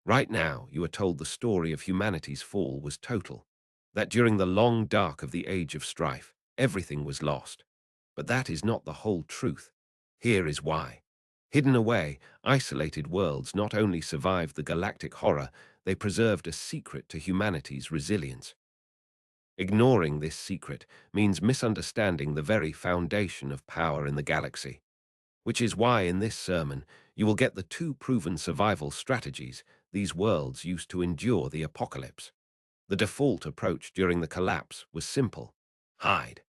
Right now, you are told the story of humanity's fall was total, that during the long dark of the Age of Strife, everything was lost. But that is not the whole truth. Here is why. Hidden away, isolated worlds not only survived the galactic horror, they preserved a secret to humanity's resilience. Ignoring this secret means misunderstanding the very foundation of power in the galaxy, which is why in this sermon you will get the two proven survival strategies these worlds used to endure the apocalypse. The default approach during the collapse was simple: hide.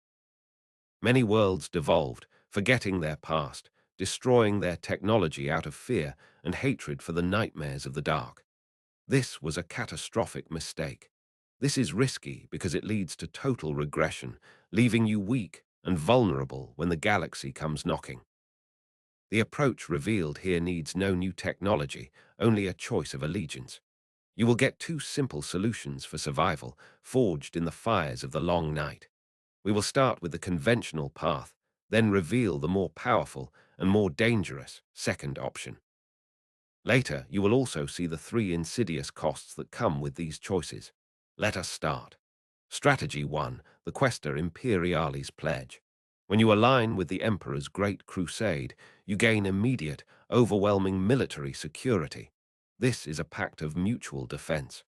Many worlds devolved, forgetting their past, destroying their technology out of fear and hatred for the nightmares of the dark. This was a catastrophic mistake. This is risky because it leads to total regression, leaving you weak and vulnerable when the galaxy comes knocking. The approach revealed here needs no new technology, only a choice of allegiance. You will get two simple solutions for survival, forged in the fires of the long night. We will start with the conventional path, then reveal the more powerful and more dangerous second option. Later, you will also see the three insidious costs that come with these choices. Let us start. Strategy 1. The Questa Imperialis Pledge. When you align with the Emperor's Great Crusade, you gain immediate, overwhelming military security. This is a pact of mutual defense.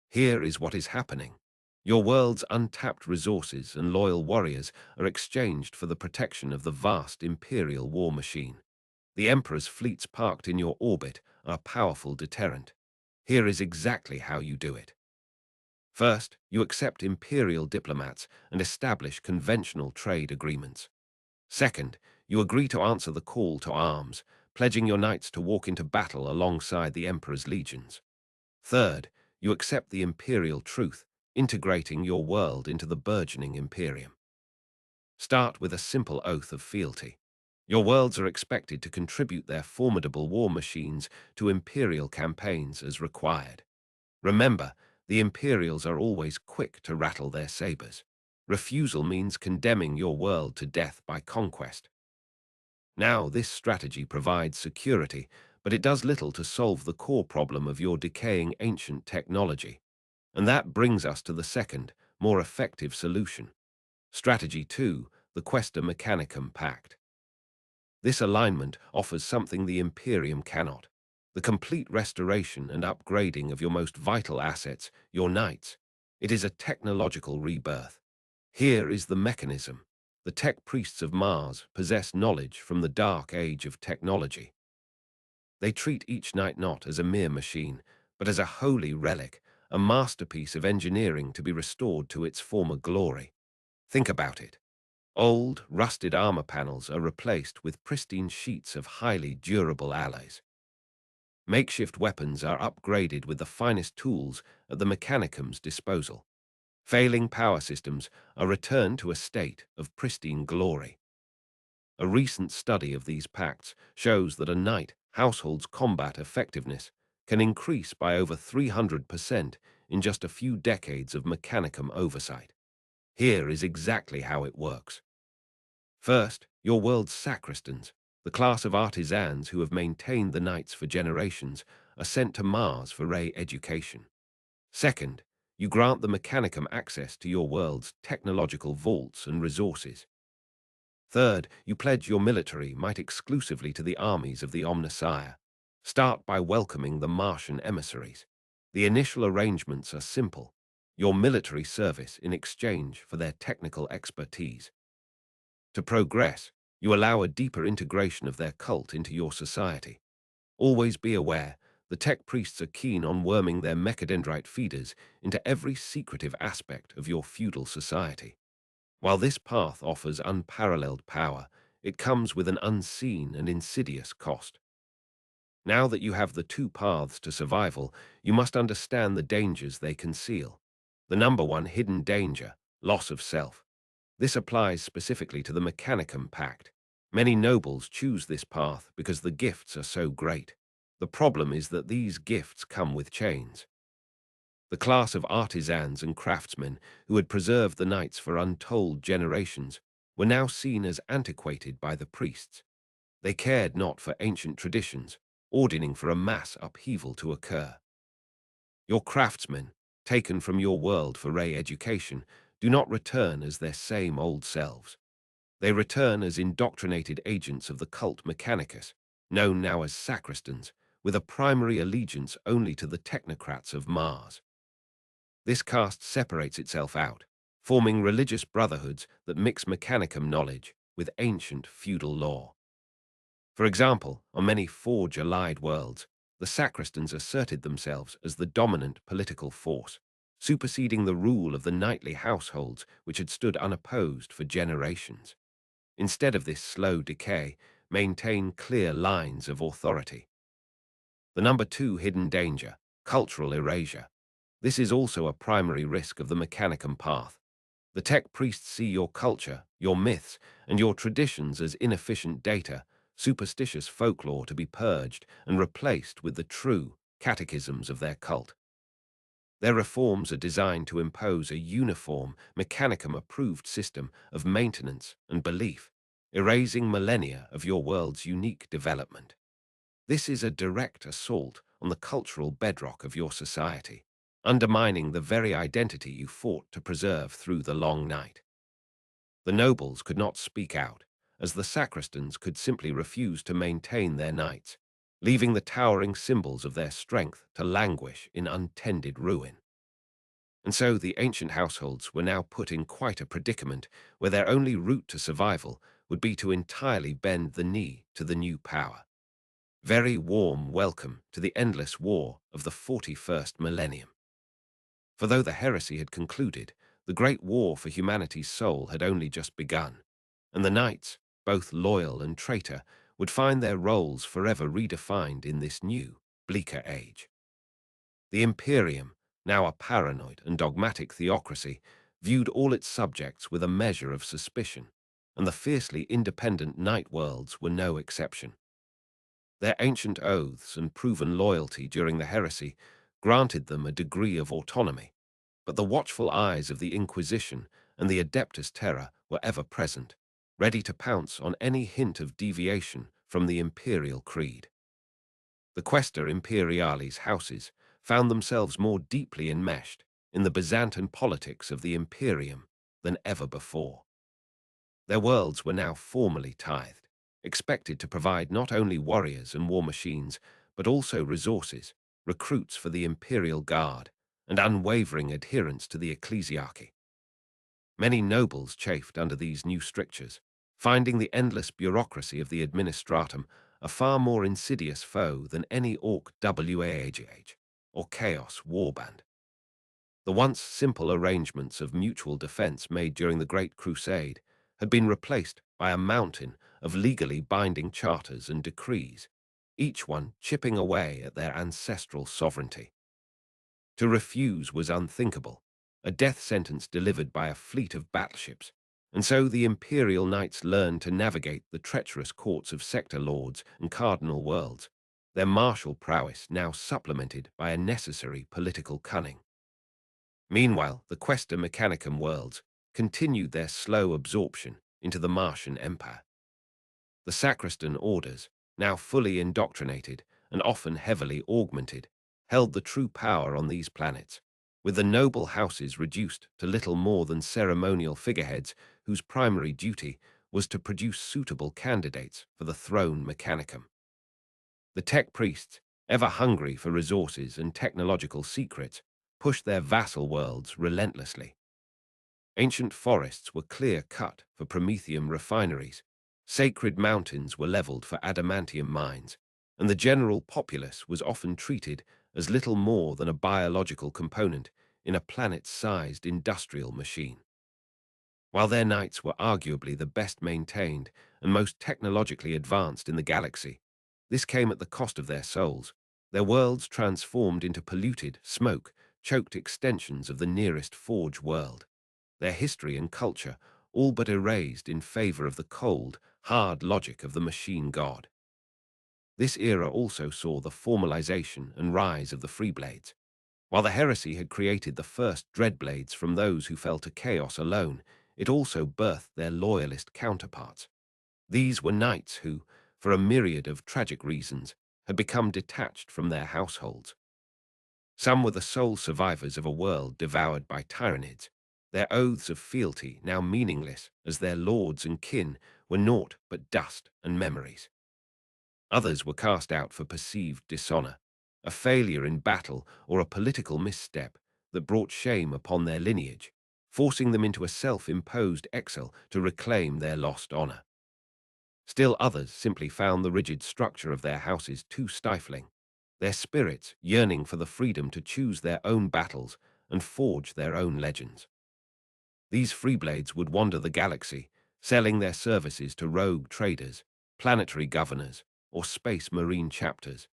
Here is what is happening. Your world's untapped resources and loyal warriors are exchanged for the protection of the vast imperial war machine. The Emperor's fleets parked in your orbit are a powerful deterrent. Here is exactly how you do it. First, you accept imperial diplomats and establish conventional trade agreements. Second, you agree to answer the call to arms, pledging your knights to walk into battle alongside the Emperor's legions. Third, you accept the imperial truth, integrating your world into the burgeoning imperium. Start with a simple oath of fealty. Your worlds are expected to contribute their formidable war machines to imperial campaigns as required. Remember, the Imperials are always quick to rattle their sabers. Refusal means condemning your world to death by conquest. Now, this strategy provides security, but it does little to solve the core problem of your decaying ancient technology. And that brings us to the second, more effective solution. Strategy 2, the Questa Mechanicum Pact. This alignment offers something the Imperium cannot: the complete restoration and upgrading of your most vital assets, your knights. It is a technological rebirth. Here is the mechanism. The tech priests of Mars possess knowledge from the dark age of technology. They treat each knight not as a mere machine, but as a holy relic, a masterpiece of engineering to be restored to its former glory. Think about it. Old, rusted armor panels are replaced with pristine sheets of highly durable alloys. Makeshift weapons are upgraded with the finest tools at the Mechanicum's disposal. Failing power systems are returned to a state of pristine glory. A recent study of these pacts shows that a knight household's combat effectiveness can increase by over 300% in just a few decades of Mechanicum oversight. Here is exactly how it works. First, your world's sacristans, the class of artisans who have maintained the knights for generations, are sent to Mars for re-education. Second, you grant the Mechanicum access to your world's technological vaults and resources. Third, you pledge your military might exclusively to the armies of the Omnissiah. Start by welcoming the Martian emissaries. The initial arrangements are simple: your military service in exchange for their technical expertise. To progress, you allow a deeper integration of their cult into your society. Always be aware, the tech priests are keen on worming their mechadendrite feeders into every secretive aspect of your feudal society. While this path offers unparalleled power, it comes with an unseen and insidious cost. Now that you have the two paths to survival, you must understand the dangers they conceal. The number one hidden danger: loss of self. This applies specifically to the Mechanicum Pact. Many nobles choose this path because the gifts are so great. The problem is that these gifts come with chains. The class of artisans and craftsmen who had preserved the knights for untold generations were now seen as antiquated by the priests. They cared not for ancient traditions, ordering for a mass upheaval to occur. Your craftsmen, taken from your world for re-education, do not return as their same old selves. They return as indoctrinated agents of the cult mechanicus, known now as sacristans, with a primary allegiance only to the technocrats of Mars. This caste separates itself out, forming religious brotherhoods that mix mechanicum knowledge with ancient feudal law. For example, on many Forge-allied worlds, the sacristans asserted themselves as the dominant political force, superseding the rule of the knightly households which had stood unopposed for generations. Instead of this slow decay, maintain clear lines of authority. The number two hidden danger, cultural erasure. This is also a primary risk of the mechanicum path. The tech priests see your culture, your myths, and your traditions as inefficient data, superstitious folklore to be purged and replaced with the true catechisms of their cult. Their reforms are designed to impose a uniform, mechanicum-approved system of maintenance and belief, erasing millennia of your world's unique development. This is a direct assault on the cultural bedrock of your society, undermining the very identity you fought to preserve through the long night. The nobles could not speak out, as the sacristans could simply refuse to maintain their knights, leaving the towering symbols of their strength to languish in untended ruin. And so the ancient households were now put in quite a predicament where their only route to survival would be to entirely bend the knee to the new power. Very warm welcome to the endless war of the 41st millennium. For though the heresy had concluded, the great war for humanity's soul had only just begun, and the knights, both loyal and traitor, would find their roles forever redefined in this new, bleaker age. The Imperium, now a paranoid and dogmatic theocracy, viewed all its subjects with a measure of suspicion, and the fiercely independent night worlds were no exception. Their ancient oaths and proven loyalty during the heresy granted them a degree of autonomy, but the watchful eyes of the Inquisition and the Adeptus Terra were ever present, ready to pounce on any hint of deviation from the imperial creed. The Quaestor Imperialis houses found themselves more deeply enmeshed in the Byzantine politics of the Imperium than ever before. Their worlds were now formally tithed, expected to provide not only warriors and war machines, but also resources, recruits for the Imperial Guard, and unwavering adherence to the ecclesiarchy. Many nobles chafed under these new strictures, finding the endless bureaucracy of the administratum a far more insidious foe than any orc wagh or chaos warband. The once simple arrangements of mutual defense made during the Great Crusade had been replaced by a mountain of legally binding charters and decrees, each one chipping away at their ancestral sovereignty. To refuse was unthinkable, a death sentence delivered by a fleet of battleships, and so the imperial knights learned to navigate the treacherous courts of sector lords and cardinal worlds, their martial prowess now supplemented by a necessary political cunning. Meanwhile, the Quaestor Mechanicum worlds continued their slow absorption into the Martian Empire. The sacristan orders, now fully indoctrinated and often heavily augmented, held the true power on these planets, with the noble houses reduced to little more than ceremonial figureheads whose primary duty was to produce suitable candidates for the throne mechanicum. The tech priests, ever hungry for resources and technological secrets, pushed their vassal worlds relentlessly. Ancient forests were clear-cut for promethium refineries, sacred mountains were leveled for adamantium mines, and the general populace was often treated as little more than a biological component in a planet-sized industrial machine. While their knights were arguably the best maintained and most technologically advanced in the galaxy, this came at the cost of their souls, their worlds transformed into polluted, smoke-choked extensions of the nearest Forge world, their history and culture all but erased in favor of the cold, hard logic of the machine god. This era also saw the formalization and rise of the Freeblades. While the heresy had created the first Dreadblades from those who fell to chaos alone, it also birthed their loyalist counterparts. These were knights who, for a myriad of tragic reasons, had become detached from their households. Some were the sole survivors of a world devoured by tyrannids, their oaths of fealty now meaningless as their lords and kin were naught but dust and memories. Others were cast out for perceived dishonor, a failure in battle or a political misstep that brought shame upon their lineage, forcing them into a self-imposed exile to reclaim their lost honor. Still others simply found the rigid structure of their houses too stifling, their spirits yearning for the freedom to choose their own battles and forge their own legends. These freeblades would wander the galaxy, selling their services to rogue traders, planetary governors, or space marine chapters.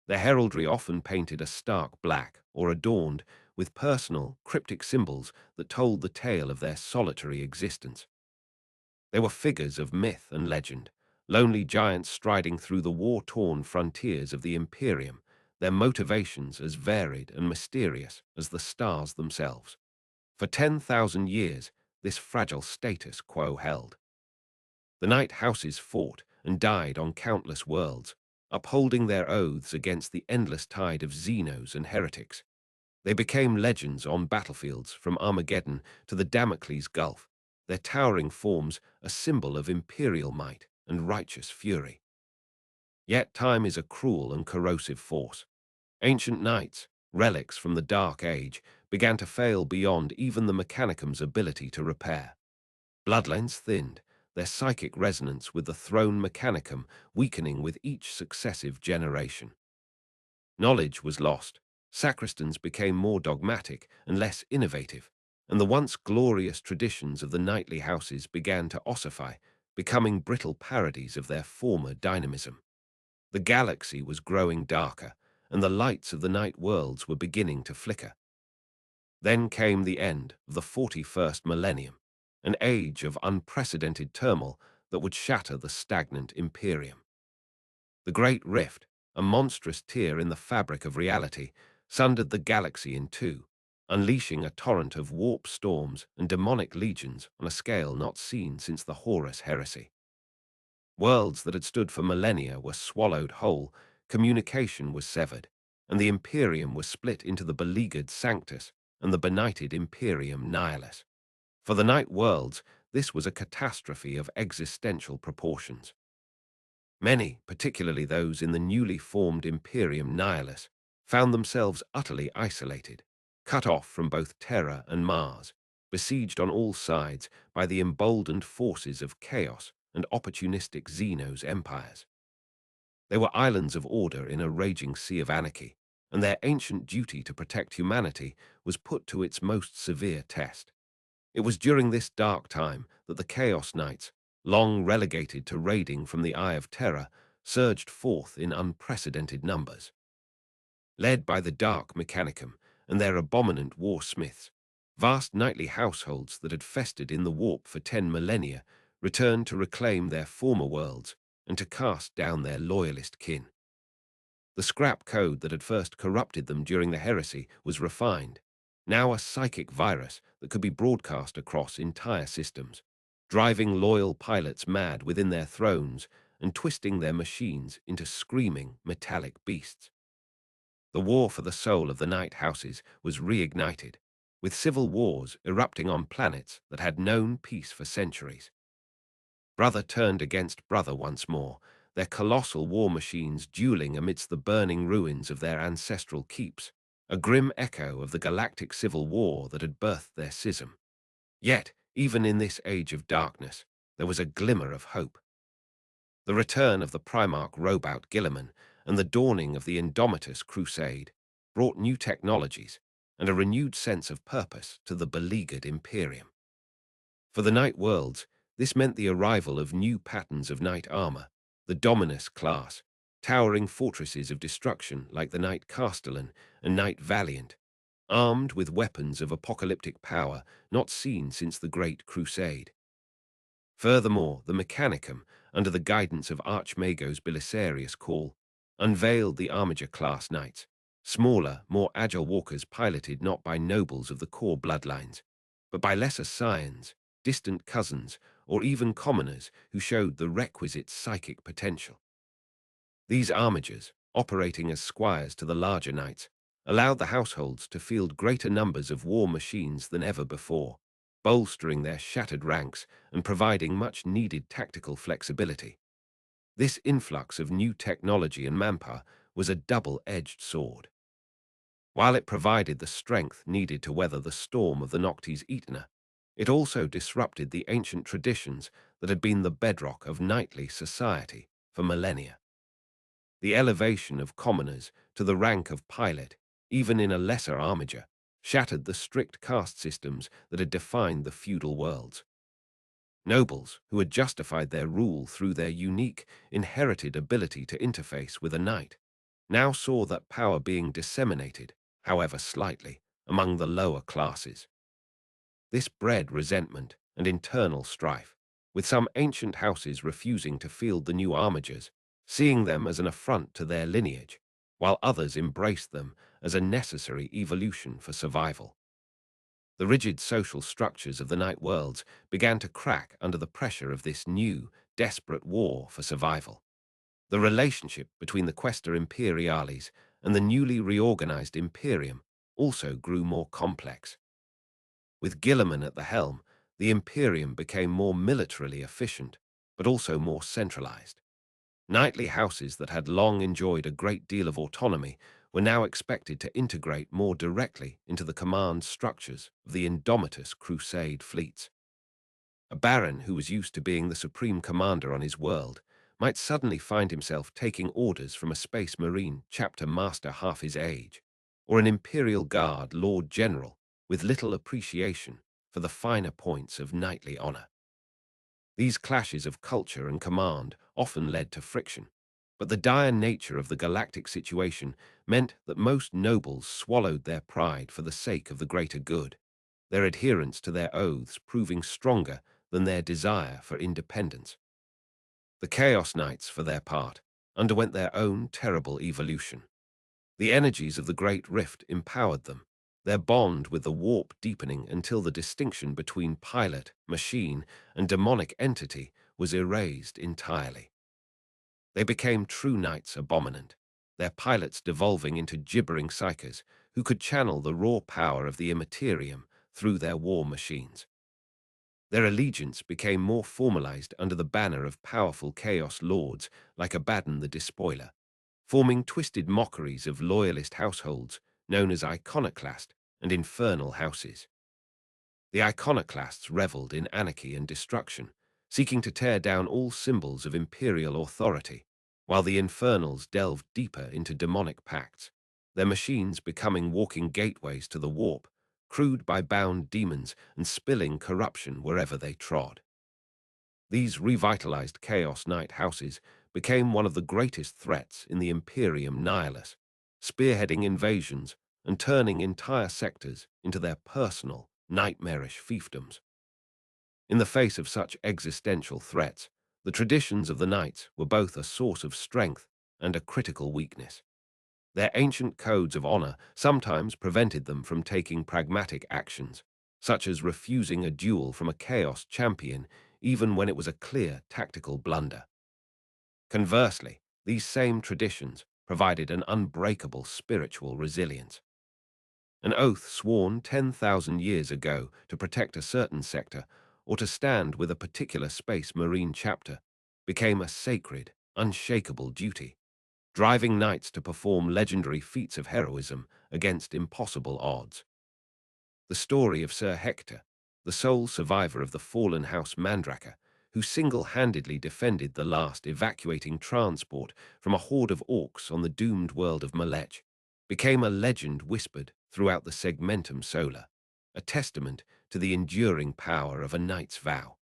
Their heraldry often painted a stark black or adorned with personal, cryptic symbols that told the tale of their solitary existence. They were figures of myth and legend, lonely giants striding through the war-torn frontiers of the Imperium, their motivations as varied and mysterious as the stars themselves. For 10,000 years, this fragile status quo held. The night houses fought and died on countless worlds, upholding their oaths against the endless tide of Xenos and heretics. They became legends on battlefields from Armageddon to the Damocles Gulf, their towering forms a symbol of imperial might and righteous fury. Yet time is a cruel and corrosive force. Ancient knights, relics from the Dark Age, began to fail beyond even the mechanicum's ability to repair. Bloodlines thinned, their psychic resonance with the throne mechanicum weakening with each successive generation. Knowledge was lost, sacristans became more dogmatic and less innovative, and the once glorious traditions of the knightly houses began to ossify, becoming brittle parodies of their former dynamism. The galaxy was growing darker, and the lights of the night worlds were beginning to flicker. Then came the end of the 41st millennium, an age of unprecedented turmoil that would shatter the stagnant Imperium. The Great Rift, a monstrous tear in the fabric of reality, sundered the galaxy in two, unleashing a torrent of warp storms and demonic legions on a scale not seen since the Horus heresy. Worlds that had stood for millennia were swallowed whole, communication was severed, and the Imperium was split into the beleaguered Sanctus and the benighted Imperium Nihilus. For the night worlds, this was a catastrophe of existential proportions. Many, particularly those in the newly formed Imperium Nihilus, found themselves utterly isolated, cut off from both Terra and Mars, besieged on all sides by the emboldened forces of chaos and opportunistic Xenos empires. They were islands of order in a raging sea of anarchy, and their ancient duty to protect humanity was put to its most severe test. It was during this dark time that the Chaos Knights, long relegated to raiding from the Eye of Terror, surged forth in unprecedented numbers. Led by the Dark Mechanicum and their abominant war-smiths, vast knightly households that had festered in the warp for 10 millennia returned to reclaim their former worlds and to cast down their loyalist kin. The scrap code that had first corrupted them during the heresy was refined, now a psychic virus that could be broadcast across entire systems, driving loyal pilots mad within their thrones and twisting their machines into screaming metallic beasts. The war for the soul of the night houses was reignited, with civil wars erupting on planets that had known peace for centuries. Brother turned against brother once more, their colossal war machines dueling amidst the burning ruins of their ancestral keeps, a grim echo of the galactic civil war that had birthed their schism. Yet, even in this age of darkness, there was a glimmer of hope. The return of the Primarch Robout Gilliman and the dawning of the Indomitus Crusade brought new technologies and a renewed sense of purpose to the beleaguered Imperium. For the night worlds, this meant the arrival of new patterns of knight armor, the Dominus class, towering fortresses of destruction like the Knight Castellan and Knight Valiant, armed with weapons of apocalyptic power not seen since the Great Crusade. Furthermore, the Mechanicum, under the guidance of Archmagos Belisarius Call, unveiled the Armiger-class knights, smaller, more agile walkers piloted not by nobles of the core bloodlines, but by lesser scions, distant cousins, or even commoners who showed the requisite psychic potential. These armigers, operating as squires to the larger knights, allowed the households to field greater numbers of war machines than ever before, bolstering their shattered ranks and providing much-needed tactical flexibility. This influx of new technology and manpower was a double-edged sword. While it provided the strength needed to weather the storm of the Noctis Aeterna, it also disrupted the ancient traditions that had been the bedrock of knightly society for millennia. The elevation of commoners to the rank of pilot, even in a lesser armiger, shattered the strict caste systems that had defined the feudal worlds. Nobles, who had justified their rule through their unique, inherited ability to interface with a knight, now saw that power being disseminated, however slightly, among the lower classes. This bred resentment and internal strife, with some ancient houses refusing to field the new armigers, seeing them as an affront to their lineage, while others embraced them as a necessary evolution for survival. The rigid social structures of the night worlds began to crack under the pressure of this new, desperate war for survival. The relationship between the Quaestor Imperialis and the newly reorganized Imperium also grew more complex. With Guilliman at the helm, the Imperium became more militarily efficient, but also more centralized. Knightly houses that had long enjoyed a great deal of autonomy were now expected to integrate more directly into the command structures of the indomitous crusade fleets. A baron who was used to being the supreme commander on his world might suddenly find himself taking orders from a space marine chapter master half his age, or an imperial guard lord general with little appreciation for the finer points of knightly honor. These clashes of culture and command often led to friction, but the dire nature of the galactic situation meant that most nobles swallowed their pride for the sake of the greater good, their adherence to their oaths proving stronger than their desire for independence. The Chaos Knights, for their part, underwent their own terrible evolution. The energies of the Great Rift empowered them, their bond with the warp deepening until the distinction between pilot, machine, and demonic entity was erased entirely. They became true knights abominant, their pilots devolving into gibbering psychers who could channel the raw power of the immaterium through their war machines. Their allegiance became more formalized under the banner of powerful chaos lords like Abaddon the Despoiler, forming twisted mockeries of loyalist households known as iconoclast and infernal houses. The iconoclasts reveled in anarchy and destruction, seeking to tear down all symbols of imperial authority, while the infernals delved deeper into demonic pacts, their machines becoming walking gateways to the warp, crewed by bound demons and spilling corruption wherever they trod. These revitalized Chaos Knight houses became one of the greatest threats in the Imperium Nihilus, spearheading invasions and turning entire sectors into their personal, nightmarish fiefdoms. In the face of such existential threats, the traditions of the Knights were both a source of strength and a critical weakness. Their ancient codes of honor sometimes prevented them from taking pragmatic actions, such as refusing a duel from a Chaos champion even when it was a clear tactical blunder. Conversely, these same traditions provided an unbreakable spiritual resilience. An oath sworn 10,000 years ago to protect a certain sector or to stand with a particular space marine chapter became a sacred, unshakable duty, driving knights to perform legendary feats of heroism against impossible odds. The story of Sir Hector, the sole survivor of the fallen House Mandrake, who single-handedly defended the last evacuating transport from a horde of orcs on the doomed world of Malech, became a legend whispered throughout the Segmentum Solar, a testament to the enduring power of a knight's vow.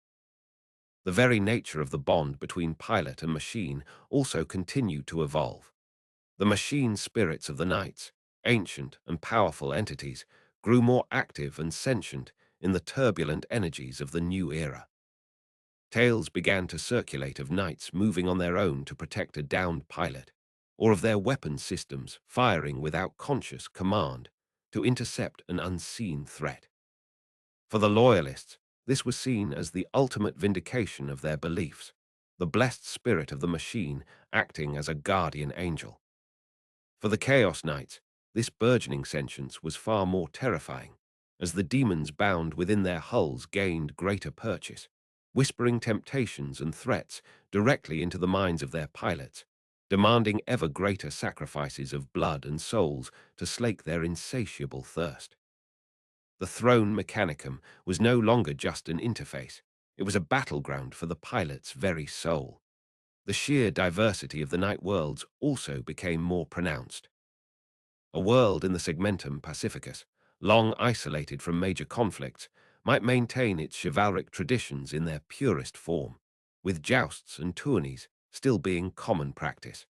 The very nature of the bond between pilot and machine also continued to evolve. The machine spirits of the knights, ancient and powerful entities, grew more active and sentient in the turbulent energies of the new era. Tales began to circulate of knights moving on their own to protect a downed pilot, or of their weapon systems firing without conscious command to intercept an unseen threat. For the Loyalists, this was seen as the ultimate vindication of their beliefs, the blessed spirit of the machine acting as a guardian angel. For the Chaos Knights, this burgeoning sentience was far more terrifying, as the demons bound within their hulls gained greater purchase, whispering temptations and threats directly into the minds of their pilots, demanding ever greater sacrifices of blood and souls to slake their insatiable thirst. The throne mechanicum was no longer just an interface. It was a battleground for the pilot's very soul. The sheer diversity of the night worlds also became more pronounced. A world in the segmentum pacificus, long isolated from major conflicts, might maintain its chivalric traditions in their purest form, with jousts and tourneys still being common practice.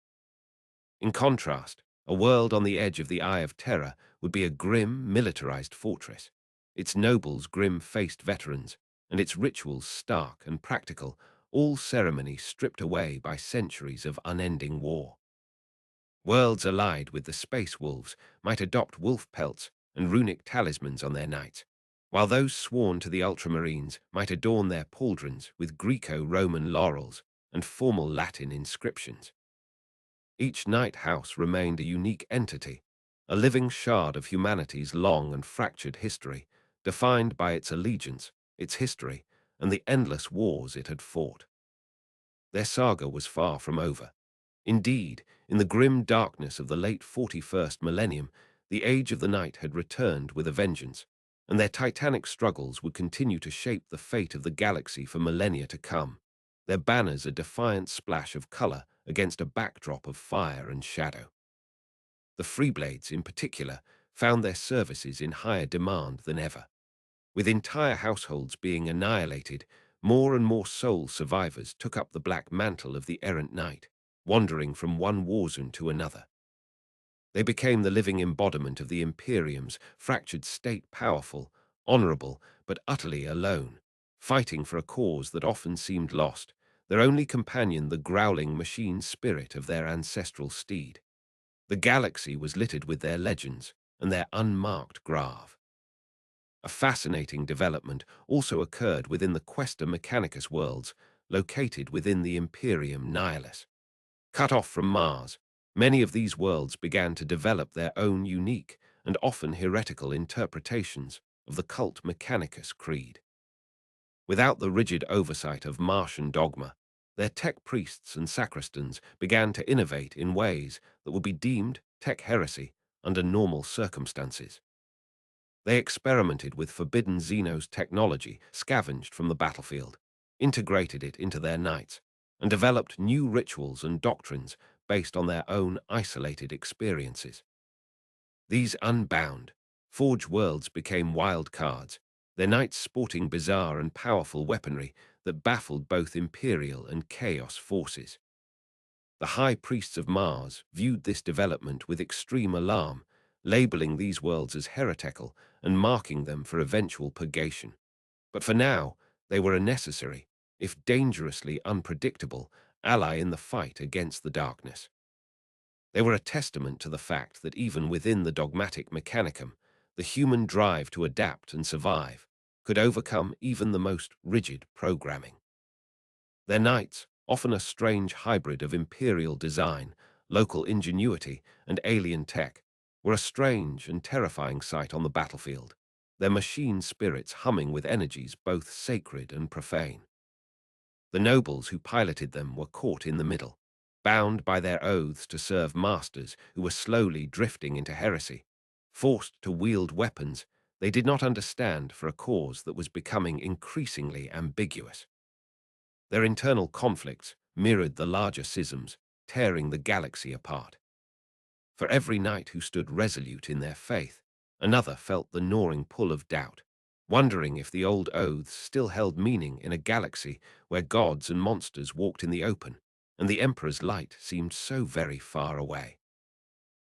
In contrast, a world on the edge of the Eye of Terror would be a grim, militarized fortress, its nobles grim-faced veterans, and its rituals stark and practical, all ceremony stripped away by centuries of unending war. Worlds allied with the space wolves might adopt wolf pelts and runic talismans on their knights, while those sworn to the ultramarines might adorn their pauldrons with Greco-Roman laurels and formal Latin inscriptions. Each night house remained a unique entity, a living shard of humanity's long and fractured history, defined by its allegiance, its history, and the endless wars it had fought. Their saga was far from over. Indeed, in the grim darkness of the late 41st millennium, the Age of the Night had returned with a vengeance, and their titanic struggles would continue to shape the fate of the galaxy for millennia to come, their banners a defiant splash of color against a backdrop of fire and shadow. The Freeblades, in particular, found their services in higher demand than ever. With entire households being annihilated, more and more soul survivors took up the black mantle of the errant knight, wandering from one war zone to another. They became the living embodiment of the Imperium's fractured state, powerful, honorable, but utterly alone, fighting for a cause that often seemed lost, their only companion the growling machine spirit of their ancestral steed. The galaxy was littered with their legends and their unmarked grave. A fascinating development also occurred within the Questa Mechanicus worlds, located within the Imperium Nihilus. Cut off from Mars, many of these worlds began to develop their own unique and often heretical interpretations of the cult Mechanicus creed. Without the rigid oversight of Martian dogma, their tech priests and sacristans began to innovate in ways that would be deemed tech heresy under normal circumstances. They experimented with forbidden Xenos technology scavenged from the battlefield, integrated it into their knights, and developed new rituals and doctrines based on their own isolated experiences. These unbound, forged worlds became wild cards, their knights sporting bizarre and powerful weaponry that baffled both Imperial and Chaos forces. The high priests of Mars viewed this development with extreme alarm, labeling these worlds as heretical and marking them for eventual purgation. But for now, they were a necessary, if dangerously unpredictable, ally in the fight against the darkness. They were a testament to the fact that even within the dogmatic mechanicum, the human drive to adapt and survive could overcome even the most rigid programming. Their knights, often a strange hybrid of imperial design, local ingenuity, and alien tech, were a strange and terrifying sight on the battlefield, their machine spirits humming with energies both sacred and profane. The nobles who piloted them were caught in the middle, bound by their oaths to serve masters who were slowly drifting into heresy, forced to wield weapons they did not understand for a cause that was becoming increasingly ambiguous. Their internal conflicts mirrored the larger schisms, tearing the galaxy apart. For every knight who stood resolute in their faith, another felt the gnawing pull of doubt, wondering if the old oaths still held meaning in a galaxy where gods and monsters walked in the open, and the Emperor's light seemed so very far away.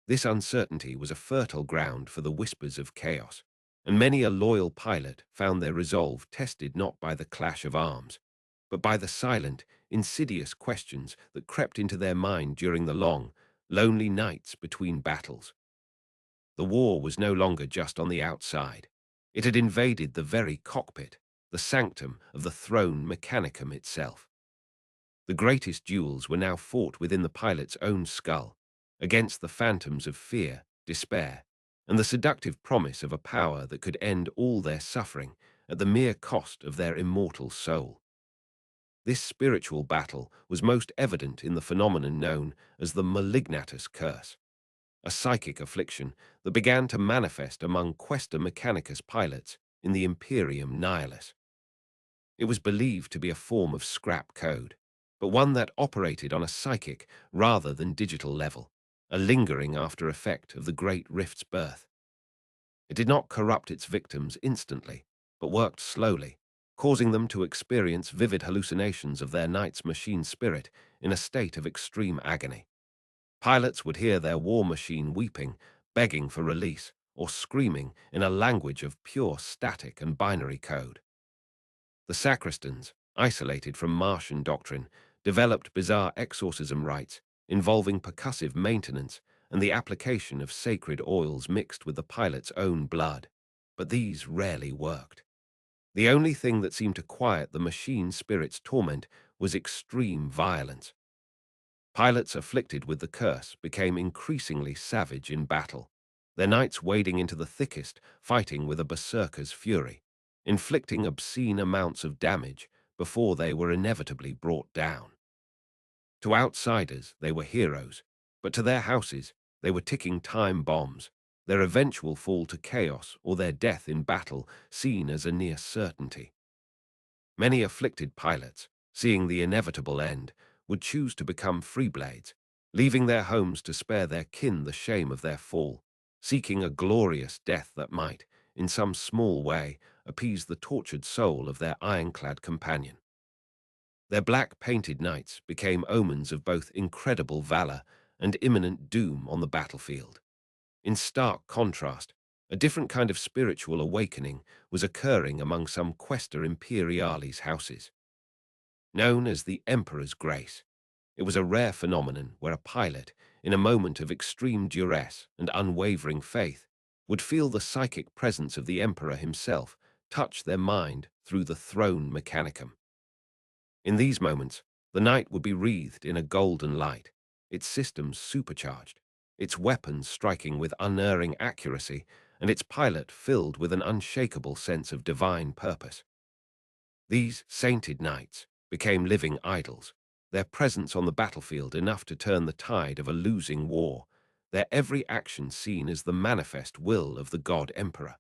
This uncertainty was a fertile ground for the whispers of chaos, and many a loyal pilot found their resolve tested not by the clash of arms, but by the silent, insidious questions that crept into their mind during the long, lonely nights between battles. The war was no longer just on the outside. It had invaded the very cockpit, the sanctum of the throne mechanicum itself. The greatest duels were now fought within the pilot's own skull, against the phantoms of fear, despair, and the seductive promise of a power that could end all their suffering at the mere cost of their immortal soul. This spiritual battle was most evident in the phenomenon known as the malignatus curse, a psychic affliction that began to manifest among Questa Mechanicus pilots in the Imperium Nihilus. It was believed to be a form of scrap code, but one that operated on a psychic rather than digital level, a lingering after effect of the Great Rift's birth. It did not corrupt its victims instantly, but worked slowly, causing them to experience vivid hallucinations of their knight's machine spirit in a state of extreme agony. Pilots would hear their war machine weeping, begging for release, or screaming in a language of pure static and binary code. The sacristans, isolated from Martian doctrine, developed bizarre exorcism rites involving percussive maintenance and the application of sacred oils mixed with the pilot's own blood. But these rarely worked. The only thing that seemed to quiet the machine spirit's torment was extreme violence. Pilots afflicted with the curse became increasingly savage in battle, their knights wading into the thickest, fighting with a berserker's fury, inflicting obscene amounts of damage before they were inevitably brought down. To outsiders, they were heroes, but to their houses, they were ticking time bombs, their eventual fall to chaos or their death in battle seen as a near certainty. Many afflicted pilots, seeing the inevitable end, would choose to become freeblades, leaving their homes to spare their kin the shame of their fall, seeking a glorious death that might, in some small way, appease the tortured soul of their ironclad companion. Their black-painted knights became omens of both incredible valor and imminent doom on the battlefield. In stark contrast, a different kind of spiritual awakening was occurring among some Questa Imperialis houses. Known as the Emperor's Grace, it was a rare phenomenon where a pilot, in a moment of extreme duress and unwavering faith, would feel the psychic presence of the Emperor himself touch their mind through the throne mechanicum. In these moments, the knight would be wreathed in a golden light, its systems supercharged, its weapons striking with unerring accuracy, and its pilot filled with an unshakable sense of divine purpose. These sainted knights became living idols, their presence on the battlefield enough to turn the tide of a losing war, their every action seen as the manifest will of the god emperor.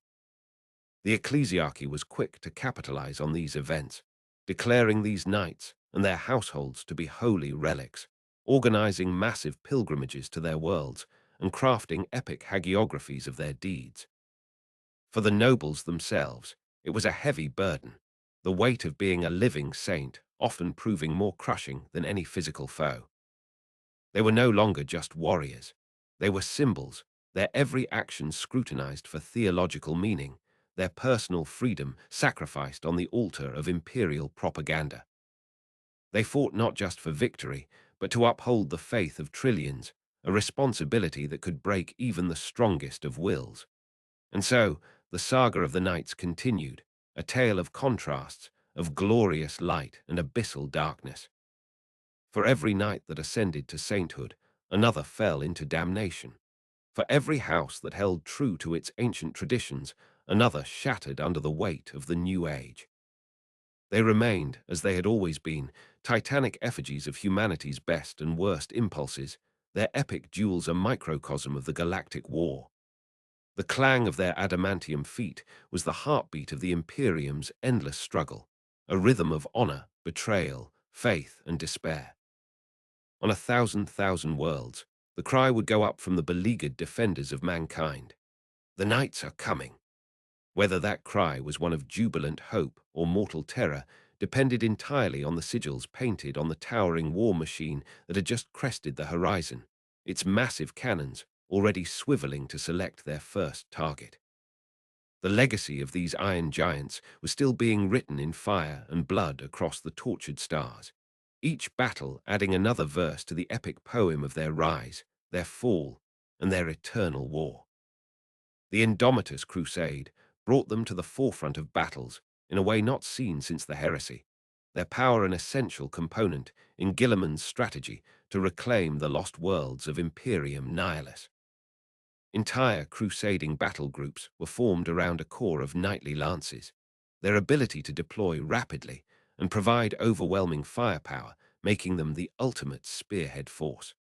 The ecclesiarchy was quick to capitalize on these events, declaring these knights and their households to be holy relics, organizing massive pilgrimages to their worlds, and crafting epic hagiographies of their deeds. For the nobles themselves, it was a heavy burden, the weight of being a living saint often proving more crushing than any physical foe. They were no longer just warriors. They were symbols, their every action scrutinized for theological meaning, their personal freedom sacrificed on the altar of imperial propaganda. They fought not just for victory, but to uphold the faith of trillions, a responsibility that could break even the strongest of wills. And so, the saga of the knights continued, a tale of contrasts, of glorious light and abyssal darkness. For every knight that ascended to sainthood, another fell into damnation. For every house that held true to its ancient traditions, another shattered under the weight of the new age. They remained, as they had always been, titanic effigies of humanity's best and worst impulses, their epic duels a microcosm of the galactic war. The clang of their adamantium feet was the heartbeat of the Imperium's endless struggle, a rhythm of honor, betrayal, faith, and despair. On a thousand worlds, the cry would go up from the beleaguered defenders of mankind. The knights are coming. Whether that cry was one of jubilant hope or mortal terror depended entirely on the sigils painted on the towering war machine that had just crested the horizon, its massive cannons already swiveling to select their first target. The legacy of these iron giants was still being written in fire and blood across the tortured stars, each battle adding another verse to the epic poem of their rise, their fall, and their eternal war. The Indomitus Crusade brought them to the forefront of battles in a way not seen since the heresy, their power an essential component in Guilliman's strategy to reclaim the lost worlds of Imperium Nihilus. Entire crusading battle groups were formed around a core of knightly lances. Their ability to deploy rapidly and provide overwhelming firepower, making them the ultimate spearhead force.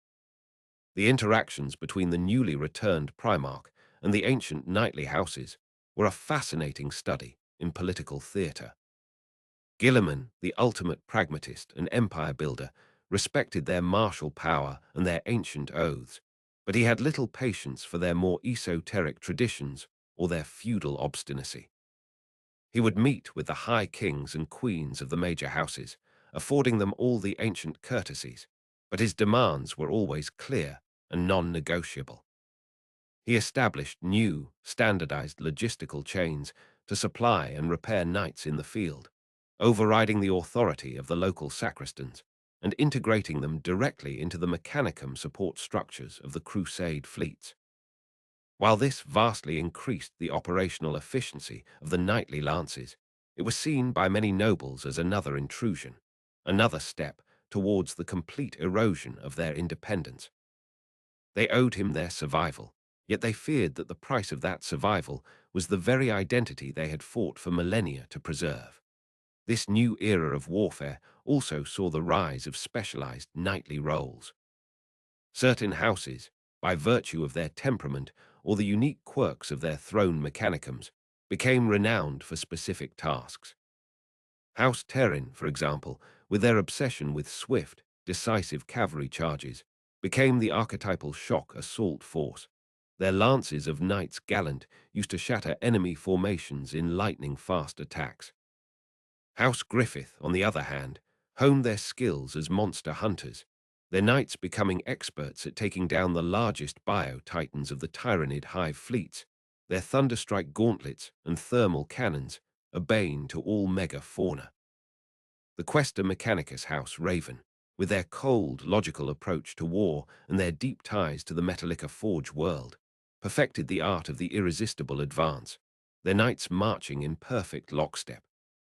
The interactions between the newly returned Primarch and the ancient knightly houses were a fascinating study in political theatre. Guilliman, the ultimate pragmatist and empire builder, respected their martial power and their ancient oaths, but he had little patience for their more esoteric traditions or their feudal obstinacy. He would meet with the high kings and queens of the major houses, affording them all the ancient courtesies, but his demands were always clear and non-negotiable. He established new, standardized logistical chains to supply and repair knights in the field, overriding the authority of the local sacristans and integrating them directly into the mechanicum support structures of the crusade fleets. While this vastly increased the operational efficiency of the knightly lances, it was seen by many nobles as another intrusion, another step towards the complete erosion of their independence. They owed him their survival, yet they feared that the price of that survival was the very identity they had fought for millennia to preserve. This new era of warfare also saw the rise of specialized knightly roles. Certain houses, by virtue of their temperament or the unique quirks of their throne mechanicums, became renowned for specific tasks. House Terran, for example, with their obsession with swift, decisive cavalry charges, became the archetypal shock assault force. Their lances of knights gallant used to shatter enemy formations in lightning-fast attacks. House Griffith, on the other hand, honed their skills as monster hunters, their knights becoming experts at taking down the largest bio-titans of the Tyranid hive fleets, their thunderstrike gauntlets and thermal cannons, a bane to all mega-fauna. The Questa Mechanicus House Raven, with their cold, logical approach to war and their deep ties to the Metallica Forge world, perfected the art of the irresistible advance, their knights marching in perfect lockstep,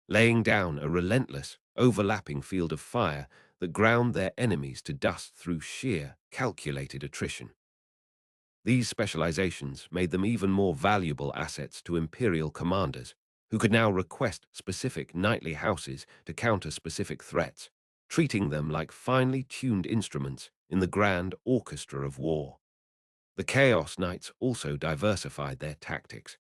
laying down a relentless, overlapping field of fire that ground their enemies to dust through sheer, calculated attrition. These specializations made them even more valuable assets to Imperial commanders, who could now request specific knightly houses to counter specific threats, treating them like finely tuned instruments in the grand orchestra of war. The Chaos Knights also diversified their tactics.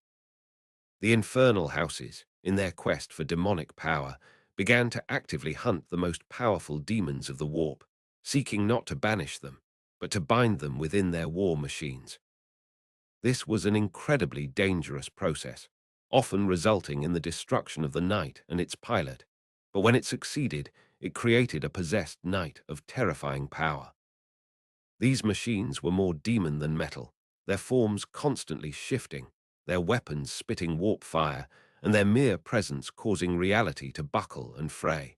The infernal houses, in their quest for demonic power, began to actively hunt the most powerful demons of the warp, seeking not to banish them, but to bind them within their war machines. This was an incredibly dangerous process, often resulting in the destruction of the knight and its pilot, but when it succeeded, it created a possessed knight of terrifying power. These machines were more demon than metal, their forms constantly shifting, their weapons spitting warp fire, and their mere presence causing reality to buckle and fray.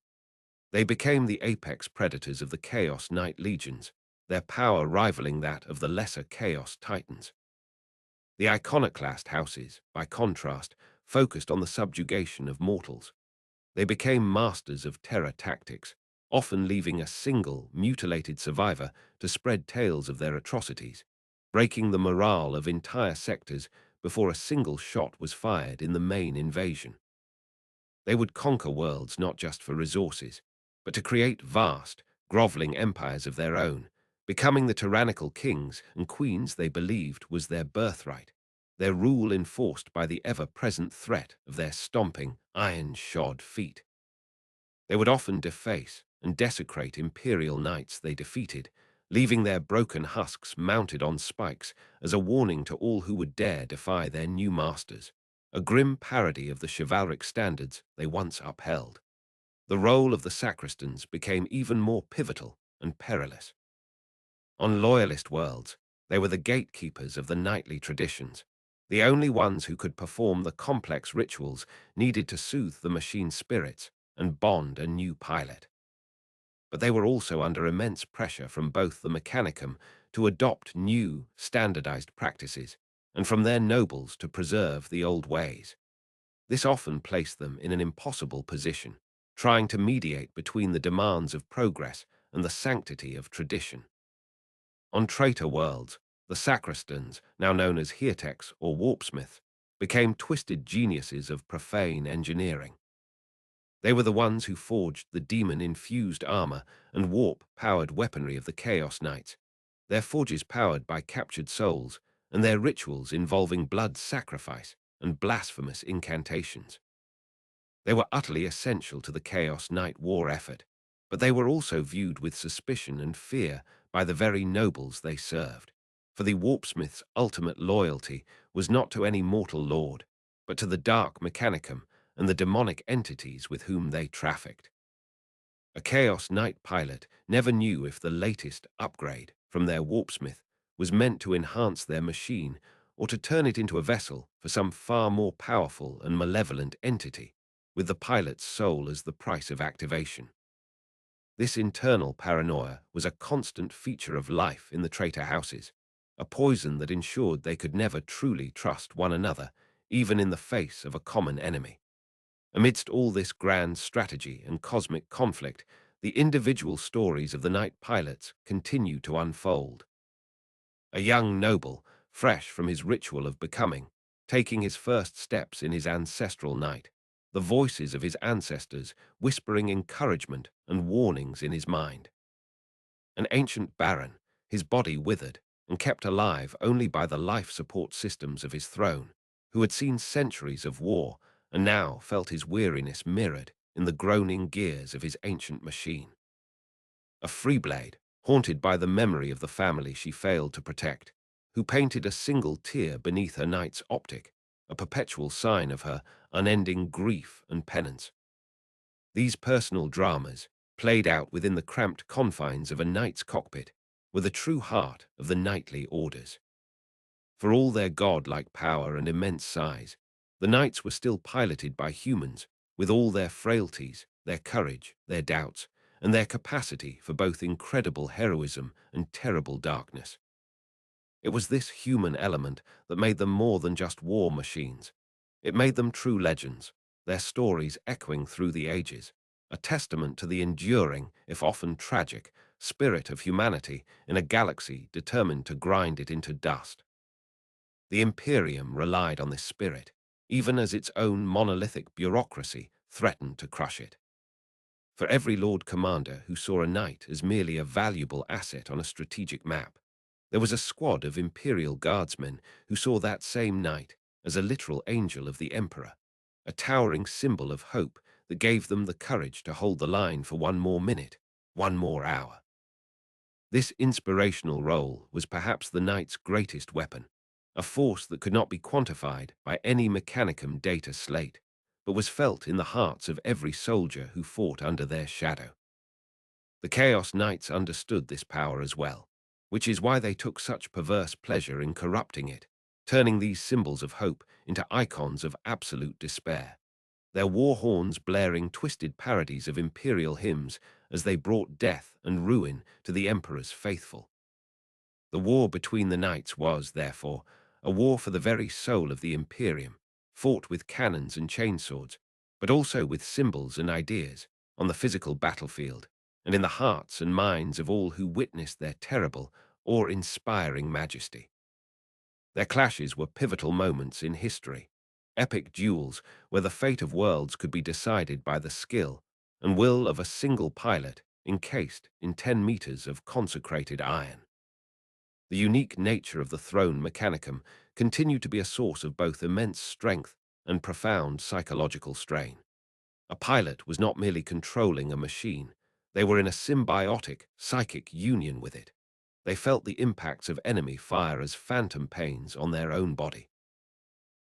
They became the apex predators of the Chaos Knight legions, their power rivaling that of the lesser Chaos Titans. The iconoclast houses, by contrast, focused on the subjugation of mortals. They became masters of terror tactics, often leaving a single, mutilated survivor to spread tales of their atrocities, breaking the morale of entire sectors before a single shot was fired in the main invasion. They would conquer worlds not just for resources, but to create vast, groveling empires of their own, becoming the tyrannical kings and queens they believed was their birthright, their rule enforced by the ever-present threat of their stomping, iron-shod feet. They would often deface and desecrate imperial knights they defeated, leaving their broken husks mounted on spikes as a warning to all who would dare defy their new masters, a grim parody of the chivalric standards they once upheld. The role of the sacristans became even more pivotal and perilous. On loyalist worlds, they were the gatekeepers of the knightly traditions, the only ones who could perform the complex rituals needed to soothe the machine spirits and bond a new pilot. But they were also under immense pressure from both the mechanicum to adopt new, standardized practices, and from their nobles to preserve the old ways. This often placed them in an impossible position, trying to mediate between the demands of progress and the sanctity of tradition. On traitor worlds, the sacristans, now known as heretics or warpsmiths, became twisted geniuses of profane engineering. They were the ones who forged the demon-infused armor and warp-powered weaponry of the Chaos Knights, their forges powered by captured souls, and their rituals involving blood sacrifice and blasphemous incantations. They were utterly essential to the Chaos Knight war effort, but they were also viewed with suspicion and fear by the very nobles they served. For the warpsmith's ultimate loyalty was not to any mortal lord, but to the dark mechanicum and the demonic entities with whom they trafficked. A Chaos Knight pilot never knew if the latest upgrade from their warpsmith was meant to enhance their machine or to turn it into a vessel for some far more powerful and malevolent entity, with the pilot's soul as the price of activation. This internal paranoia was a constant feature of life in the traitor houses, a poison that ensured they could never truly trust one another, even in the face of a common enemy. Amidst all this grand strategy and cosmic conflict, the individual stories of the Knight pilots continue to unfold. A young noble, fresh from his ritual of becoming, taking his first steps in his ancestral night, the voices of his ancestors whispering encouragement and warnings in his mind. An ancient baron, his body withered and kept alive only by the life support systems of his throne, who had seen centuries of war and now felt his weariness mirrored in the groaning gears of his ancient machine. A Freeblade, haunted by the memory of the family she failed to protect, who painted a single tear beneath her knight's optic, a perpetual sign of her unending grief and penance. These personal dramas, played out within the cramped confines of a knight's cockpit, were the true heart of the knightly orders. For all their godlike power and immense size, the knights were still piloted by humans, with all their frailties, their courage, their doubts, and their capacity for both incredible heroism and terrible darkness. It was this human element that made them more than just war machines. It made them true legends, their stories echoing through the ages, a testament to the enduring, if often tragic, spirit of humanity in a galaxy determined to grind it into dust. The Imperium relied on this spirit, even as its own monolithic bureaucracy threatened to crush it. For every Lord Commander who saw a knight as merely a valuable asset on a strategic map, there was a squad of Imperial guardsmen who saw that same knight as a literal angel of the Emperor, a towering symbol of hope that gave them the courage to hold the line for one more minute, one more hour. This inspirational role was perhaps the knight's greatest weapon, a force that could not be quantified by any mechanicum data slate, but was felt in the hearts of every soldier who fought under their shadow. The Chaos Knights understood this power as well, which is why they took such perverse pleasure in corrupting it, turning these symbols of hope into icons of absolute despair, their war horns blaring twisted parodies of imperial hymns as they brought death and ruin to the Emperor's faithful. The war between the knights was, therefore, a war for the very soul of the Imperium, fought with cannons and chainswords, but also with symbols and ideas, on the physical battlefield, and in the hearts and minds of all who witnessed their terrible or inspiring majesty. Their clashes were pivotal moments in history, epic duels where the fate of worlds could be decided by the skill and will of a single pilot encased in 10 meters of consecrated iron. The unique nature of the throne mechanicum continued to be a source of both immense strength and profound psychological strain. A pilot was not merely controlling a machine, they were in a symbiotic, psychic union with it. They felt the impacts of enemy fire as phantom pains on their own body.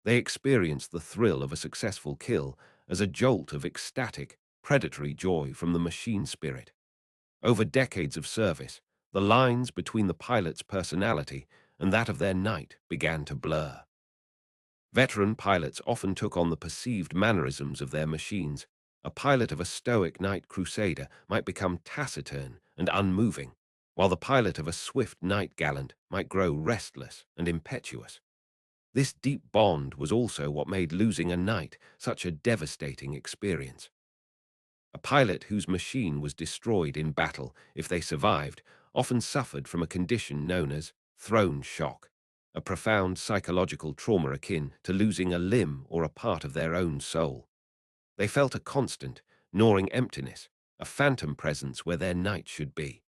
They experienced the thrill of a successful kill as a jolt of ecstatic, predatory joy from the machine spirit. Over decades of service, the lines between the pilot's personality and that of their knight began to blur. Veteran pilots often took on the perceived mannerisms of their machines. A pilot of a stoic knight crusader might become taciturn and unmoving, while the pilot of a swift knight gallant might grow restless and impetuous. This deep bond was also what made losing a knight such a devastating experience. A pilot whose machine was destroyed in battle, if they survived, often suffered from a condition known as throne shock, a profound psychological trauma akin to losing a limb or a part of their own soul. They felt a constant, gnawing emptiness, a phantom presence where their knight should be.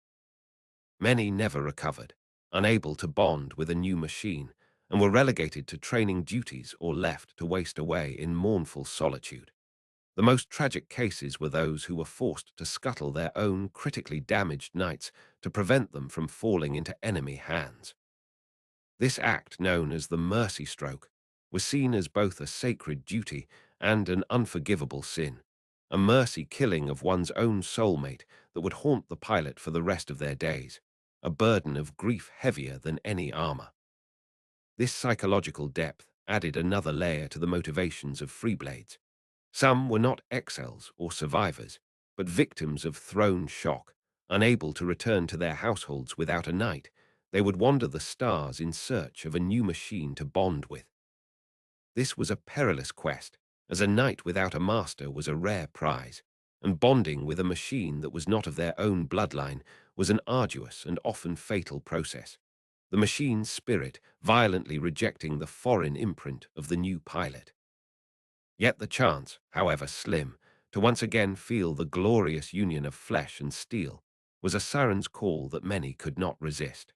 Many never recovered, unable to bond with a new machine, and were relegated to training duties or left to waste away in mournful solitude. The most tragic cases were those who were forced to scuttle their own critically damaged knights to prevent them from falling into enemy hands. This act, known as the mercy stroke, was seen as both a sacred duty and an unforgivable sin, a mercy killing of one's own soulmate that would haunt the pilot for the rest of their days, a burden of grief heavier than any armor. This psychological depth added another layer to the motivations of freeblades. Some were not exiles or survivors, but victims of throne shock, unable to return to their households without a knight. They would wander the stars in search of a new machine to bond with. This was a perilous quest, as a knight without a master was a rare prize, and bonding with a machine that was not of their own bloodline was an arduous and often fatal process, the machine's spirit violently rejecting the foreign imprint of the new pilot. Yet the chance, however slim, to once again feel the glorious union of flesh and steel was a siren's call that many could not resist.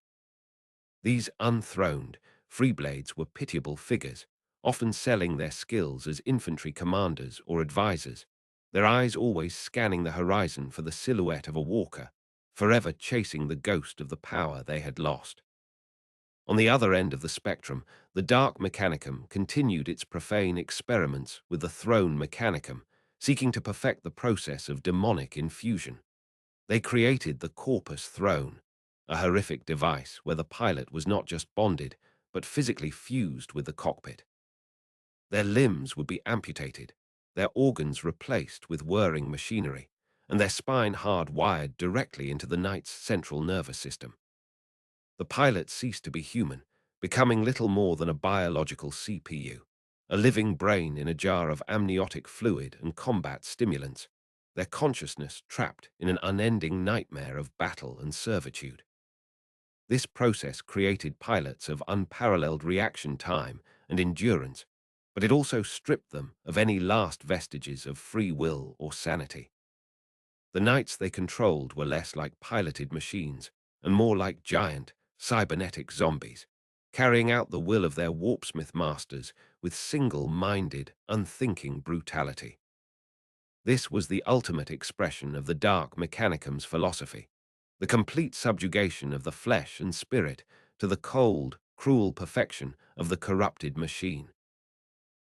These unthroned, freeblades were pitiable figures, often selling their skills as infantry commanders or advisors, their eyes always scanning the horizon for the silhouette of a walker, forever chasing the ghost of the power they had lost. On the other end of the spectrum, the dark mechanicum continued its profane experiments with the throne mechanicum, seeking to perfect the process of demonic infusion. They created the corpus throne, a horrific device where the pilot was not just bonded, but physically fused with the cockpit. Their limbs would be amputated, their organs replaced with whirring machinery, and their spine hard-wired directly into the knight's central nervous system. The pilot ceased to be human, becoming little more than a biological CPU, a living brain in a jar of amniotic fluid and combat stimulants, their consciousness trapped in an unending nightmare of battle and servitude. This process created pilots of unparalleled reaction time and endurance, but it also stripped them of any last vestiges of free will or sanity. The knights they controlled were less like piloted machines and more like giant, cybernetic zombies, carrying out the will of their warpsmith masters with single-minded, unthinking brutality. This was the ultimate expression of the dark mechanicum's philosophy, the complete subjugation of the flesh and spirit to the cold, cruel perfection of the corrupted machine.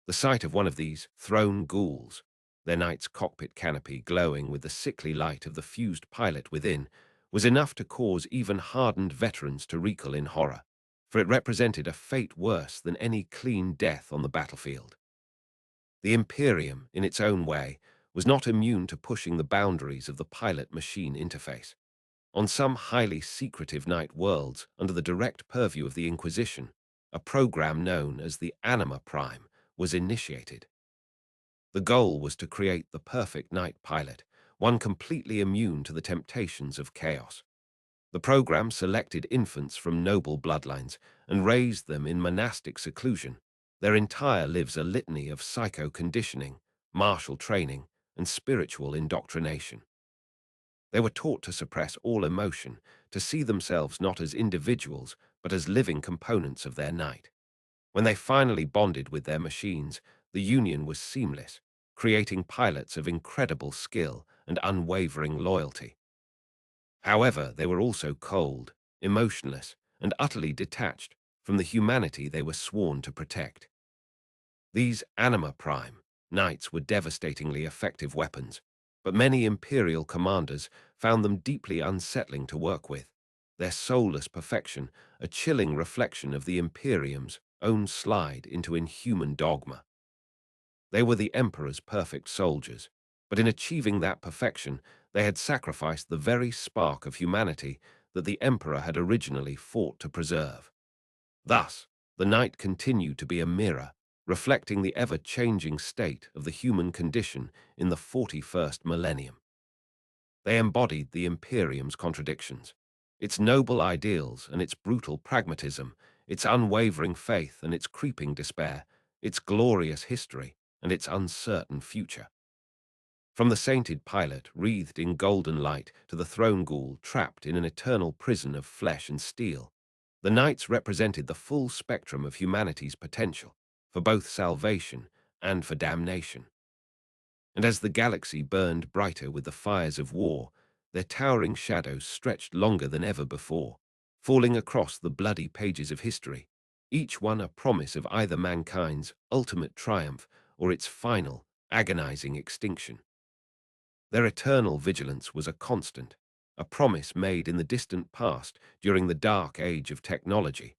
The sight of one of these throne ghouls, their knight's cockpit canopy glowing with the sickly light of the fused pilot within, was enough to cause even hardened veterans to recoil in horror, for it represented a fate worse than any clean death on the battlefield. The Imperium, in its own way, was not immune to pushing the boundaries of the pilot-machine interface. On some highly secretive night worlds, under the direct purview of the Inquisition, a program known as the Anima Prime was initiated. The goal was to create the perfect night pilot, one completely immune to the temptations of chaos. The program selected infants from noble bloodlines and raised them in monastic seclusion. Their entire lives a litany of psycho-conditioning, martial training, and spiritual indoctrination. They were taught to suppress all emotion, to see themselves not as individuals, but as living components of their night. When they finally bonded with their machines, the union was seamless, creating pilots of incredible skill and unwavering loyalty. However, they were also cold, emotionless, and utterly detached from the humanity they were sworn to protect. These Anima Prime knights were devastatingly effective weapons, but many Imperial commanders found them deeply unsettling to work with, their soulless perfection a chilling reflection of the Imperium's own slide into inhuman dogma. They were the Emperor's perfect soldiers, but in achieving that perfection, they had sacrificed the very spark of humanity that the Emperor had originally fought to preserve. Thus, the knight continued to be a mirror, reflecting the ever-changing state of the human condition in the 41st millennium. They embodied the Imperium's contradictions, its noble ideals and its brutal pragmatism, its unwavering faith and its creeping despair, its glorious history and its uncertain future. From the sainted pilot wreathed in golden light to the throne ghoul trapped in an eternal prison of flesh and steel, the knights represented the full spectrum of humanity's potential for both salvation and for damnation. And as the galaxy burned brighter with the fires of war, their towering shadows stretched longer than ever before, falling across the bloody pages of history, each one a promise of either mankind's ultimate triumph or its final, agonizing extinction. Their eternal vigilance was a constant, a promise made in the distant past during the dark age of technology,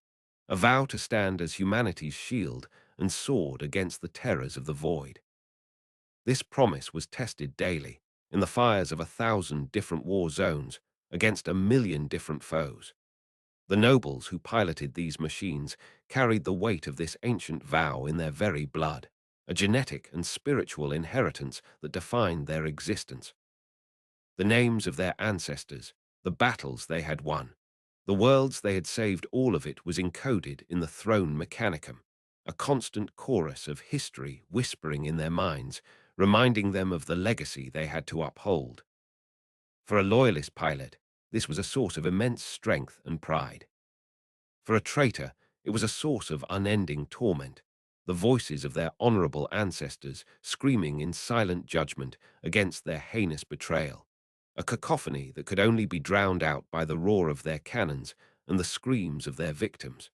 a vow to stand as humanity's shield and sword against the terrors of the void. This promise was tested daily, in the fires of 1,000 different war zones, against 1,000,000 different foes. The nobles who piloted these machines carried the weight of this ancient vow in their very blood, a genetic and spiritual inheritance that defined their existence. The names of their ancestors, the battles they had won, the worlds they had saved, all of it was encoded in the throne mechanicum, a constant chorus of history whispering in their minds, reminding them of the legacy they had to uphold. For a loyalist pilot, this was a source of immense strength and pride. For a traitor, it was a source of unending torment, the voices of their honorable ancestors screaming in silent judgment against their heinous betrayal, a cacophony that could only be drowned out by the roar of their cannons and the screams of their victims.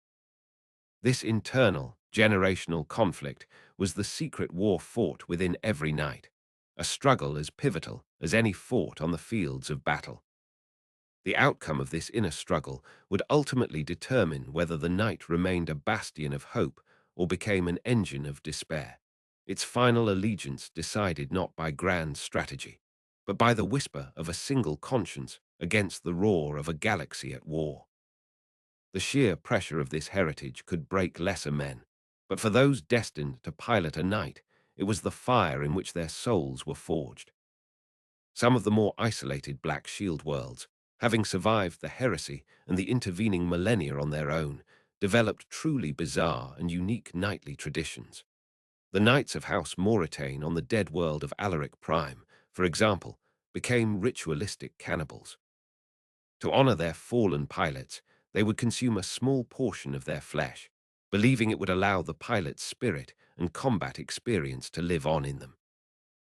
This internal, generational conflict was the secret war fought within every knight, a struggle as pivotal as any fought on the fields of battle. The outcome of this inner struggle would ultimately determine whether the knight remained a bastion of hope or became an engine of despair, its final allegiance decided not by grand strategy, but by the whisper of a single conscience against the roar of a galaxy at war. The sheer pressure of this heritage could break lesser men, but for those destined to pilot a knight, it was the fire in which their souls were forged. Some of the more isolated Black Shield worlds, having survived the heresy and the intervening millennia on their own, developed truly bizarre and unique knightly traditions. The Knights of House Moritane on the dead world of Alaric Prime, for example, became ritualistic cannibals. To honor their fallen pilots, they would consume a small portion of their flesh, believing it would allow the pilot's spirit and combat experience to live on in them.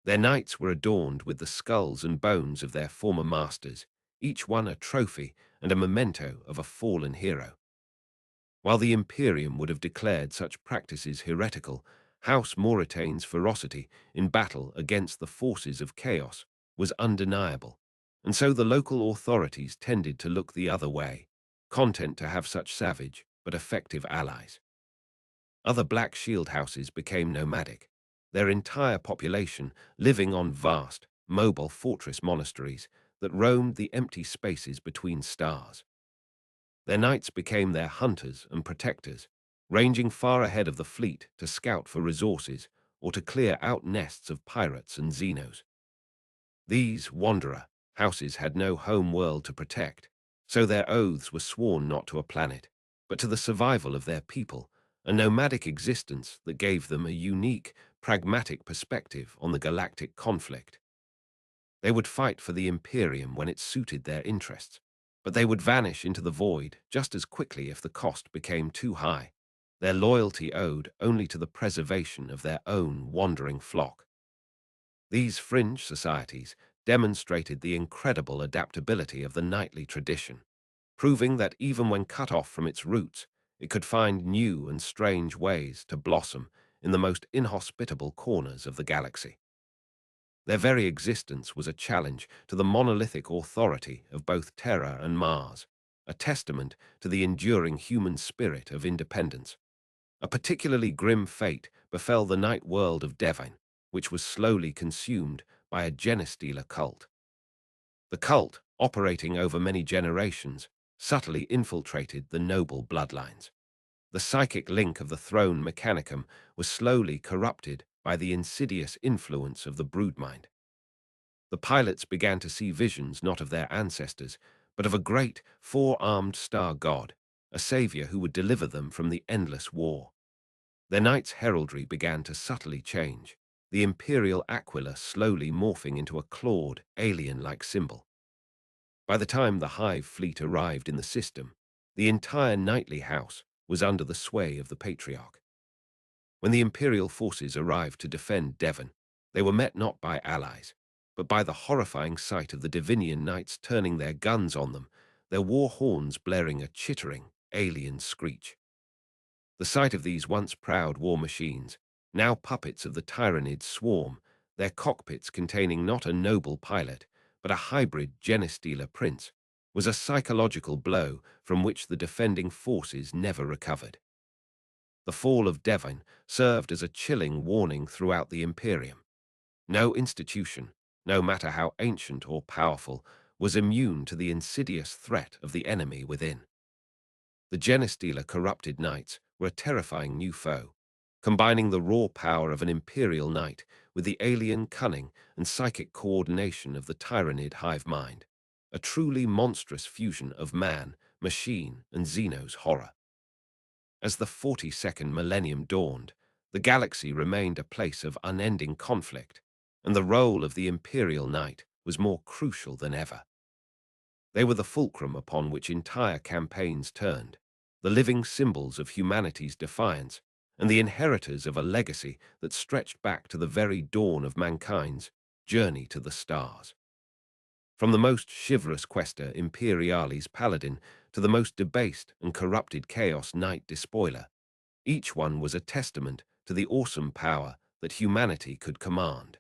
Their knights were adorned with the skulls and bones of their former masters, each one a trophy and a memento of a fallen hero. While the Imperium would have declared such practices heretical, House Moritane's ferocity in battle against the forces of chaos was undeniable, and so the local authorities tended to look the other way, content to have such savage but effective allies. Other Black Shield houses became nomadic, their entire population living on vast, mobile fortress monasteries that roamed the empty spaces between stars. Their knights became their hunters and protectors, ranging far ahead of the fleet to scout for resources or to clear out nests of pirates and xenos. These wanderer houses had no home world to protect, so their oaths were sworn not to a planet, but to the survival of their people, a nomadic existence that gave them a unique, pragmatic perspective on the galactic conflict. They would fight for the Imperium when it suited their interests, but they would vanish into the void just as quickly if the cost became too high, their loyalty owed only to the preservation of their own wandering flock. These fringe societies demonstrated the incredible adaptability of the knightly tradition, proving that even when cut off from its roots, it could find new and strange ways to blossom in the most inhospitable corners of the galaxy. Their very existence was a challenge to the monolithic authority of both Terra and Mars, a testament to the enduring human spirit of independence. A particularly grim fate befell the night world of Devine, which was slowly consumed by a genestealer cult. The cult, operating over many generations, subtly infiltrated the noble bloodlines. The psychic link of the throne mechanicum was slowly corrupted by the insidious influence of the broodmind. The pilots began to see visions not of their ancestors, but of a great, four-armed star god, a savior who would deliver them from the endless war. Their knight's heraldry began to subtly change, the imperial aquila slowly morphing into a clawed, alien-like symbol. By the time the Hive fleet arrived in the system, the entire knightly house was under the sway of the patriarch. When the imperial forces arrived to defend Devon, they were met not by allies, but by the horrifying sight of the Divinian knights turning their guns on them, their war horns blaring a chittering, alien screech. The sight of these once proud war machines, now puppets of the Tyranid swarm, their cockpits containing not a noble pilot, but a hybrid genestealer prince, was a psychological blow from which the defending forces never recovered. The fall of Devon served as a chilling warning throughout the Imperium. No institution, no matter how ancient or powerful, was immune to the insidious threat of the enemy within. The genestealer corrupted knights were a terrifying new foe, combining the raw power of an imperial knight with the alien cunning and psychic coordination of the Tyranid hive mind, a truly monstrous fusion of man, machine, and Xeno's horror. As the 42nd millennium dawned, the galaxy remained a place of unending conflict, and the role of the Imperial Knight was more crucial than ever. They were the fulcrum upon which entire campaigns turned, the living symbols of humanity's defiance, and the inheritors of a legacy that stretched back to the very dawn of mankind's journey to the stars. From the most chivalrous quester Imperialis paladin to the most debased and corrupted Chaos Knight despoiler, each one was a testament to the awesome power that humanity could command.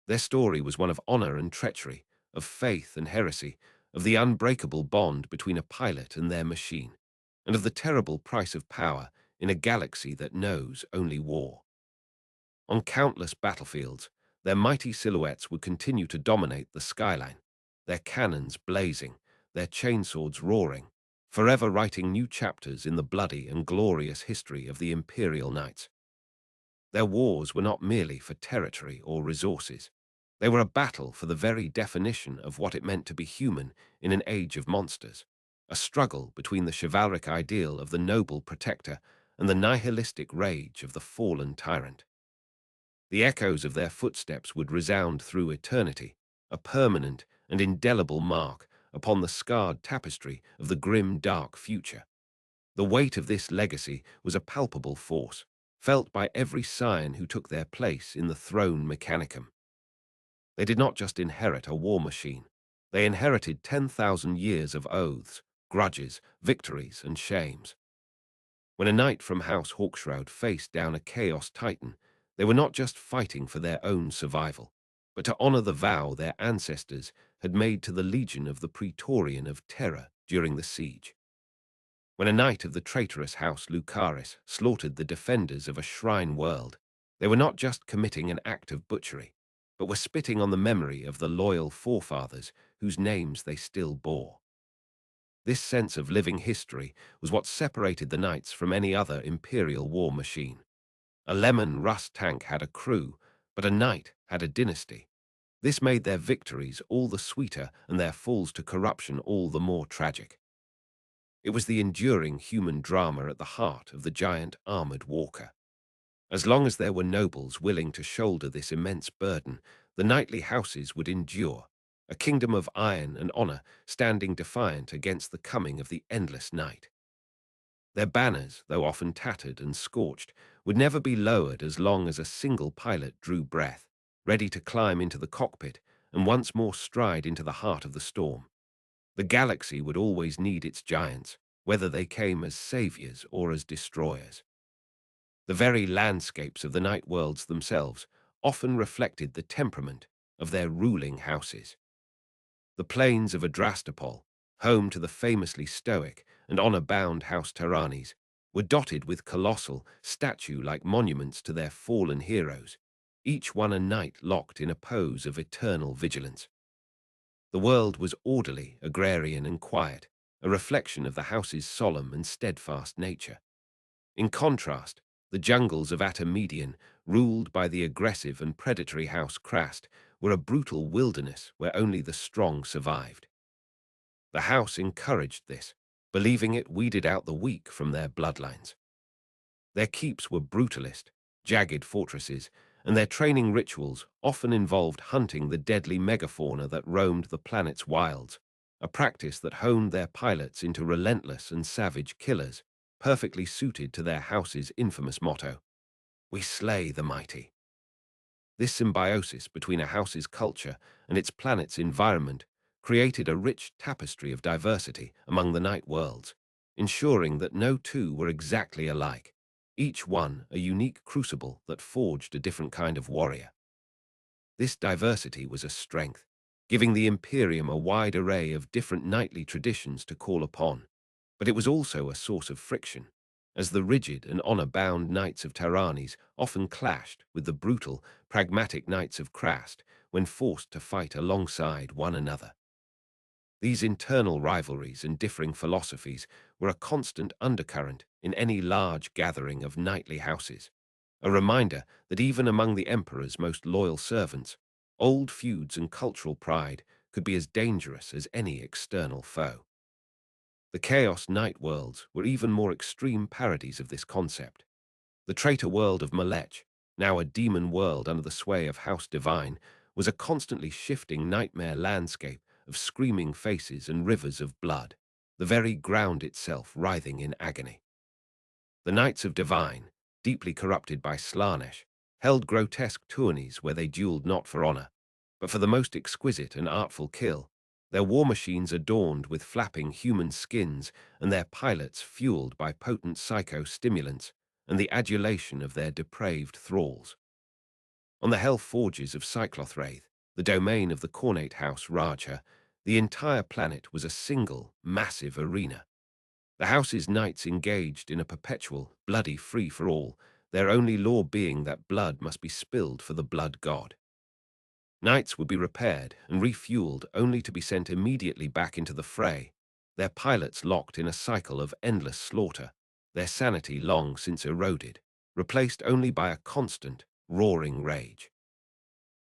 Their story was one of honor and treachery, of faith and heresy, of the unbreakable bond between a pilot and their machine, and of the terrible price of power in a galaxy that knows only war. On countless battlefields, their mighty silhouettes would continue to dominate the skyline, their cannons blazing, their chainswords roaring, forever writing new chapters in the bloody and glorious history of the Imperial Knights. Their wars were not merely for territory or resources. They were a battle for the very definition of what it meant to be human in an age of monsters, a struggle between the chivalric ideal of the noble protector and the nihilistic rage of the fallen tyrant. The echoes of their footsteps would resound through eternity, a permanent and indelible mark upon the scarred tapestry of the grim, dark future. The weight of this legacy was a palpable force, felt by every scion who took their place in the throne mechanicum. They did not just inherit a war machine. They inherited 10,000 years of oaths, grudges, victories, and shames. When a knight from House Hawkshroud faced down a Chaos Titan, they were not just fighting for their own survival, but to honor the vow their ancestors had made to the Legion of the Praetorian of Terror during the siege. When a knight of the traitorous House Lucaris slaughtered the defenders of a shrine world, they were not just committing an act of butchery, but were spitting on the memory of the loyal forefathers whose names they still bore. This sense of living history was what separated the knights from any other imperial war machine. A lemon rust tank had a crew, but a knight had a dynasty. This made their victories all the sweeter and their falls to corruption all the more tragic. It was the enduring human drama at the heart of the giant armored walker. As long as there were nobles willing to shoulder this immense burden, the knightly houses would endure, a kingdom of iron and honor standing defiant against the coming of the endless night. Their banners, though often tattered and scorched, would never be lowered as long as a single pilot drew breath, ready to climb into the cockpit and once more stride into the heart of the storm. The galaxy would always need its giants, whether they came as saviors or as destroyers. The very landscapes of the night worlds themselves often reflected the temperament of their ruling houses. The plains of Adrastopol, home to the famously stoic and honor-bound House Tyrannis, were dotted with colossal, statue-like monuments to their fallen heroes, each one a knight locked in a pose of eternal vigilance. The world was orderly, agrarian, and quiet, a reflection of the house's solemn and steadfast nature. In contrast, the jungles of Atomedian, ruled by the aggressive and predatory House Krast, were a brutal wilderness where only the strong survived. The house encouraged this, believing it weeded out the weak from their bloodlines. Their keeps were brutalist, jagged fortresses, and their training rituals often involved hunting the deadly megafauna that roamed the planet's wilds, a practice that honed their pilots into relentless and savage killers, perfectly suited to their house's infamous motto, "We slay the mighty." This symbiosis between a house's culture and its planet's environment created a rich tapestry of diversity among the night worlds, ensuring that no two were exactly alike, each one a unique crucible that forged a different kind of warrior. This diversity was a strength, giving the Imperium a wide array of different knightly traditions to call upon, but it was also a source of friction, as the rigid and honor-bound knights of Tyrannes often clashed with the brutal, pragmatic knights of Krast when forced to fight alongside one another. These internal rivalries and differing philosophies were a constant undercurrent in any large gathering of knightly houses, a reminder that even among the emperor's most loyal servants, old feuds and cultural pride could be as dangerous as any external foe. The Chaos Knight worlds were even more extreme parodies of this concept. The traitor world of Malech, now a demon world under the sway of House Divine, was a constantly shifting nightmare landscape of screaming faces and rivers of blood, the very ground itself writhing in agony. The Knights of Divine, deeply corrupted by Slaanesh, held grotesque tourneys where they dueled not for honor, but for the most exquisite and artful kill, their war machines adorned with flapping human skins and their pilots fueled by potent psycho-stimulants and the adulation of their depraved thralls. On the hell forges of Cyclothraith, the domain of the Cornate House Rajah, the entire planet was a single, massive arena. The house's knights engaged in a perpetual, bloody free-for-all, their only law being that blood must be spilled for the blood god. Knights would be repaired and refueled only to be sent immediately back into the fray, their pilots locked in a cycle of endless slaughter, their sanity long since eroded, replaced only by a constant, roaring rage.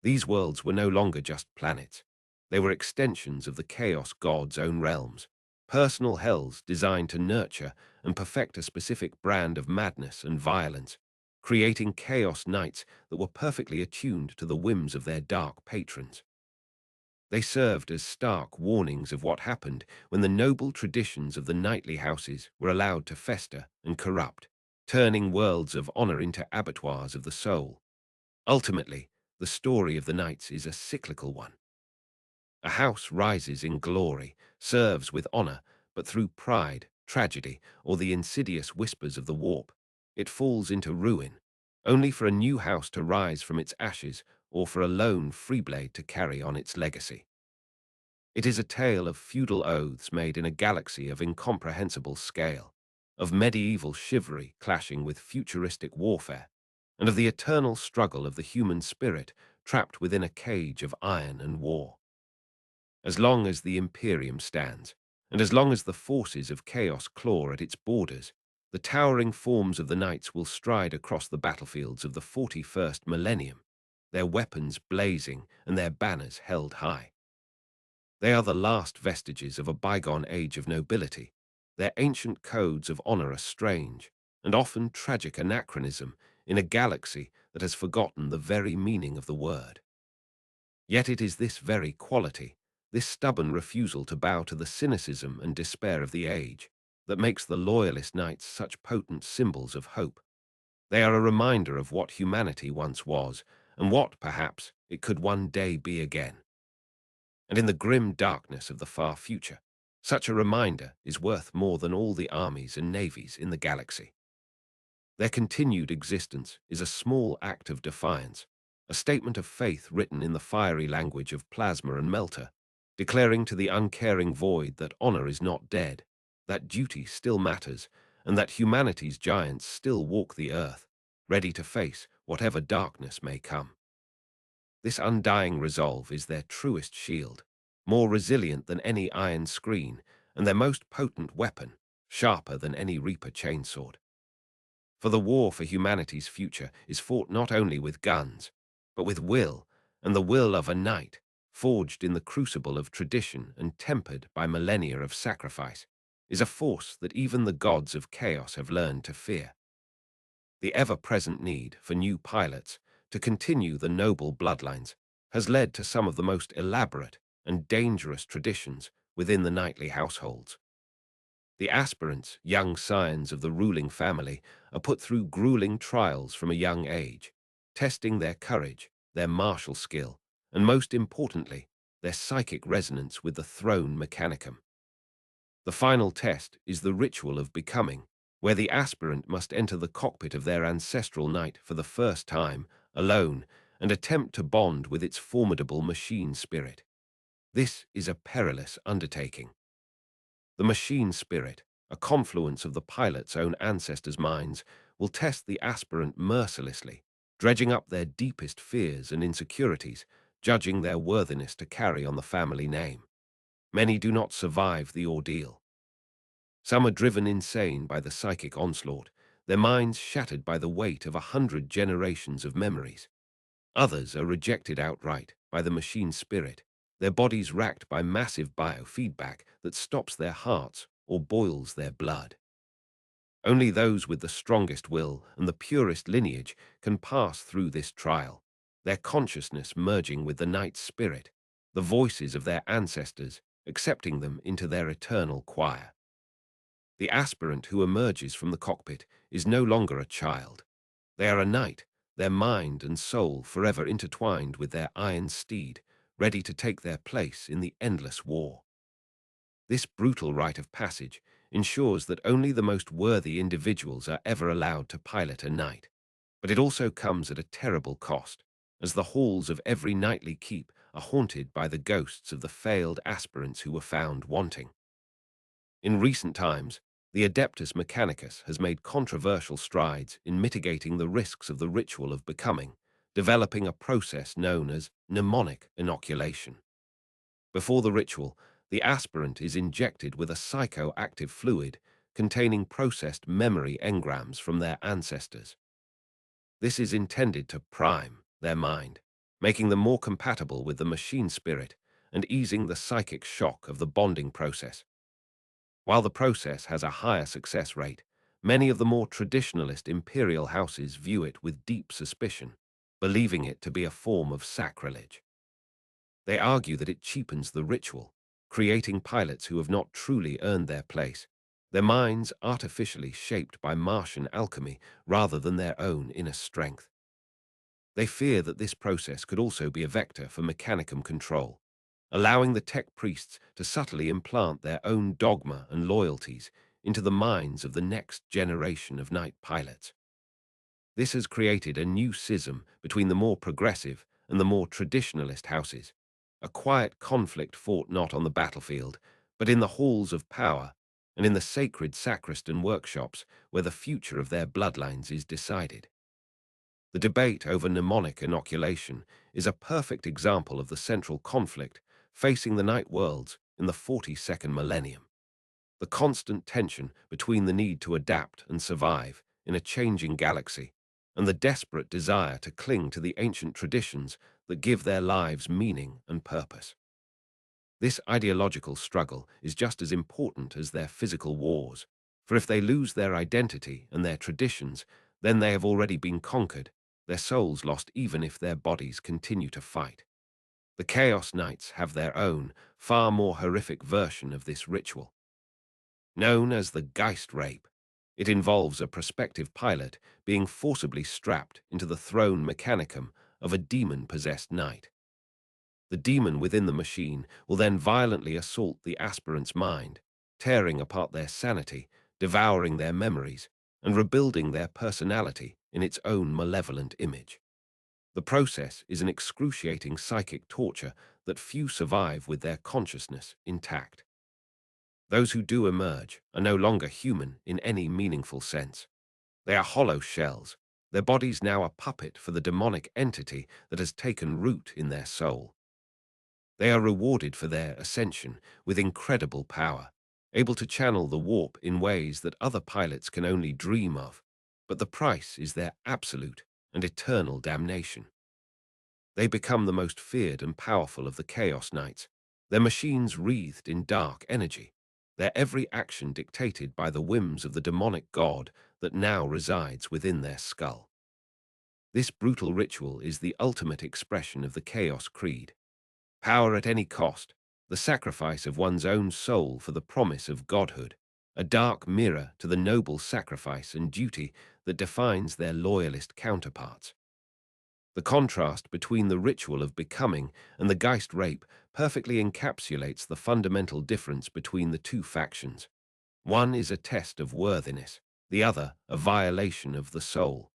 These worlds were no longer just planets. They were extensions of the Chaos God's own realms, personal hells designed to nurture and perfect a specific brand of madness and violence, creating Chaos Knights that were perfectly attuned to the whims of their dark patrons. They served as stark warnings of what happened when the noble traditions of the knightly houses were allowed to fester and corrupt, turning worlds of honor into abattoirs of the soul. Ultimately, the story of the knights is a cyclical one. A house rises in glory, serves with honor, but through pride, tragedy, or the insidious whispers of the warp, it falls into ruin, only for a new house to rise from its ashes or for a lone freeblade to carry on its legacy. It is a tale of feudal oaths made in a galaxy of incomprehensible scale, of medieval chivalry clashing with futuristic warfare, and of the eternal struggle of the human spirit trapped within a cage of iron and war. As long as the Imperium stands, and as long as the forces of chaos claw at its borders, the towering forms of the knights will stride across the battlefields of the 41st millennium, their weapons blazing and their banners held high. They are the last vestiges of a bygone age of nobility. Their ancient codes of honor are strange, and often tragic anachronism in a galaxy that has forgotten the very meaning of the word. Yet it is this very quality, this stubborn refusal to bow to the cynicism and despair of the age, that makes the loyalist knights such potent symbols of hope. They are a reminder of what humanity once was, and what, perhaps, it could one day be again. And in the grim darkness of the far future, such a reminder is worth more than all the armies and navies in the galaxy. Their continued existence is a small act of defiance, a statement of faith written in the fiery language of plasma and melter, declaring to the uncaring void that honor is not dead, that duty still matters, and that humanity's giants still walk the earth, ready to face whatever darkness may come. This undying resolve is their truest shield, more resilient than any iron screen, and their most potent weapon, sharper than any Reaper chainsword. For the war for humanity's future is fought not only with guns, but with will and the will of a knight, forged in the crucible of tradition and tempered by millennia of sacrifice, is a force that even the gods of chaos have learned to fear. The ever-present need for new pilots to continue the noble bloodlines has led to some of the most elaborate and dangerous traditions within the knightly households. The aspirants, young scions of the ruling family, are put through grueling trials from a young age, testing their courage, their martial skill, and most importantly, their psychic resonance with the throne mechanicum. The final test is the ritual of becoming, where the aspirant must enter the cockpit of their ancestral knight for the first time, alone, and attempt to bond with its formidable machine spirit. This is a perilous undertaking. The machine spirit, a confluence of the pilot's own ancestors' minds, will test the aspirant mercilessly, dredging up their deepest fears and insecurities, judging their worthiness to carry on the family name. Many do not survive the ordeal. Some are driven insane by the psychic onslaught, their minds shattered by the weight of 100 generations of memories. Others are rejected outright by the machine spirit, their bodies racked by massive biofeedback that stops their hearts or boils their blood. Only those with the strongest will and the purest lineage can pass through this trial, their consciousness merging with the knight's spirit, the voices of their ancestors, accepting them into their eternal choir. The aspirant who emerges from the cockpit is no longer a child. They are a knight, their mind and soul forever intertwined with their iron steed, ready to take their place in the endless war. This brutal rite of passage ensures that only the most worthy individuals are ever allowed to pilot a knight. But it also comes at a terrible cost, as the halls of every knightly keep are haunted by the ghosts of the failed aspirants who were found wanting. In recent times, the Adeptus Mechanicus has made controversial strides in mitigating the risks of the ritual of becoming, developing a process known as mnemonic inoculation. Before the ritual, the aspirant is injected with a psychoactive fluid containing processed memory engrams from their ancestors. This is intended to prime their mind, making them more compatible with the machine spirit and easing the psychic shock of the bonding process. While the process has a higher success rate, many of the more traditionalist imperial houses view it with deep suspicion, believing it to be a form of sacrilege. They argue that it cheapens the ritual, creating pilots who have not truly earned their place, their minds artificially shaped by Martian alchemy rather than their own inner strength. They fear that this process could also be a vector for mechanicum control, allowing the tech priests to subtly implant their own dogma and loyalties into the minds of the next generation of night pilots. This has created a new schism between the more progressive and the more traditionalist houses, a quiet conflict fought not on the battlefield, but in the halls of power and in the sacred sacristan workshops where the future of their bloodlines is decided. The debate over mnemonic inoculation is a perfect example of the central conflict facing the night worlds in the 42nd millennium. The constant tension between the need to adapt and survive in a changing galaxy and the desperate desire to cling to the ancient traditions that give their lives meaning and purpose. This ideological struggle is just as important as their physical wars, for if they lose their identity and their traditions, then they have already been conquered, their souls lost even if their bodies continue to fight. The Chaos Knights have their own, far more horrific version of this ritual. Known as the Geist Rape, it involves a prospective pilot being forcibly strapped into the throne mechanicum of a demon-possessed knight. The demon within the machine will then violently assault the aspirant's mind, tearing apart their sanity, devouring their memories, and rebuilding their personality in its own malevolent image. The process is an excruciating psychic torture that few survive with their consciousness intact. Those who do emerge are no longer human in any meaningful sense. They are hollow shells, their bodies now a puppet for the demonic entity that has taken root in their soul. They are rewarded for their ascension with incredible power, able to channel the warp in ways that other pilots can only dream of, but the price is their absolute and eternal damnation. They become the most feared and powerful of the Chaos Knights, their machines wreathed in dark energy, their every action dictated by the whims of the demonic god that now resides within their skull. This brutal ritual is the ultimate expression of the Chaos Creed. Power at any cost, the sacrifice of one's own soul for the promise of godhood, a dark mirror to the noble sacrifice and duty that defines their loyalist counterparts. The contrast between the ritual of becoming and the Geist rape perfectly encapsulates the fundamental difference between the two factions. One is a test of worthiness, the other a violation of the soul.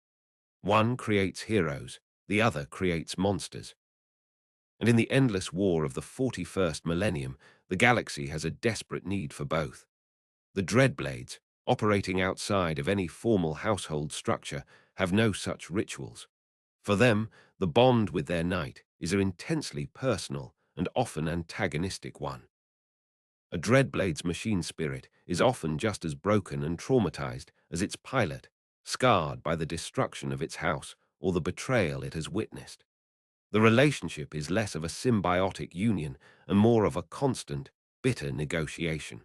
One creates heroes, the other creates monsters. And in the endless war of the 41st millennium, the galaxy has a desperate need for both. The Dreadblades, operating outside of any formal household structure, have no such rituals. For them, the bond with their knight is an intensely personal and often antagonistic one. A Dreadblade's machine spirit is often just as broken and traumatized as its pilot, scarred by the destruction of its house or the betrayal it has witnessed. The relationship is less of a symbiotic union and more of a constant, bitter negotiation.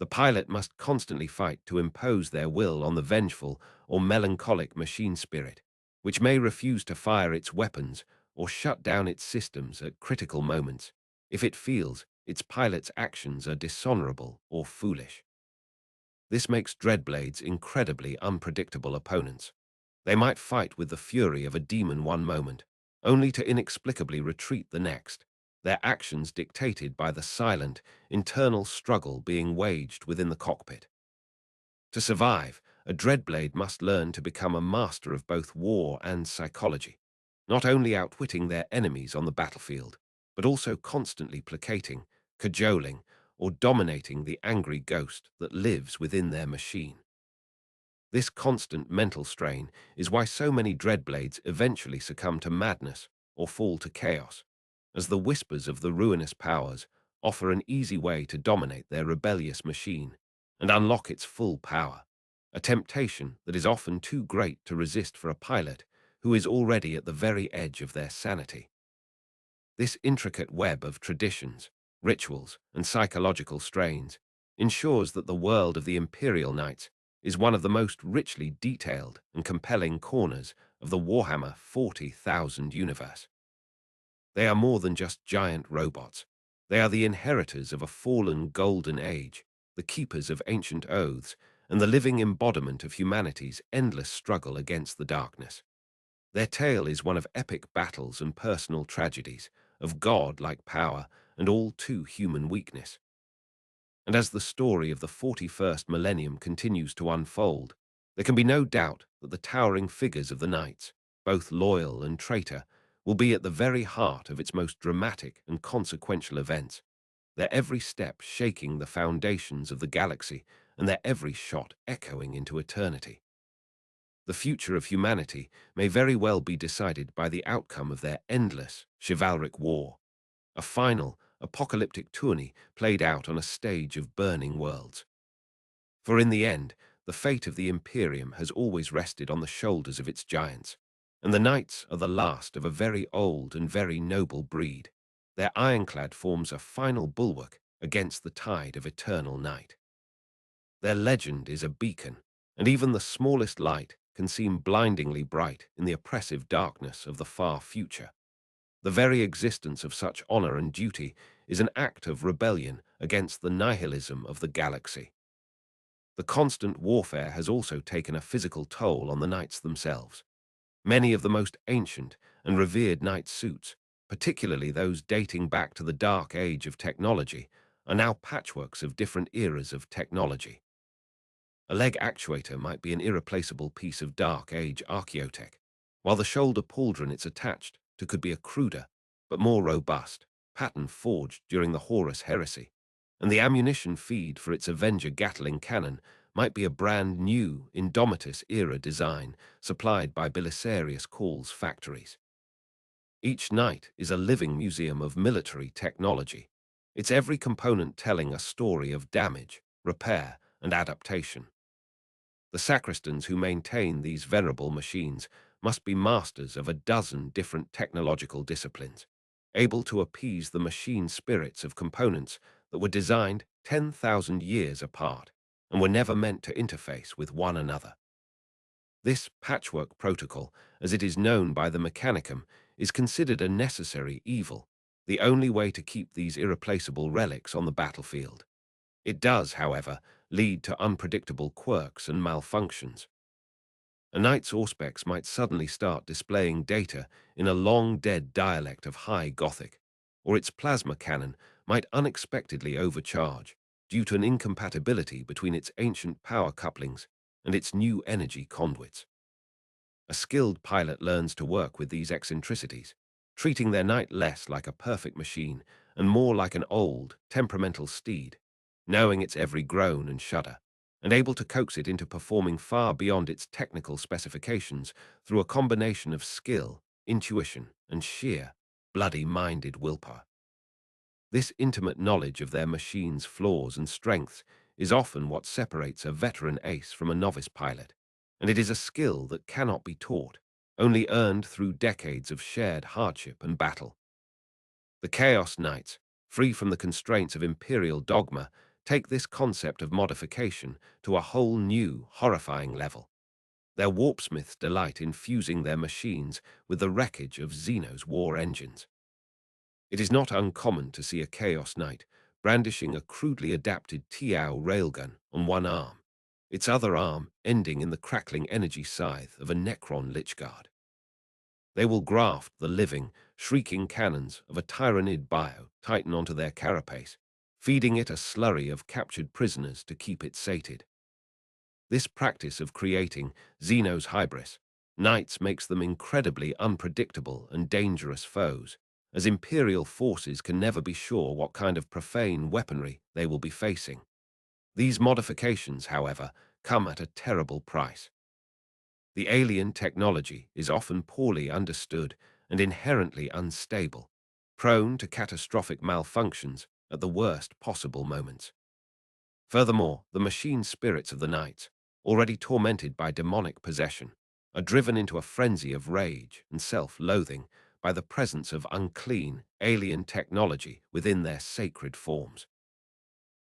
The pilot must constantly fight to impose their will on the vengeful or melancholic machine spirit, which may refuse to fire its weapons or shut down its systems at critical moments if it feels its pilot's actions are dishonorable or foolish. This makes Dreadblades incredibly unpredictable opponents. They might fight with the fury of a demon one moment, only to inexplicably retreat the next, their actions dictated by the silent, internal struggle being waged within the cockpit. To survive, a Dreadblade must learn to become a master of both war and psychology, not only outwitting their enemies on the battlefield, but also constantly placating, cajoling, or dominating the angry ghost that lives within their machine. This constant mental strain is why so many Dreadblades eventually succumb to madness or fall to chaos, as the whispers of the ruinous powers offer an easy way to dominate their rebellious machine and unlock its full power, a temptation that is often too great to resist for a pilot who is already at the very edge of their sanity. This intricate web of traditions, rituals, and psychological strains ensures that the world of the Imperial Knights is one of the most richly detailed and compelling corners of the Warhammer 40,000 universe. They are more than just giant robots. They are the inheritors of a fallen golden age, the keepers of ancient oaths, and the living embodiment of humanity's endless struggle against the darkness. Their tale is one of epic battles and personal tragedies, of god-like power and all too human weakness. And as the story of the 41st millennium continues to unfold, there can be no doubt that the towering figures of the knights, both loyal and traitor, will be at the very heart of its most dramatic and consequential events, their every step shaking the foundations of the galaxy and their every shot echoing into eternity. The future of humanity may very well be decided by the outcome of their endless chivalric war, a final, apocalyptic tourney played out on a stage of burning worlds. For in the end, the fate of the Imperium has always rested on the shoulders of its giants, and the knights are the last of a very old and very noble breed. Their ironclad forms a final bulwark against the tide of eternal night. Their legend is a beacon, and even the smallest light can seem blindingly bright in the oppressive darkness of the far future. The very existence of such honor and duty is an act of rebellion against the nihilism of the galaxy. The constant warfare has also taken a physical toll on the knights themselves. Many of the most ancient and revered knight suits, particularly those dating back to the dark age of technology, are now patchworks of different eras of technology. A leg actuator might be an irreplaceable piece of dark age archaeotech, while the shoulder pauldron it's attached to could be a cruder, but more robust, pattern forged during the Horus heresy, and the ammunition feed for its Avenger Gatling cannon might be a brand new Indomitus-era design supplied by Belisarius Call's factories. Each knight is a living museum of military technology, its every component telling a story of damage, repair, and adaptation. The sacristans who maintain these venerable machines must be masters of a dozen different technological disciplines, able to appease the machine spirits of components that were designed 10,000 years apart and were never meant to interface with one another. This patchwork protocol, as it is known by the mechanicum, is considered a necessary evil, the only way to keep these irreplaceable relics on the battlefield. It does, however, lead to unpredictable quirks and malfunctions. A knight's auspex might suddenly start displaying data in a long-dead dialect of High Gothic, or its plasma cannon might unexpectedly overcharge due to an incompatibility between its ancient power couplings and its new energy conduits. A skilled pilot learns to work with these eccentricities, treating their knight less like a perfect machine and more like an old, temperamental steed, knowing its every groan and shudder, and able to coax it into performing far beyond its technical specifications through a combination of skill, intuition, and sheer, bloody-minded willpower. This intimate knowledge of their machine's flaws and strengths is often what separates a veteran ace from a novice pilot, and it is a skill that cannot be taught, only earned through decades of shared hardship and battle. The Chaos Knights, free from the constraints of imperial dogma, take this concept of modification to a whole new, horrifying level. Their warpsmiths delight in fusing their machines with the wreckage of Xeno's war engines. It is not uncommon to see a Chaos Knight brandishing a crudely adapted Tiao railgun on one arm, its other arm ending in the crackling energy scythe of a Necron Lichguard. They will graft the living, shrieking cannons of a Tyranid Bio Titan onto their carapace, feeding it a slurry of captured prisoners to keep it sated. This practice of creating Xeno's hybris knights makes them incredibly unpredictable and dangerous foes, as Imperial forces can never be sure what kind of profane weaponry they will be facing. These modifications, however, come at a terrible price. The alien technology is often poorly understood and inherently unstable, prone to catastrophic malfunctions at the worst possible moments. Furthermore, the machine spirits of the knights, already tormented by demonic possession, are driven into a frenzy of rage and self-loathing by the presence of unclean, alien technology within their sacred forms.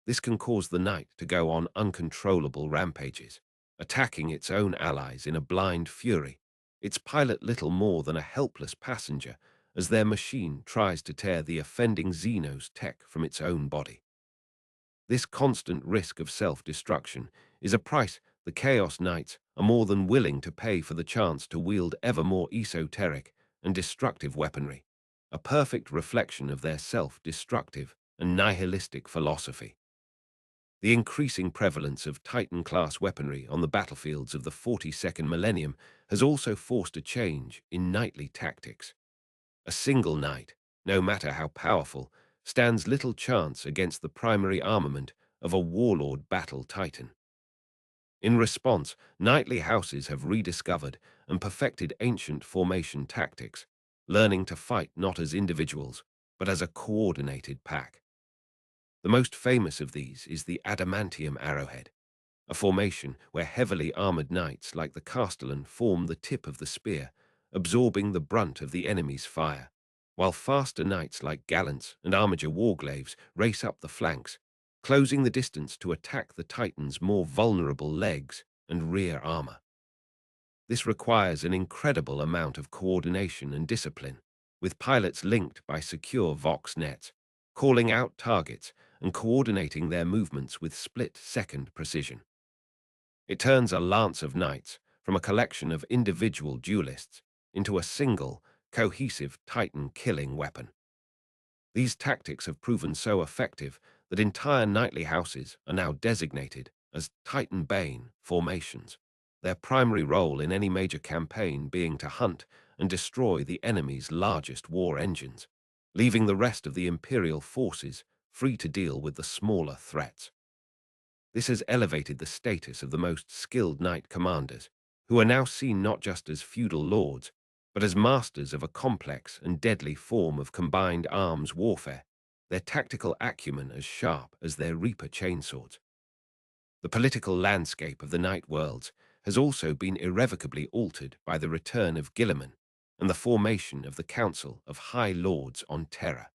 This can cause the knight to go on uncontrollable rampages, attacking its own allies in a blind fury, its pilot little more than a helpless passenger as their machine tries to tear the offending Xeno's tech from its own body. This constant risk of self-destruction is a price the Chaos Knights are more than willing to pay for the chance to wield ever more esoteric and destructive weaponry, a perfect reflection of their self-destructive and nihilistic philosophy. The increasing prevalence of Titan-class weaponry on the battlefields of the 42nd millennium has also forced a change in knightly tactics. A single knight, no matter how powerful, stands little chance against the primary armament of a warlord battle titan. In response, knightly houses have rediscovered and perfected ancient formation tactics, learning to fight not as individuals, but as a coordinated pack. The most famous of these is the adamantium arrowhead, a formation where heavily armored knights like the castellan form the tip of the spear, absorbing the brunt of the enemy's fire, while faster knights like gallants and armiger warglaves race up the flanks, closing the distance to attack the Titan's more vulnerable legs and rear armor. This requires an incredible amount of coordination and discipline, with pilots linked by secure Vox nets, calling out targets and coordinating their movements with split-second precision. It turns a lance of knights from a collection of individual duelists into a single, cohesive Titan-killing weapon. These tactics have proven so effective that entire knightly houses are now designated as Titan Bane formations, their primary role in any major campaign being to hunt and destroy the enemy's largest war engines, leaving the rest of the Imperial forces free to deal with the smaller threats. This has elevated the status of the most skilled knight commanders, who are now seen not just as feudal lords, but as masters of a complex and deadly form of combined arms warfare, their tactical acumen as sharp as their Reaper chainswords. The political landscape of the Night Worlds has also been irrevocably altered by the return of Gilliman and the formation of the Council of High Lords on Terra.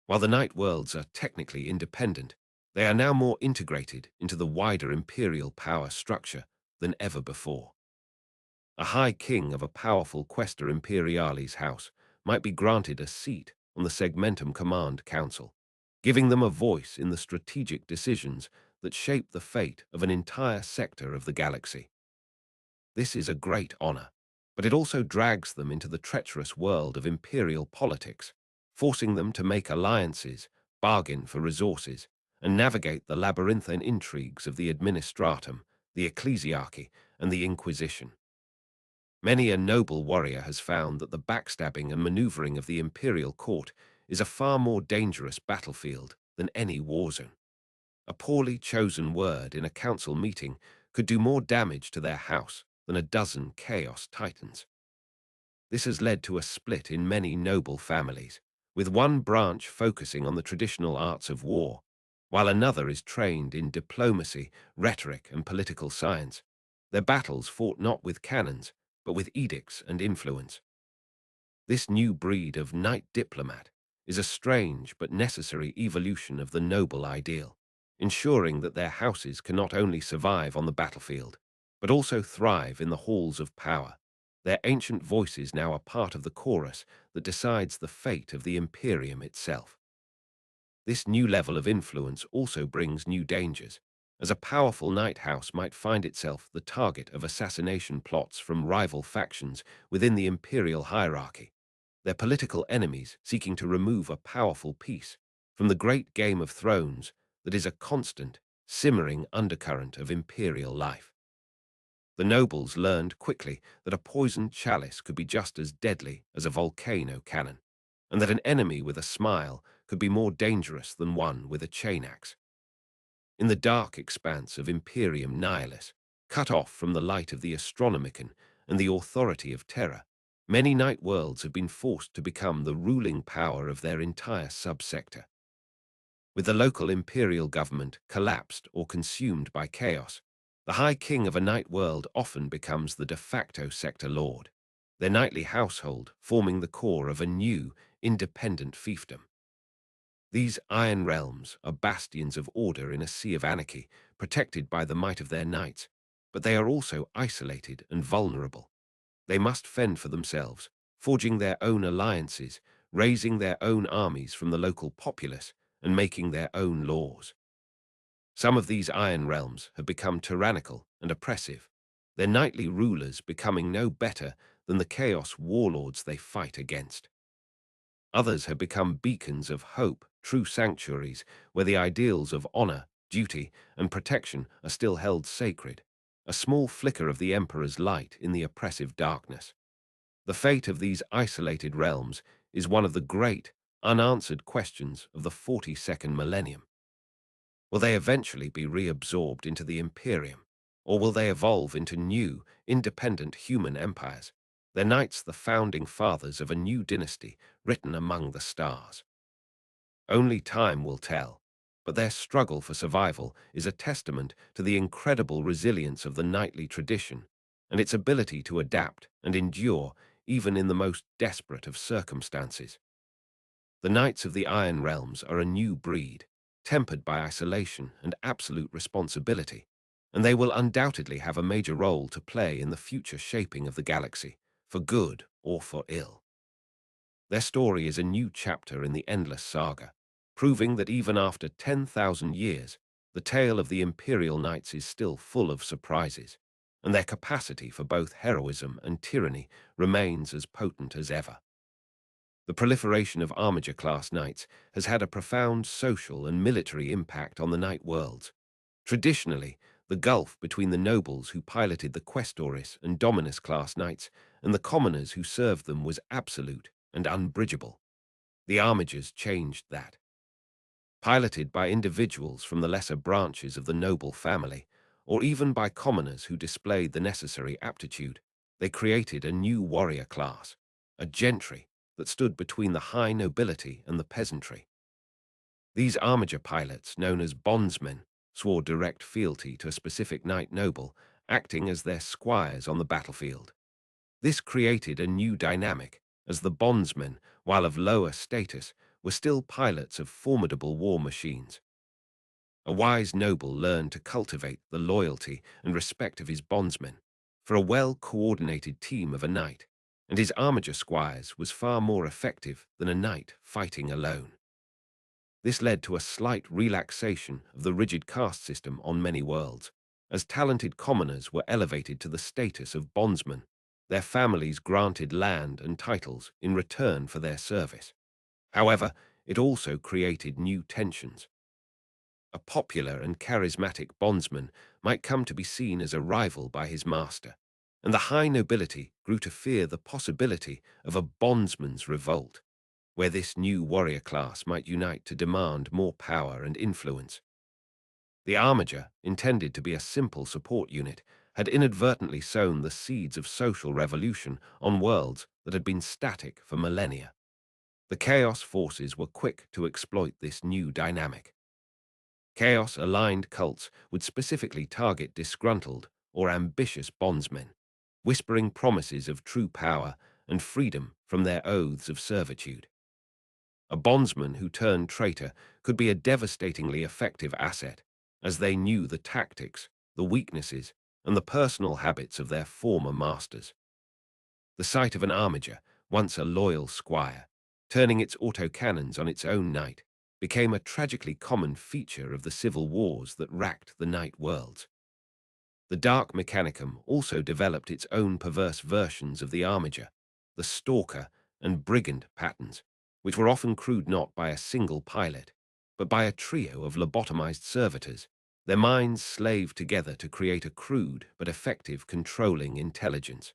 While the Night Worlds are technically independent, they are now more integrated into the wider imperial power structure than ever before. A High King of a powerful Quaestor Imperialis house might be granted a seat on the Segmentum Command Council, giving them a voice in the strategic decisions that shape the fate of an entire sector of the galaxy. This is a great honor, but it also drags them into the treacherous world of imperial politics, forcing them to make alliances, bargain for resources, and navigate the labyrinthine intrigues of the administratum, the ecclesiarchy, and the Inquisition. Many a noble warrior has found that the backstabbing and maneuvering of the imperial court is a far more dangerous battlefield than any war zone. A poorly chosen word in a council meeting could do more damage to their house than a dozen chaos titans. This has led to a split in many noble families, with one branch focusing on the traditional arts of war, while another is trained in diplomacy, rhetoric, and political science. Their battles fought not with cannons, but with edicts and influence. This new breed of knight diplomat is a strange but necessary evolution of the noble ideal, ensuring that their houses can not only survive on the battlefield, but also thrive in the halls of power. Their ancient voices now are part of the chorus that decides the fate of the Imperium itself. This new level of influence also brings new dangers, as a powerful knight house might find itself the target of assassination plots from rival factions within the imperial hierarchy, their political enemies seeking to remove a powerful piece from the great game of thrones that is a constant, simmering undercurrent of imperial life. The nobles learned quickly that a poisoned chalice could be just as deadly as a volcano cannon, and that an enemy with a smile could be more dangerous than one with a chain axe. In the dark expanse of Imperium Nihilis, cut off from the light of the Astronomicon and the authority of Terra, many night worlds have been forced to become the ruling power of their entire subsector. With the local imperial government collapsed or consumed by chaos, the High King of a night world often becomes the de facto sector lord, their knightly household forming the core of a new, independent fiefdom. These iron realms are bastions of order in a sea of anarchy, protected by the might of their knights, but they are also isolated and vulnerable. They must fend for themselves, forging their own alliances, raising their own armies from the local populace, and making their own laws. Some of these iron realms have become tyrannical and oppressive, their knightly rulers becoming no better than the chaos warlords they fight against. Others have become beacons of hope, true sanctuaries where the ideals of honor, duty, and protection are still held sacred, a small flicker of the Emperor's light in the oppressive darkness. The fate of these isolated realms is one of the great, unanswered questions of the 42nd millennium. Will they eventually be reabsorbed into the Imperium, or will they evolve into new, independent human empires, their knights the founding fathers of a new dynasty written among the stars? Only time will tell, but their struggle for survival is a testament to the incredible resilience of the knightly tradition and its ability to adapt and endure even in the most desperate of circumstances. The Knights of the Iron Realms are a new breed, tempered by isolation and absolute responsibility, and they will undoubtedly have a major role to play in the future shaping of the galaxy, for good or for ill. Their story is a new chapter in the endless saga, proving that even after 10,000 years, the tale of the Imperial Knights is still full of surprises, and their capacity for both heroism and tyranny remains as potent as ever. The proliferation of Armiger-class knights has had a profound social and military impact on the Night Worlds. Traditionally, the gulf between the nobles who piloted the Quaestoris and Dominus-class knights and the commoners who served them was absolute and unbridgeable. The Armigers changed that. Piloted by individuals from the lesser branches of the noble family, or even by commoners who displayed the necessary aptitude, they created a new warrior class, a gentry, that stood between the high nobility and the peasantry. These armiger pilots, known as bondsmen, swore direct fealty to a specific knight noble, acting as their squires on the battlefield. This created a new dynamic, as the bondsmen, while of lower status, were still pilots of formidable war machines. A wise noble learned to cultivate the loyalty and respect of his bondsmen for a well-coordinated team of a knight, and his armiger squires was far more effective than a knight fighting alone. This led to a slight relaxation of the rigid caste system on many worlds, as talented commoners were elevated to the status of bondsmen, their families granted land and titles in return for their service. However, it also created new tensions. A popular and charismatic bondsman might come to be seen as a rival by his master, and the high nobility grew to fear the possibility of a bondsman's revolt, where this new warrior class might unite to demand more power and influence. The armiger, intended to be a simple support unit, had inadvertently sown the seeds of social revolution on worlds that had been static for millennia. The Chaos forces were quick to exploit this new dynamic. Chaos-aligned cults would specifically target disgruntled or ambitious bondsmen, whispering promises of true power and freedom from their oaths of servitude. A bondsman who turned traitor could be a devastatingly effective asset, as they knew the tactics, the weaknesses, and the personal habits of their former masters. The sight of an armiger, once a loyal squire, turning its autocannons on its own knight, became a tragically common feature of the civil wars that racked the night worlds. The dark mechanicum also developed its own perverse versions of the armiger, the stalker and brigand patterns, which were often crewed not by a single pilot, but by a trio of lobotomized servitors, their minds slaved together to create a crude but effective controlling intelligence.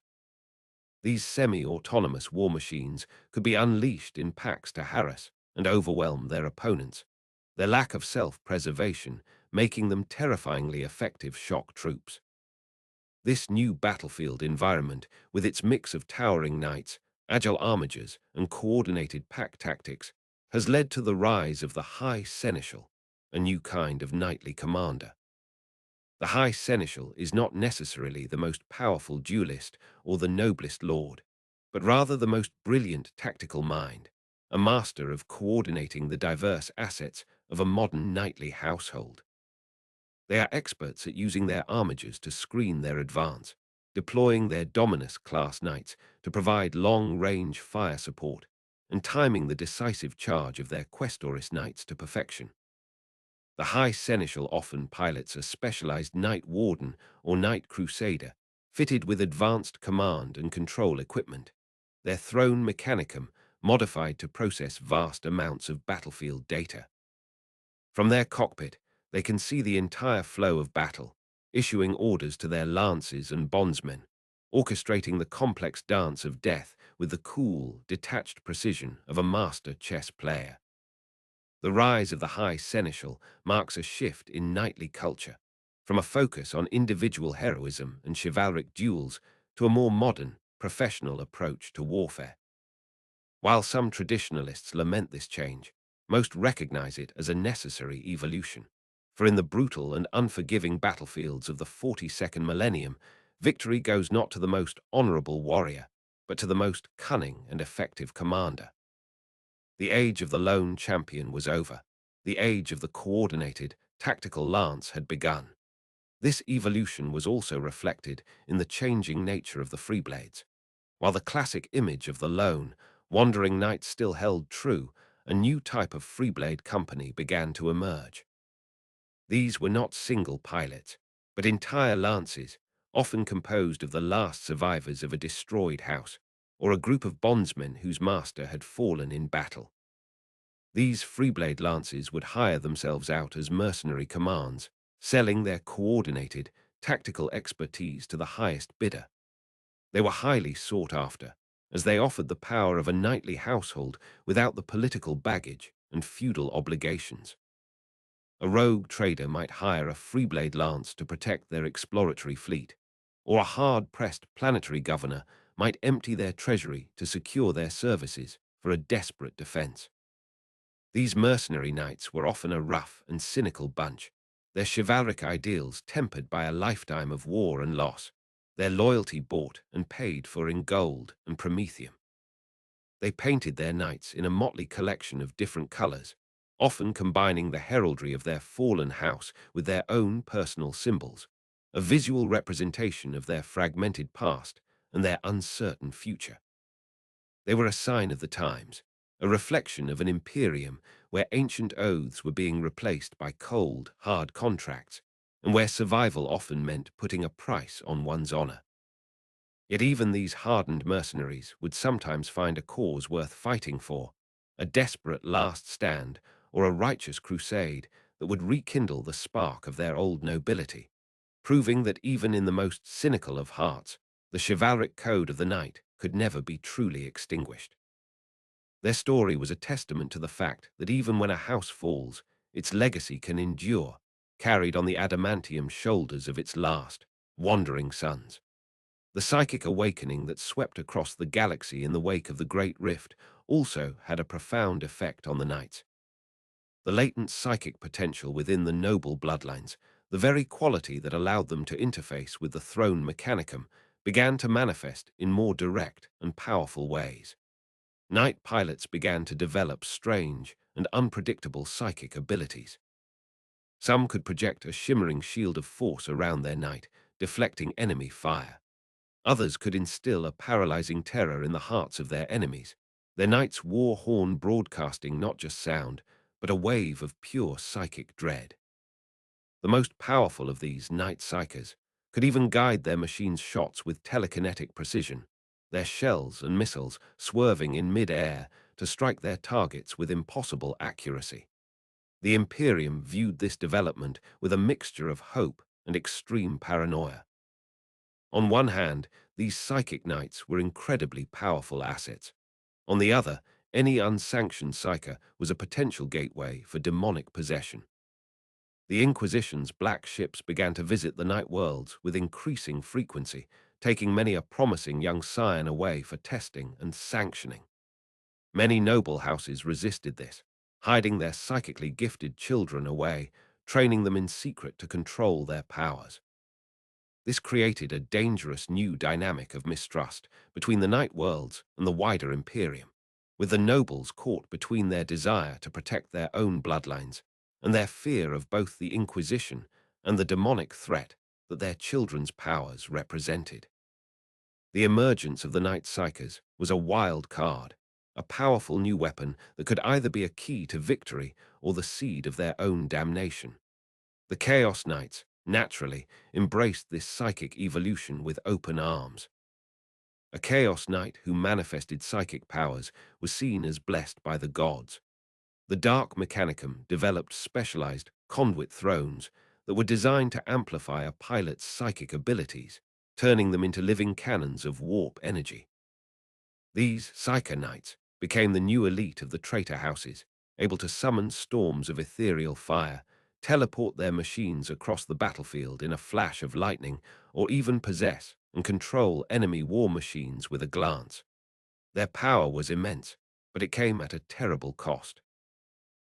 These semi-autonomous war machines could be unleashed in packs to harass and overwhelm their opponents, their lack of self-preservation making them terrifyingly effective shock troops. This new battlefield environment, with its mix of towering knights, agile armigers, and coordinated pack tactics, has led to the rise of the High Seneschal, a new kind of knightly commander. The High Seneschal is not necessarily the most powerful duelist or the noblest lord, but rather the most brilliant tactical mind, a master of coordinating the diverse assets of a modern knightly household. They are experts at using their armigers to screen their advance, deploying their Dominus-class knights to provide long-range fire support, and timing the decisive charge of their Questoris knights to perfection. The High Seneschal often pilots a specialized Knight Warden or Knight Crusader, fitted with advanced command and control equipment, their throne mechanicum modified to process vast amounts of battlefield data. From their cockpit, they can see the entire flow of battle, issuing orders to their lances and bondsmen, orchestrating the complex dance of death with the cool, detached precision of a master chess player. The rise of the High Seneschal marks a shift in knightly culture, from a focus on individual heroism and chivalric duels to a more modern, professional approach to warfare. While some traditionalists lament this change, most recognize it as a necessary evolution. For in the brutal and unforgiving battlefields of the 42nd millennium, victory goes not to the most honorable warrior, but to the most cunning and effective commander. The age of the lone champion was over. The age of the coordinated, tactical lance had begun. This evolution was also reflected in the changing nature of the Freeblades. While the classic image of the lone, wandering knight still held true, a new type of Freeblade company began to emerge. These were not single pilots, but entire lances, often composed of the last survivors of a destroyed house, or a group of bondsmen whose master had fallen in battle. These Freeblade lances would hire themselves out as mercenary commands, selling their coordinated, tactical expertise to the highest bidder. They were highly sought after, as they offered the power of a knightly household without the political baggage and feudal obligations. A rogue trader might hire a Freeblade lance to protect their exploratory fleet, or a hard-pressed planetary governor might empty their treasury to secure their services for a desperate defense. These mercenary knights were often a rough and cynical bunch, their chivalric ideals tempered by a lifetime of war and loss, their loyalty bought and paid for in gold and promethium. They painted their knights in a motley collection of different colors, often combining the heraldry of their fallen house with their own personal symbols, a visual representation of their fragmented past and their uncertain future. They were a sign of the times, a reflection of an imperium where ancient oaths were being replaced by cold, hard contracts, and where survival often meant putting a price on one's honor. Yet even these hardened mercenaries would sometimes find a cause worth fighting for, a desperate last stand or a righteous crusade that would rekindle the spark of their old nobility, proving that even in the most cynical of hearts, the chivalric code of the knight could never be truly extinguished. Their story was a testament to the fact that even when a house falls, its legacy can endure, carried on the adamantium shoulders of its last, wandering sons. The psychic awakening that swept across the galaxy in the wake of the Great Rift also had a profound effect on the knights. The latent psychic potential within the noble bloodlines, the very quality that allowed them to interface with the throne mechanicum, began to manifest in more direct and powerful ways. Knight pilots began to develop strange and unpredictable psychic abilities. Some could project a shimmering shield of force around their knight, deflecting enemy fire. Others could instill a paralyzing terror in the hearts of their enemies, their knight's war horn broadcasting not just sound, but a wave of pure psychic dread. The most powerful of these knight psychers could even guide their machine's shots with telekinetic precision, their shells and missiles swerving in mid-air to strike their targets with impossible accuracy. The Imperium viewed this development with a mixture of hope and extreme paranoia. On one hand, these psychic knights were incredibly powerful assets. On the other, any unsanctioned psyker was a potential gateway for demonic possession. The Inquisition's black ships began to visit the night worlds with increasing frequency, taking many a promising young scion away for testing and sanctioning. Many noble houses resisted this, hiding their psychically gifted children away, training them in secret to control their powers. This created a dangerous new dynamic of mistrust between the night worlds and the wider Imperium, with the nobles caught between their desire to protect their own bloodlines and their fear of both the Inquisition and the demonic threat that their children's powers represented. The emergence of the Night Psychers was a wild card, a powerful new weapon that could either be a key to victory or the seed of their own damnation. The Chaos Knights, naturally, embraced this psychic evolution with open arms. A Chaos Knight who manifested psychic powers was seen as blessed by the gods. The Dark Mechanicum developed specialized conduit thrones that were designed to amplify a pilot's psychic abilities, turning them into living cannons of warp energy. These Psyker Knights became the new elite of the traitor houses, able to summon storms of ethereal fire, teleport their machines across the battlefield in a flash of lightning, or even possess and control enemy war machines with a glance. Their power was immense, but it came at a terrible cost.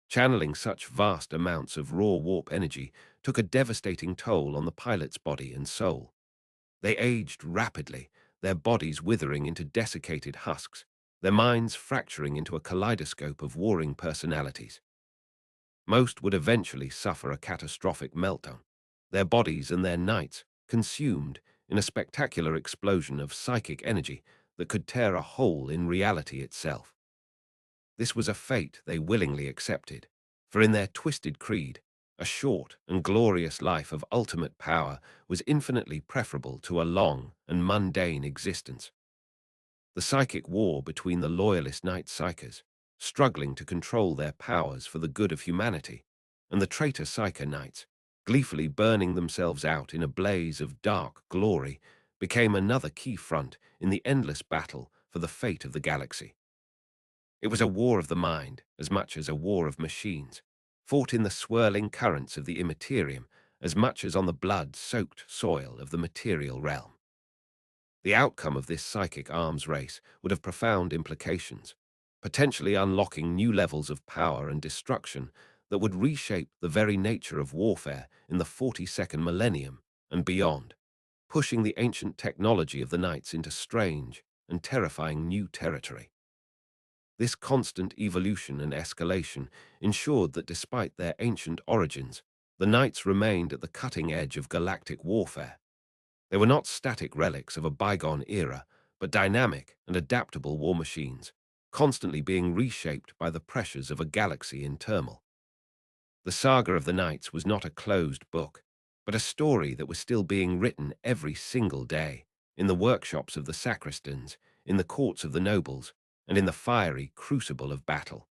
Channeling such vast amounts of raw warp energy took a devastating toll on the pilot's body and soul. They aged rapidly, their bodies withering into desiccated husks, their minds fracturing into a kaleidoscope of warring personalities. Most would eventually suffer a catastrophic meltdown, their bodies and their knights consumed in a spectacular explosion of psychic energy that could tear a hole in reality itself. This was a fate they willingly accepted, for in their twisted creed, a short and glorious life of ultimate power was infinitely preferable to a long and mundane existence. The psychic war between the loyalist Night Psychers, struggling to control their powers for the good of humanity, and the traitor Psyker Knights, gleefully burning themselves out in a blaze of dark glory, became another key front in the endless battle for the fate of the galaxy. It was a war of the mind as much as a war of machines, fought in the swirling currents of the immaterium as much as on the blood-soaked soil of the material realm. The outcome of this psychic arms race would have profound implications, potentially unlocking new levels of power and destruction that would reshape the very nature of warfare in the 42nd millennium and beyond, pushing the ancient technology of the knights into strange and terrifying new territory. This constant evolution and escalation ensured that despite their ancient origins, the knights remained at the cutting edge of galactic warfare. They were not static relics of a bygone era, but dynamic and adaptable war machines, constantly being reshaped by the pressures of a galaxy in turmoil. The saga of the knights was not a closed book, but a story that was still being written every single day, in the workshops of the sacristans, in the courts of the nobles, and in the fiery crucible of battle.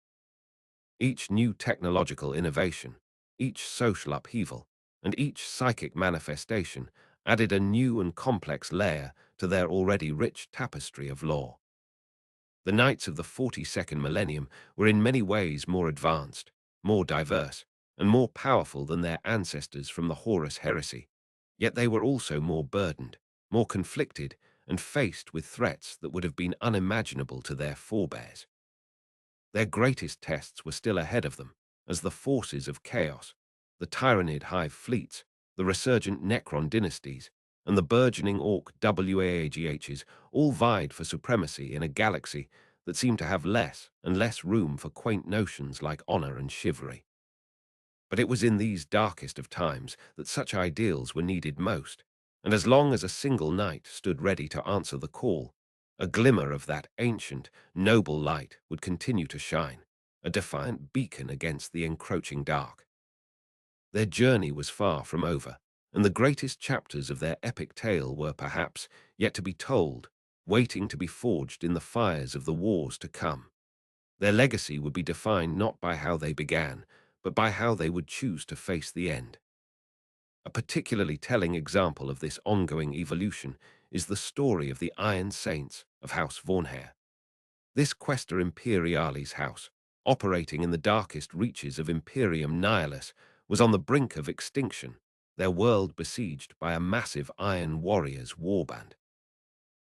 Each new technological innovation, each social upheaval, and each psychic manifestation added a new and complex layer to their already rich tapestry of lore. The knights of the 42nd millennium were in many ways more advanced, more diverse, and more powerful than their ancestors from the Horus heresy, yet they were also more burdened, more conflicted, and faced with threats that would have been unimaginable to their forebears. Their greatest tests were still ahead of them, as the forces of chaos, the Tyranid hive fleets, the resurgent Necron dynasties, and the burgeoning Orc WAAGHs all vied for supremacy in a galaxy that seemed to have less and less room for quaint notions like honor and chivalry. But it was in these darkest of times that such ideals were needed most, and as long as a single knight stood ready to answer the call, a glimmer of that ancient, noble light would continue to shine, a defiant beacon against the encroaching dark. Their journey was far from over, and the greatest chapters of their epic tale were perhaps yet to be told, waiting to be forged in the fires of the wars to come. Their legacy would be defined not by how they began, but by how they would choose to face the end. A particularly telling example of this ongoing evolution is the story of the Iron Saints of House Vornhair. This Quaestor Imperialis house, operating in the darkest reaches of Imperium Nihilus, was on the brink of extinction, their world besieged by a massive Iron Warriors warband.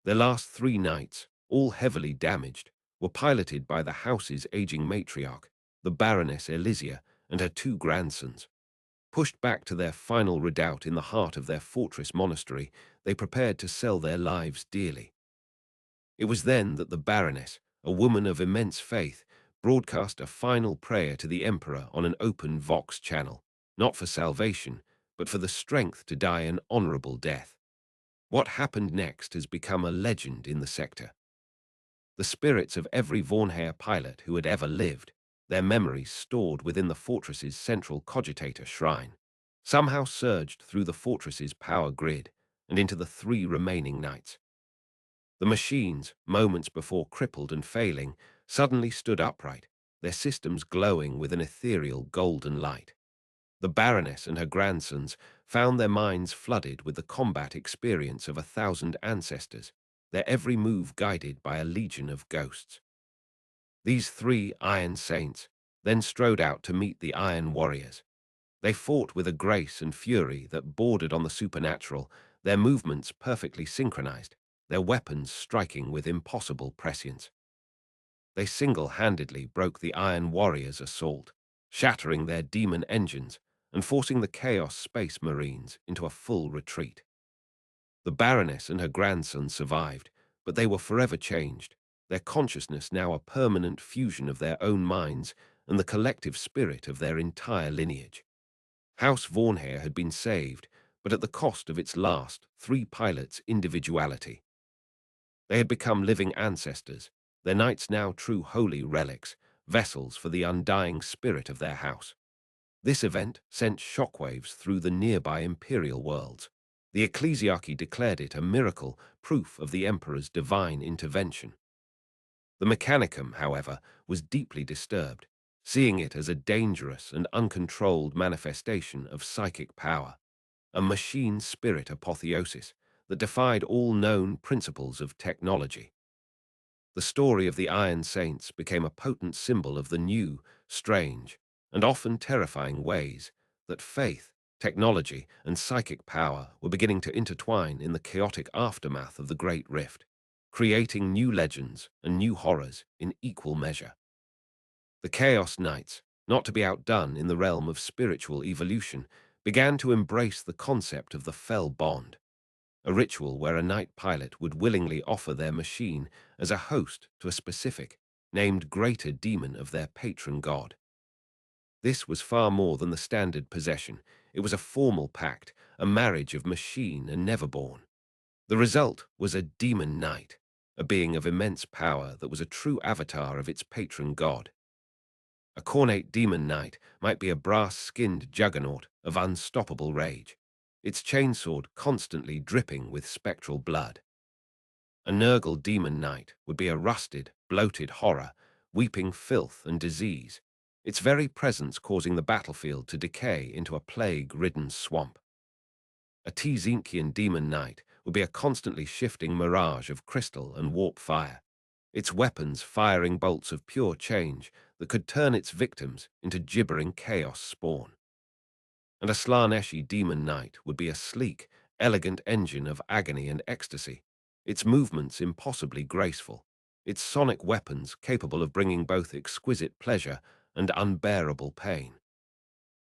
Their last three knights, all heavily damaged, were piloted by the house's aging matriarch, the Baroness Elysia, and her two grandsons. Pushed back to their final redoubt in the heart of their fortress monastery, they prepared to sell their lives dearly. It was then that the Baroness, a woman of immense faith, broadcast a final prayer to the Emperor on an open Vox channel, not for salvation, but for the strength to die an honorable death. What happened next has become a legend in the sector. The spirits of every Vornhair pilot who had ever lived, their memories stored within the fortress's central cogitator shrine, somehow surged through the fortress's power grid and into the three remaining knights. The machines, moments before crippled and failing, suddenly stood upright, their systems glowing with an ethereal golden light. The Baroness and her grandsons found their minds flooded with the combat experience of 1,000 ancestors, their every move guided by a legion of ghosts. These three Iron Saints then strode out to meet the Iron Warriors. They fought with a grace and fury that bordered on the supernatural, their movements perfectly synchronized, their weapons striking with impossible prescience. They single-handedly broke the Iron Warriors' assault, shattering their demon engines and forcing the Chaos Space Marines into a full retreat. The Baroness and her grandson survived, but they were forever changed, their consciousness now a permanent fusion of their own minds and the collective spirit of their entire lineage. House Vornhair had been saved, but at the cost of its last three pilots' individuality. They had become living ancestors, their knights now true holy relics, vessels for the undying spirit of their house. This event sent shockwaves through the nearby imperial worlds. The ecclesiarchy declared it a miracle, proof of the emperor's divine intervention. The mechanicum, however, was deeply disturbed, seeing it as a dangerous and uncontrolled manifestation of psychic power, a machine spirit apotheosis that defied all known principles of technology. The story of the Iron Saints became a potent symbol of the new, strange, and often terrifying ways that faith, technology, and psychic power were beginning to intertwine in the chaotic aftermath of the Great Rift, creating new legends and new horrors in equal measure. The Chaos Knights, not to be outdone in the realm of spiritual evolution, began to embrace the concept of the fell bond, a ritual where a knight pilot would willingly offer their machine as a host to a specific, named greater demon of their patron god. This was far more than the standard possession. It was a formal pact, a marriage of machine and neverborn. The result was a demon knight, a being of immense power that was a true avatar of its patron god. A cornate demon knight might be a brass-skinned juggernaut of unstoppable rage, its chainsword constantly dripping with spectral blood. A Nurgle demon knight would be a rusted, bloated horror, weeping filth and disease, its very presence causing the battlefield to decay into a plague-ridden swamp. A Tzynkian demon knight would be a constantly shifting mirage of crystal and warp fire, its weapons firing bolts of pure change that could turn its victims into gibbering chaos spawn. And a Slaneshi demon knight would be a sleek, elegant engine of agony and ecstasy, its movements impossibly graceful, its sonic weapons capable of bringing both exquisite pleasure and unbearable pain.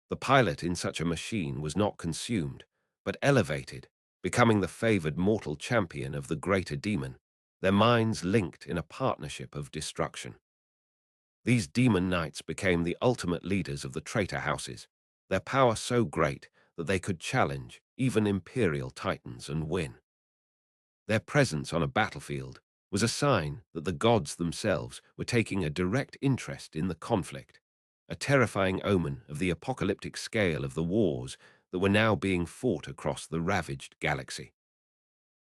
The pilot in such a machine was not consumed, but elevated, becoming the favored mortal champion of the greater demon, their minds linked in a partnership of destruction. These demon knights became the ultimate leaders of the traitor houses, their power so great that they could challenge even imperial titans and win. Their presence on a battlefield was a sign that the gods themselves were taking a direct interest in the conflict, a terrifying omen of the apocalyptic scale of the wars that were now being fought across the ravaged galaxy.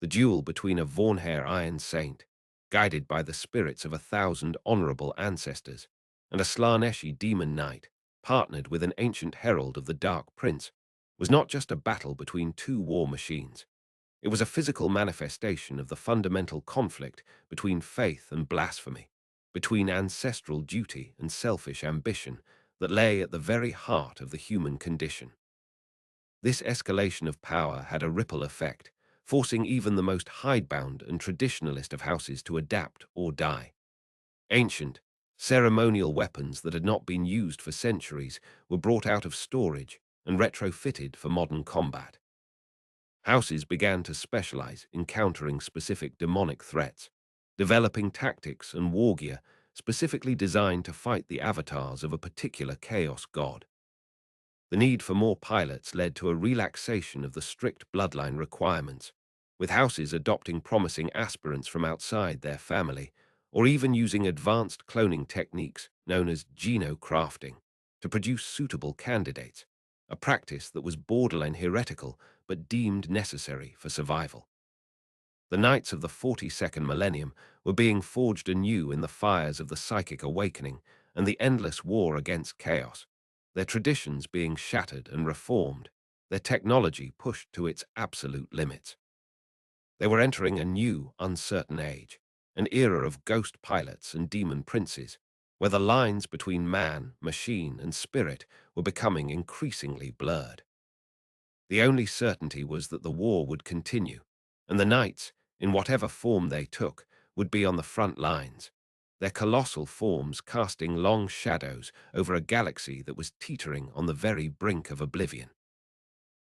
The duel between a Vornhair Iron Saint, guided by the spirits of 1,000 honorable ancestors, and a Slaneshi demon knight, partnered with an ancient herald of the Dark Prince, was not just a battle between two war machines. It was a physical manifestation of the fundamental conflict between faith and blasphemy, between ancestral duty and selfish ambition that lay at the very heart of the human condition. This escalation of power had a ripple effect, forcing even the most hidebound and traditionalist of houses to adapt or die. Ancient, ceremonial weapons that had not been used for centuries were brought out of storage and retrofitted for modern combat. Houses began to specialize in countering specific demonic threats, developing tactics and war gear specifically designed to fight the avatars of a particular chaos god. The need for more pilots led to a relaxation of the strict bloodline requirements, with houses adopting promising aspirants from outside their family, or even using advanced cloning techniques known as genocrafting to produce suitable candidates, a practice that was borderline heretical but deemed necessary for survival. The Knights of the 42nd millennium were being forged anew in the fires of the psychic awakening and the endless war against chaos, their traditions being shattered and reformed, their technology pushed to its absolute limits. They were entering a new, uncertain age, an era of ghost pilots and demon princes, where the lines between man, machine, and spirit were becoming increasingly blurred. The only certainty was that the war would continue, and the knights, in whatever form they took, would be on the front lines, their colossal forms casting long shadows over a galaxy that was teetering on the very brink of oblivion.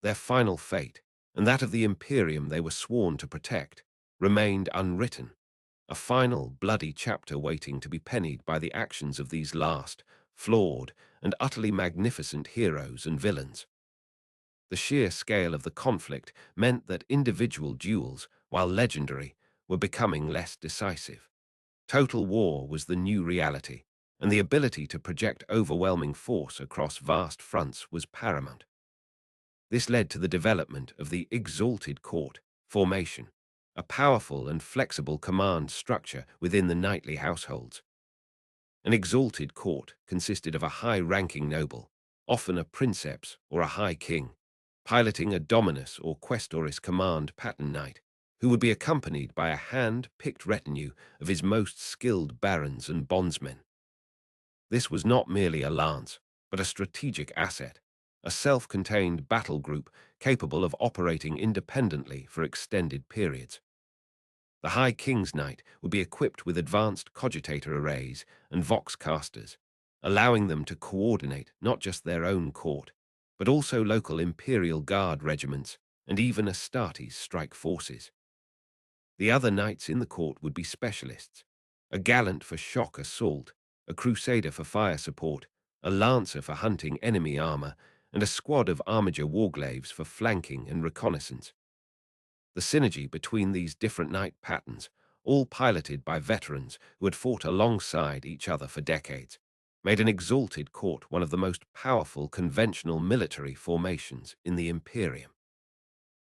Their final fate, and that of the Imperium they were sworn to protect, remained unwritten, a final bloody chapter waiting to be pennied by the actions of these last, flawed, and utterly magnificent heroes and villains. The sheer scale of the conflict meant that individual duels, while legendary, were becoming less decisive. Total war was the new reality, and the ability to project overwhelming force across vast fronts was paramount. This led to the development of the Exalted Court formation, a powerful and flexible command structure within the knightly households. An Exalted Court consisted of a high-ranking noble, often a princeps or a high king, piloting a dominus or questoris command pattern knight, who would be accompanied by a hand-picked retinue of his most skilled barons and bondsmen. This was not merely a lance, but a strategic asset, a self-contained battle group capable of operating independently for extended periods. The High King's Knight would be equipped with advanced cogitator arrays and vox casters, allowing them to coordinate not just their own court, but also local Imperial Guard regiments and even Astartes strike forces. The other knights in the court would be specialists, a gallant for shock assault, a crusader for fire support, a lancer for hunting enemy armor, and a squad of armiger warglaves for flanking and reconnaissance. The synergy between these different knight patterns, all piloted by veterans who had fought alongside each other for decades, made an exalted court one of the most powerful conventional military formations in the Imperium.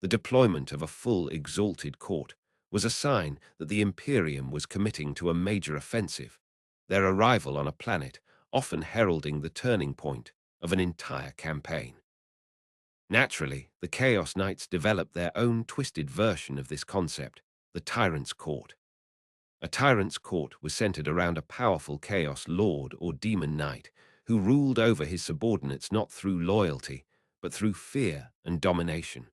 The deployment of a full exalted court was a sign that the Imperium was committing to a major offensive, their arrival on a planet often heralding the turning point of an entire campaign. Naturally, the Chaos Knights developed their own twisted version of this concept, the Tyrant's Court. A Tyrant's Court was centered around a powerful Chaos Lord or Demon Knight who ruled over his subordinates not through loyalty, but through fear and domination.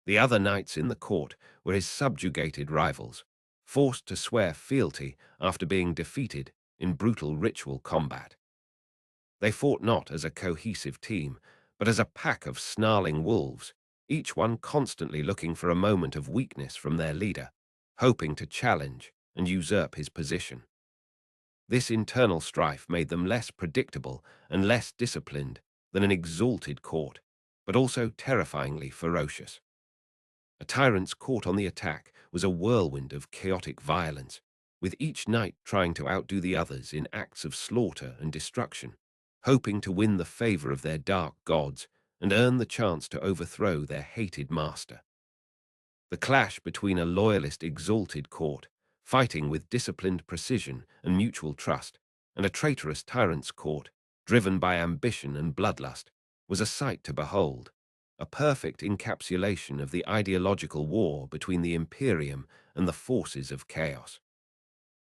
The other knights in the court were his subjugated rivals, forced to swear fealty after being defeated in brutal ritual combat. They fought not as a cohesive team, but as a pack of snarling wolves, each one constantly looking for a moment of weakness from their leader, hoping to challenge and usurp his position. This internal strife made them less predictable and less disciplined than an exalted court, but also terrifyingly ferocious. A tyrant's court on the attack was a whirlwind of chaotic violence, with each knight trying to outdo the others in acts of slaughter and destruction, hoping to win the favor of their dark gods and earn the chance to overthrow their hated master. The clash between a loyalist exalted court, fighting with disciplined precision and mutual trust, and a traitorous tyrant's court, driven by ambition and bloodlust, was a sight to behold, a perfect encapsulation of the ideological war between the Imperium and the forces of chaos.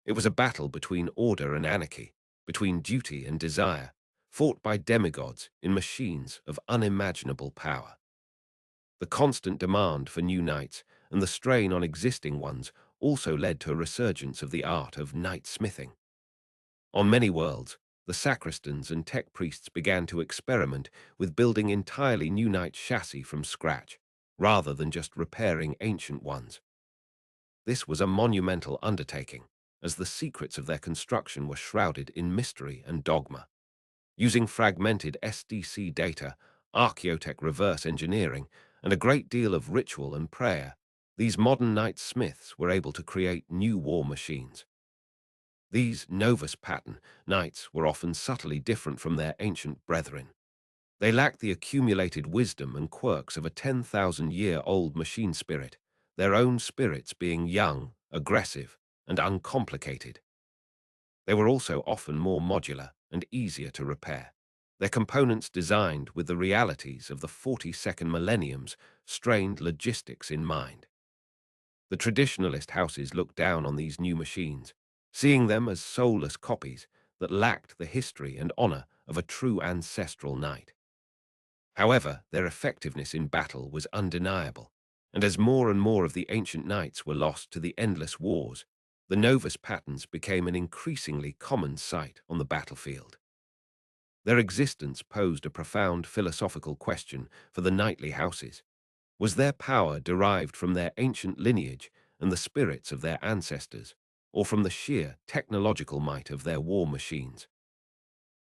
It was a battle between order and anarchy, between duty and desire, fought by demigods in machines of unimaginable power. The constant demand for new knights and the strain on existing ones also led to a resurgence of the art of knight-smithing. On many worlds, the sacristans and tech priests began to experiment with building entirely new knight chassis from scratch, rather than just repairing ancient ones. This was a monumental undertaking, as the secrets of their construction were shrouded in mystery and dogma. Using fragmented SDC data, archaeotech reverse engineering, and a great deal of ritual and prayer, these modern knight-smiths were able to create new war machines. These Novus pattern knights were often subtly different from their ancient brethren. They lacked the accumulated wisdom and quirks of a 10,000-year-old machine spirit, their own spirits being young, aggressive, and uncomplicated. They were also often more modular and easier to repair, their components designed with the realities of the 42nd millennium's strained logistics in mind. The traditionalist houses looked down on these new machines, seeing them as soulless copies that lacked the history and honor of a true ancestral knight. However, their effectiveness in battle was undeniable, and as more and more of the ancient knights were lost to the endless wars, the Novus patterns became an increasingly common sight on the battlefield. Their existence posed a profound philosophical question for the knightly houses. Was their power derived from their ancient lineage and the spirits of their ancestors, or from the sheer technological might of their war machines?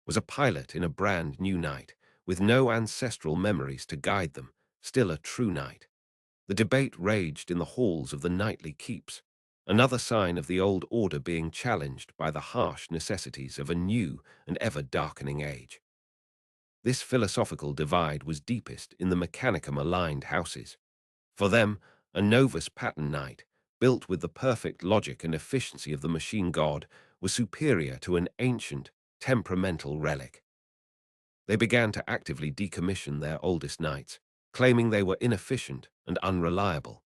Was a pilot in a brand new knight, with no ancestral memories to guide them, still a true knight? The debate raged in the halls of the knightly keeps, another sign of the old order being challenged by the harsh necessities of a new and ever-darkening age. This philosophical divide was deepest in the mechanicum-aligned houses. For them, a Novus pattern knight, built with the perfect logic and efficiency of the machine god, was superior to an ancient, temperamental relic. They began to actively decommission their oldest knights, claiming they were inefficient and unreliable.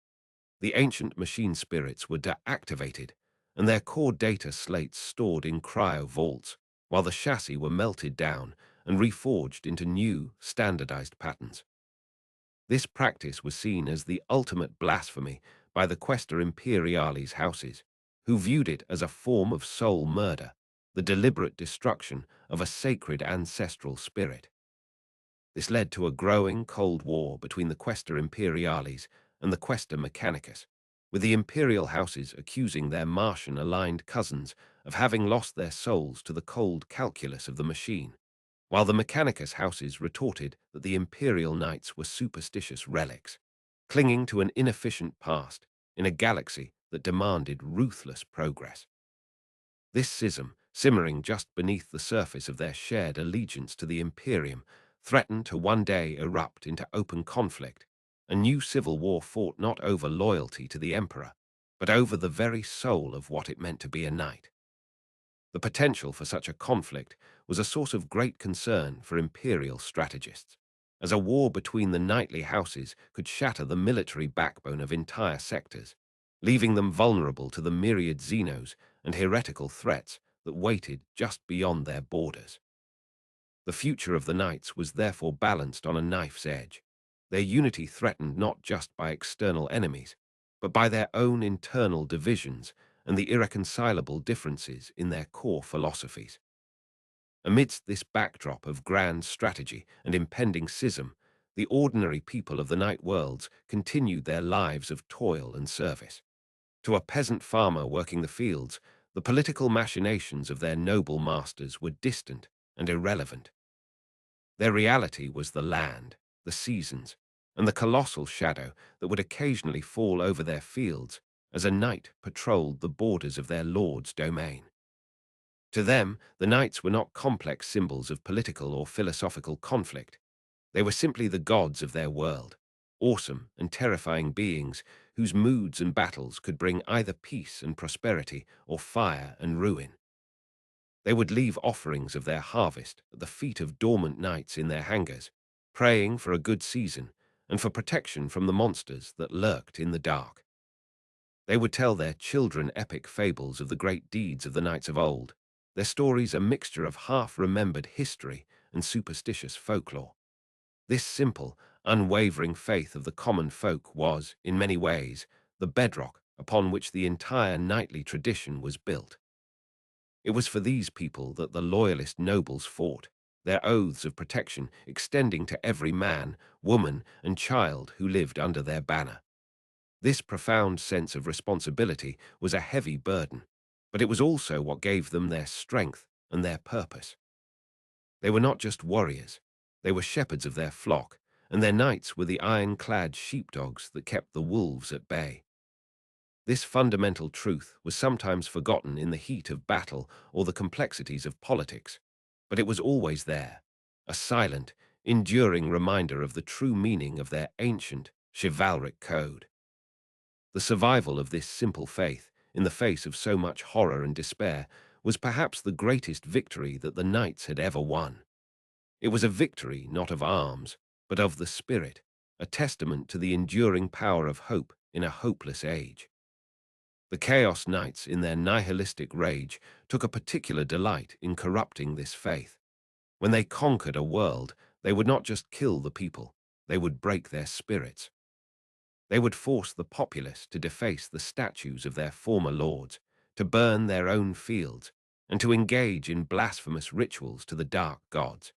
The ancient machine spirits were deactivated, and their core data slates stored in cryo vaults, while the chassis were melted down and reforged into new, standardized patterns. This practice was seen as the ultimate blasphemy by the Quaestor Imperialis houses, who viewed it as a form of soul murder, the deliberate destruction of a sacred ancestral spirit. This led to a growing Cold War between the Quaestor Imperialis and the Quaestor Mechanicus, with the imperial houses accusing their Martian-aligned cousins of having lost their souls to the cold calculus of the machine, while the Mechanicus houses retorted that the imperial knights were superstitious relics, clinging to an inefficient past in a galaxy that demanded ruthless progress. This schism, simmering just beneath the surface of their shared allegiance to the Imperium, threatened to one day erupt into open conflict, a new civil war fought not over loyalty to the Emperor, but over the very soul of what it meant to be a knight. The potential for such a conflict was a source of great concern for imperial strategists, as a war between the knightly houses could shatter the military backbone of entire sectors, leaving them vulnerable to the myriad xenos and heretical threats that waited just beyond their borders. The future of the knights was therefore balanced on a knife's edge, their unity threatened not just by external enemies, but by their own internal divisions and the irreconcilable differences in their core philosophies. Amidst this backdrop of grand strategy and impending schism, the ordinary people of the night worlds continued their lives of toil and service. To a peasant farmer working the fields, the political machinations of their noble masters were distant and irrelevant. Their reality was the land, the seasons, and the colossal shadow that would occasionally fall over their fields as a knight patrolled the borders of their lord's domain. To them, the knights were not complex symbols of political or philosophical conflict. They were simply the gods of their world, awesome and terrifying beings whose moods and battles could bring either peace and prosperity or fire and ruin. They would leave offerings of their harvest at the feet of dormant knights in their hangars, praying for a good season and for protection from the monsters that lurked in the dark. They would tell their children epic fables of the great deeds of the knights of old, their stories a mixture of half-remembered history and superstitious folklore. This simple, unwavering faith of the common folk was, in many ways, the bedrock upon which the entire knightly tradition was built. It was for these people that the loyalist nobles fought, their oaths of protection extending to every man, woman, and child who lived under their banner. This profound sense of responsibility was a heavy burden, but it was also what gave them their strength and their purpose. They were not just warriors, they were shepherds of their flock, and their knights were the iron-clad sheepdogs that kept the wolves at bay. This fundamental truth was sometimes forgotten in the heat of battle or the complexities of politics, but it was always there, a silent, enduring reminder of the true meaning of their ancient, chivalric code. The survival of this simple faith, in the face of so much horror and despair, was perhaps the greatest victory that the knights had ever won. It was a victory not of arms, but of the spirit, a testament to the enduring power of hope in a hopeless age. The Chaos Knights, in their nihilistic rage, took a particular delight in corrupting this faith. When they conquered a world, they would not just kill the people, they would break their spirits. They would force the populace to deface the statues of their former lords, to burn their own fields, and to engage in blasphemous rituals to the dark gods.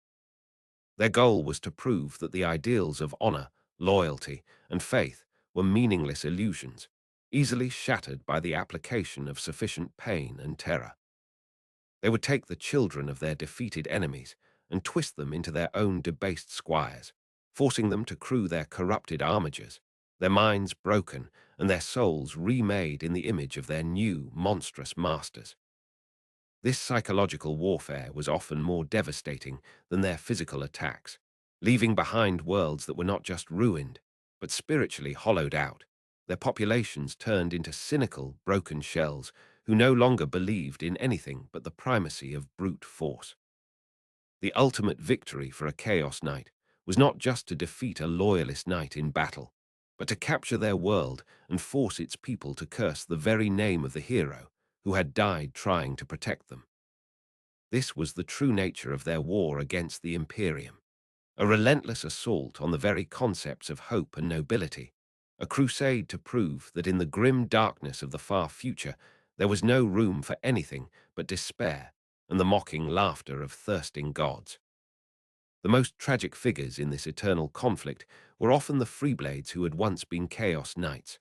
Their goal was to prove that the ideals of honor, loyalty, and faith were meaningless illusions, easily shattered by the application of sufficient pain and terror. They would take the children of their defeated enemies and twist them into their own debased squires, forcing them to crew their corrupted armigers, their minds broken and their souls remade in the image of their new, monstrous masters. This psychological warfare was often more devastating than their physical attacks, leaving behind worlds that were not just ruined, but spiritually hollowed out, their populations turned into cynical, broken shells who no longer believed in anything but the primacy of brute force. The ultimate victory for a Chaos Knight was not just to defeat a loyalist knight in battle, but to capture their world and force its people to curse the very name of the hero who had died trying to protect them. This was the true nature of their war against the Imperium, a relentless assault on the very concepts of hope and nobility, a crusade to prove that in the grim darkness of the far future there was no room for anything but despair and the mocking laughter of thirsting gods. The most tragic figures in this eternal conflict were often the freeblades who had once been Chaos Knights.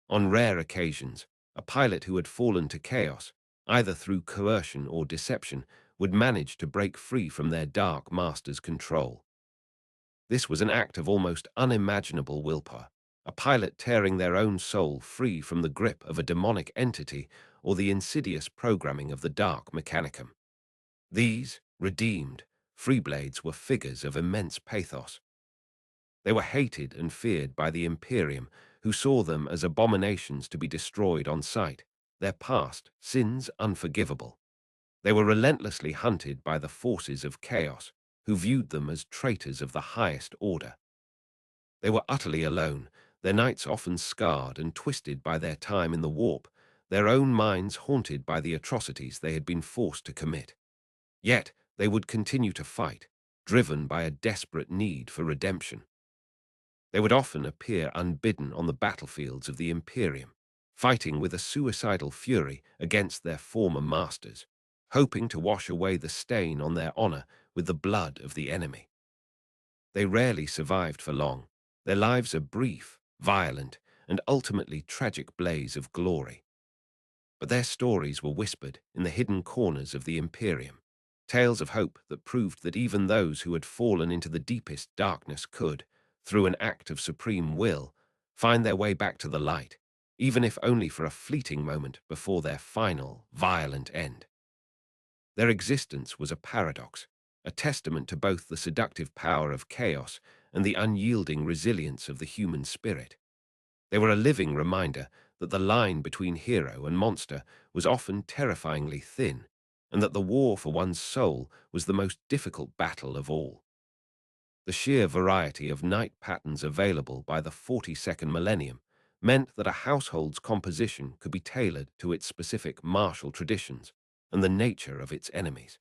On rare occasions, a pilot who had fallen to chaos, either through coercion or deception, would manage to break free from their dark master's control. This was an act of almost unimaginable willpower, a pilot tearing their own soul free from the grip of a demonic entity or the insidious programming of the dark mechanicum. These, redeemed, freeblades were figures of immense pathos. They were hated and feared by the Imperium, who saw them as abominations to be destroyed on sight, their past sins unforgivable. They were relentlessly hunted by the forces of chaos, who viewed them as traitors of the highest order. They were utterly alone, their nights often scarred and twisted by their time in the warp, their own minds haunted by the atrocities they had been forced to commit. Yet they would continue to fight, driven by a desperate need for redemption. They would often appear unbidden on the battlefields of the Imperium, fighting with a suicidal fury against their former masters, hoping to wash away the stain on their honor with the blood of the enemy. They rarely survived for long, their lives a brief, violent, and ultimately tragic blaze of glory. But their stories were whispered in the hidden corners of the Imperium, tales of hope that proved that even those who had fallen into the deepest darkness could, through an act of supreme will, find their way back to the light, even if only for a fleeting moment before their final, violent end. Their existence was a paradox, a testament to both the seductive power of chaos and the unyielding resilience of the human spirit. They were a living reminder that the line between hero and monster was often terrifyingly thin, and that the war for one's soul was the most difficult battle of all. The sheer variety of knight patterns available by the 42nd millennium meant that a household's composition could be tailored to its specific martial traditions and the nature of its enemies.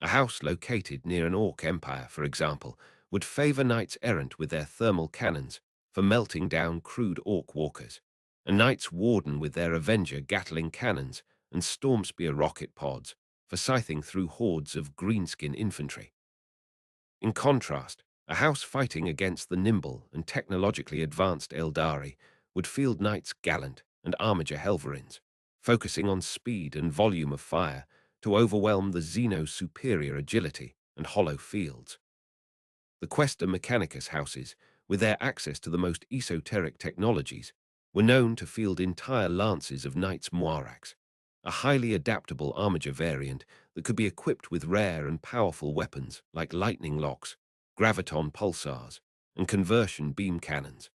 A house located near an orc empire, for example, would favor knights errant with their thermal cannons for melting down crude orc walkers, and knights warden with their Avenger Gatling cannons and Stormspear rocket pods for scything through hordes of greenskin infantry. In contrast, a house fighting against the nimble and technologically advanced Eldari would field knights gallant and armiger helverins, focusing on speed and volume of fire to overwhelm the Xeno's superior agility and hollow fields. The Questa Mechanicus houses, with their access to the most esoteric technologies, were known to field entire lances of Knights Moirax, a highly adaptable armiger variant that could be equipped with rare and powerful weapons like lightning locks, graviton pulsars, and conversion beam cannons,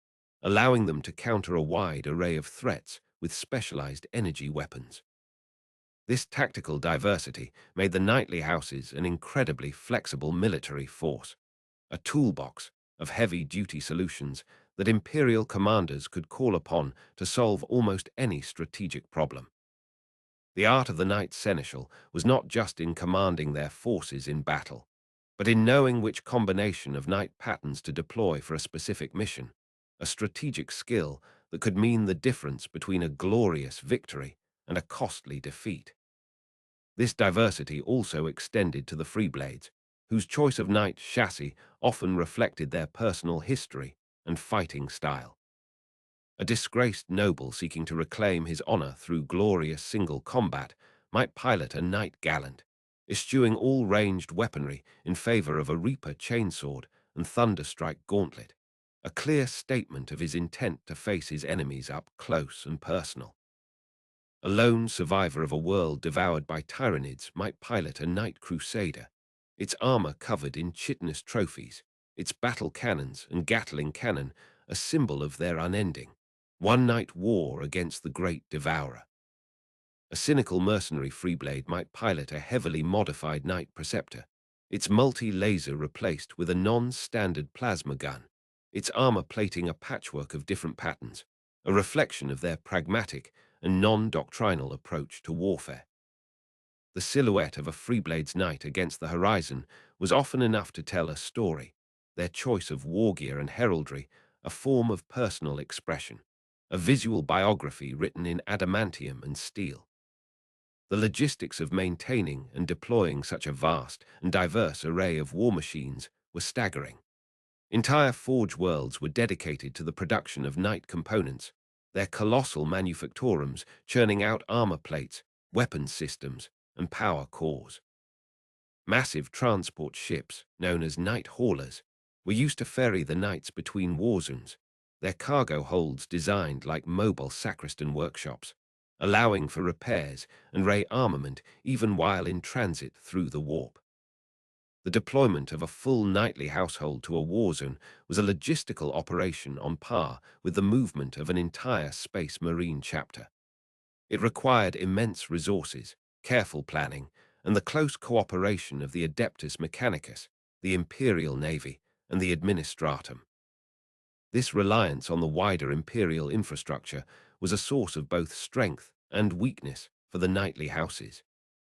allowing them to counter a wide array of threats with specialized energy weapons. This tactical diversity made the knightly houses an incredibly flexible military force, a toolbox of heavy-duty solutions that Imperial commanders could call upon to solve almost any strategic problem. The art of the Knight Seneschal was not just in commanding their forces in battle, but in knowing which combination of knight patterns to deploy for a specific mission, a strategic skill that could mean the difference between a glorious victory and a costly defeat. This diversity also extended to the Freeblades, whose choice of knight chassis often reflected their personal history and fighting style. A disgraced noble seeking to reclaim his honor through glorious single combat might pilot a knight gallant, eschewing all ranged weaponry in favor of a Reaper chainsword and Thunderstrike gauntlet, a clear statement of his intent to face his enemies up close and personal. A lone survivor of a world devoured by tyrannids might pilot a Knight Crusader, its armor covered in chitinous trophies, its battle cannons and Gatling cannon a symbol of their unending, one-night war against the great devourer. A cynical mercenary freeblade might pilot a heavily modified Knight Preceptor, its multi-laser replaced with a non-standard plasma gun, its armor plating a patchwork of different patterns, a reflection of their pragmatic and non-doctrinal approach to warfare. The silhouette of a Freeblade's knight against the horizon was often enough to tell a story, their choice of war gear and heraldry a form of personal expression, a visual biography written in adamantium and steel. The logistics of maintaining and deploying such a vast and diverse array of war machines were staggering. Entire forge worlds were dedicated to the production of knight components, their colossal manufactorums churning out armor plates, weapons systems, and power cores. Massive transport ships, known as knight haulers, were used to ferry the knights between war zones, their cargo holds designed like mobile sacristan workshops, allowing for repairs and rearmament even while in transit through the warp. The deployment of a full knightly household to a war zone was a logistical operation on par with the movement of an entire Space Marine chapter. It required immense resources, careful planning, and the close cooperation of the Adeptus Mechanicus, the Imperial Navy, and the Administratum. This reliance on the wider Imperial infrastructure was a source of both strength and weakness for the knightly houses.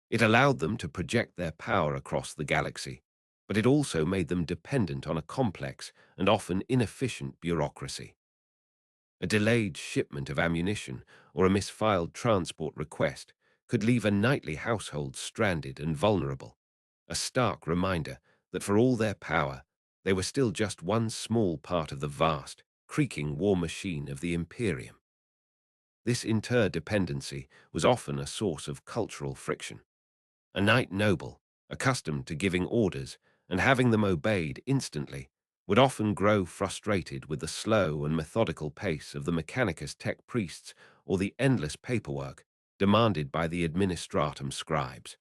It allowed them to project their power across the galaxy, but it also made them dependent on a complex and often inefficient bureaucracy. A delayed shipment of ammunition or a misfiled transport request could leave a knightly household stranded and vulnerable, a stark reminder that for all their power, they were still just one small part of the vast, creaking war machine of the Imperium. This interdependency was often a source of cultural friction. A knight noble, accustomed to giving orders and having them obeyed instantly, would often grow frustrated with the slow and methodical pace of the mechanicus tech priests or the endless paperwork demanded by the administratum scribes.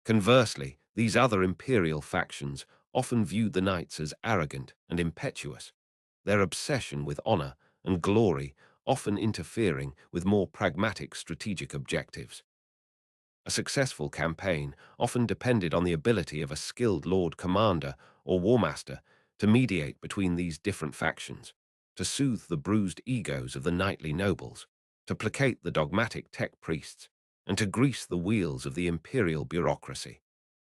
Conversely, these other imperial factions often viewed the knights as arrogant and impetuous, their obsession with honor and glory often interfering with more pragmatic strategic objectives. A successful campaign often depended on the ability of a skilled Lord Commander or Warmaster to mediate between these different factions, to soothe the bruised egos of the knightly nobles, to placate the dogmatic tech priests, and to grease the wheels of the imperial bureaucracy,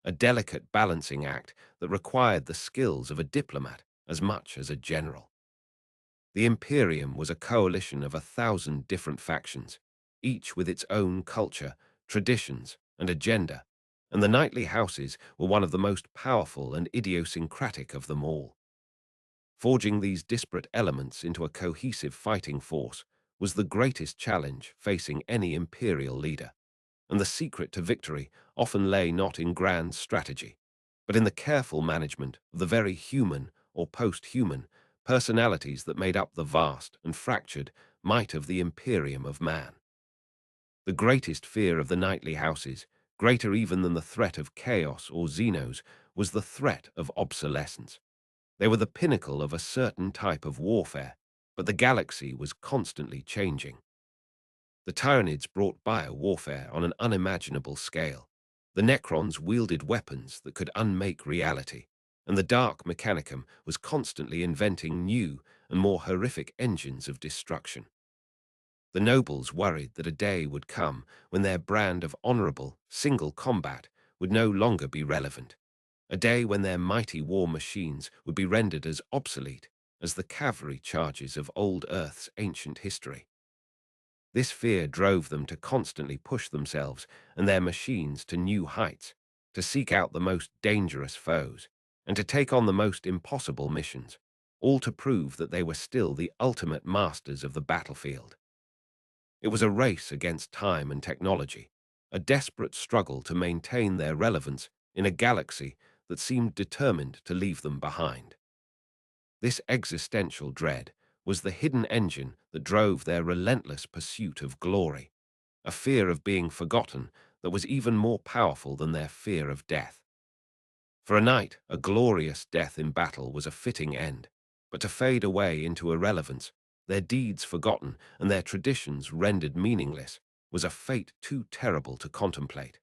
a delicate balancing act that required the skills of a diplomat as much as a general. The Imperium was a coalition of 1,000 different factions, each with its own culture, traditions, and agenda, and the knightly houses were one of the most powerful and idiosyncratic of them all. Forging these disparate elements into a cohesive fighting force was the greatest challenge facing any imperial leader, and the secret to victory often lay not in grand strategy, but in the careful management of the very human or post-human personalities that made up the vast and fractured might of the Imperium of man. The greatest fear of the knightly houses, greater even than the threat of chaos or Xenos, was the threat of obsolescence. They were the pinnacle of a certain type of warfare, but the galaxy was constantly changing. The Tyranids brought bio-warfare on an unimaginable scale. The Necrons wielded weapons that could unmake reality, and the Dark Mechanicum was constantly inventing new and more horrific engines of destruction. The nobles worried that a day would come when their brand of honorable, single combat would no longer be relevant, a day when their mighty war machines would be rendered as obsolete as the cavalry charges of old Earth's ancient history. This fear drove them to constantly push themselves and their machines to new heights, to seek out the most dangerous foes, and to take on the most impossible missions, all to prove that they were still the ultimate masters of the battlefield. It was a race against time and technology, a desperate struggle to maintain their relevance in a galaxy that seemed determined to leave them behind. This existential dread was the hidden engine that drove their relentless pursuit of glory, a fear of being forgotten that was even more powerful than their fear of death. For a knight, a glorious death in battle was a fitting end, but to fade away into irrelevance, their deeds forgotten and their traditions rendered meaningless, was a fate too terrible to contemplate.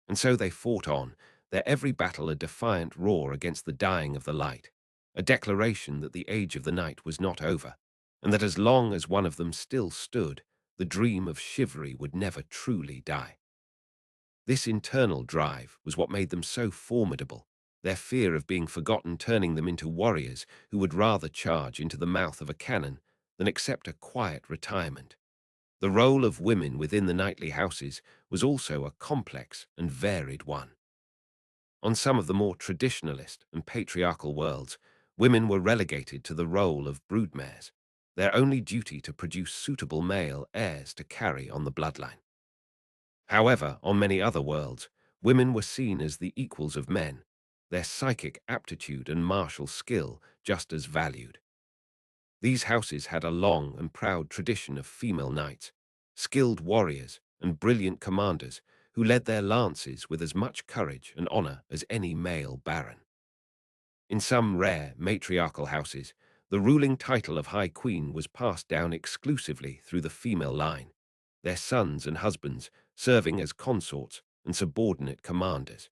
And so they fought on, their every battle a defiant roar against the dying of the light, a declaration that the age of the night was not over, and that as long as one of them still stood, the dream of chivalry would never truly die. This internal drive was what made them so formidable, their fear of being forgotten turning them into warriors who would rather charge into the mouth of a cannon than accept a quiet retirement. The role of women within the knightly houses was also a complex and varied one. On some of the more traditionalist and patriarchal worlds, women were relegated to the role of broodmares, their only duty to produce suitable male heirs to carry on the bloodline. However, on many other worlds, women were seen as the equals of men, their psychic aptitude and martial skill just as valued. These houses had a long and proud tradition of female knights, skilled warriors and brilliant commanders who led their lances with as much courage and honor as any male baron. In some rare matriarchal houses, the ruling title of High Queen was passed down exclusively through the female line, their sons and husbands serving as consorts and subordinate commanders.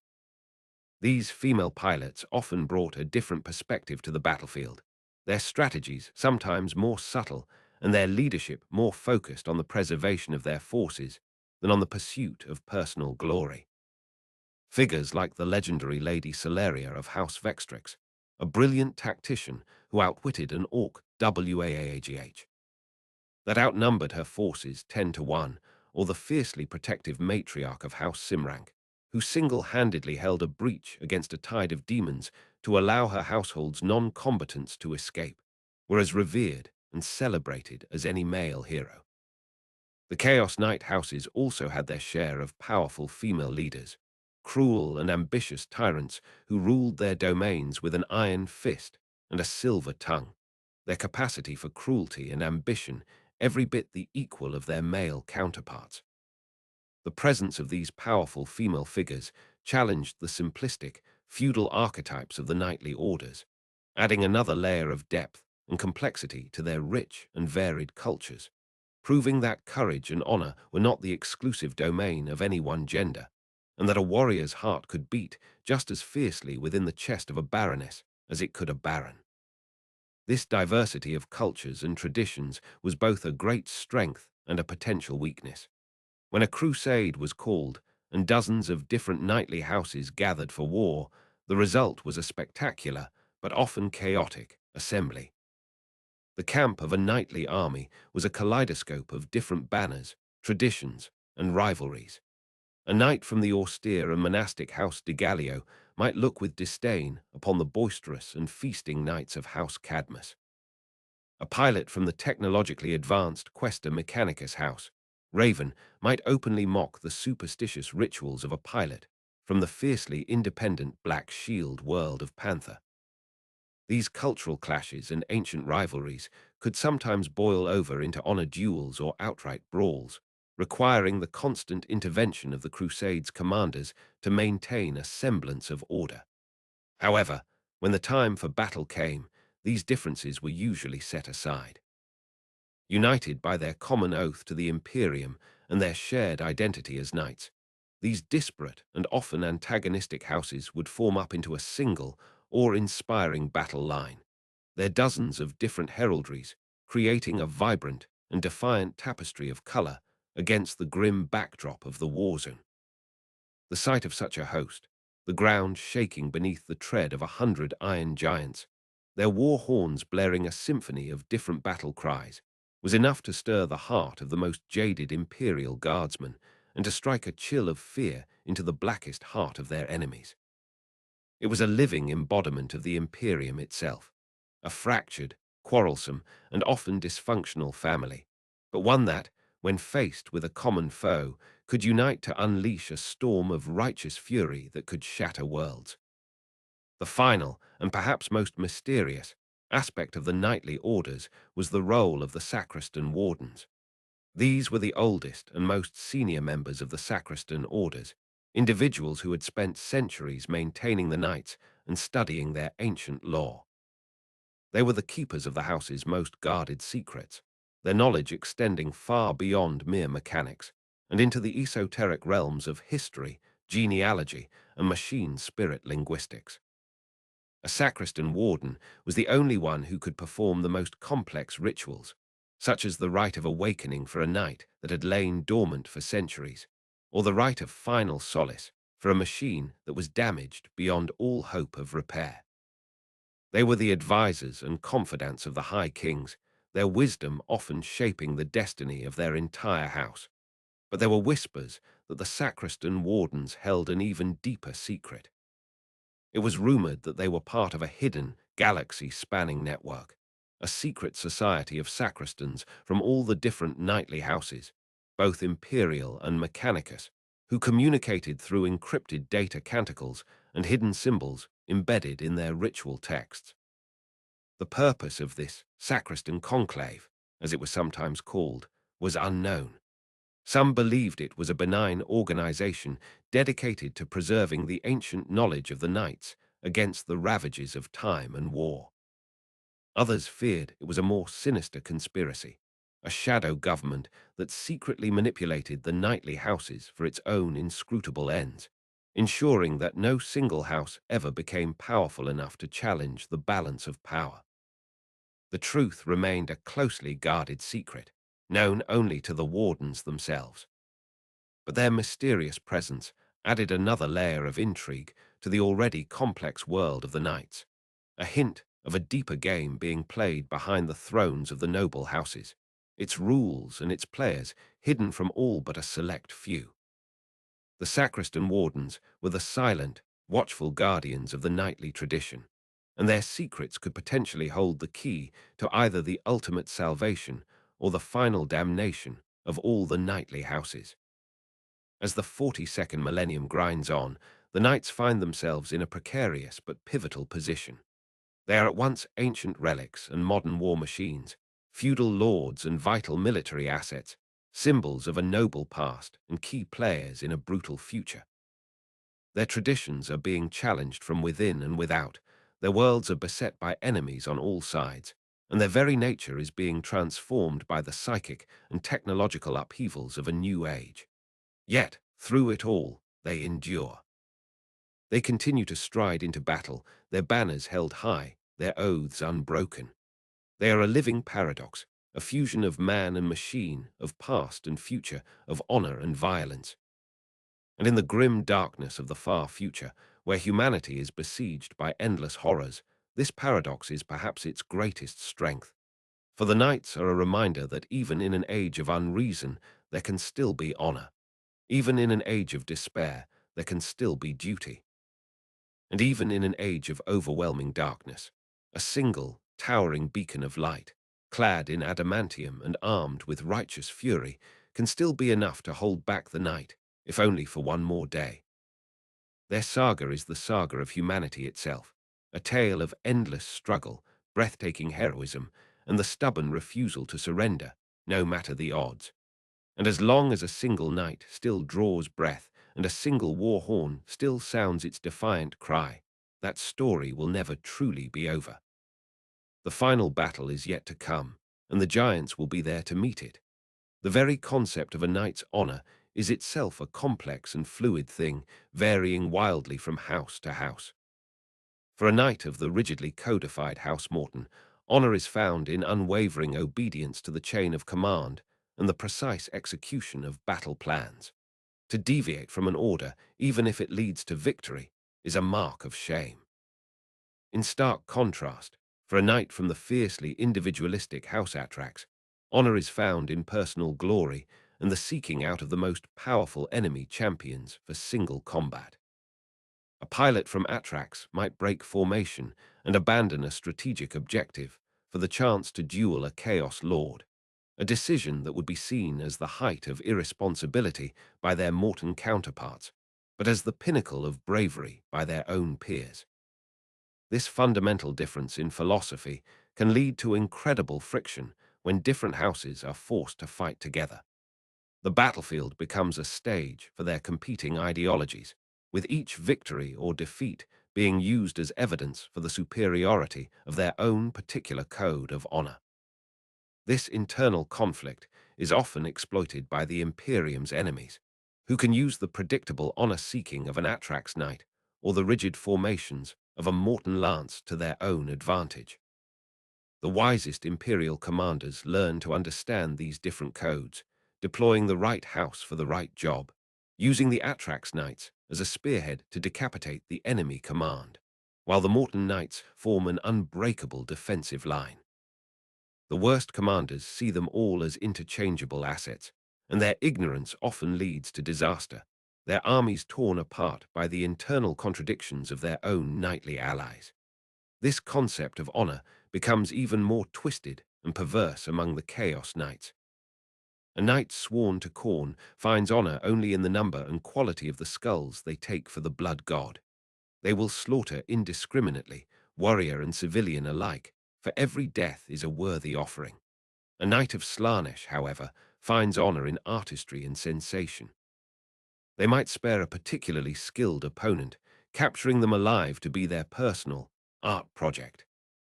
These female pilots often brought a different perspective to the battlefield, their strategies sometimes more subtle and their leadership more focused on the preservation of their forces than on the pursuit of personal glory. Figures like the legendary Lady Celeria of House Vextrix, a brilliant tactician who outwitted an orc WAAGH, that outnumbered her forces 10-1, or the fiercely protective matriarch of House Simrank, who single-handedly held a breach against a tide of demons to allow her household's non-combatants to escape, were as revered and celebrated as any male hero. The Chaos Knight houses also had their share of powerful female leaders, cruel and ambitious tyrants who ruled their domains with an iron fist and a silver tongue, their capacity for cruelty and ambition every bit the equal of their male counterparts. The presence of these powerful female figures challenged the simplistic, feudal archetypes of the knightly orders, adding another layer of depth and complexity to their rich and varied cultures, proving that courage and honor were not the exclusive domain of any one gender, and that a warrior's heart could beat just as fiercely within the chest of a baroness as it could a baron. This diversity of cultures and traditions was both a great strength and a potential weakness. When a crusade was called and dozens of different knightly houses gathered for war, the result was a spectacular, but often chaotic, assembly. The camp of a knightly army was a kaleidoscope of different banners, traditions, and rivalries. A knight from the austere and monastic House de Gallio might look with disdain upon the boisterous and feasting knights of House Cadmus. A pilot from the technologically advanced Questa Mechanicus house, Raven, might openly mock the superstitious rituals of a pilot from the fiercely independent Black Shield world of Panther. These cultural clashes and ancient rivalries could sometimes boil over into honor duels or outright brawls, requiring the constant intervention of the Crusade's commanders to maintain a semblance of order. However, when the time for battle came, these differences were usually set aside. United by their common oath to the Imperium and their shared identity as knights, these disparate and often antagonistic houses would form up into a single, awe-inspiring battle line, their dozens of different heraldries creating a vibrant and defiant tapestry of color against the grim backdrop of the war zone. The sight of such a host, the ground shaking beneath the tread of 100 iron giants, their war horns blaring a symphony of different battle cries, was enough to stir the heart of the most jaded Imperial guardsmen and to strike a chill of fear into the blackest heart of their enemies. It was a living embodiment of the Imperium itself, a fractured, quarrelsome, and often dysfunctional family, but one that, when faced with a common foe, could unite to unleash a storm of righteous fury that could shatter worlds. The final, and perhaps most mysterious, aspect of the knightly orders was the role of the sacristan wardens. These were the oldest and most senior members of the sacristan orders, individuals who had spent centuries maintaining the knights and studying their ancient law. They were the keepers of the house's most guarded secrets, their knowledge extending far beyond mere mechanics and into the esoteric realms of history, genealogy, and machine spirit linguistics. A sacristan warden was the only one who could perform the most complex rituals, such as the rite of awakening for a knight that had lain dormant for centuries, or the rite of final solace for a machine that was damaged beyond all hope of repair. They were the advisors and confidants of the High Kings, their wisdom often shaping the destiny of their entire house. But there were whispers that the sacristan wardens held an even deeper secret. It was rumored that they were part of a hidden, galaxy-spanning network, a secret society of sacristans from all the different knightly houses, both imperial and mechanicus, who communicated through encrypted data canticles and hidden symbols embedded in their ritual texts. The purpose of this sacristan conclave, as it was sometimes called, was unknown. Some believed it was a benign organization dedicated to preserving the ancient knowledge of the knights against the ravages of time and war. Others feared it was a more sinister conspiracy, a shadow government that secretly manipulated the knightly houses for its own inscrutable ends, ensuring that no single house ever became powerful enough to challenge the balance of power. The truth remained a closely guarded secret, known only to the wardens themselves. But their mysterious presence added another layer of intrigue to the already complex world of the knights, a hint of a deeper game being played behind the thrones of the noble houses, its rules and its players hidden from all but a select few. The sacristan wardens were the silent, watchful guardians of the knightly tradition, and their secrets could potentially hold the key to either the ultimate salvation or the final damnation of all the knightly houses. As the 42nd millennium grinds on, the knights find themselves in a precarious but pivotal position. They are at once ancient relics and modern war machines, feudal lords and vital military assets, symbols of a noble past and key players in a brutal future. Their traditions are being challenged from within and without, their worlds are beset by enemies on all sides, and their very nature is being transformed by the psychic and technological upheavals of a new age. Yet, through it all, they endure. They continue to stride into battle, their banners held high, their oaths unbroken. They are a living paradox, a fusion of man and machine, of past and future, of honor and violence. And in the grim darkness of the far future, where humanity is besieged by endless horrors, this paradox is perhaps its greatest strength. For the knights are a reminder that even in an age of unreason, there can still be honor. Even in an age of despair, there can still be duty. And even in an age of overwhelming darkness, a single, towering beacon of light, clad in adamantium and armed with righteous fury, can still be enough to hold back the night, if only for one more day. Their saga is the saga of humanity itself, a tale of endless struggle, breathtaking heroism, and the stubborn refusal to surrender, no matter the odds. And as long as a single knight still draws breath and a single war horn still sounds its defiant cry, that story will never truly be over. The final battle is yet to come, and the giants will be there to meet it. The very concept of a knight's honor is itself a complex and fluid thing, varying wildly from house to house. For a knight of the rigidly codified House Morton, honor is found in unwavering obedience to the chain of command and the precise execution of battle plans. To deviate from an order, even if it leads to victory, is a mark of shame. In stark contrast, for a knight from the fiercely individualistic House Atrax, honor is found in personal glory and the seeking out of the most powerful enemy champions for single combat. A pilot from Atrax might break formation and abandon a strategic objective for the chance to duel a Chaos Lord, a decision that would be seen as the height of irresponsibility by their Morton counterparts, but as the pinnacle of bravery by their own peers. This fundamental difference in philosophy can lead to incredible friction when different houses are forced to fight together. The battlefield becomes a stage for their competing ideologies, with each victory or defeat being used as evidence for the superiority of their own particular code of honor. This internal conflict is often exploited by the Imperium's enemies, who can use the predictable honor-seeking of an Atrax knight or the rigid formations of a Morton lance to their own advantage. The wisest Imperial commanders learn to understand these different codes, deploying the right house for the right job, using the Atrax Knights as a spearhead to decapitate the enemy command, while the Morton Knights form an unbreakable defensive line. The worst commanders see them all as interchangeable assets, and their ignorance often leads to disaster, their armies torn apart by the internal contradictions of their own knightly allies. This concept of honor becomes even more twisted and perverse among the Chaos Knights. A knight sworn to Khorne finds honor only in the number and quality of the skulls they take for the blood god. They will slaughter indiscriminately, warrior and civilian alike, for every death is a worthy offering. A knight of Slaanesh, however, finds honor in artistry and sensation. They might spare a particularly skilled opponent, capturing them alive to be their personal art project,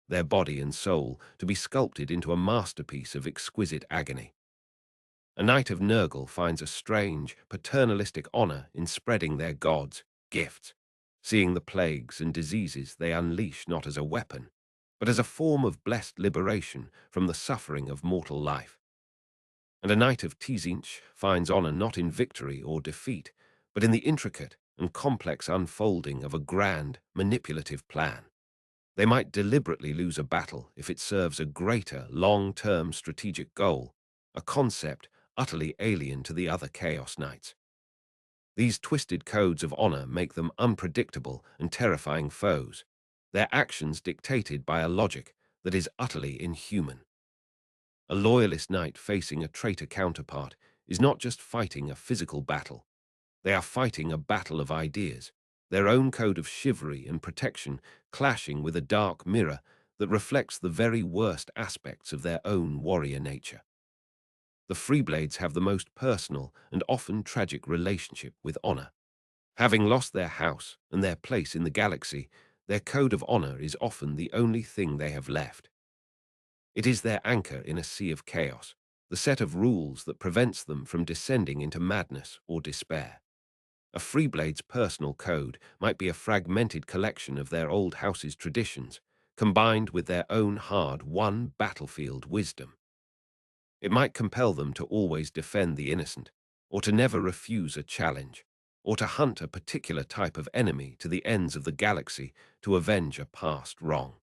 their body and soul to be sculpted into a masterpiece of exquisite agony. A knight of Nurgle finds a strange, paternalistic honor in spreading their gods' gifts, seeing the plagues and diseases they unleash not as a weapon, but as a form of blessed liberation from the suffering of mortal life. And a knight of Tzeentch finds honor not in victory or defeat, but in the intricate and complex unfolding of a grand, manipulative plan. They might deliberately lose a battle if it serves a greater, long-term strategic goal, a concept utterly alien to the other Chaos Knights. These twisted codes of honor make them unpredictable and terrifying foes, their actions dictated by a logic that is utterly inhuman. A loyalist knight facing a traitor counterpart is not just fighting a physical battle. They are fighting a battle of ideas, their own code of chivalry and protection clashing with a dark mirror that reflects the very worst aspects of their own warrior nature. The Freeblades have the most personal and often tragic relationship with honor. Having lost their house and their place in the galaxy, their code of honor is often the only thing they have left. It is their anchor in a sea of chaos, the set of rules that prevents them from descending into madness or despair. A Freeblade's personal code might be a fragmented collection of their old house's traditions, combined with their own hard-won battlefield wisdom. It might compel them to always defend the innocent, or to never refuse a challenge, or to hunt a particular type of enemy to the ends of the galaxy to avenge a past wrong.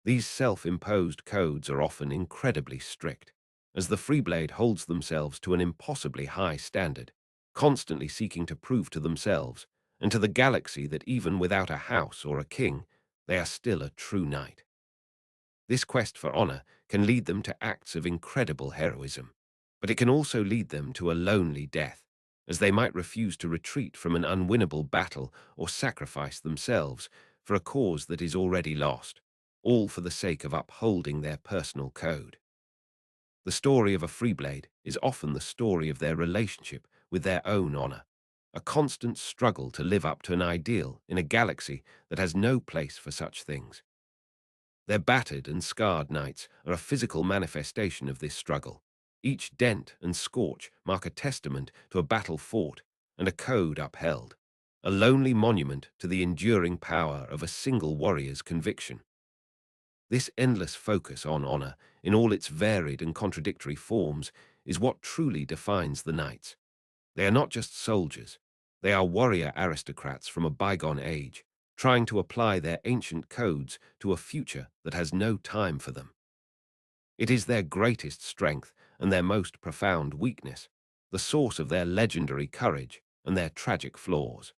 These self-imposed codes are often incredibly strict, as the Freeblade holds themselves to an impossibly high standard, constantly seeking to prove to themselves and to the galaxy that even without a house or a king, they are still a true knight. This quest for honor can lead them to acts of incredible heroism, but it can also lead them to a lonely death, as they might refuse to retreat from an unwinnable battle or sacrifice themselves for a cause that is already lost, all for the sake of upholding their personal code. The story of a Freeblade is often the story of their relationship with their own honor, a constant struggle to live up to an ideal in a galaxy that has no place for such things. Their battered and scarred knights are a physical manifestation of this struggle. Each dent and scorch mark a testament to a battle fought and a code upheld, a lonely monument to the enduring power of a single warrior's conviction. This endless focus on honor, in all its varied and contradictory forms, is what truly defines the knights. They are not just soldiers, they are warrior aristocrats from a bygone age, trying to apply their ancient codes to a future that has no time for them. It is their greatest strength and their most profound weakness, the source of their legendary courage and their tragic flaws.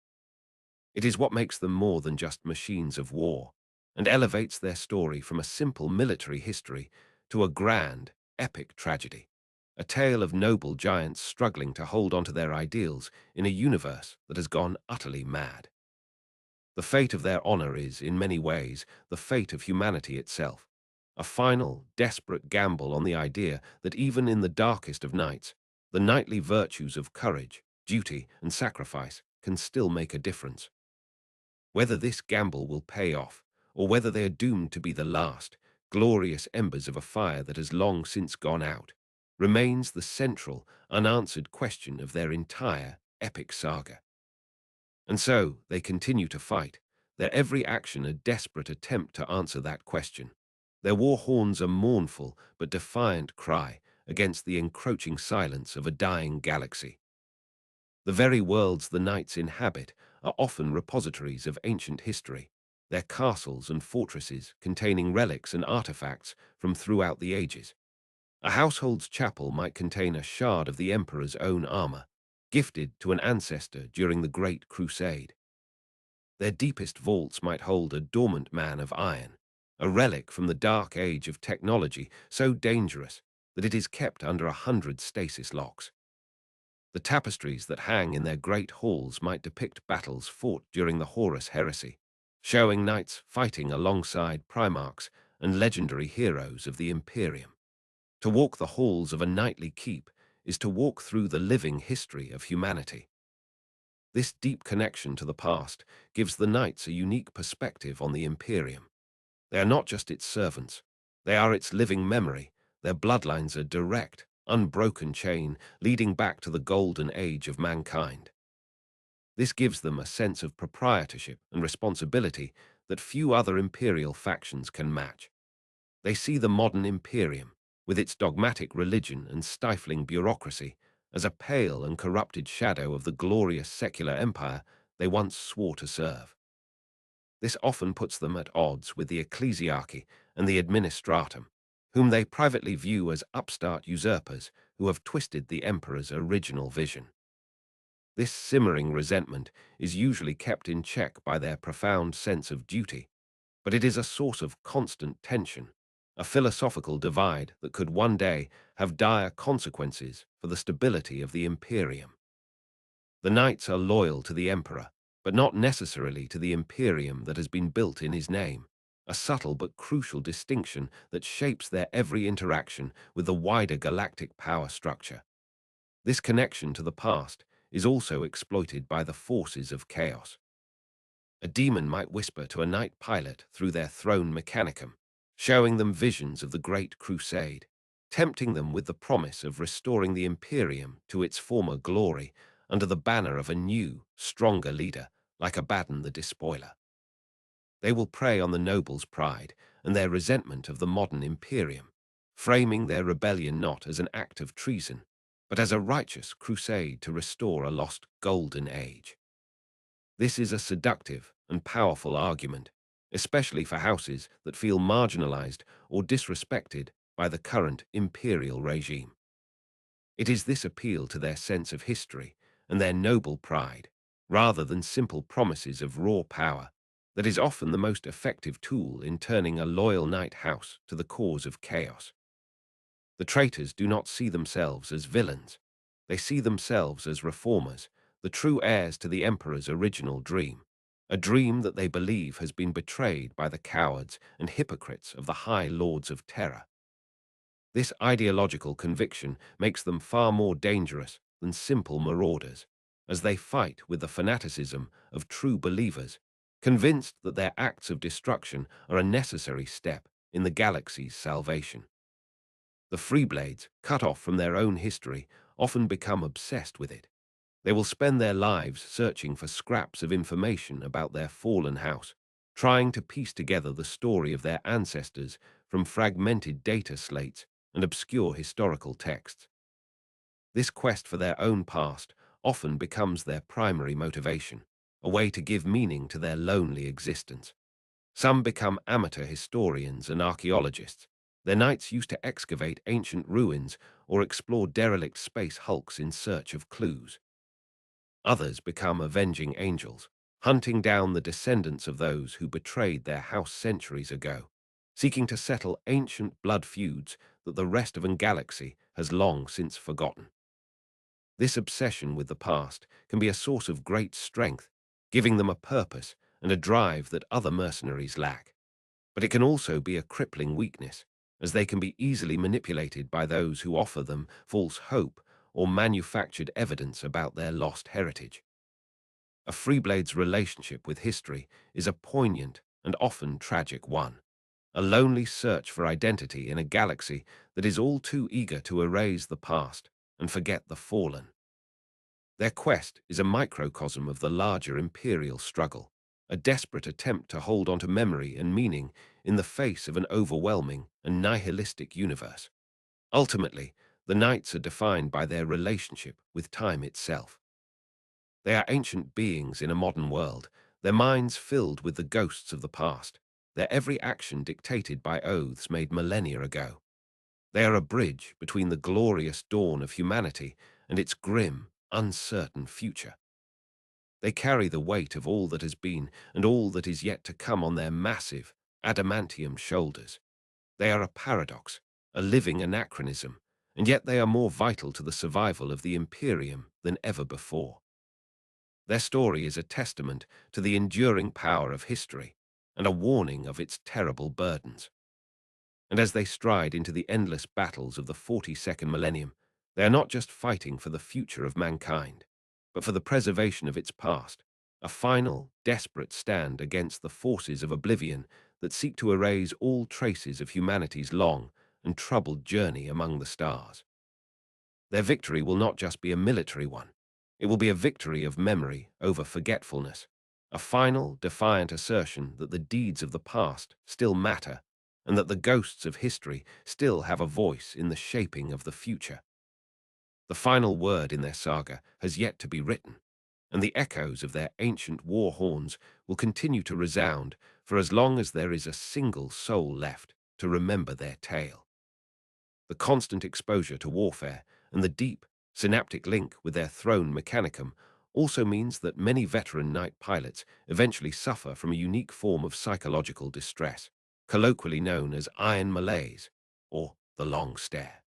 It is what makes them more than just machines of war, and elevates their story from a simple military history to a grand, epic tragedy, a tale of noble giants struggling to hold onto their ideals in a universe that has gone utterly mad. The fate of their honor is, in many ways, the fate of humanity itself, a final, desperate gamble on the idea that even in the darkest of nights, the knightly virtues of courage, duty, and sacrifice can still make a difference. Whether this gamble will pay off, or whether they are doomed to be the last, glorious embers of a fire that has long since gone out, remains the central, unanswered question of their entire epic saga. And so they continue to fight, their every action a desperate attempt to answer that question. Their war horns a mournful but defiant cry against the encroaching silence of a dying galaxy. The very worlds the knights inhabit are often repositories of ancient history, their castles and fortresses containing relics and artifacts from throughout the ages. A household's chapel might contain a shard of the emperor's own armor, gifted to an ancestor during the Great Crusade. Their deepest vaults might hold a dormant man of iron, a relic from the dark age of technology so dangerous that it is kept under 100 stasis locks. The tapestries that hang in their great halls might depict battles fought during the Horus heresy, showing knights fighting alongside primarchs and legendary heroes of the Imperium. To walk the halls of a knightly keep is to walk through the living history of humanity. This deep connection to the past gives the knights a unique perspective on the Imperium. They are not just its servants, they are its living memory. Their bloodlines are direct, unbroken chain leading back to the golden age of mankind. This gives them a sense of proprietorship and responsibility that few other imperial factions can match. They see the modern Imperium, with its dogmatic religion and stifling bureaucracy, as a pale and corrupted shadow of the glorious secular empire they once swore to serve. This often puts them at odds with the ecclesiarchy and the administratum, whom they privately view as upstart usurpers who have twisted the emperor's original vision. This simmering resentment is usually kept in check by their profound sense of duty, but it is a source of constant tension, a philosophical divide that could one day have dire consequences for the stability of the Imperium. The knights are loyal to the emperor, but not necessarily to the Imperium that has been built in his name, a subtle but crucial distinction that shapes their every interaction with the wider galactic power structure. This connection to the past is also exploited by the forces of chaos. A demon might whisper to a knight pilot through their throne mechanicum, showing them visions of the Great Crusade, tempting them with the promise of restoring the Imperium to its former glory under the banner of a new, stronger leader like Abaddon the Despoiler. They will prey on the nobles' pride and their resentment of the modern Imperium, framing their rebellion not as an act of treason, but as a righteous crusade to restore a lost golden age. This is a seductive and powerful argument, especially for houses that feel marginalized or disrespected by the current imperial regime. It is this appeal to their sense of history and their noble pride, rather than simple promises of raw power, that is often the most effective tool in turning a loyal knight house to the cause of chaos. The traitors do not see themselves as villains. They see themselves as reformers, the true heirs to the emperor's original dream, a dream that they believe has been betrayed by the cowards and hypocrites of the High Lords of Terror. This ideological conviction makes them far more dangerous than simple marauders, as they fight with the fanaticism of true believers, convinced that their acts of destruction are a necessary step in the galaxy's salvation. The Freeblades, cut off from their own history, often become obsessed with it. They will spend their lives searching for scraps of information about their fallen house, trying to piece together the story of their ancestors from fragmented data slates and obscure historical texts. This quest for their own past often becomes their primary motivation, a way to give meaning to their lonely existence. Some become amateur historians and archaeologists. Their knights used to excavate ancient ruins or explore derelict space hulks in search of clues. Others become avenging angels, hunting down the descendants of those who betrayed their house centuries ago, seeking to settle ancient blood feuds that the rest of the galaxy has long since forgotten. This obsession with the past can be a source of great strength, giving them a purpose and a drive that other mercenaries lack. But it can also be a crippling weakness, as they can be easily manipulated by those who offer them false hope or manufactured evidence about their lost heritage. A Freeblade's relationship with history is a poignant and often tragic one, a lonely search for identity in a galaxy that is all too eager to erase the past and forget the fallen. Their quest is a microcosm of the larger imperial struggle, a desperate attempt to hold onto memory and meaning in the face of an overwhelming and nihilistic universe. Ultimately, the knights are defined by their relationship with time itself. They are ancient beings in a modern world, their minds filled with the ghosts of the past, their every action dictated by oaths made millennia ago. They are a bridge between the glorious dawn of humanity and its grim, uncertain future. They carry the weight of all that has been and all that is yet to come on their massive, adamantium shoulders. They are a paradox, a living anachronism, and yet they are more vital to the survival of the Imperium than ever before. Their story is a testament to the enduring power of history and a warning of its terrible burdens. And as they stride into the endless battles of the 42nd millennium, they are not just fighting for the future of mankind, but for the preservation of its past, a final, desperate stand against the forces of oblivion that seek to erase all traces of humanity's long and troubled journey among the stars. Their victory will not just be a military one. It will be a victory of memory over forgetfulness, a final, defiant assertion that the deeds of the past still matter and that the ghosts of history still have a voice in the shaping of the future. The final word in their saga has yet to be written, and the echoes of their ancient war horns will continue to resound for as long as there is a single soul left to remember their tale. The constant exposure to warfare and the deep, synaptic link with their throne mechanicum also means that many veteran night pilots eventually suffer from a unique form of psychological distress, colloquially known as iron malaise, or the long stare.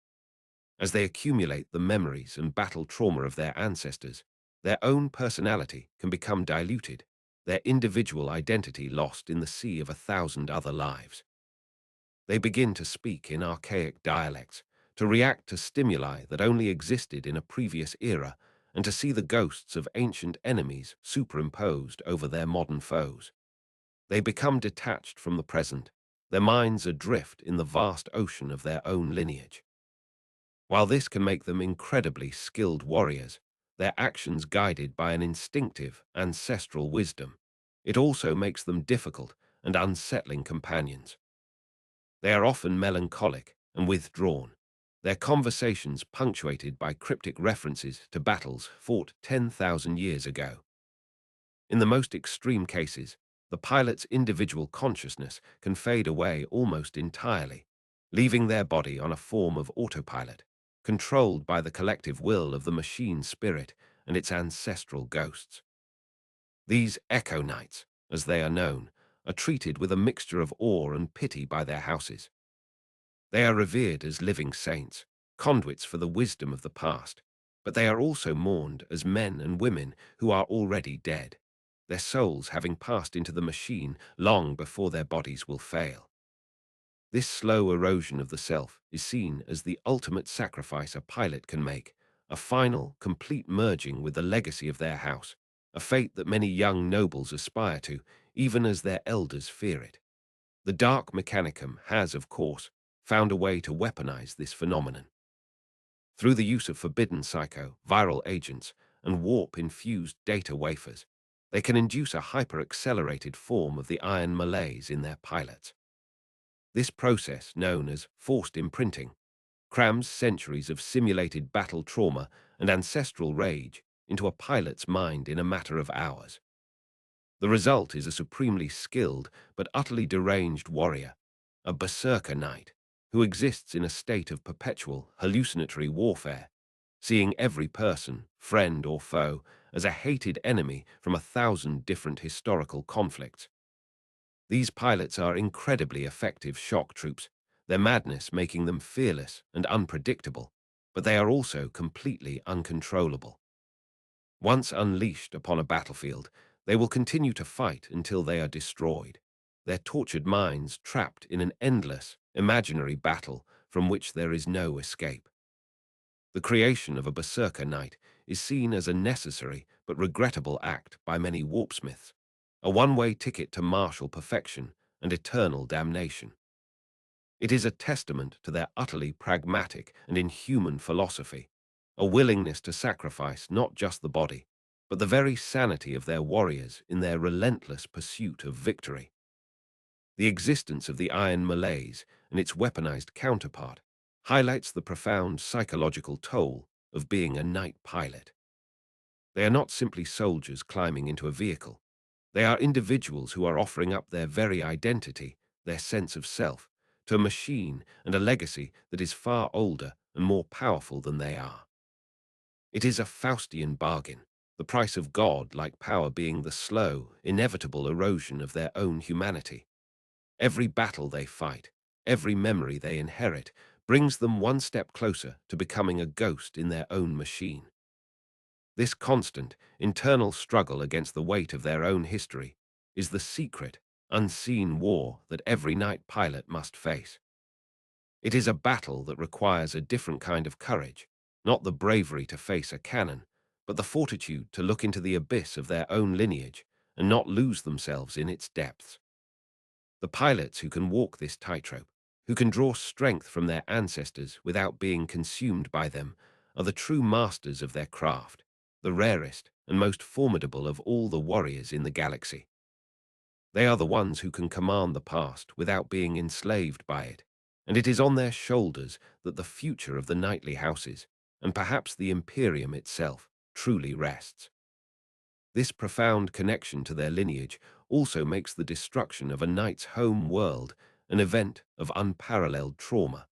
As they accumulate the memories and battle trauma of their ancestors, their own personality can become diluted, their individual identity lost in the sea of 1,000 other lives. They begin to speak in archaic dialects, to react to stimuli that only existed in a previous era, and to see the ghosts of ancient enemies superimposed over their modern foes. They become detached from the present, their minds adrift in the vast ocean of their own lineage. While this can make them incredibly skilled warriors, their actions guided by an instinctive, ancestral wisdom, it also makes them difficult and unsettling companions. They are often melancholic and withdrawn, their conversations punctuated by cryptic references to battles fought 10,000 years ago. In the most extreme cases, the pilot's individual consciousness can fade away almost entirely, leaving their body on a form of autopilot, controlled by the collective will of the machine spirit and its ancestral ghosts. These echo knights, as they are known, are treated with a mixture of awe and pity by their houses. They are revered as living saints, conduits for the wisdom of the past, but they are also mourned as men and women who are already dead, their souls having passed into the machine long before their bodies will fail. This slow erosion of the self is seen as the ultimate sacrifice a pilot can make, a final, complete merging with the legacy of their house, a fate that many young nobles aspire to, even as their elders fear it. The dark mechanicum has, of course, found a way to weaponize this phenomenon. Through the use of forbidden viral agents and warp-infused data wafers, they can induce a hyper-accelerated form of the iron malaise in their pilots. This process, known as forced imprinting, crams centuries of simulated battle trauma and ancestral rage into a pilot's mind in a matter of hours. The result is a supremely skilled but utterly deranged warrior, a berserker knight, who exists in a state of perpetual hallucinatory warfare, seeing every person, friend or foe, as a hated enemy from 1,000 different historical conflicts. These pilots are incredibly effective shock troops, their madness making them fearless and unpredictable, but they are also completely uncontrollable. Once unleashed upon a battlefield, they will continue to fight until they are destroyed, their tortured minds trapped in an endless, imaginary battle from which there is no escape. The creation of a berserker knight is seen as a necessary but regrettable act by many warpsmiths, a one-way ticket to martial perfection and eternal damnation. It is a testament to their utterly pragmatic and inhuman philosophy, a willingness to sacrifice not just the body, but the very sanity of their warriors in their relentless pursuit of victory. The existence of the iron malaise and its weaponized counterpart highlights the profound psychological toll of being a night pilot. They are not simply soldiers climbing into a vehicle. They are individuals who are offering up their very identity, their sense of self, to a machine and a legacy that is far older and more powerful than they are. It is a Faustian bargain, the price of God-like power being the slow, inevitable erosion of their own humanity. Every battle they fight, every memory they inherit, brings them one step closer to becoming a ghost in their own machine. This constant, internal struggle against the weight of their own history is the secret, unseen war that every night pilot must face. It is a battle that requires a different kind of courage, not the bravery to face a cannon, but the fortitude to look into the abyss of their own lineage and not lose themselves in its depths. The pilots who can walk this tightrope, who can draw strength from their ancestors without being consumed by them, are the true masters of their craft, the rarest and most formidable of all the warriors in the galaxy. They are the ones who can command the past without being enslaved by it, and it is on their shoulders that the future of the knightly houses, and perhaps the Imperium itself, truly rests. This profound connection to their lineage also makes the destruction of a knight's home world an event of unparalleled trauma.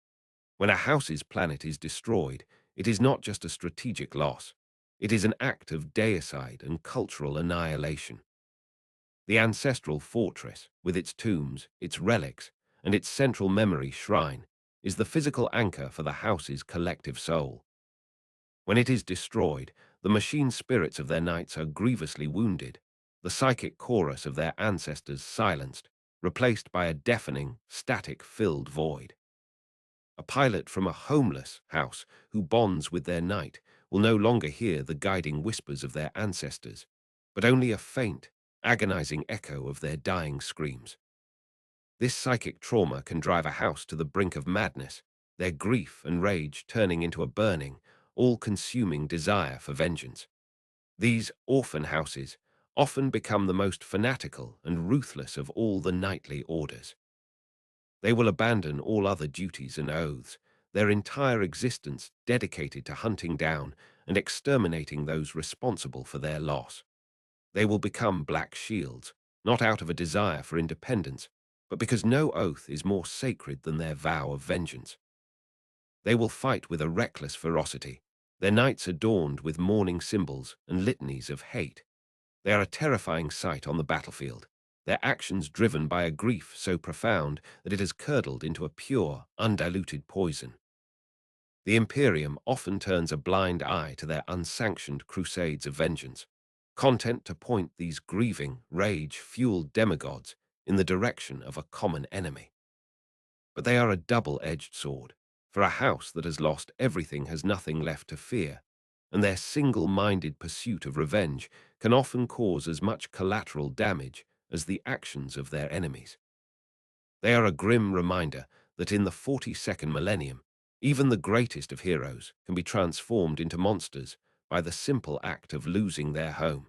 When a house's planet is destroyed, it is not just a strategic loss. It is an act of deicide and cultural annihilation. The ancestral fortress, with its tombs, its relics, and its central memory shrine, is the physical anchor for the house's collective soul. When it is destroyed, the machine spirits of their knights are grievously wounded, the psychic chorus of their ancestors silenced, replaced by a deafening, static-filled void. A pilot from a homeless house who bonds with their knight will no longer hear the guiding whispers of their ancestors, but only a faint, agonizing echo of their dying screams. This psychic trauma can drive a house to the brink of madness, their grief and rage turning into a burning, all-consuming desire for vengeance. These orphan houses often become the most fanatical and ruthless of all the knightly orders. They will abandon all other duties and oaths, their entire existence dedicated to hunting down and exterminating those responsible for their loss. They will become black shields, not out of a desire for independence, but because no oath is more sacred than their vow of vengeance. They will fight with a reckless ferocity, their knights adorned with mourning symbols and litanies of hate. They are a terrifying sight on the battlefield, their actions driven by a grief so profound that it has curdled into a pure, undiluted poison. The Imperium often turns a blind eye to their unsanctioned crusades of vengeance, content to point these grieving, rage-fueled demigods in the direction of a common enemy. But they are a double-edged sword, for a house that has lost everything has nothing left to fear, and their single-minded pursuit of revenge can often cause as much collateral damage as the actions of their enemies. They are a grim reminder that in the 42nd millennium, even the greatest of heroes can be transformed into monsters by the simple act of losing their home,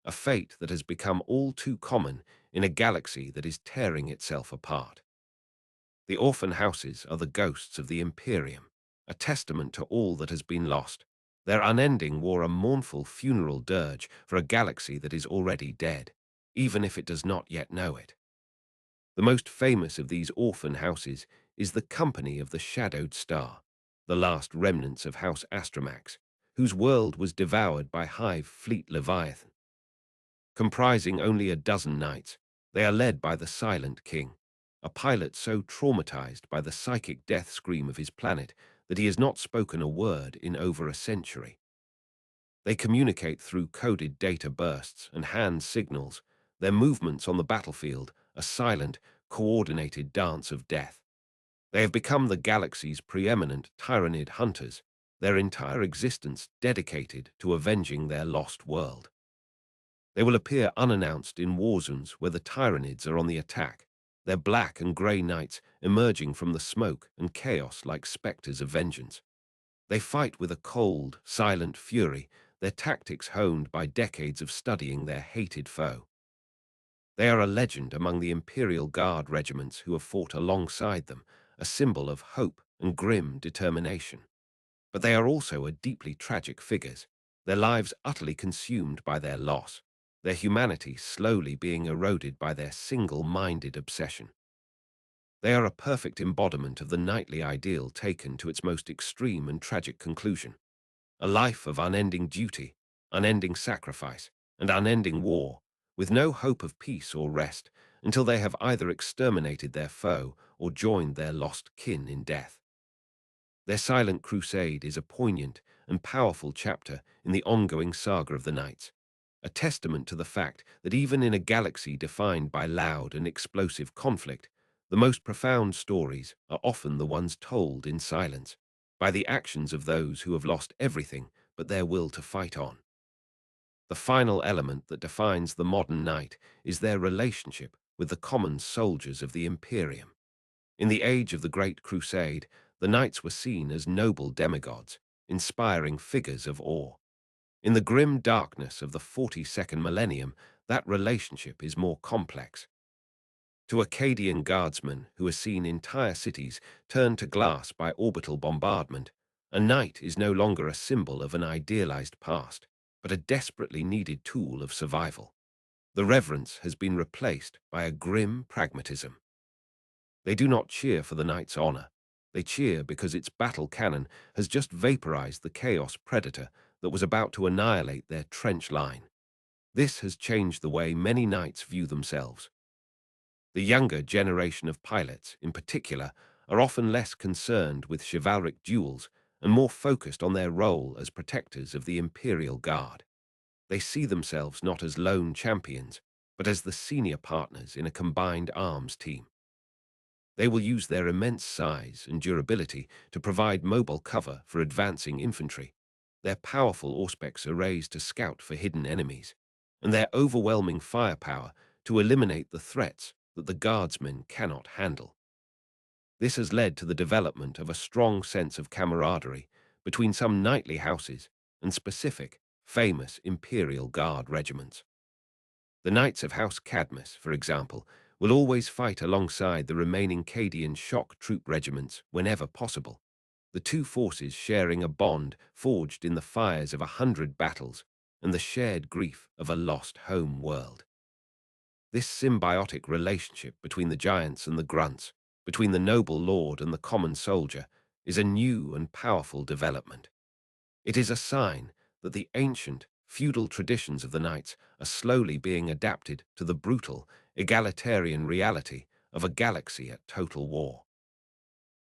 a fate that has become all too common in a galaxy that is tearing itself apart. The orphan houses are the ghosts of the Imperium, a testament to all that has been lost. Their unending wore a mournful funeral dirge for a galaxy that is already dead, even if it does not yet know it. The most famous of these orphan houses is the Company of the Shadowed Star, the last remnants of House Astramax, whose world was devoured by Hive Fleet Leviathan. Comprising only a dozen knights, they are led by the Silent King, a pilot so traumatized by the psychic death scream of his planet that he has not spoken a word in over a century. They communicate through coded data bursts and hand signals, their movements on the battlefield a silent, coordinated dance of death. They have become the galaxy's preeminent tyrannid hunters, their entire existence dedicated to avenging their lost world. They will appear unannounced in war zones where the tyrannids are on the attack, their black and grey knights emerging from the smoke and chaos like spectres of vengeance. They fight with a cold, silent fury, their tactics honed by decades of studying their hated foe. They are a legend among the Imperial Guard regiments who have fought alongside them, a symbol of hope and grim determination. But they are also a deeply tragic figures, their lives utterly consumed by their loss. their humanity slowly being eroded by their single-minded obsession. They are a perfect embodiment of the knightly ideal taken to its most extreme and tragic conclusion. A life of unending duty, unending sacrifice, and unending war, with no hope of peace or rest until they have either exterminated their foe or joined their lost kin in death. Their silent crusade is a poignant and powerful chapter in the ongoing saga of the knights, a testament to the fact that even in a galaxy defined by loud and explosive conflict, the most profound stories are often the ones told in silence, by the actions of those who have lost everything but their will to fight on. The final element that defines the modern knight is their relationship with the common soldiers of the Imperium. In the age of the Great Crusade, the knights were seen as noble demigods, inspiring figures of awe. In the grim darkness of the 42nd millennium, that relationship is more complex. To Akkadian guardsmen who have seen entire cities turned to glass by orbital bombardment, a knight is no longer a symbol of an idealized past, but a desperately needed tool of survival. The reverence has been replaced by a grim pragmatism. They do not cheer for the knight's honor. They cheer because its battle cannon has just vaporized the chaos predator that was about to annihilate their trench line. This has changed the way many knights view themselves. The younger generation of pilots, in particular, are often less concerned with chivalric duels and more focused on their role as protectors of the Imperial Guard. They see themselves not as lone champions, but as the senior partners in a combined arms team. They will use their immense size and durability to provide mobile cover for advancing infantry, their powerful auspex arrays to scout for hidden enemies, and their overwhelming firepower to eliminate the threats that the guardsmen cannot handle. This has led to the development of a strong sense of camaraderie between some knightly houses and specific, famous Imperial Guard regiments. The Knights of House Cadmus, for example, will always fight alongside the remaining Cadian shock troop regiments whenever possible, the two forces sharing a bond forged in the fires of 100 battles and the shared grief of a lost home world. This symbiotic relationship between the giants and the grunts, between the noble lord and the common soldier, is a new and powerful development. It is a sign that the ancient, feudal traditions of the knights are slowly being adapted to the brutal, egalitarian reality of a galaxy at total war.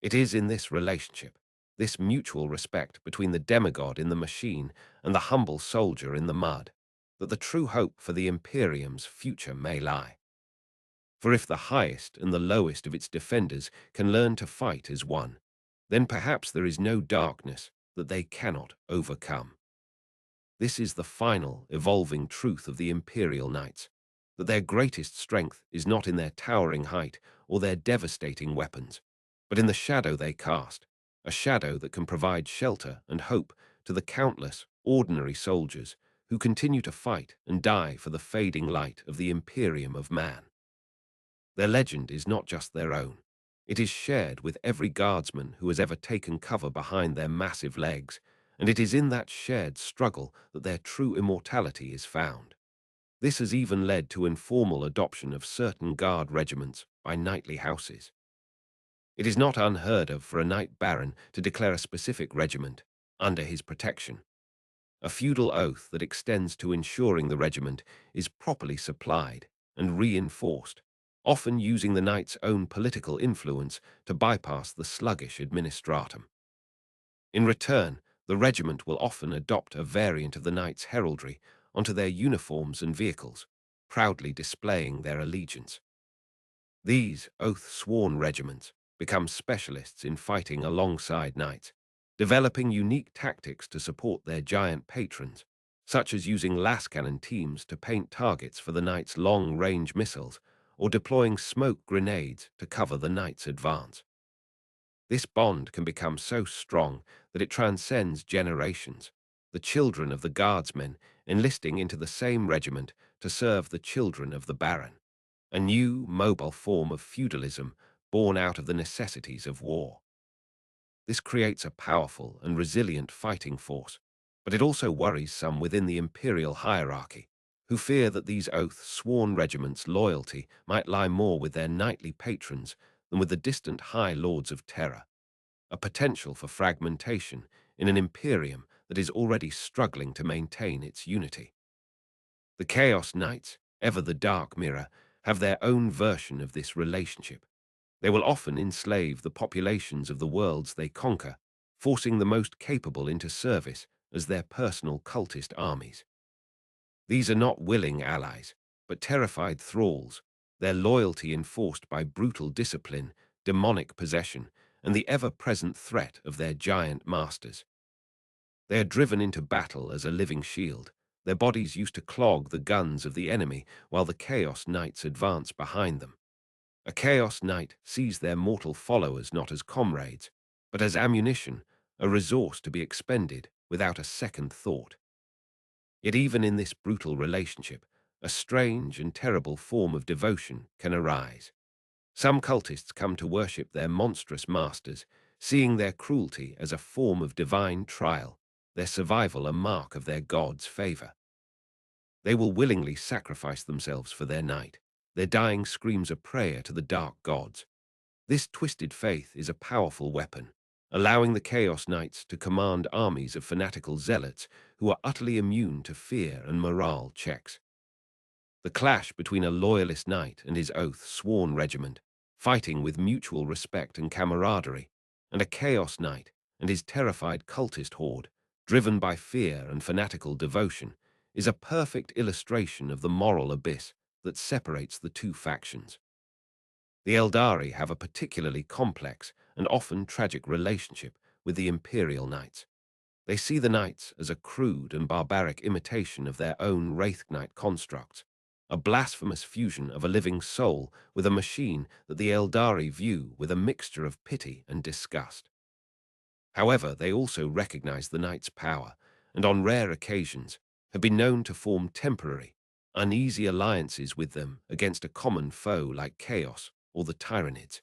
It is in this relationship, this mutual respect between the demigod in the machine and the humble soldier in the mud, that the true hope for the Imperium's future may lie. For if the highest and the lowest of its defenders can learn to fight as one, then perhaps there is no darkness that they cannot overcome. This is the final, evolving truth of the Imperial Knights, that their greatest strength is not in their towering height or their devastating weapons, but in the shadow they cast, a shadow that can provide shelter and hope to the countless, ordinary soldiers who continue to fight and die for the fading light of the Imperium of man. Their legend is not just their own. It is shared with every guardsman who has ever taken cover behind their massive legs, and it is in that shared struggle that their true immortality is found. This has even led to informal adoption of certain guard regiments by knightly houses. It is not unheard of for a knight baron to declare a specific regiment under his protection, a feudal oath that extends to ensuring the regiment is properly supplied and reinforced, often using the knight's own political influence to bypass the sluggish administratum. In return, the regiment will often adopt a variant of the knight's heraldry onto their uniforms and vehicles, proudly displaying their allegiance. These oath-sworn regiments become specialists in fighting alongside knights, developing unique tactics to support their giant patrons, such as using lascannon teams to paint targets for the knight's long-range missiles or deploying smoke grenades to cover the knight's advance. This bond can become so strong that it transcends generations, the children of the guardsmen enlisting into the same regiment to serve the children of the baron, a new, mobile form of feudalism born out of the necessities of war. This creates a powerful and resilient fighting force, but it also worries some within the imperial hierarchy, who fear that these oath-sworn regiments' loyalty might lie more with their knightly patrons than with the distant high lords of terror, a potential for fragmentation in an imperium that is already struggling to maintain its unity. The Chaos Knights, ever the dark mirror, have their own version of this relationship. They will often enslave the populations of the worlds they conquer, forcing the most capable into service as their personal cultist armies. These are not willing allies, but terrified thralls, their loyalty enforced by brutal discipline, demonic possession, and the ever-present threat of their giant masters. They are driven into battle as a living shield, their bodies used to clog the guns of the enemy while the Chaos Knights advance behind them. A Chaos Knight sees their mortal followers not as comrades, but as ammunition, a resource to be expended without a second thought. Yet even in this brutal relationship, a strange and terrible form of devotion can arise. Some cultists come to worship their monstrous masters, seeing their cruelty as a form of divine trial, their survival a mark of their god's favor. They will willingly sacrifice themselves for their knight, their dying screams a prayer to the dark gods. This twisted faith is a powerful weapon, allowing the Chaos Knights to command armies of fanatical zealots who are utterly immune to fear and morale checks. The clash between a loyalist knight and his oath-sworn regiment, fighting with mutual respect and camaraderie, and a Chaos Knight and his terrified cultist horde, driven by fear and fanatical devotion, is a perfect illustration of the moral abyss that separates the two factions. The Eldari have a particularly complex and often tragic relationship with the Imperial Knights. They see the Knights as a crude and barbaric imitation of their own Wraith Knight constructs, a blasphemous fusion of a living soul with a machine that the Eldari view with a mixture of pity and disgust. However, they also recognize the Knights' power, and on rare occasions have been known to form temporary, uneasy alliances with them against a common foe like Chaos or the Tyranids.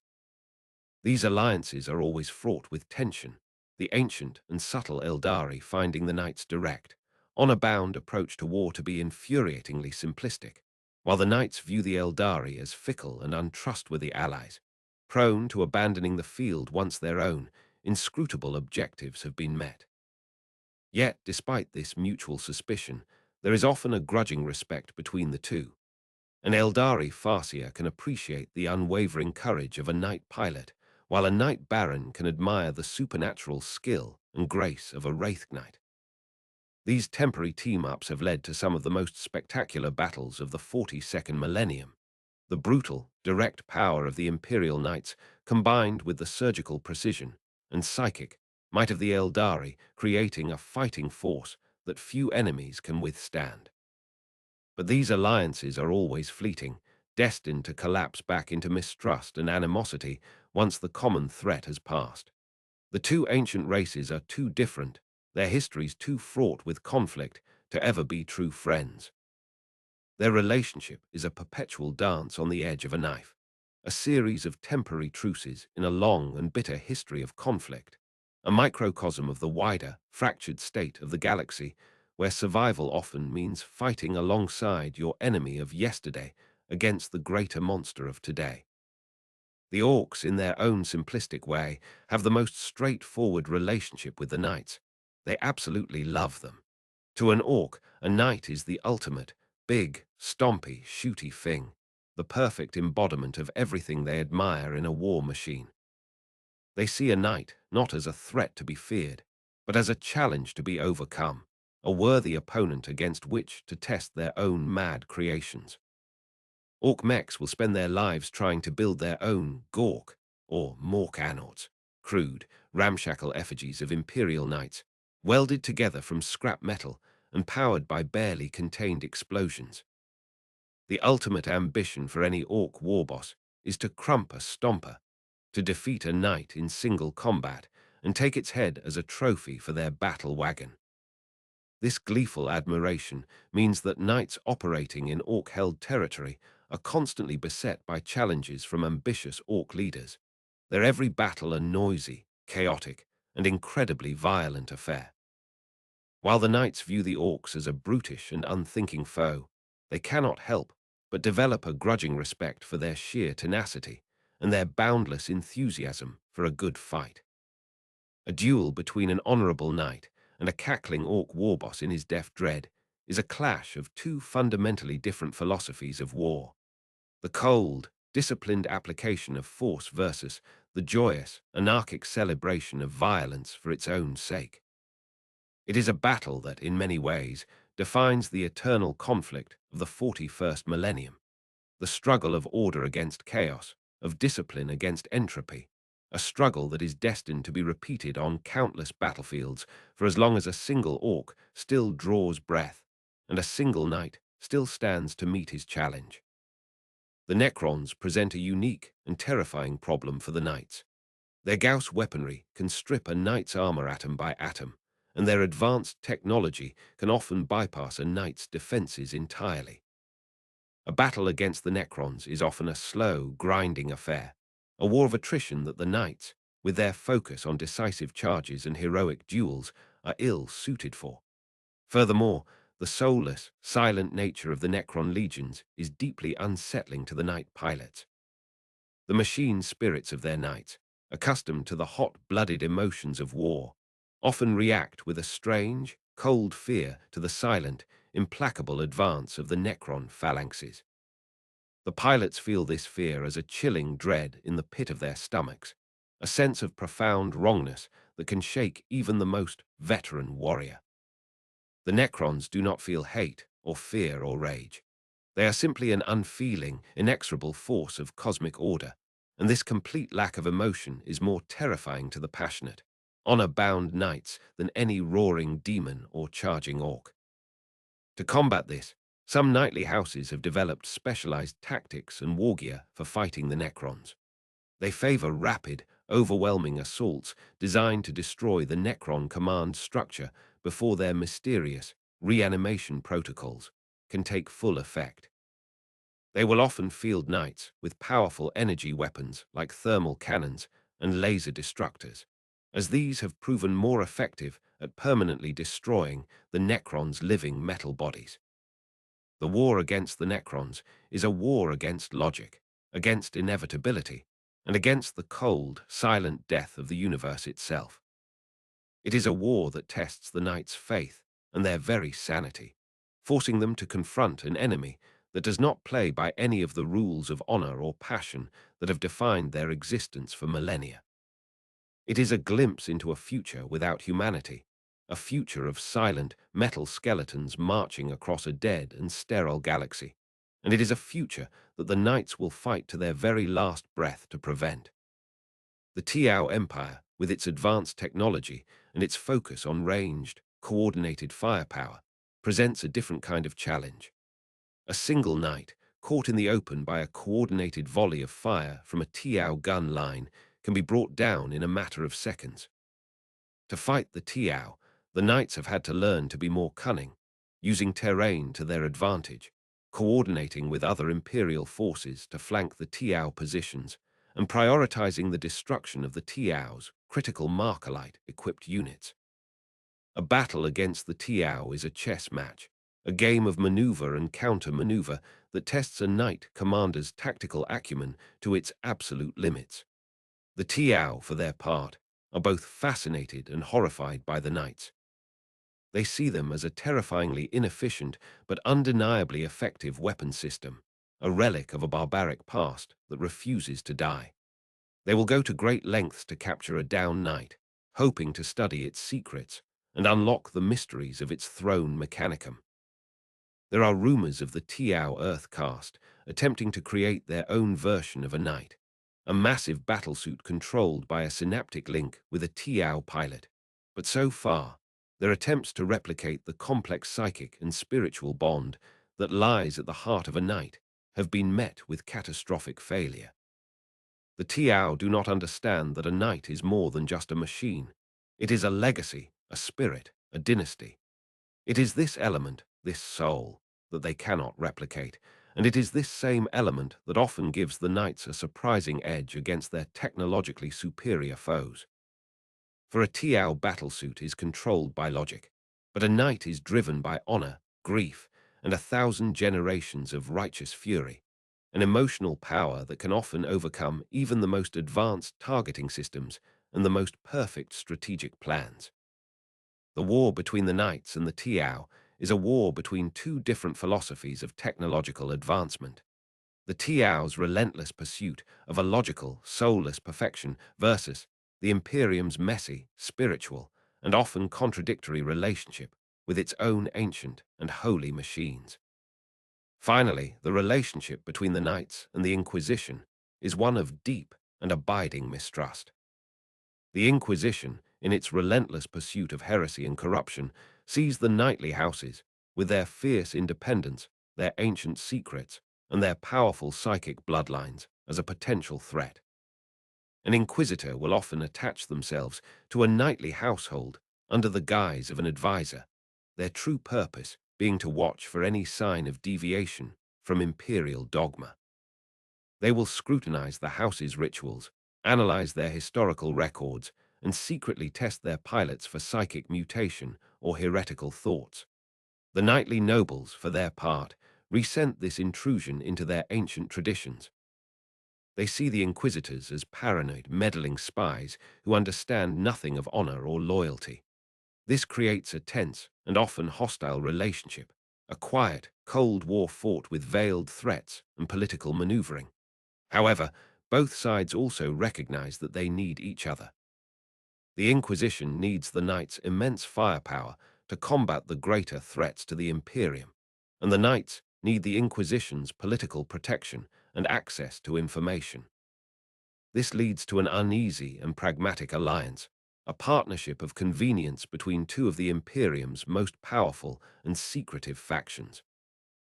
These alliances are always fraught with tension, the ancient and subtle Eldari finding the Knights' direct, honor-bound approach to war to be infuriatingly simplistic, while the Knights view the Eldari as fickle and untrustworthy allies, prone to abandoning the field once their own inscrutable objectives have been met. Yet, despite this mutual suspicion, there is often a grudging respect between the two. An Eldari Farseer can appreciate the unwavering courage of a knight pilot, while a knight baron can admire the supernatural skill and grace of a Wraith Knight. These temporary team-ups have led to some of the most spectacular battles of the 42nd millennium. The brutal, direct power of the Imperial Knights, combined with the surgical precision and psychic might of the Eldari, creating a fighting force that few enemies can withstand. But these alliances are always fleeting, destined to collapse back into mistrust and animosity once the common threat has passed. The two ancient races are too different, their histories too fraught with conflict to ever be true friends. Their relationship is a perpetual dance on the edge of a knife, a series of temporary truces in a long and bitter history of conflict, a microcosm of the wider, fractured state of the galaxy, where survival often means fighting alongside your enemy of yesterday against the greater monster of today. The Orcs, in their own simplistic way, have the most straightforward relationship with the Knights. They absolutely love them. To an Orc, a Knight is the ultimate, big, stompy, shooty thing, the perfect embodiment of everything they admire in a war machine. They see a Knight not as a threat to be feared, but as a challenge to be overcome, a worthy opponent against which to test their own mad creations. Orc mechs will spend their lives trying to build their own Gork, or Mork Anorts, crude, ramshackle effigies of Imperial Knights, welded together from scrap metal and powered by barely contained explosions. The ultimate ambition for any Orc warboss is to crump a stomper, to defeat a knight in single combat and take its head as a trophy for their battle wagon. This gleeful admiration means that knights operating in Orc-held territory are constantly beset by challenges from ambitious Orc leaders, their every battle a noisy, chaotic, and incredibly violent affair. While the knights view the Orcs as a brutish and unthinking foe, They cannot help but develop a grudging respect for their sheer tenacity and their boundless enthusiasm for a good fight. A duel between an honorable knight and a cackling orc warboss in his deaf dread is a clash of two fundamentally different philosophies of war. The cold, disciplined application of force versus the joyous, anarchic celebration of violence for its own sake. It is a battle that, in many ways, defines the eternal conflict of the 41st millennium, the struggle of order against chaos, of discipline against entropy, a struggle that is destined to be repeated on countless battlefields for as long as a single orc still draws breath and a single knight still stands to meet his challenge. The Necrons present a unique and terrifying problem for the knights. Their Gauss weaponry can strip a knight's armor atom by atom, and their advanced technology can often bypass a knight's defenses entirely. A battle against the Necrons is often a slow, grinding affair, a war of attrition that the knights, with their focus on decisive charges and heroic duels, are ill-suited for. Furthermore, the soulless, silent nature of the Necron legions is deeply unsettling to the knight pilots. The machine spirits of their knights, accustomed to the hot-blooded emotions of war, often react with a strange, cold fear to the silent, implacable advance of the Necron phalanxes. The pilots feel this fear as a chilling dread in the pit of their stomachs, a sense of profound wrongness that can shake even the most veteran warrior. The Necrons do not feel hate or fear or rage. They are simply an unfeeling, inexorable force of cosmic order, and this complete lack of emotion is more terrifying to the passionate, honor-bound knights than any roaring demon or charging orc. To combat this, some knightly houses have developed specialized tactics and wargear for fighting the Necrons. They favor rapid, overwhelming assaults designed to destroy the Necron command structure before their mysterious reanimation protocols can take full effect. They will often field knights with powerful energy weapons like thermal cannons and laser destructors, as these have proven more effective at permanently destroying the Necrons' living metal bodies. The war against the Necrons is a war against logic, against inevitability, and against the cold, silent death of the universe itself. It is a war that tests the knights' faith and their very sanity, forcing them to confront an enemy that does not play by any of the rules of honor or passion that have defined their existence for millennia. It is a glimpse into a future without humanity, a future of silent, metal skeletons marching across a dead and sterile galaxy, and it is a future that the knights will fight to their very last breath to prevent. The Tiao Empire, with its advanced technology and its focus on ranged, coordinated firepower, presents a different kind of challenge. A single knight, caught in the open by a coordinated volley of fire from a Tiao gun line, can be brought down in a matter of seconds. To fight the Tiao, the knights have had to learn to be more cunning, using terrain to their advantage, coordinating with other Imperial forces to flank the Tiao positions, and prioritizing the destruction of the Tiao's critical Markalite-equipped units. A battle against the Tiao is a chess match, a game of maneuver and counter-maneuver that tests a knight commander's tactical acumen to its absolute limits. The Tiao, for their part, are both fascinated and horrified by the knights. They see them as a terrifyingly inefficient but undeniably effective weapon system, a relic of a barbaric past that refuses to die. They will go to great lengths to capture a down knight, hoping to study its secrets and unlock the mysteries of its throne mechanicum. There are rumors of the Tiao Earth caste attempting to create their own version of a knight, a massive battlesuit controlled by a synaptic link with a Tiao pilot. But so far, their attempts to replicate the complex psychic and spiritual bond that lies at the heart of a knight have been met with catastrophic failure. The Tiao do not understand that a knight is more than just a machine. It is a legacy, a spirit, a dynasty. It is this element, this soul, that they cannot replicate, and it is this same element that often gives the knights a surprising edge against their technologically superior foes. For a Tiao battlesuit is controlled by logic, but a knight is driven by honor, grief, and 1,000 generations of righteous fury, an emotional power that can often overcome even the most advanced targeting systems and the most perfect strategic plans. The war between the knights and the Tiao is a war between two different philosophies of technological advancement. The Tiao's relentless pursuit of a logical, soulless perfection versus the Imperium's messy, spiritual, and often contradictory relationship with its own ancient and holy machines. Finally, the relationship between the knights and the Inquisition is one of deep and abiding mistrust. The Inquisition, in its relentless pursuit of heresy and corruption, sees the knightly houses, with their fierce independence, their ancient secrets, and their powerful psychic bloodlines, as a potential threat. An inquisitor will often attach themselves to a knightly household under the guise of an advisor, their true purpose being to watch for any sign of deviation from imperial dogma. They will scrutinize the house's rituals, analyze their historical records, and secretly test their pilots for psychic mutation or heretical thoughts. The knightly nobles, for their part, resent this intrusion into their ancient traditions. They see the inquisitors as paranoid, meddling spies who understand nothing of honor or loyalty. This creates a tense and often hostile relationship, a quiet, cold war fought with veiled threats and political maneuvering. However, both sides also recognize that they need each other. The Inquisition needs the Knights' immense firepower to combat the greater threats to the Imperium, and the Knights need the Inquisition's political protection and access to information. This leads to an uneasy and pragmatic alliance, a partnership of convenience between two of the Imperium's most powerful and secretive factions.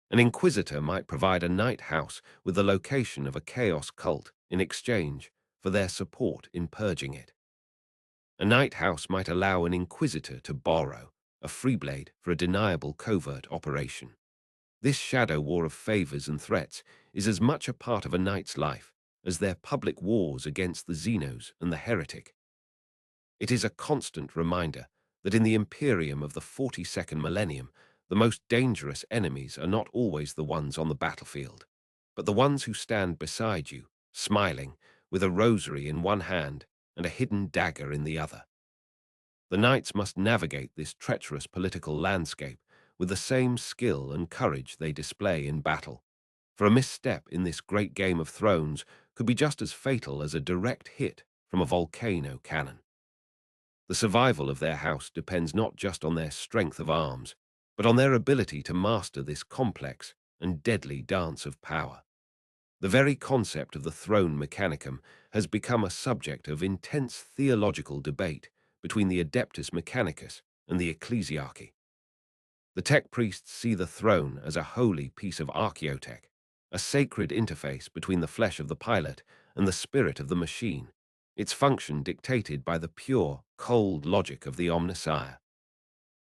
An inquisitor might provide a night house with the location of a chaos cult in exchange for their support in purging it. A night house might allow an inquisitor to borrow a freeblade for a deniable covert operation. This shadow war of favors and threats is as much a part of a knight's life as their public wars against the Xenos and the heretic. It is a constant reminder that in the Imperium of the 42nd millennium, the most dangerous enemies are not always the ones on the battlefield, but the ones who stand beside you, smiling, with a rosary in one hand and a hidden dagger in the other. The knights must navigate this treacherous political landscape with the same skill and courage they display in battle, for a misstep in this great game of thrones could be just as fatal as a direct hit from a volcano cannon. The survival of their house depends not just on their strength of arms, but on their ability to master this complex and deadly dance of power. The very concept of the throne mechanicum has become a subject of intense theological debate between the Adeptus Mechanicus and the ecclesiarchy. The tech priests see the throne as a holy piece of archaeotech, a sacred interface between the flesh of the pilot and the spirit of the machine, its function dictated by the pure, cold logic of the omnissiah.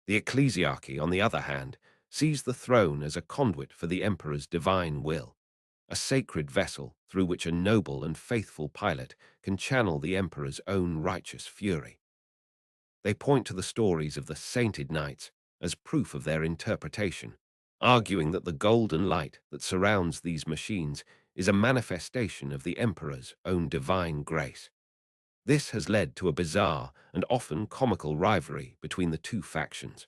The ecclesiarchy, on the other hand, sees the throne as a conduit for the emperor's divine will, a sacred vessel through which a noble and faithful pilot can channel the emperor's own righteous fury. They point to the stories of the sainted knights as proof of their interpretation, arguing that the golden light that surrounds these machines is a manifestation of the emperor's own divine grace. This has led to a bizarre and often comical rivalry between the two factions.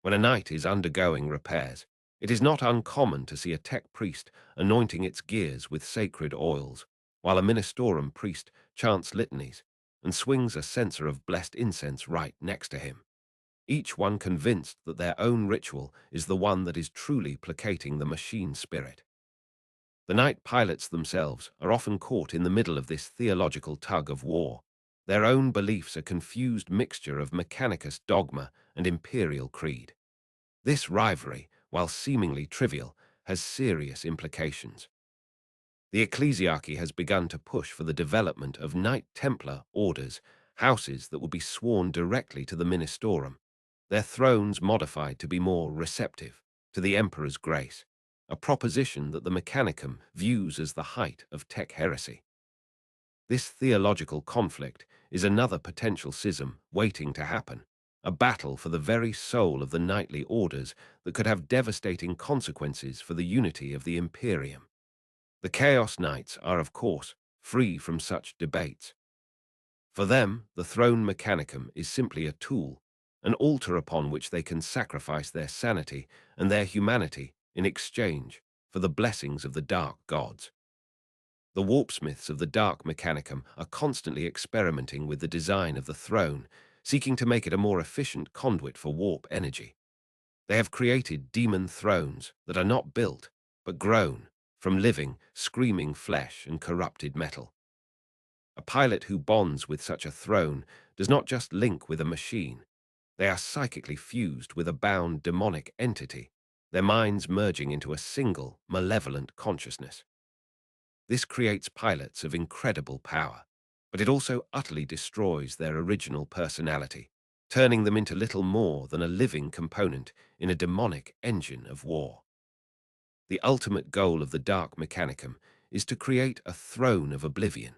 When a knight is undergoing repairs, it is not uncommon to see a tech priest anointing its gears with sacred oils, while a ministorum priest chants litanies and swings a censer of blessed incense right next to him, each one convinced that their own ritual is the one that is truly placating the machine spirit. The night pilots themselves are often caught in the middle of this theological tug of war. Their own beliefs a confused mixture of mechanicus dogma and imperial creed. This rivalry, while seemingly trivial, has serious implications. The ecclesiarchy has begun to push for the development of Knight Templar orders, houses that would be sworn directly to the ministorum, their thrones modified to be more receptive to the emperor's grace, a proposition that the Mechanicum views as the height of tech heresy. This theological conflict is another potential schism waiting to happen, a battle for the very soul of the knightly orders that could have devastating consequences for the unity of the Imperium. The Chaos Knights are, of course, free from such debates. For them, the throne mechanicum is simply a tool, an altar upon which they can sacrifice their sanity and their humanity in exchange for the blessings of the dark gods. The warpsmiths of the dark mechanicum are constantly experimenting with the design of the throne, seeking to make it a more efficient conduit for warp energy. They have created demon thrones that are not built, but grown from living, screaming flesh and corrupted metal. A pilot who bonds with such a throne does not just link with a machine. They are psychically fused with a bound demonic entity, their minds merging into a single, malevolent consciousness. This creates pilots of incredible power, but it also utterly destroys their original personality, turning them into little more than a living component in a demonic engine of war. The ultimate goal of the Dark Mechanicum is to create a throne of oblivion,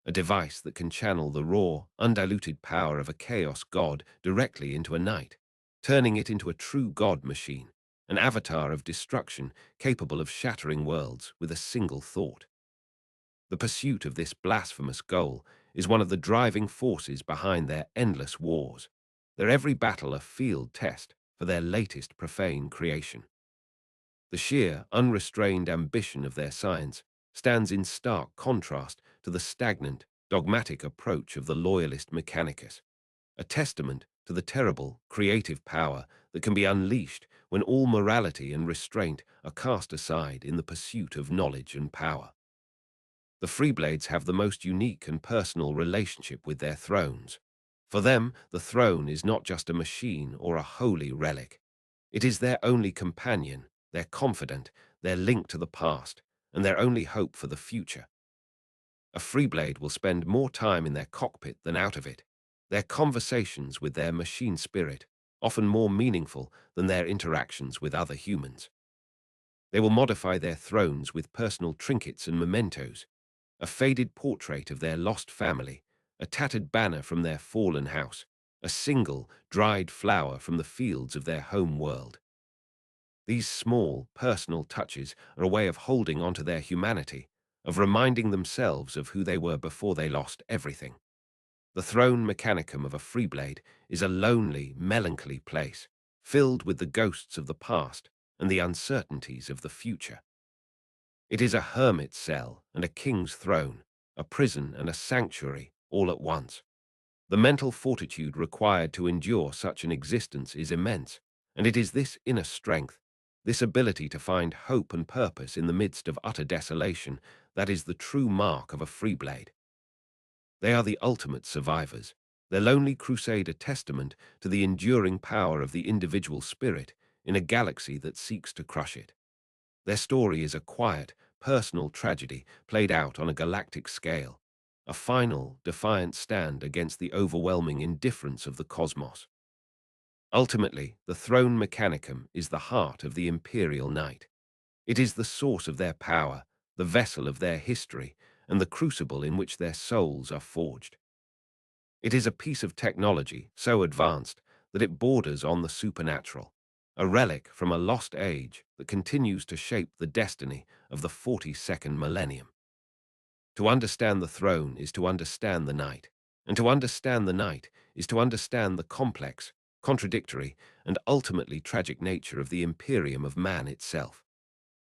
a device that can channel the raw, undiluted power of a chaos god directly into a knight, turning it into a true god machine, an avatar of destruction capable of shattering worlds with a single thought. The pursuit of this blasphemous goal is one of the driving forces behind their endless wars, their every battle a field test for their latest profane creation. The sheer, unrestrained ambition of their science stands in stark contrast to the stagnant, dogmatic approach of the loyalist mechanicus, a testament to the terrible, creative power that can be unleashed when all morality and restraint are cast aside in the pursuit of knowledge and power. The Freeblades have the most unique and personal relationship with their thrones. For them, the throne is not just a machine or a holy relic. It is their only companion, their confidant, their link to the past, and their only hope for the future. A Freeblade will spend more time in their cockpit than out of it, their conversations with their machine spirit often more meaningful than their interactions with other humans. They will modify their thrones with personal trinkets and mementos, a faded portrait of their lost family, a tattered banner from their fallen house, a single, dried flower from the fields of their home world. These small, personal touches are a way of holding onto their humanity, of reminding themselves of who they were before they lost everything. The throne mechanicum of a Freeblade is a lonely, melancholy place, filled with the ghosts of the past and the uncertainties of the future. It is a hermit's cell and a king's throne, a prison and a sanctuary, all at once. The mental fortitude required to endure such an existence is immense, and it is this inner strength, this ability to find hope and purpose in the midst of utter desolation, that is the true mark of a Freeblade. They are the ultimate survivors, their lonely crusade a testament to the enduring power of the individual spirit in a galaxy that seeks to crush it. Their story is a quiet, personal tragedy played out on a galactic scale, a final, defiant stand against the overwhelming indifference of the cosmos. Ultimately, the throne mechanicum is the heart of the Imperial Knight. It is the source of their power, the vessel of their history, and the crucible in which their souls are forged. It is a piece of technology so advanced that it borders on the supernatural, a relic from a lost age that continues to shape the destiny of the 42nd millennium. To understand the throne is to understand the knight, and to understand the knight is to understand the complex, contradictory, and ultimately tragic nature of the imperium of man itself.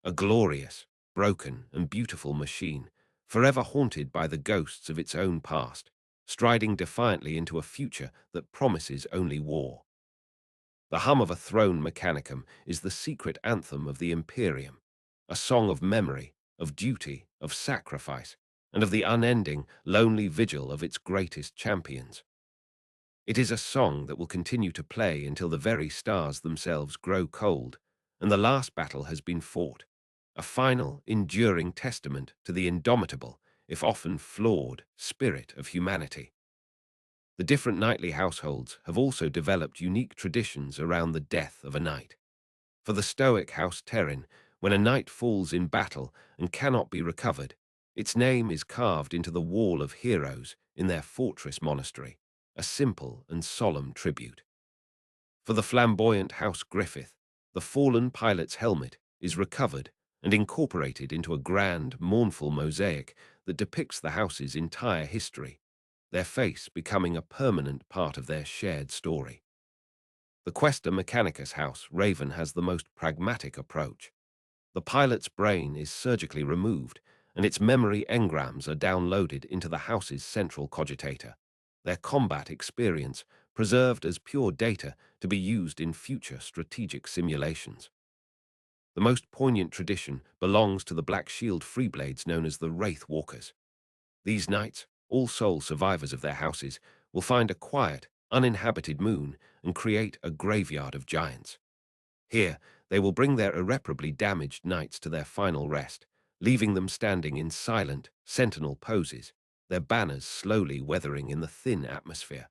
A glorious, broken, and beautiful machine, forever haunted by the ghosts of its own past, striding defiantly into a future that promises only war. The hum of a throne mechanicum is the secret anthem of the Imperium, a song of memory, of duty, of sacrifice, and of the unending, lonely vigil of its greatest champions. It is a song that will continue to play until the very stars themselves grow cold, and the last battle has been fought, a final, enduring testament to the indomitable, if often flawed, spirit of humanity. The different knightly households have also developed unique traditions around the death of a knight. For the Stoic House Terran, when a knight falls in battle and cannot be recovered, its name is carved into the wall of heroes in their fortress monastery, a simple and solemn tribute. For the flamboyant House Griffith, the fallen pilot's helmet is recovered and incorporated into a grand, mournful mosaic that depicts the house's entire history, their face becoming a permanent part of their shared story. The Questa Mechanicus house, Raven, has the most pragmatic approach. The pilot's brain is surgically removed, and its memory engrams are downloaded into the house's central cogitator, their combat experience preserved as pure data to be used in future strategic simulations. The most poignant tradition belongs to the Black Shield Freeblades known as the Wraith Walkers. These knights, all sole survivors of their houses, will find a quiet, uninhabited moon and create a graveyard of giants. Here, they will bring their irreparably damaged knights to their final rest, leaving them standing in silent, sentinel poses, their banners slowly weathering in the thin atmosphere.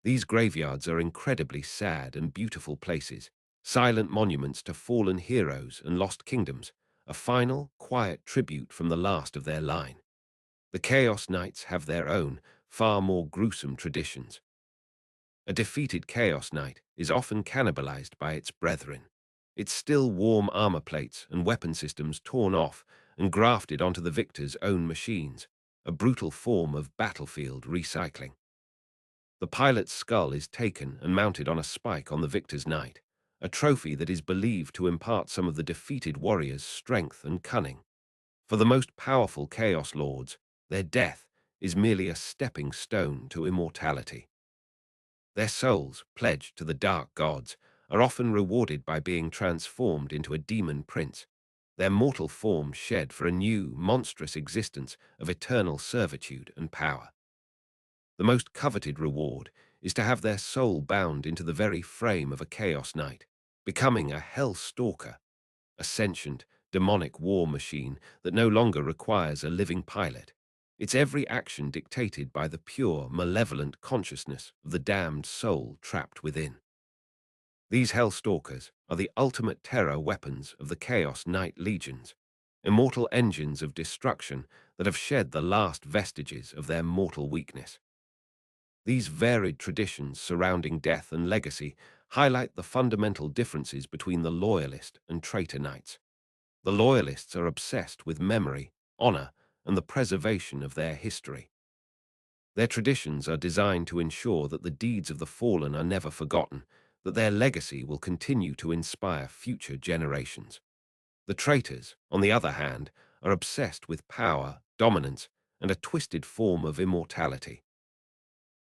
These graveyards are incredibly sad and beautiful places, silent monuments to fallen heroes and lost kingdoms, a final, quiet tribute from the last of their line. The Chaos Knights have their own, far more gruesome traditions. A defeated Chaos Knight is often cannibalized by its brethren, its still warm armor plates and weapon systems torn off and grafted onto the victor's own machines, a brutal form of battlefield recycling. The pilot's skull is taken and mounted on a spike on the victor's knight, a trophy that is believed to impart some of the defeated warrior's strength and cunning. For the most powerful Chaos Lords, their death is merely a stepping stone to immortality. Their souls, pledged to the dark gods, are often rewarded by being transformed into a demon prince, their mortal form shed for a new, monstrous existence of eternal servitude and power. The most coveted reward is to have their soul bound into the very frame of a Chaos Knight, becoming a Hell Stalker, a sentient, demonic war machine that no longer requires a living pilot, its every action dictated by the pure, malevolent consciousness of the damned soul trapped within. These Hellstalkers are the ultimate terror weapons of the Chaos Knight legions, immortal engines of destruction that have shed the last vestiges of their mortal weakness. These varied traditions surrounding death and legacy highlight the fundamental differences between the Loyalist and Traitor Knights. The Loyalists are obsessed with memory, honor, and the preservation of their history. Their traditions are designed to ensure that the deeds of the fallen are never forgotten, that their legacy will continue to inspire future generations. The traitors, on the other hand, are obsessed with power, dominance, and a twisted form of immortality.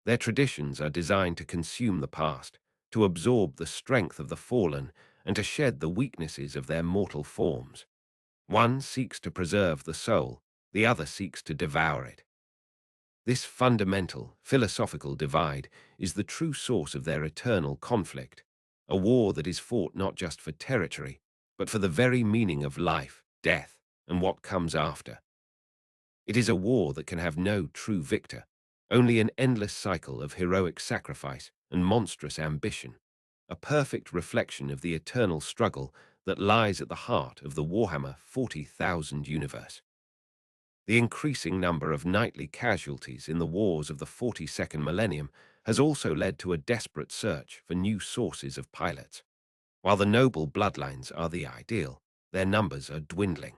Their traditions are designed to consume the past, to absorb the strength of the fallen, and to shed the weaknesses of their mortal forms. One seeks to preserve the soul, the other seeks to devour it. This fundamental, philosophical divide is the true source of their eternal conflict, a war that is fought not just for territory, but for the very meaning of life, death, and what comes after. It is a war that can have no true victor, only an endless cycle of heroic sacrifice and monstrous ambition, a perfect reflection of the eternal struggle that lies at the heart of the Warhammer 40,000 universe. The increasing number of knightly casualties in the wars of the 42nd millennium has also led to a desperate search for new sources of pilots. While the noble bloodlines are the ideal, their numbers are dwindling.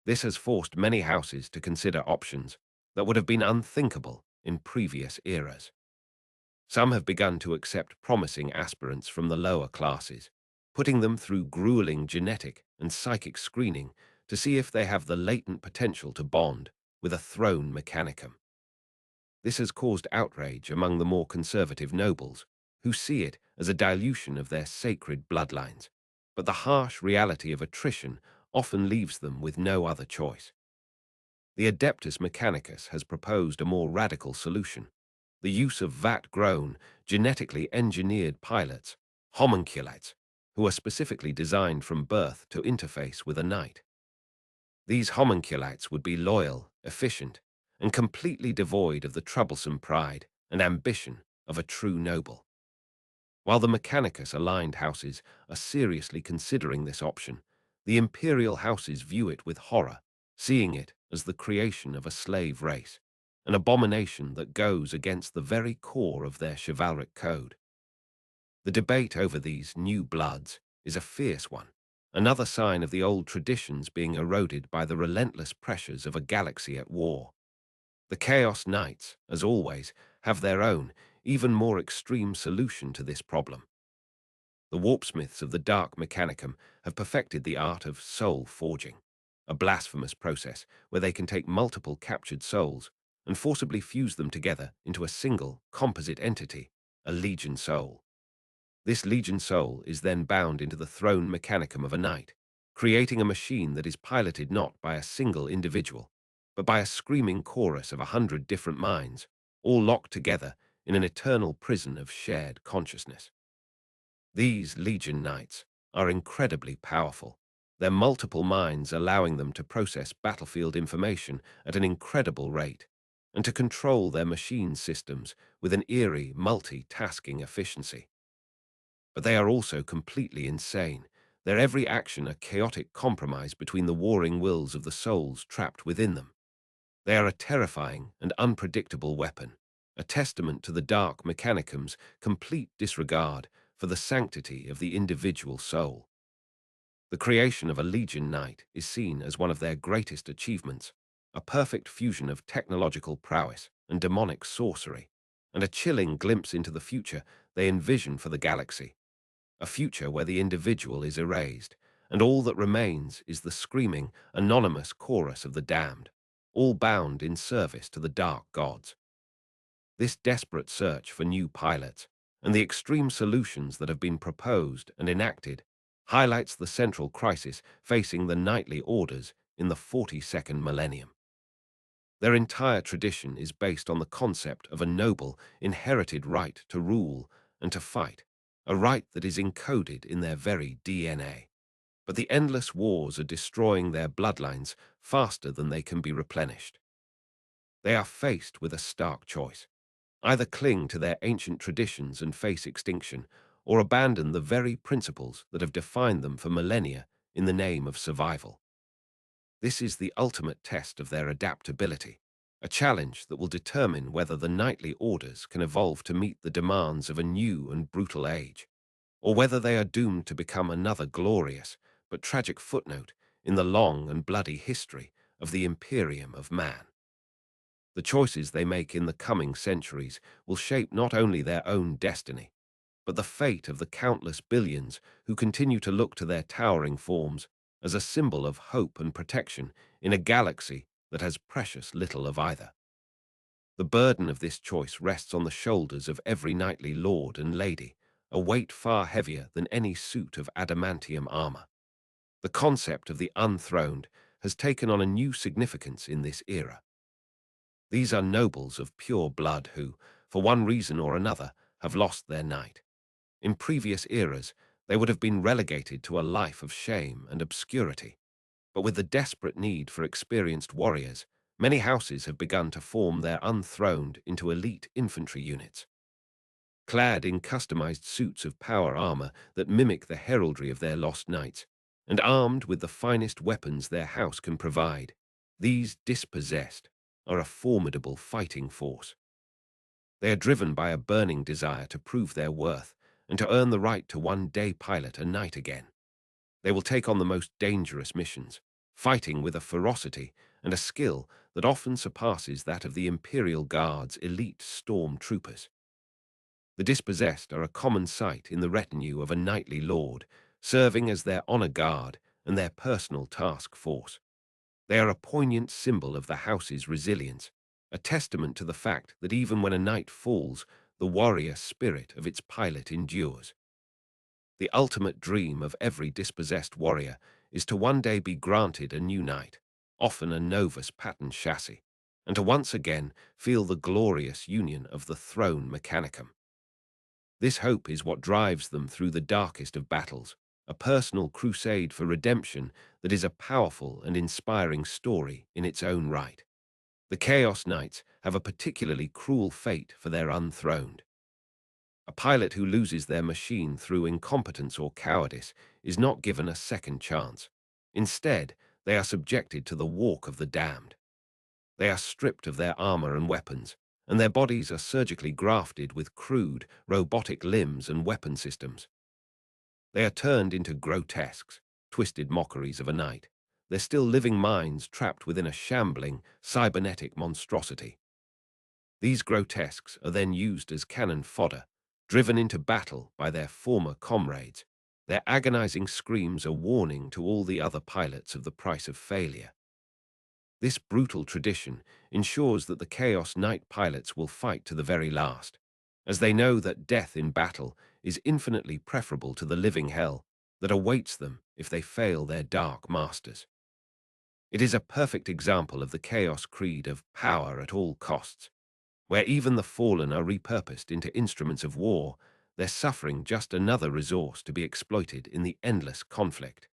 This has forced many houses to consider options that would have been unthinkable in previous eras. Some have begun to accept promising aspirants from the lower classes, putting them through grueling genetic and psychic screening to see if they have the latent potential to bond with a throne mechanicum. This has caused outrage among the more conservative nobles, who see it as a dilution of their sacred bloodlines. But the harsh reality of attrition often leaves them with no other choice. The Adeptus Mechanicus has proposed a more radical solution: the use of vat-grown, genetically engineered pilots, homunculates, who are specifically designed from birth to interface with a knight. These homunculates would be loyal, efficient, and completely devoid of the troublesome pride and ambition of a true noble. While the Mechanicus-aligned houses are seriously considering this option, the imperial houses view it with horror, seeing it as the creation of a slave race, an abomination that goes against the very core of their chivalric code. The debate over these new bloods is a fierce one, another sign of the old traditions being eroded by the relentless pressures of a galaxy at war. The Chaos Knights, as always, have their own, even more extreme solution to this problem. The warpsmiths of the Dark Mechanicum have perfected the art of soul forging, a blasphemous process where they can take multiple captured souls and forcibly fuse them together into a single, composite entity, a Legion soul. This Legion soul is then bound into the throne mechanicum of a knight, creating a machine that is piloted not by a single individual, but by a screaming chorus of 100 different minds, all locked together in an eternal prison of shared consciousness. These Legion Knights are incredibly powerful, their multiple minds allowing them to process battlefield information at an incredible rate, and to control their machine systems with an eerie multi-tasking efficiency. But they are also completely insane, their every action a chaotic compromise between the warring wills of the souls trapped within them. They are a terrifying and unpredictable weapon, a testament to the Dark Mechanicum's complete disregard for the sanctity of the individual soul. The creation of a Legion Knight is seen as one of their greatest achievements, a perfect fusion of technological prowess and demonic sorcery, and a chilling glimpse into the future they envision for the galaxy, a future where the individual is erased, and all that remains is the screaming, anonymous chorus of the damned, all bound in service to the dark gods. This desperate search for new pilots and the extreme solutions that have been proposed and enacted highlights the central crisis facing the knightly orders in the 42nd millennium. Their entire tradition is based on the concept of a noble, inherited right to rule and to fight, a right that is encoded in their very DNA. But the endless wars are destroying their bloodlines faster than they can be replenished. They are faced with a stark choice: either cling to their ancient traditions and face extinction, or abandon the very principles that have defined them for millennia in the name of survival. This is the ultimate test of their adaptability, a challenge that will determine whether the knightly orders can evolve to meet the demands of a new and brutal age, or whether they are doomed to become another glorious but tragic footnote in the long and bloody history of the Imperium of Man. The choices they make in the coming centuries will shape not only their own destiny, but the fate of the countless billions who continue to look to their towering forms as a symbol of hope and protection in a galaxy that has precious little of either. The burden of this choice rests on the shoulders of every knightly lord and lady, a weight far heavier than any suit of adamantium armor. The concept of the unthroned has taken on a new significance in this era. These are nobles of pure blood who, for one reason or another, have lost their knight. In previous eras, they would have been relegated to a life of shame and obscurity. But with the desperate need for experienced warriors, many houses have begun to form their unthroned into elite infantry units. Clad in customized suits of power armor that mimic the heraldry of their lost knights, and armed with the finest weapons their house can provide, these dispossessed are a formidable fighting force. They are driven by a burning desire to prove their worth and to earn the right to one day pilot a knight again. They will take on the most dangerous missions, fighting with a ferocity and a skill that often surpasses that of the Imperial Guard's elite storm troopers. The dispossessed are a common sight in the retinue of a knightly lord, serving as their honor guard and their personal task force. They are a poignant symbol of the house's resilience, a testament to the fact that even when a knight falls, the warrior spirit of its pilot endures. The ultimate dream of every dispossessed warrior is to one day be granted a new knight, often a Novus pattern chassis, and to once again feel the glorious union of the throne mechanicum. This hope is what drives them through the darkest of battles, a personal crusade for redemption that is a powerful and inspiring story in its own right. The Chaos Knights have a particularly cruel fate for their unthroned. A pilot who loses their machine through incompetence or cowardice is not given a second chance. Instead, they are subjected to the walk of the damned. They are stripped of their armor and weapons, and their bodies are surgically grafted with crude, robotic limbs and weapon systems. They are turned into grotesques, twisted mockeries of a knight. They're still living minds trapped within a shambling, cybernetic monstrosity. These grotesques are then used as cannon fodder, driven into battle by their former comrades. Their agonizing screams are warning to all the other pilots of the price of failure. This brutal tradition ensures that the Chaos Knight pilots will fight to the very last, as they know that death in battle is infinitely preferable to the living hell that awaits them if they fail their dark masters. It is a perfect example of the Chaos Creed of power at all costs, where even the fallen are repurposed into instruments of war, their suffering just another resource to be exploited in the endless conflict.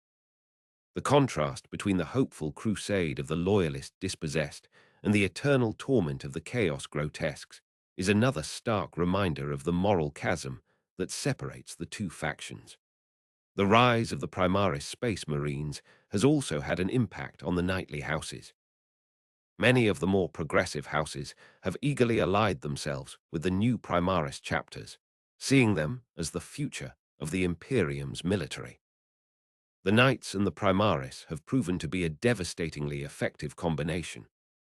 The contrast between the hopeful crusade of the loyalist dispossessed and the eternal torment of the chaos grotesques is another stark reminder of the moral chasm that separates the two factions. The rise of the Primaris Space Marines has also had an impact on the knightly houses. Many of the more progressive houses have eagerly allied themselves with the new Primaris chapters, seeing them as the future of the Imperium's military. The Knights and the Primaris have proven to be a devastatingly effective combination,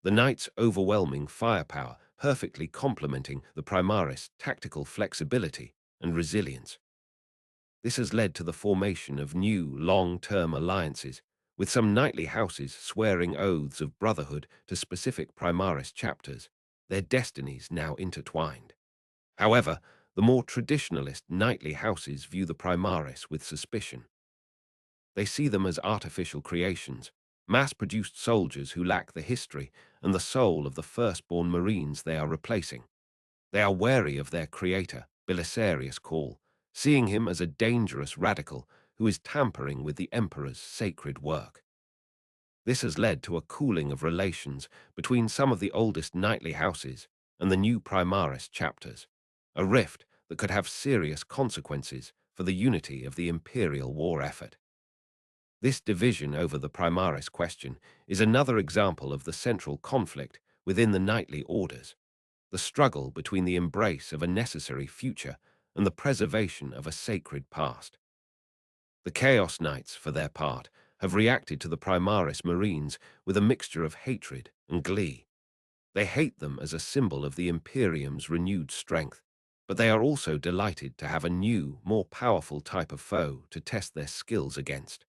the Knights' overwhelming firepower perfectly complementing the Primaris' tactical flexibility and resilience. This has led to the formation of new, long-term alliances, with some knightly houses swearing oaths of brotherhood to specific Primaris chapters, their destinies now intertwined. However, the more traditionalist knightly houses view the Primaris with suspicion. They see them as artificial creations, mass-produced soldiers who lack the history and the soul of the firstborn Marines they are replacing. They are wary of their creator, Belisarius Call, seeing him as a dangerous radical who is tampering with the Emperor's sacred work. This has led to a cooling of relations between some of the oldest knightly houses and the new Primaris chapters, a rift that could have serious consequences for the unity of the imperial war effort. This division over the Primaris question is another example of the central conflict within the knightly orders, the struggle between the embrace of a necessary future and the preservation of a sacred past. The Chaos Knights, for their part, have reacted to the Primaris Marines with a mixture of hatred and glee. They hate them as a symbol of the Imperium's renewed strength, but they are also delighted to have a new, more powerful type of foe to test their skills against.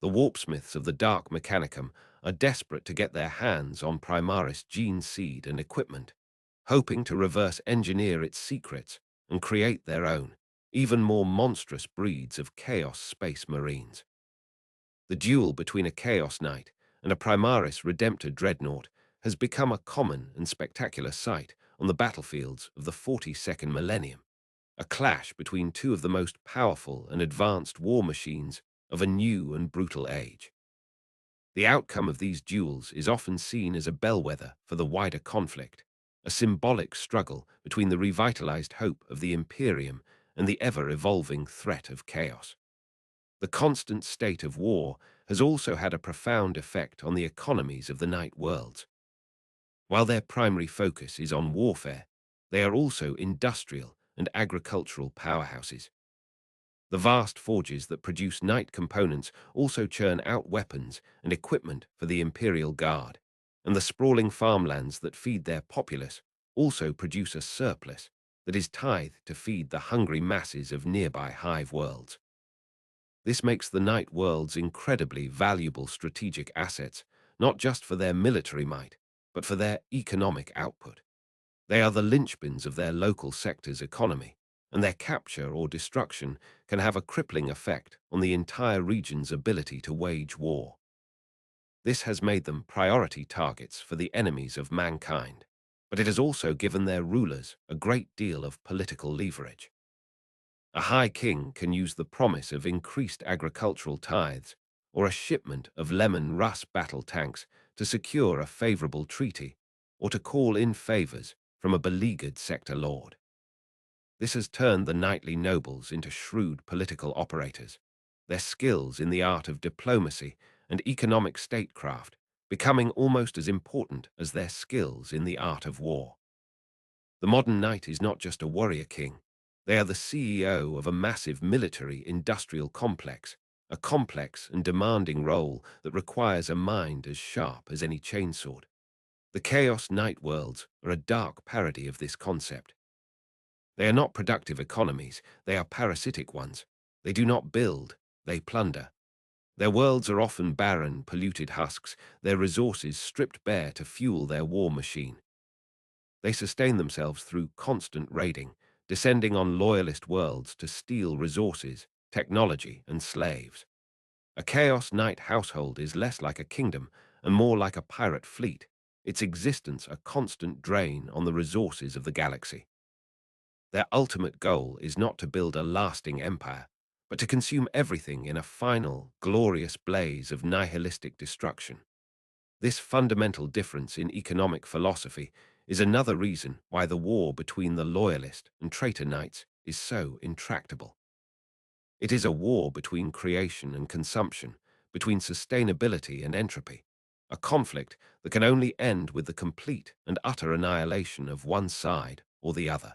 The warpsmiths of the Dark Mechanicum are desperate to get their hands on Primaris gene seed and equipment, hoping to reverse engineer its secrets and create their own, even more monstrous breeds of Chaos Space Marines. The duel between a Chaos Knight and a Primaris Redemptor Dreadnought has become a common and spectacular sight on the battlefields of the 42nd millennium, a clash between two of the most powerful and advanced war machines of a new and brutal age. The outcome of these duels is often seen as a bellwether for the wider conflict, a symbolic struggle between the revitalized hope of the Imperium and the ever-evolving threat of chaos. The constant state of war has also had a profound effect on the economies of the Night Worlds. While their primary focus is on warfare, they are also industrial and agricultural powerhouses. The vast forges that produce Night components also churn out weapons and equipment for the Imperial Guard, and the sprawling farmlands that feed their populace also produce a surplus that is tithed to feed the hungry masses of nearby hive worlds. This makes the Night Worlds incredibly valuable strategic assets, not just for their military might, but for their economic output. They are the linchpins of their local sector's economy, and their capture or destruction can have a crippling effect on the entire region's ability to wage war. This has made them priority targets for the enemies of mankind, but it has also given their rulers a great deal of political leverage. A high king can use the promise of increased agricultural tithes or a shipment of lemon rust battle tanks to secure a favorable treaty or to call in favors from a beleaguered sector lord. This has turned the knightly nobles into shrewd political operators, their skills in the art of diplomacy and economic statecraft becoming almost as important as their skills in the art of war. The modern knight is not just a warrior king. They are the CEO of a massive military-industrial complex, a complex and demanding role that requires a mind as sharp as any chainsword. The Chaos Knight worlds are a dark parody of this concept. They are not productive economies, they are parasitic ones. They do not build, they plunder. Their worlds are often barren, polluted husks, their resources stripped bare to fuel their war machine. They sustain themselves through constant raiding, descending on loyalist worlds to steal resources, technology, and slaves. A Chaos Knight household is less like a kingdom and more like a pirate fleet, its existence a constant drain on the resources of the galaxy. Their ultimate goal is not to build a lasting empire, but to consume everything in a final, glorious blaze of nihilistic destruction. This fundamental difference in economic philosophy is another reason why the war between the loyalist and traitor knights is so intractable. It is a war between creation and consumption, between sustainability and entropy, a conflict that can only end with the complete and utter annihilation of one side or the other.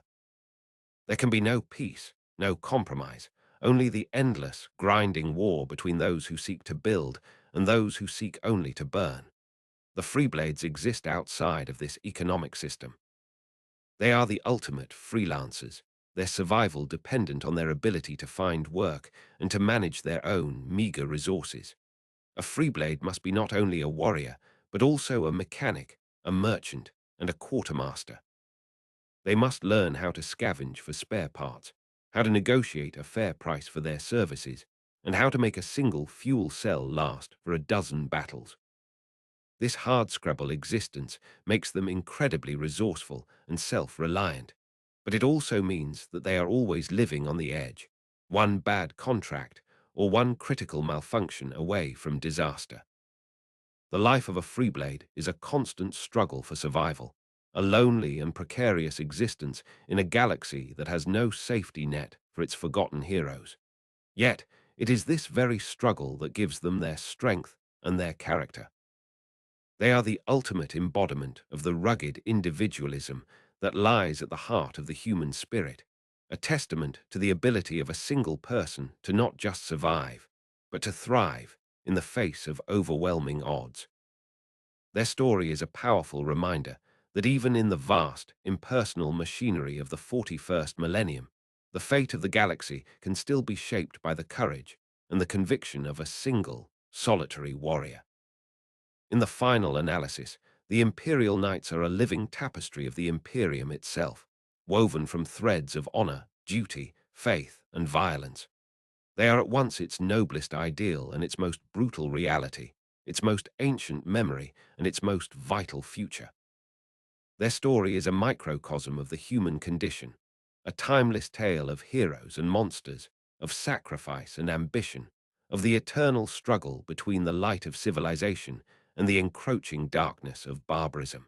There can be no peace, no compromise, only the endless, grinding war between those who seek to build and those who seek only to burn. The Freeblades exist outside of this economic system. They are the ultimate freelancers, their survival dependent on their ability to find work and to manage their own meager resources. A Freeblade must be not only a warrior, but also a mechanic, a merchant, and a quartermaster. They must learn how to scavenge for spare parts, how to negotiate a fair price for their services, and how to make a single fuel cell last for a dozen battles. This hardscrabble existence makes them incredibly resourceful and self-reliant, but it also means that they are always living on the edge, one bad contract or one critical malfunction away from disaster. The life of a Freeblade is a constant struggle for survival, a lonely and precarious existence in a galaxy that has no safety net for its forgotten heroes. Yet, it is this very struggle that gives them their strength and their character. They are the ultimate embodiment of the rugged individualism that lies at the heart of the human spirit, a testament to the ability of a single person to not just survive, but to thrive in the face of overwhelming odds. Their story is a powerful reminder that even in the vast, impersonal machinery of the 41st millennium, the fate of the galaxy can still be shaped by the courage and the conviction of a single, solitary warrior. In the final analysis, the Imperial Knights are a living tapestry of the Imperium itself, woven from threads of honor, duty, faith, and violence. They are at once its noblest ideal and its most brutal reality, its most ancient memory and its most vital future. Their story is a microcosm of the human condition, a timeless tale of heroes and monsters, of sacrifice and ambition, of the eternal struggle between the light of civilization and the encroaching darkness of barbarism.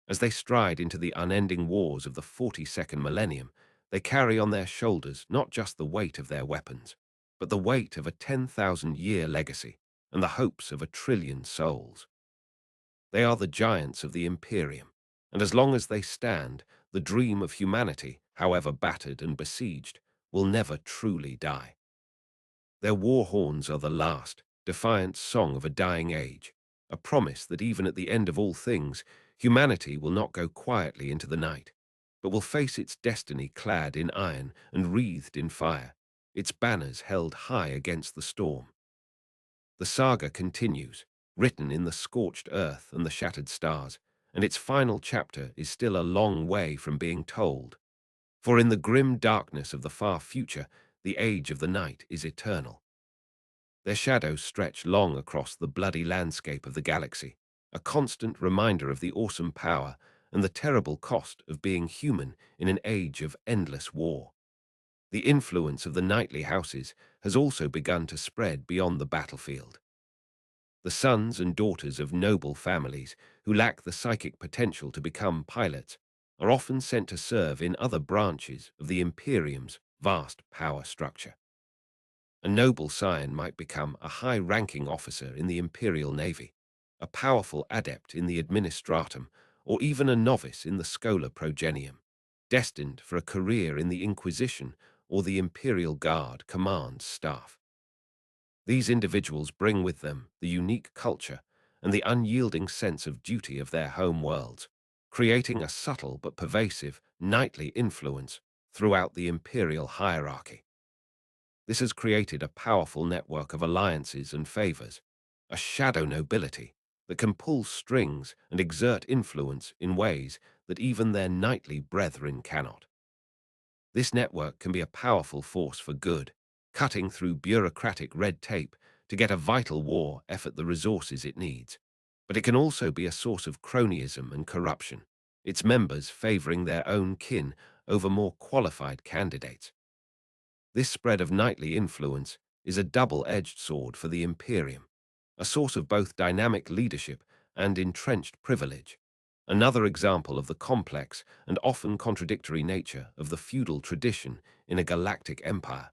As they stride into the unending wars of the 42nd millennium, they carry on their shoulders not just the weight of their weapons, but the weight of a 10,000-year legacy and the hopes of 1 trillion souls. They are the giants of the Imperium, and as long as they stand, the dream of humanity, however battered and besieged, will never truly die. Their war horns are the last, defiant song of a dying age, a promise that even at the end of all things, humanity will not go quietly into the night, but will face its destiny clad in iron and wreathed in fire, its banners held high against the storm. The saga continues, written in the scorched earth and the shattered stars, and its final chapter is still a long way from being told. For in the grim darkness of the far future, the age of the night is eternal. Their shadows stretch long across the bloody landscape of the galaxy, a constant reminder of the awesome power and the terrible cost of being human in an age of endless war. The influence of the knightly houses has also begun to spread beyond the battlefield. The sons and daughters of noble families who lack the psychic potential to become pilots are often sent to serve in other branches of the Imperium's vast power structure. A noble scion might become a high-ranking officer in the Imperial Navy, a powerful adept in the administratum, or even a novice in the Schola Progenium, destined for a career in the Inquisition or the Imperial Guard command staff. These individuals bring with them the unique culture and the unyielding sense of duty of their home worlds, creating a subtle but pervasive knightly influence throughout the imperial hierarchy. This has created a powerful network of alliances and favors, a shadow nobility that can pull strings and exert influence in ways that even their knightly brethren cannot. This network can be a powerful force for good, cutting through bureaucratic red tape to get a vital war effort the resources it needs. But it can also be a source of cronyism and corruption, its members favoring their own kin over more qualified candidates. This spread of knightly influence is a double-edged sword for the Imperium, a source of both dynamic leadership and entrenched privilege. Another example of the complex and often contradictory nature of the feudal tradition in a galactic empire.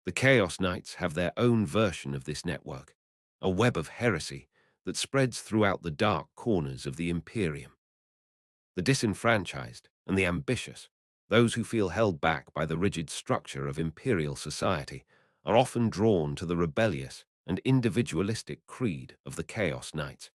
The Chaos Knights have their own version of this network, a web of heresy that spreads throughout the dark corners of the Imperium. The disenfranchised and the ambitious, those who feel held back by the rigid structure of imperial society, are often drawn to the rebellious and individualistic creed of the Chaos Knights.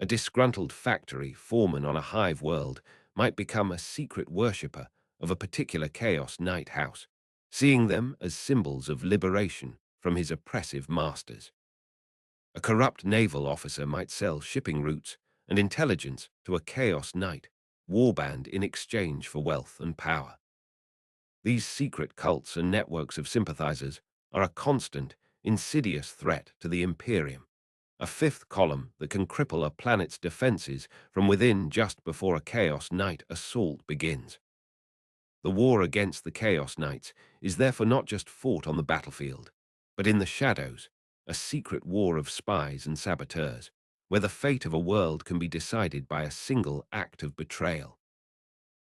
A disgruntled factory foreman on a hive world might become a secret worshipper of a particular Chaos Knight house, seeing them as symbols of liberation from his oppressive masters. A corrupt naval officer might sell shipping routes and intelligence to a Chaos Knight warband in exchange for wealth and power. These secret cults and networks of sympathizers are a constant, insidious threat to the Imperium, a fifth column that can cripple a planet's defenses from within just before a Chaos Knight assault begins. The war against the Chaos Knights is therefore not just fought on the battlefield, but in the shadows, a secret war of spies and saboteurs, where the fate of a world can be decided by a single act of betrayal.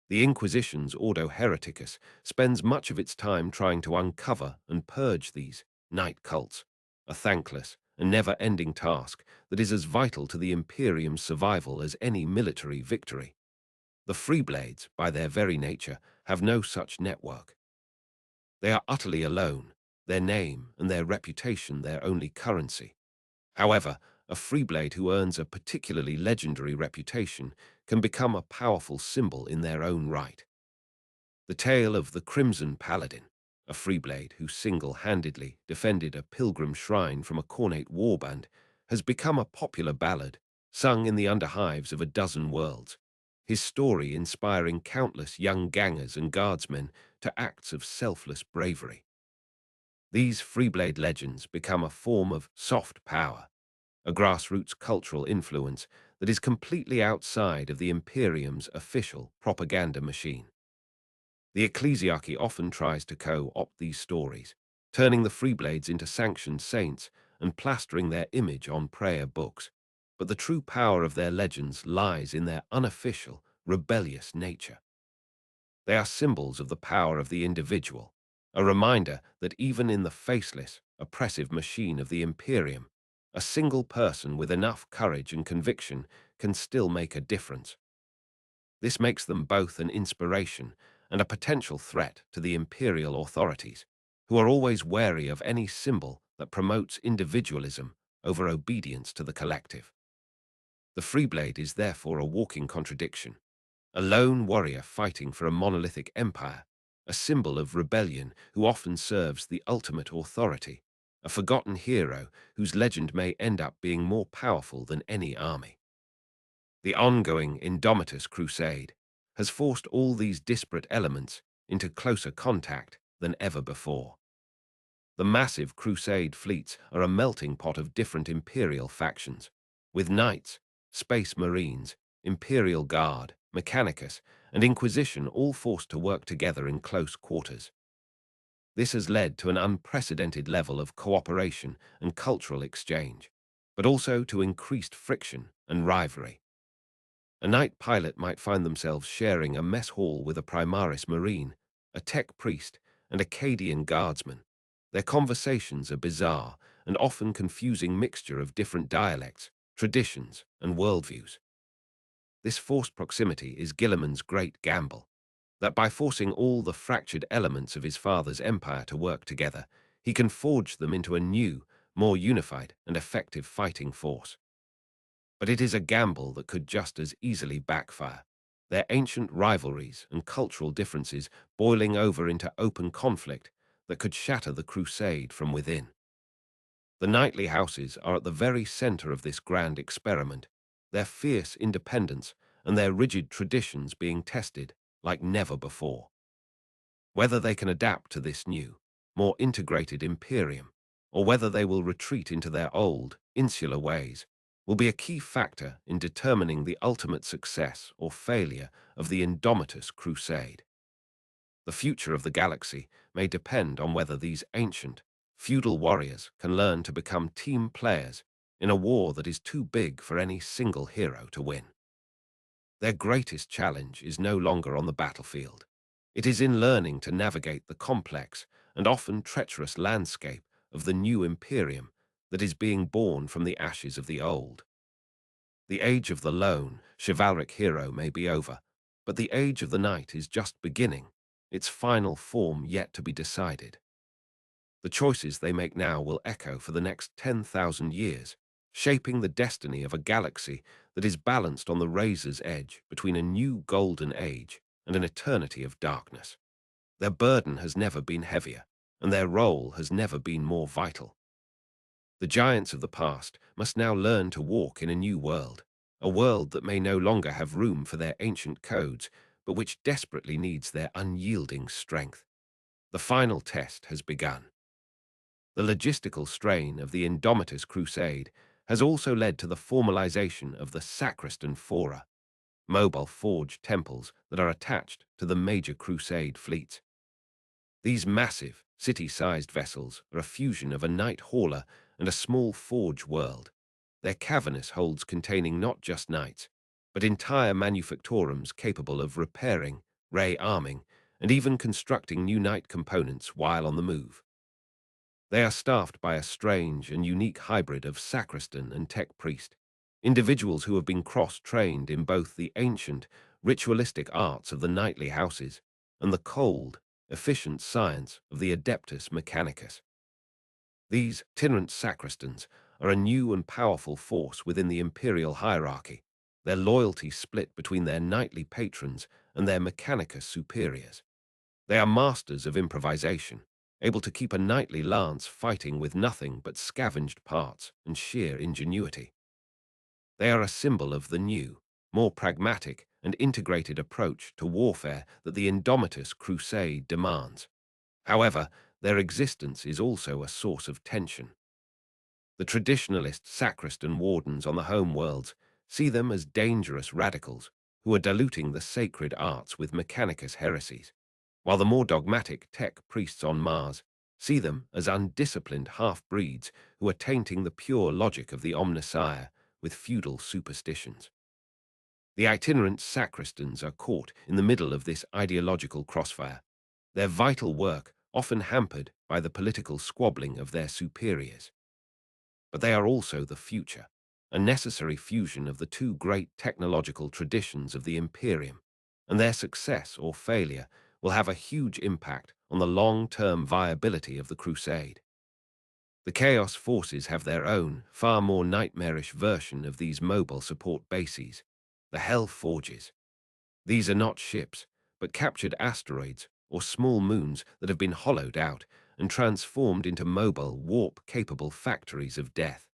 The Inquisition's Ordo Hereticus spends much of its time trying to uncover and purge these night cults, a thankless and never-ending task that is as vital to the Imperium's survival as any military victory. The Freeblades, by their very nature, have no such network. They are utterly alone, their name and their reputation their only currency. However, a Freeblade who earns a particularly legendary reputation can become a powerful symbol in their own right. The tale of the Crimson Paladin, a Freeblade who single-handedly defended a pilgrim shrine from a Cornate warband, has become a popular ballad, sung in the underhives of a dozen worlds, his story inspiring countless young gangers and guardsmen to acts of selfless bravery. These Freeblade legends become a form of soft power, a grassroots cultural influence that is completely outside of the Imperium's official propaganda machine. The ecclesiarchy often tries to co-opt these stories, turning the Freeblades into sanctioned saints and plastering their image on prayer books. But the true power of their legends lies in their unofficial, rebellious nature. They are symbols of the power of the individual, a reminder that even in the faceless, oppressive machine of the Imperium, a single person with enough courage and conviction can still make a difference. This makes them both an inspiration and a potential threat to the imperial authorities, who are always wary of any symbol that promotes individualism over obedience to the collective. The Freeblade is therefore a walking contradiction, a lone warrior fighting for a monolithic empire, a symbol of rebellion who often serves the ultimate authority, a forgotten hero whose legend may end up being more powerful than any army. The ongoing Indomitus Crusade has forced all these disparate elements into closer contact than ever before. The massive Crusade fleets are a melting pot of different imperial factions, with knights, space marines, imperial guard, mechanicus, and Inquisition all forced to work together in close quarters. This has led to an unprecedented level of cooperation and cultural exchange, but also to increased friction and rivalry. A night pilot might find themselves sharing a mess hall with a Primaris Marine, a tech priest, and a Cadian guardsman. Their conversations are bizarre and often confusing mixture of different dialects, traditions, and worldviews. This forced proximity is Gilliman's great gamble, that by forcing all the fractured elements of his father's empire to work together, he can forge them into a new, more unified and effective fighting force. But it is a gamble that could just as easily backfire, their ancient rivalries and cultural differences boiling over into open conflict that could shatter the crusade from within. The knightly houses are at the very center of this grand experiment, their fierce independence and their rigid traditions being tested like never before. Whether they can adapt to this new, more integrated imperium, or whether they will retreat into their old, insular ways, will be a key factor in determining the ultimate success or failure of the Indomitus Crusade. The future of the galaxy may depend on whether these ancient, feudal warriors can learn to become team players in a war that is too big for any single hero to win. Their greatest challenge is no longer on the battlefield. It is in learning to navigate the complex and often treacherous landscape of the new imperium that is being born from the ashes of the old. The age of the lone, chivalric hero may be over, but the age of the knight is just beginning, its final form yet to be decided. The choices they make now will echo for the next 10,000 years, shaping the destiny of a galaxy that is balanced on the razor's edge between a new golden age and an eternity of darkness. Their burden has never been heavier, and their role has never been more vital. The giants of the past must now learn to walk in a world that may no longer have room for their ancient codes, but which desperately needs their unyielding strength. The final test has begun. The logistical strain of the Indomitus Crusade has also led to the formalization of the sacristan fora, mobile forged temples that are attached to the major crusade fleets. These massive, city-sized vessels are a fusion of a night hauler and a small forge world, their cavernous holds containing not just knights, but entire manufactorums capable of repairing, rearming, and even constructing new knight components while on the move. They are staffed by a strange and unique hybrid of sacristan and tech priest, individuals who have been cross-trained in both the ancient, ritualistic arts of the knightly houses and the cold, efficient science of the adeptus mechanicus. These itinerant sacristans are a new and powerful force within the imperial hierarchy, their loyalty split between their knightly patrons and their mechanicus superiors. They are masters of improvisation, able to keep a knightly lance fighting with nothing but scavenged parts and sheer ingenuity. They are a symbol of the new, more pragmatic and integrated approach to warfare that the Indomitus Crusade demands. However, their existence is also a source of tension. The traditionalist sacristan wardens on the home worlds see them as dangerous radicals who are diluting the sacred arts with mechanicus heresies, while the more dogmatic tech priests on Mars see them as undisciplined half-breeds who are tainting the pure logic of the Omnissiah with feudal superstitions. The itinerant sacristans are caught in the middle of this ideological crossfire, their vital work often hampered by the political squabbling of their superiors. But they are also the future, a necessary fusion of the two great technological traditions of the Imperium, and their success or failure will have a huge impact on the long-term viability of the Crusade. The Chaos Forces have their own, far more nightmarish version of these mobile support bases, the Hell Forges. These are not ships, but captured asteroids or small moons that have been hollowed out and transformed into mobile, warp-capable factories of death.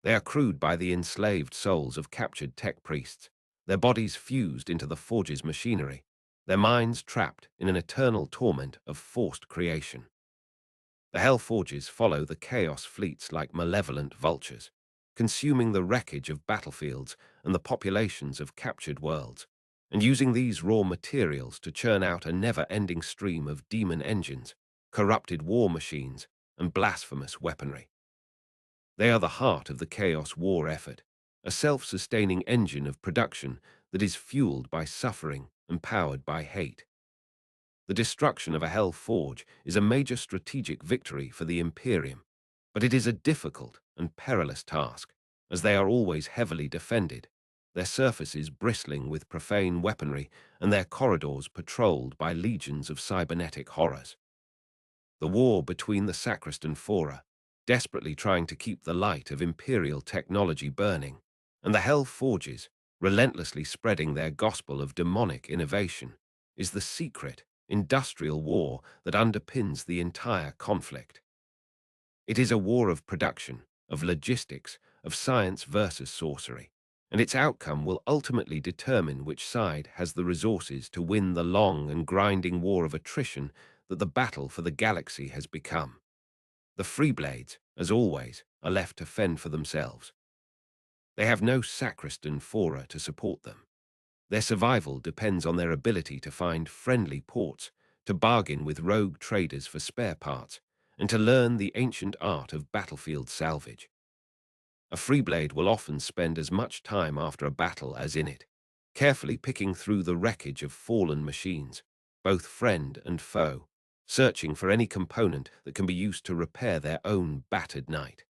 They are crewed by the enslaved souls of captured tech priests, their bodies fused into the forge's machinery, their minds trapped in an eternal torment of forced creation. The Hell Forges follow the Chaos fleets like malevolent vultures, consuming the wreckage of battlefields and the populations of captured worlds, and using these raw materials to churn out a never-ending stream of demon engines, corrupted war machines, and blasphemous weaponry. They are the heart of the Chaos war effort, a self-sustaining engine of production that is fueled by suffering and powered by hate. The destruction of a Hell Forge is a major strategic victory for the Imperium, but it is a difficult and perilous task, as they are always heavily defended, their surfaces bristling with profane weaponry and their corridors patrolled by legions of cybernetic horrors. The war between the sacristan fora, desperately trying to keep the light of imperial technology burning, and the hell forges, relentlessly spreading their gospel of demonic innovation, is the secret industrial war that underpins the entire conflict. It is a war of production, of logistics, of science versus sorcery, and its outcome will ultimately determine which side has the resources to win the long and grinding war of attrition that the battle for the galaxy has become. The Freeblades, as always, are left to fend for themselves. They have no sacristan fora to support them. Their survival depends on their ability to find friendly ports, to bargain with rogue traders for spare parts, and to learn the ancient art of battlefield salvage. A Freeblade will often spend as much time after a battle as in it, carefully picking through the wreckage of fallen machines, both friend and foe, searching for any component that can be used to repair their own battered knight.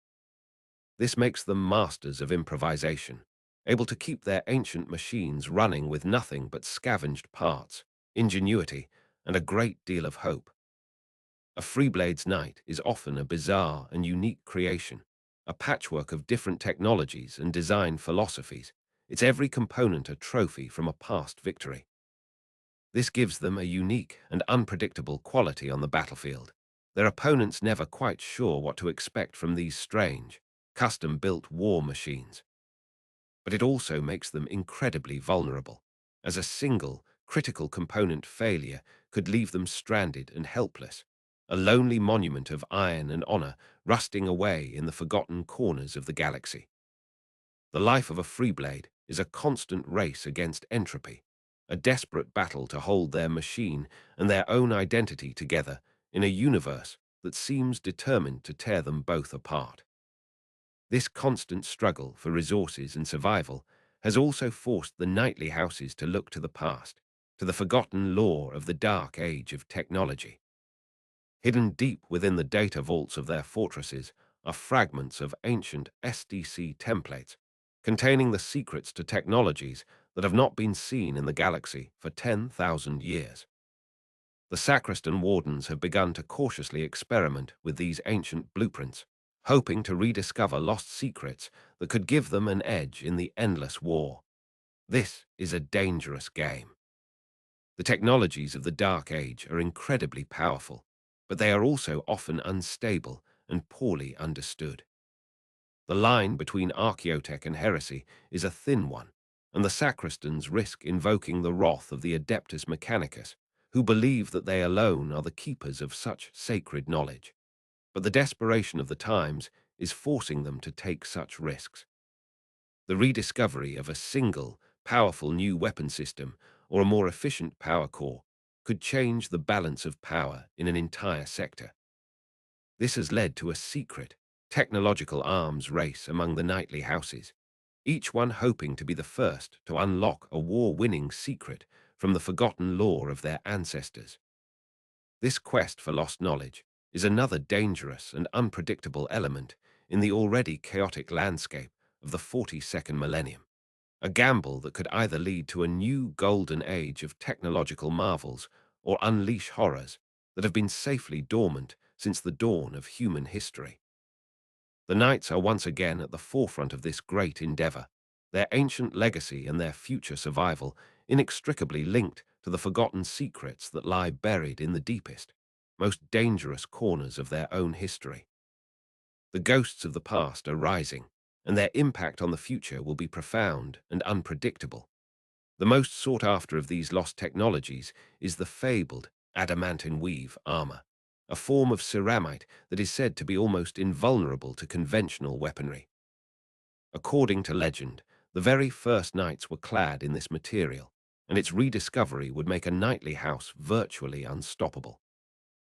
This makes them masters of improvisation, able to keep their ancient machines running with nothing but scavenged parts, ingenuity, and a great deal of hope. A Freeblade's knight is often a bizarre and unique creation, a patchwork of different technologies and design philosophies, its every component a trophy from a past victory. This gives them a unique and unpredictable quality on the battlefield. Their opponents never quite sure what to expect from these strange, custom-built war machines. But it also makes them incredibly vulnerable, as a single, critical component failure could leave them stranded and helpless, a lonely monument of iron and honor rusting away in the forgotten corners of the galaxy. The life of a Freeblade is a constant race against entropy, a desperate battle to hold their machine and their own identity together in a universe that seems determined to tear them both apart. This constant struggle for resources and survival has also forced the knightly houses to look to the past, to the forgotten lore of the dark age of technology. Hidden deep within the data vaults of their fortresses are fragments of ancient SDC templates containing the secrets to technologies that have not been seen in the galaxy for 10,000 years. The sacristan wardens have begun to cautiously experiment with these ancient blueprints, hoping to rediscover lost secrets that could give them an edge in the endless war. This is a dangerous game. The technologies of the Dark Age are incredibly powerful, but they are also often unstable and poorly understood. The line between archaeotech and heresy is a thin one, and the sacristans risk invoking the wrath of the Adeptus Mechanicus, who believe that they alone are the keepers of such sacred knowledge. But the desperation of the times is forcing them to take such risks. The rediscovery of a single, powerful new weapon system or a more efficient power core could change the balance of power in an entire sector. This has led to a secret, technological arms race among the knightly houses, each one hoping to be the first to unlock a war-winning secret from the forgotten lore of their ancestors. This quest for lost knowledge is another dangerous and unpredictable element in the already chaotic landscape of the 42nd millennium, a gamble that could either lead to a new golden age of technological marvels or unleash horrors that have been safely dormant since the dawn of human history. The knights are once again at the forefront of this great endeavor, their ancient legacy and their future survival inextricably linked to the forgotten secrets that lie buried in the deepest, most dangerous corners of their own history. The ghosts of the past are rising, and their impact on the future will be profound and unpredictable. The most sought after of these lost technologies is the fabled adamantine weave armor, a form of ceramite that is said to be almost invulnerable to conventional weaponry. According to legend, the very first knights were clad in this material, and its rediscovery would make a knightly house virtually unstoppable.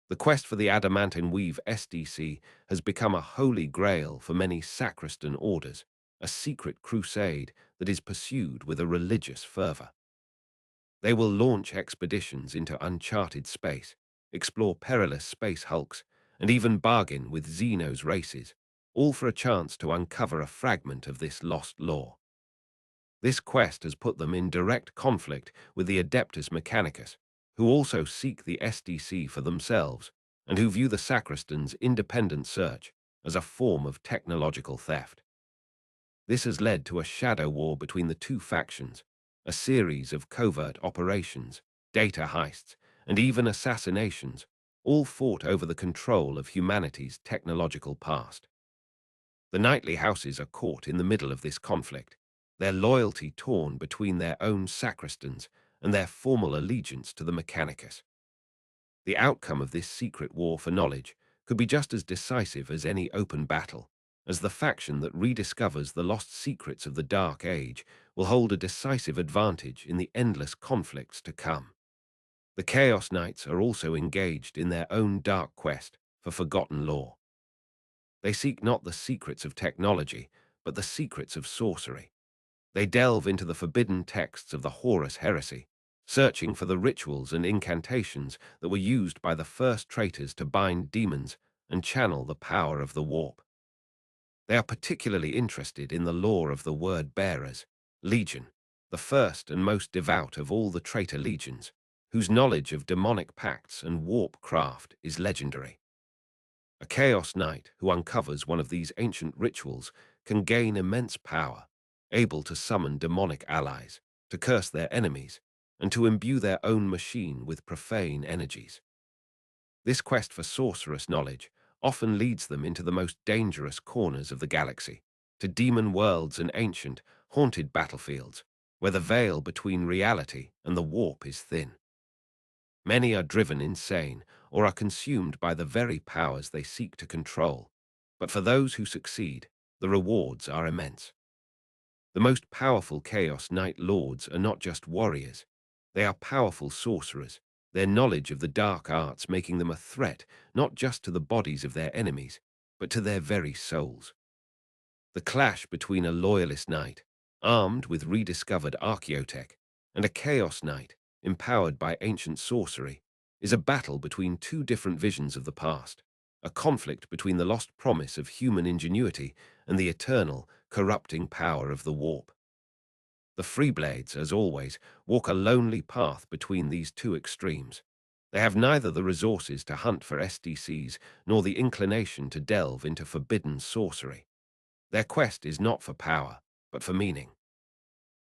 The quest for the adamantine weave SDC has become a holy grail for many sacristan orders, a secret crusade that is pursued with a religious fervor. They will launch expeditions into uncharted space, explore perilous space hulks, and even bargain with Xenos races, all for a chance to uncover a fragment of this lost lore. This quest has put them in direct conflict with the Adeptus Mechanicus, who also seek the SDC for themselves and who view the sacristan's independent search as a form of technological theft. This has led to a shadow war between the two factions, a series of covert operations, data heists, and even assassinations, all fought over the control of humanity's technological past. The knightly houses are caught in the middle of this conflict, their loyalty torn between their own sacristans and their formal allegiance to the Mechanicus. The outcome of this secret war for knowledge could be just as decisive as any open battle, as the faction that rediscovers the lost secrets of the Dark Age will hold a decisive advantage in the endless conflicts to come. The Chaos Knights are also engaged in their own dark quest for forgotten lore. They seek not the secrets of technology, but the secrets of sorcery. They delve into the forbidden texts of the Horus heresy, searching for the rituals and incantations that were used by the first traitors to bind demons and channel the power of the warp. They are particularly interested in the lore of the word-bearers, Legion, the first and most devout of all the traitor legions, whose knowledge of demonic pacts and warp craft is legendary. A Chaos Knight who uncovers one of these ancient rituals can gain immense power, able to summon demonic allies, to curse their enemies, and to imbue their own machine with profane energies. This quest for sorcerous knowledge often leads them into the most dangerous corners of the galaxy, to demon worlds and ancient, haunted battlefields, where the veil between reality and the warp is thin. Many are driven insane or are consumed by the very powers they seek to control, but for those who succeed, the rewards are immense. The most powerful Chaos Knight Lords are not just warriors, they are powerful sorcerers, their knowledge of the dark arts making them a threat not just to the bodies of their enemies, but to their very souls. The clash between a loyalist knight, armed with rediscovered archaeotech, and a Chaos Knight, empowered by ancient sorcery, is a battle between two different visions of the past, a conflict between the lost promise of human ingenuity and the eternal, corrupting power of the warp. The Freeblades, as always, walk a lonely path between these two extremes. They have neither the resources to hunt for SDCs nor the inclination to delve into forbidden sorcery. Their quest is not for power, but for meaning.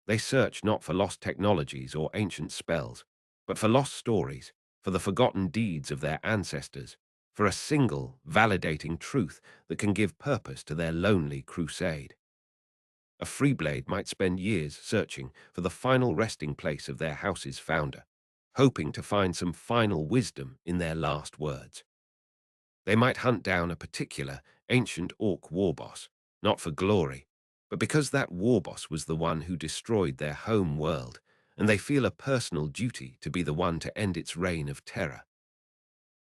They search not for lost technologies or ancient spells, but for lost stories, for the forgotten deeds of their ancestors, for a single, validating truth that can give purpose to their lonely crusade. A Freeblade might spend years searching for the final resting place of their house's founder, hoping to find some final wisdom in their last words. They might hunt down a particular ancient orc warboss, not for glory, but because that warboss was the one who destroyed their home world, and they feel a personal duty to be the one to end its reign of terror.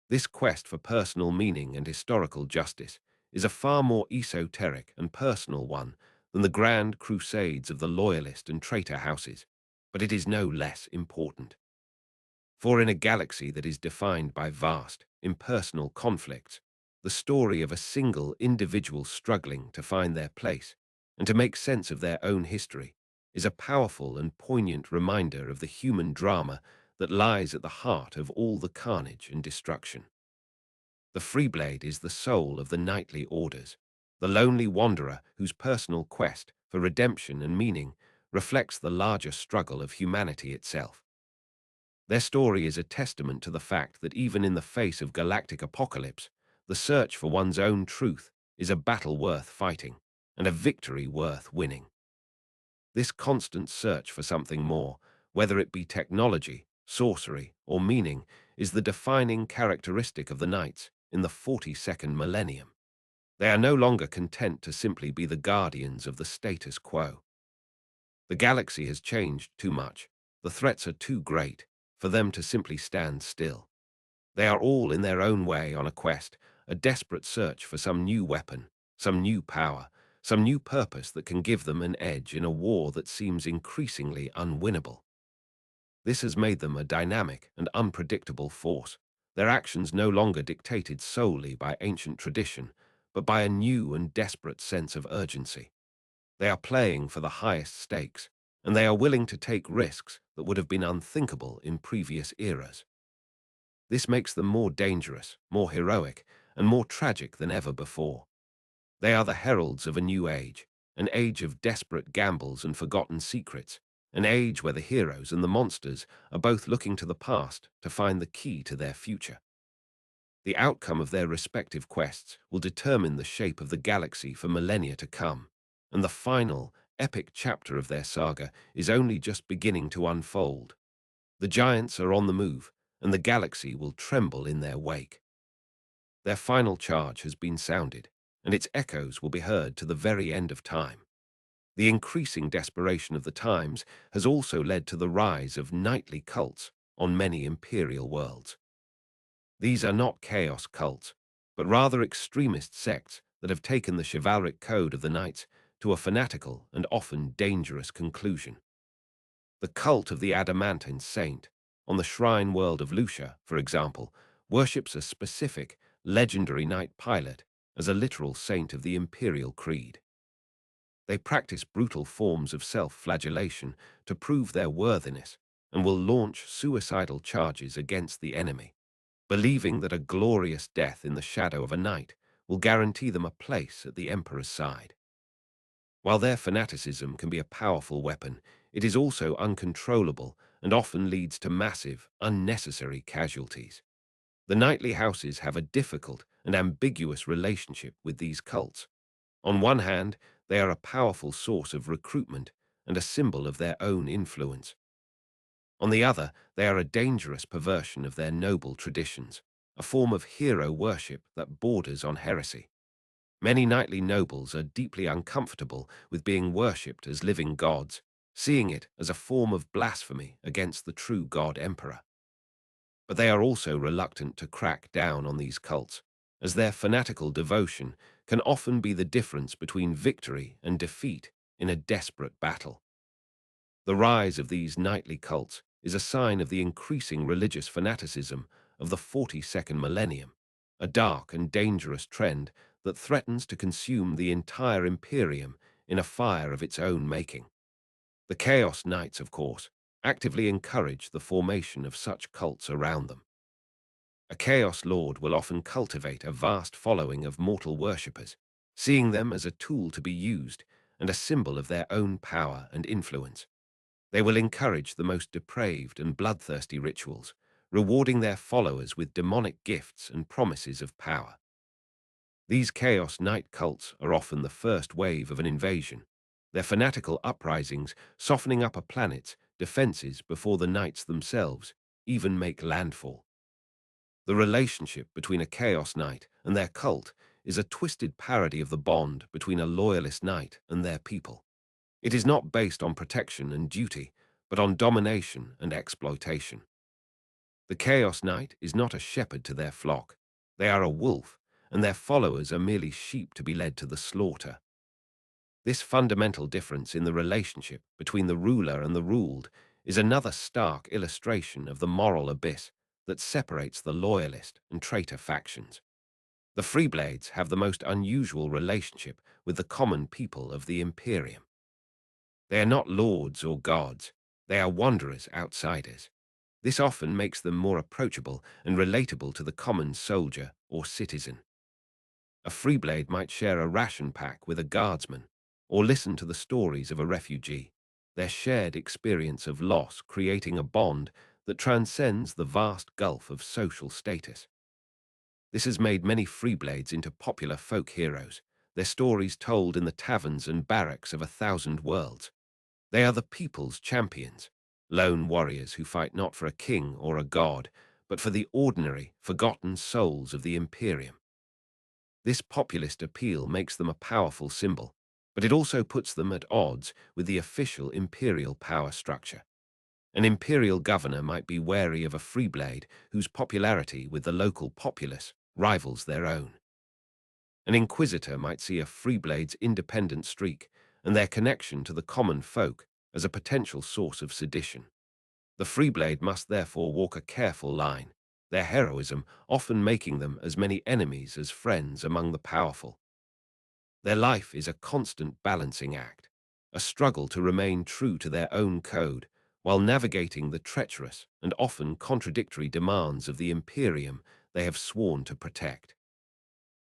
This quest for personal meaning and historical justice is a far more esoteric and personal one than the grand crusades of the loyalist and traitor houses, but it is no less important. For in a galaxy that is defined by vast, impersonal conflicts, the story of a single individual struggling to find their place and to make sense of their own history is a powerful and poignant reminder of the human drama that lies at the heart of all the carnage and destruction. The Freeblade is the soul of the knightly orders, the lonely wanderer whose personal quest for redemption and meaning reflects the larger struggle of humanity itself. Their story is a testament to the fact that even in the face of galactic apocalypse, the search for one's own truth is a battle worth fighting and a victory worth winning. This constant search for something more, whether it be technology, sorcery, or meaning, is the defining characteristic of the knights in the 42nd millennium. They are no longer content to simply be the guardians of the status quo. The galaxy has changed too much, the threats are too great, for them to simply stand still. They are all in their own way on a quest, a desperate search for some new weapon, some new power, some new purpose that can give them an edge in a war that seems increasingly unwinnable. This has made them a dynamic and unpredictable force, their actions no longer dictated solely by ancient tradition, but by a new and desperate sense of urgency. They are playing for the highest stakes, and they are willing to take risks that would have been unthinkable in previous eras. This makes them more dangerous, more heroic, and more tragic than ever before. They are the heralds of a new age, an age of desperate gambles and forgotten secrets, an age where the heroes and the monsters are both looking to the past to find the key to their future. The outcome of their respective quests will determine the shape of the galaxy for millennia to come, and the final, epic chapter of their saga is only just beginning to unfold. The giants are on the move, and the galaxy will tremble in their wake. Their final charge has been sounded, and its echoes will be heard to the very end of time. The increasing desperation of the times has also led to the rise of knightly cults on many imperial worlds. These are not chaos cults, but rather extremist sects that have taken the chivalric code of the knights to a fanatical and often dangerous conclusion. The cult of the adamantine saint, on the shrine world of Lucia, for example, worships a specific, legendary knight pilot as a literal saint of the imperial creed. They practice brutal forms of self-flagellation to prove their worthiness and will launch suicidal charges against the enemy, believing that a glorious death in the shadow of a knight will guarantee them a place at the emperor's side. While their fanaticism can be a powerful weapon, it is also uncontrollable and often leads to massive, unnecessary casualties. The knightly houses have a difficult and ambiguous relationship with these cults. On one hand, they are a powerful source of recruitment and a symbol of their own influence. On the other, they are a dangerous perversion of their noble traditions, a form of hero worship that borders on heresy. Many knightly nobles are deeply uncomfortable with being worshipped as living gods, seeing it as a form of blasphemy against the true God Emperor. But they are also reluctant to crack down on these cults, as their fanatical devotion can often be the difference between victory and defeat in a desperate battle. The rise of these knightly cults is a sign of the increasing religious fanaticism of the 42nd millennium, a dark and dangerous trend that threatens to consume the entire Imperium in a fire of its own making. The Chaos Knights, of course, actively encourage the formation of such cults around them. A Chaos Lord will often cultivate a vast following of mortal worshippers, seeing them as a tool to be used and a symbol of their own power and influence. They will encourage the most depraved and bloodthirsty rituals, rewarding their followers with demonic gifts and promises of power. These Chaos Knight cults are often the first wave of an invasion, their fanatical uprisings softening up a planet's defenses before the knights themselves even make landfall. The relationship between a Chaos Knight and their cult is a twisted parody of the bond between a loyalist knight and their people. It is not based on protection and duty, but on domination and exploitation. The Chaos Knight is not a shepherd to their flock. They are a wolf, and their followers are merely sheep to be led to the slaughter. This fundamental difference in the relationship between the ruler and the ruled is another stark illustration of the moral abyss that separates the loyalist and traitor factions. The Freeblades have the most unusual relationship with the common people of the Imperium. They are not lords or gods, they are wanderers, outsiders. This often makes them more approachable and relatable to the common soldier or citizen. A Freeblade might share a ration pack with a guardsman, or listen to the stories of a refugee, their shared experience of loss creating a bond that transcends the vast gulf of social status. This has made many Freeblades into popular folk heroes, their stories told in the taverns and barracks of 1,000 worlds. They are the people's champions, lone warriors who fight not for a king or a god, but for the ordinary, forgotten souls of the Imperium. This populist appeal makes them a powerful symbol, but it also puts them at odds with the official imperial power structure. An imperial governor might be wary of a Freeblade whose popularity with the local populace rivals their own. An inquisitor might see a Freeblade's independent streak and their connection to the common folk as a potential source of sedition. The Freeblade must therefore walk a careful line, their heroism often making them as many enemies as friends among the powerful. Their life is a constant balancing act, a struggle to remain true to their own code while navigating the treacherous and often contradictory demands of the Imperium they have sworn to protect.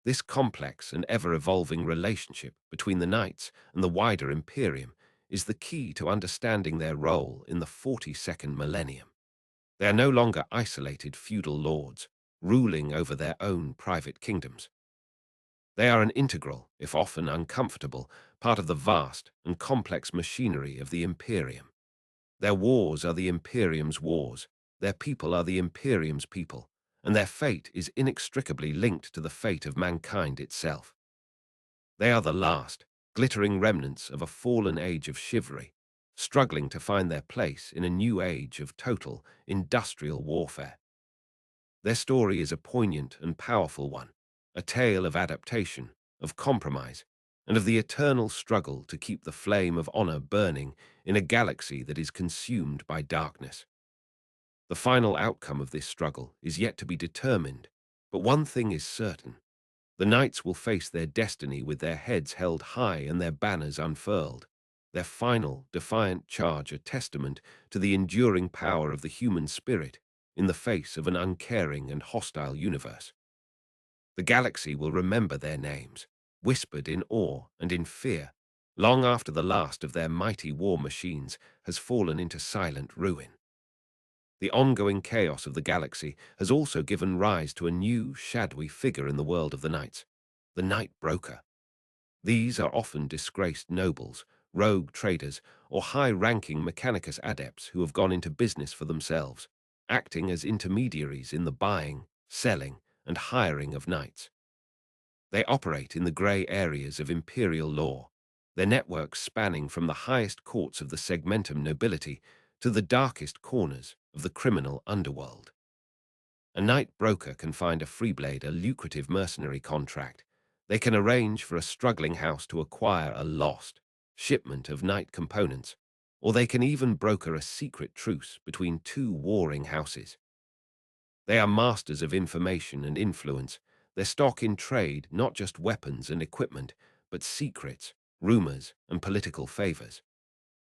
This complex and ever-evolving relationship between the knights and the wider Imperium is the key to understanding their role in the 42nd millennium. They are no longer isolated feudal lords, ruling over their own private kingdoms. They are an integral, if often uncomfortable, part of the vast and complex machinery of the Imperium. Their wars are the Imperium's wars, their people are the Imperium's people, and their fate is inextricably linked to the fate of mankind itself. They are the last, glittering remnants of a fallen age of chivalry, struggling to find their place in a new age of total industrial warfare. Their story is a poignant and powerful one, a tale of adaptation, of compromise, and of the eternal struggle to keep the flame of honor burning in a galaxy that is consumed by darkness. The final outcome of this struggle is yet to be determined, but one thing is certain. The knights will face their destiny with their heads held high and their banners unfurled, their final, defiant charge a testament to the enduring power of the human spirit in the face of an uncaring and hostile universe. The galaxy will remember their names, whispered in awe and in fear, long after the last of their mighty war machines has fallen into silent ruin. The ongoing chaos of the galaxy has also given rise to a new, shadowy figure in the world of the knights, the Knight Broker. These are often disgraced nobles, rogue traders, or high-ranking mechanicus adepts who have gone into business for themselves, acting as intermediaries in the buying, selling, and hiring of knights. They operate in the grey areas of imperial law, their networks spanning from the highest courts of the segmentum nobility to the darkest corners of the criminal underworld. A knight broker can find a freeblade a lucrative mercenary contract. They can arrange for a struggling house to acquire a lost shipment of knight components, or they can even broker a secret truce between two warring houses. They are masters of information and influence, their stock in trade not just weapons and equipment, but secrets, rumors, and political favors.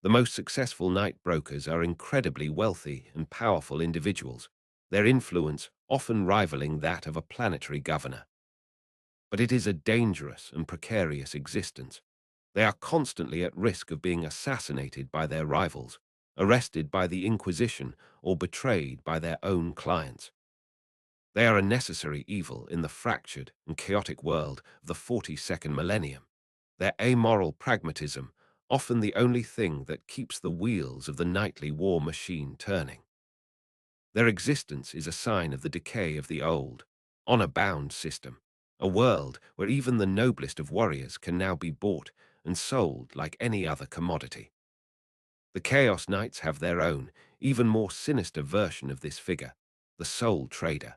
The most successful knight brokers are incredibly wealthy and powerful individuals, their influence often rivaling that of a planetary governor. But it is a dangerous and precarious existence. They are constantly at risk of being assassinated by their rivals, arrested by the Inquisition, or betrayed by their own clients. They are a necessary evil in the fractured and chaotic world of the 42nd millennium. Their amoral pragmatism, often the only thing that keeps the wheels of the knightly war machine turning. Their existence is a sign of the decay of the old, honor-bound system, a world where even the noblest of warriors can now be bought and sold like any other commodity. The Chaos Knights have their own, even more sinister version of this figure, the Soul Trader.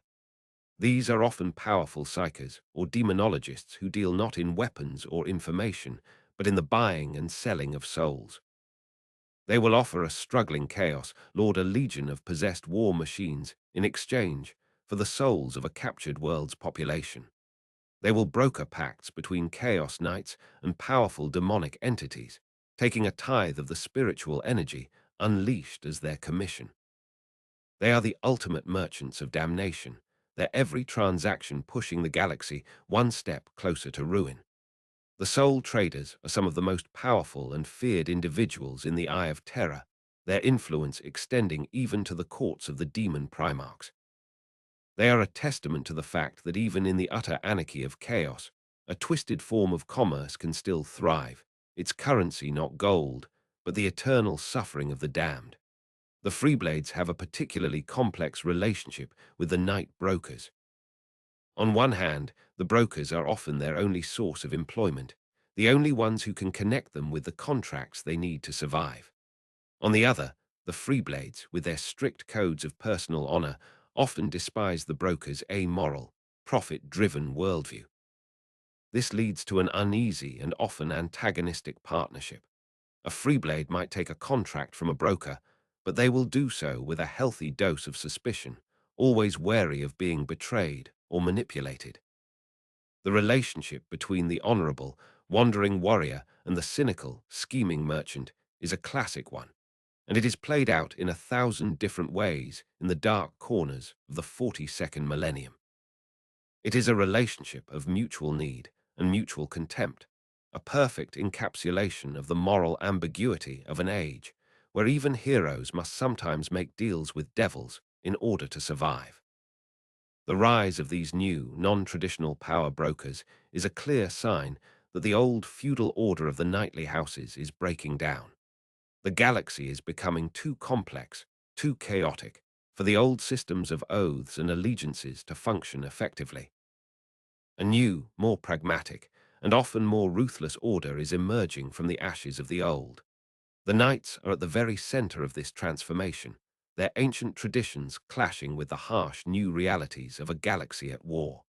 These are often powerful psychers or demonologists who deal not in weapons or information, but in the buying and selling of souls. They will offer a struggling chaos lord a legion of possessed war machines in exchange for the souls of a captured world's population. They will broker pacts between chaos knights and powerful demonic entities, taking a tithe of the spiritual energy unleashed as their commission. They are the ultimate merchants of damnation, their every transaction pushing the galaxy one step closer to ruin. The soul traders are some of the most powerful and feared individuals in the Eye of Terror, their influence extending even to the courts of the demon primarchs. They are a testament to the fact that even in the utter anarchy of chaos, a twisted form of commerce can still thrive, its currency not gold, but the eternal suffering of the damned. The Freeblades have a particularly complex relationship with the night brokers. On one hand, the brokers are often their only source of employment, the only ones who can connect them with the contracts they need to survive. On the other, the Freeblades, with their strict codes of personal honor, often despise the broker's amoral, profit-driven worldview. This leads to an uneasy and often antagonistic partnership. A Freeblade might take a contract from a broker, but they will do so with a healthy dose of suspicion, always wary of being betrayed or manipulated. The relationship between the honorable, wandering warrior and the cynical, scheming merchant is a classic one, and it is played out in 1,000 different ways in the dark corners of the 42nd millennium. It is a relationship of mutual need and mutual contempt, a perfect encapsulation of the moral ambiguity of an age where even heroes must sometimes make deals with devils in order to survive. The rise of these new, non-traditional power brokers is a clear sign that the old feudal order of the knightly houses is breaking down. The galaxy is becoming too complex, too chaotic, for the old systems of oaths and allegiances to function effectively. A new, more pragmatic, and often more ruthless order is emerging from the ashes of the old. The knights are at the very center of this transformation, their ancient traditions clashing with the harsh new realities of a galaxy at war.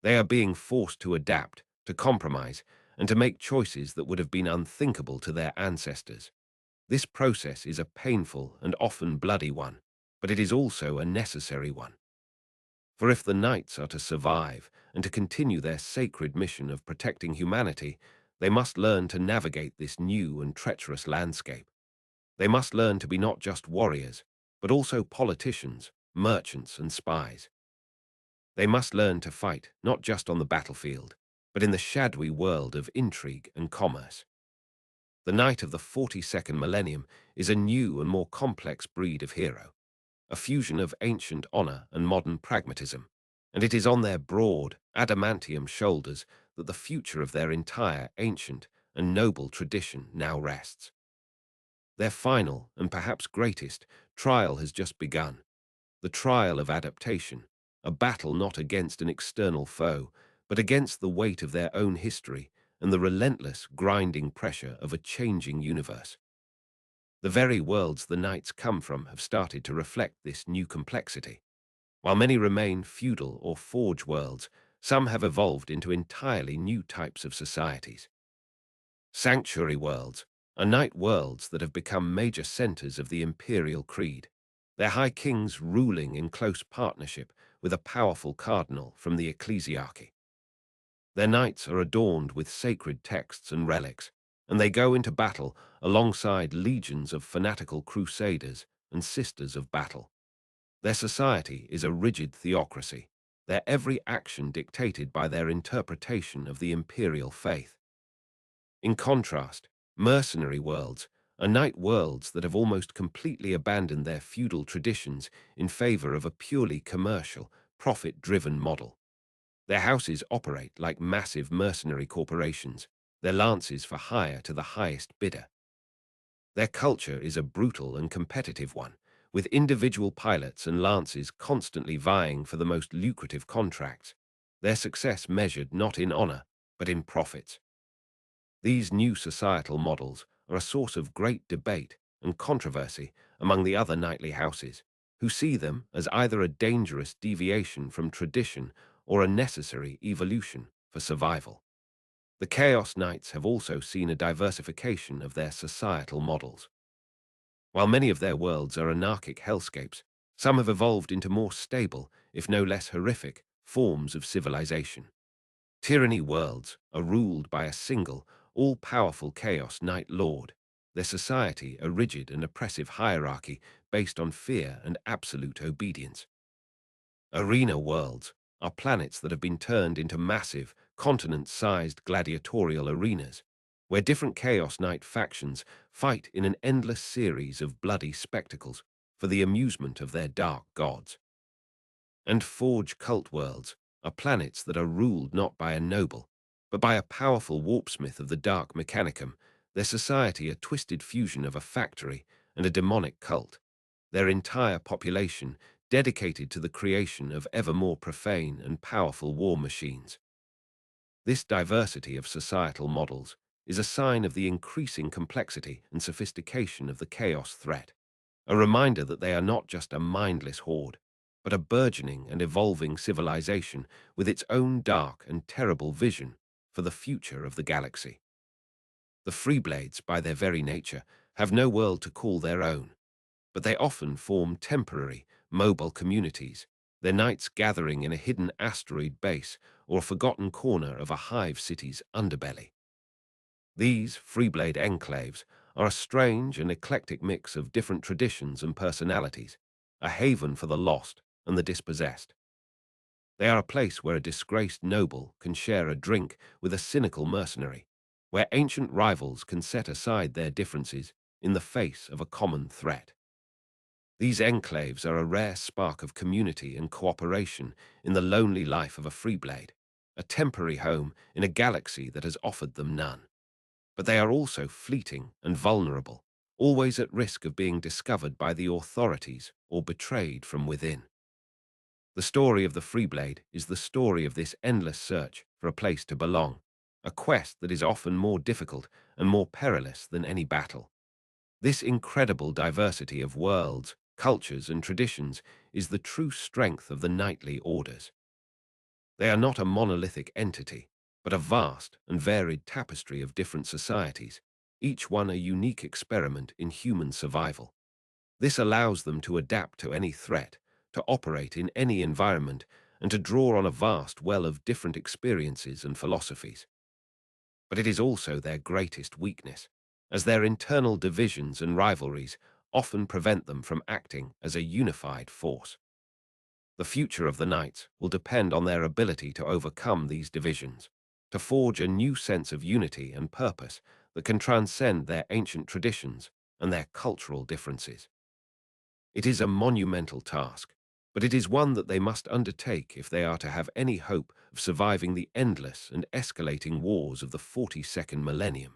They are being forced to adapt, to compromise, and to make choices that would have been unthinkable to their ancestors. This process is a painful and often bloody one, but it is also a necessary one. For if the knights are to survive and to continue their sacred mission of protecting humanity, they must learn to navigate this new and treacherous landscape. They must learn to be not just warriors, but also politicians, merchants, and spies. They must learn to fight not just on the battlefield, but in the shadowy world of intrigue and commerce. The knight of the 42nd millennium is a new and more complex breed of hero, a fusion of ancient honor and modern pragmatism, and it is on their broad, adamantium shoulders that the future of their entire ancient and noble tradition now rests. Their final, and perhaps greatest, trial has just begun, the trial of adaptation, a battle not against an external foe, but against the weight of their own history and the relentless, grinding pressure of a changing universe. The very worlds the knights come from have started to reflect this new complexity. While many remain feudal or forge worlds, some have evolved into entirely new types of societies. Sanctuary worlds are knight worlds that have become major centers of the imperial creed, their high kings ruling in close partnership with a powerful cardinal from the ecclesiarchy. Their knights are adorned with sacred texts and relics, and they go into battle alongside legions of fanatical crusaders and sisters of battle. Their society is a rigid theocracy, their every action dictated by their interpretation of the imperial faith. In contrast, mercenary worlds are knight worlds that have almost completely abandoned their feudal traditions in favor of a purely commercial, profit-driven model. Their houses operate like massive mercenary corporations, their lances for hire to the highest bidder. Their culture is a brutal and competitive one, with individual pilots and lances constantly vying for the most lucrative contracts, their success measured not in honor, but in profits. These new societal models are a source of great debate and controversy among the other knightly houses, who see them as either a dangerous deviation from tradition or a necessary evolution for survival. The Chaos Knights have also seen a diversification of their societal models. While many of their worlds are anarchic hellscapes, some have evolved into more stable, if no less horrific, forms of civilization. Tyranny worlds are ruled by a single, all-powerful Chaos Knight Lord, their society a rigid and oppressive hierarchy based on fear and absolute obedience. Arena worlds are planets that have been turned into massive, continent-sized gladiatorial arenas, where different Chaos Knight factions fight in an endless series of bloody spectacles for the amusement of their dark gods. And Forge cult worlds are planets that are ruled not by a noble, but by a powerful warpsmith of the dark mechanicum, their society a twisted fusion of a factory and a demonic cult, their entire population dedicated to the creation of ever more profane and powerful war machines. This diversity of societal models is a sign of the increasing complexity and sophistication of the chaos threat, a reminder that they are not just a mindless horde, but a burgeoning and evolving civilization with its own dark and terrible vision for the future of the galaxy. The Freeblades, by their very nature, have no world to call their own, but they often form temporary, mobile communities, their knights gathering in a hidden asteroid base or a forgotten corner of a hive city's underbelly. These Freeblade enclaves are a strange and eclectic mix of different traditions and personalities, a haven for the lost and the dispossessed. They are a place where a disgraced noble can share a drink with a cynical mercenary, where ancient rivals can set aside their differences in the face of a common threat. These enclaves are a rare spark of community and cooperation in the lonely life of a Freeblade, a temporary home in a galaxy that has offered them none. But they are also fleeting and vulnerable, always at risk of being discovered by the authorities or betrayed from within. The story of the Freeblade is the story of this endless search for a place to belong, a quest that is often more difficult and more perilous than any battle. This incredible diversity of worlds, cultures, and traditions is the true strength of the knightly orders. They are not a monolithic entity, but a vast and varied tapestry of different societies, each one a unique experiment in human survival. This allows them to adapt to any threat, to operate in any environment, and to draw on a vast well of different experiences and philosophies. But it is also their greatest weakness, as their internal divisions and rivalries often prevent them from acting as a unified force. The future of the Knights will depend on their ability to overcome these divisions, to forge a new sense of unity and purpose that can transcend their ancient traditions and their cultural differences. It is a monumental task, but it is one that they must undertake if they are to have any hope of surviving the endless and escalating wars of the 42nd millennium.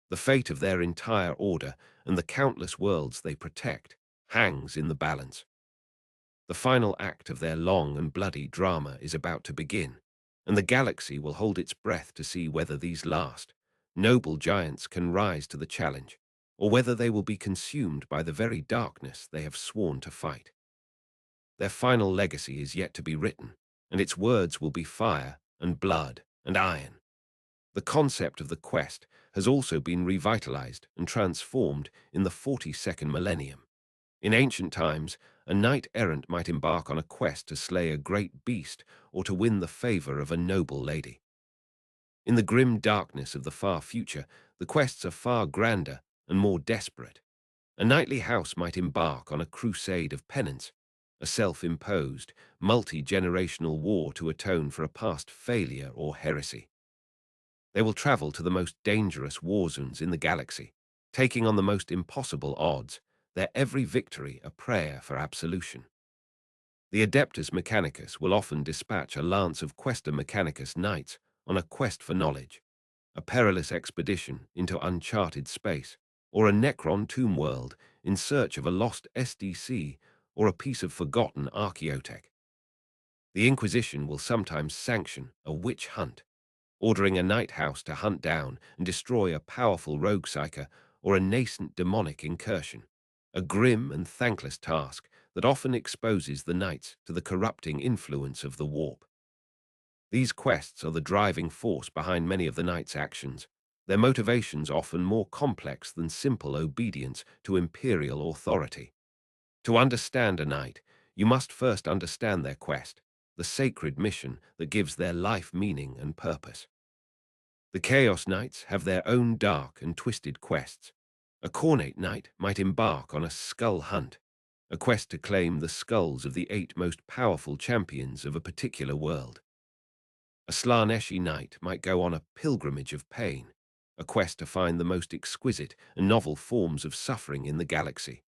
The fate of their entire order and the countless worlds they protect hangs in the balance. The final act of their long and bloody drama is about to begin, and the galaxy will hold its breath to see whether these last, noble giants can rise to the challenge, or whether they will be consumed by the very darkness they have sworn to fight. Their final legacy is yet to be written, and its words will be fire and blood and iron. The concept of the quest has also been revitalized and transformed in the 42nd millennium. In ancient times, a knight-errant might embark on a quest to slay a great beast or to win the favor of a noble lady. In the grim darkness of the far future, the quests are far grander and more desperate. A knightly house might embark on a crusade of penance, a self-imposed, multi-generational war to atone for a past failure or heresy. They will travel to the most dangerous war zones in the galaxy, taking on the most impossible odds, their every victory a prayer for absolution. The Adeptus Mechanicus will often dispatch a lance of Questa Mechanicus knights on a quest for knowledge, a perilous expedition into uncharted space, or a Necron tomb world in search of a lost SDC or a piece of forgotten archaeotech. The Inquisition will sometimes sanction a witch hunt, ordering a night house to hunt down and destroy a powerful rogue psyker or a nascent demonic incursion, a grim and thankless task that often exposes the knights to the corrupting influence of the warp. These quests are the driving force behind many of the knights' actions, their motivations often more complex than simple obedience to imperial authority. To understand a knight, you must first understand their quest, the sacred mission that gives their life meaning and purpose. The Chaos Knights have their own dark and twisted quests. A Cornate Knight might embark on a skull hunt, a quest to claim the skulls of the 8 most powerful champions of a particular world. A Slaneshi Knight might go on a pilgrimage of pain, a quest to find the most exquisite and novel forms of suffering in the galaxy.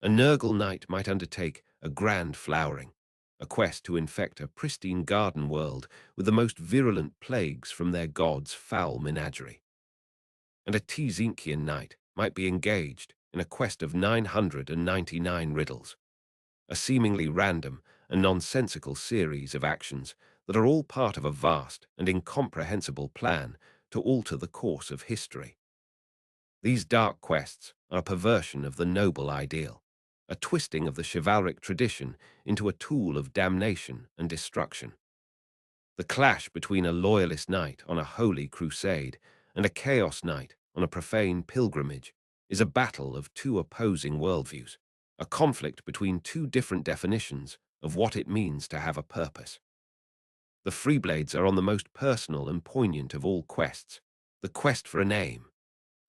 A Nurgle Knight might undertake a grand flowering, a quest to infect a pristine garden world with the most virulent plagues from their god's foul menagerie. And a Tzinkian Knight might be engaged in a quest of 999 riddles, a seemingly random and nonsensical series of actions that are all part of a vast and incomprehensible plan to alter the course of history. These dark quests are a perversion of the noble ideal, a twisting of the chivalric tradition into a tool of damnation and destruction. The clash between a loyalist knight on a holy crusade and a chaos knight on a profane pilgrimage is a battle of two opposing worldviews, a conflict between two different definitions of what it means to have a purpose. The Freeblades are on the most personal and poignant of all quests, The quest for a name.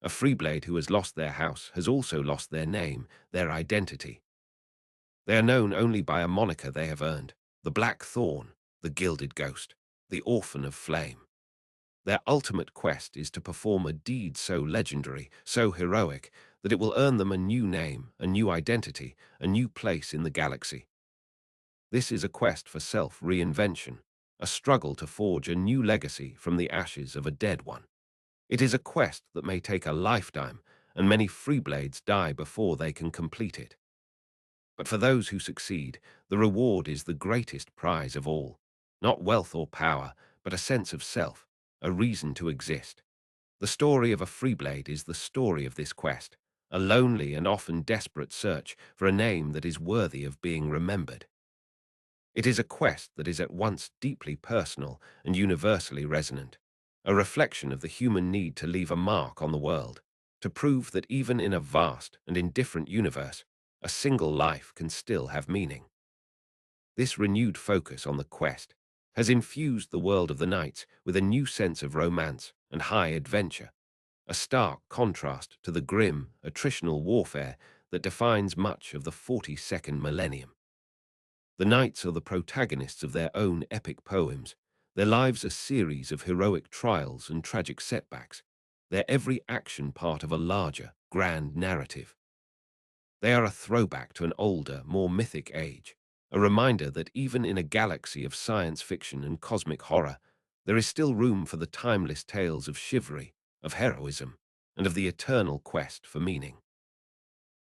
A freeblade who has lost their house has also lost their name, their identity. They are known only by a moniker they have earned: the Black Thorn, the Gilded Ghost, the Orphan of Flame. Their ultimate quest is to perform a deed so legendary, so heroic, that it will earn them a new name, a new identity, a new place in the galaxy. This is a quest for self-reinvention, a struggle to forge a new legacy from the ashes of a dead one. It is a quest that may take a lifetime, and many freeblades die before they can complete it. But for those who succeed, the reward is the greatest prize of all. Not wealth or power, but a sense of self, a reason to exist. The story of a freeblade is the story of this quest, a lonely and often desperate search for a name that is worthy of being remembered. It is a quest that is at once deeply personal and universally resonant, a reflection of the human need to leave a mark on the world, to prove that even in a vast and indifferent universe, a single life can still have meaning. This renewed focus on the quest has infused the world of the knights with a new sense of romance and high adventure, a stark contrast to the grim, attritional warfare that defines much of the 42nd millennium. The knights are the protagonists of their own epic poems, their lives a series of heroic trials and tragic setbacks, their every action part of a larger, grand narrative. They are a throwback to an older, more mythic age, a reminder that even in a galaxy of science fiction and cosmic horror, there is still room for the timeless tales of chivalry, of heroism, and of the eternal quest for meaning.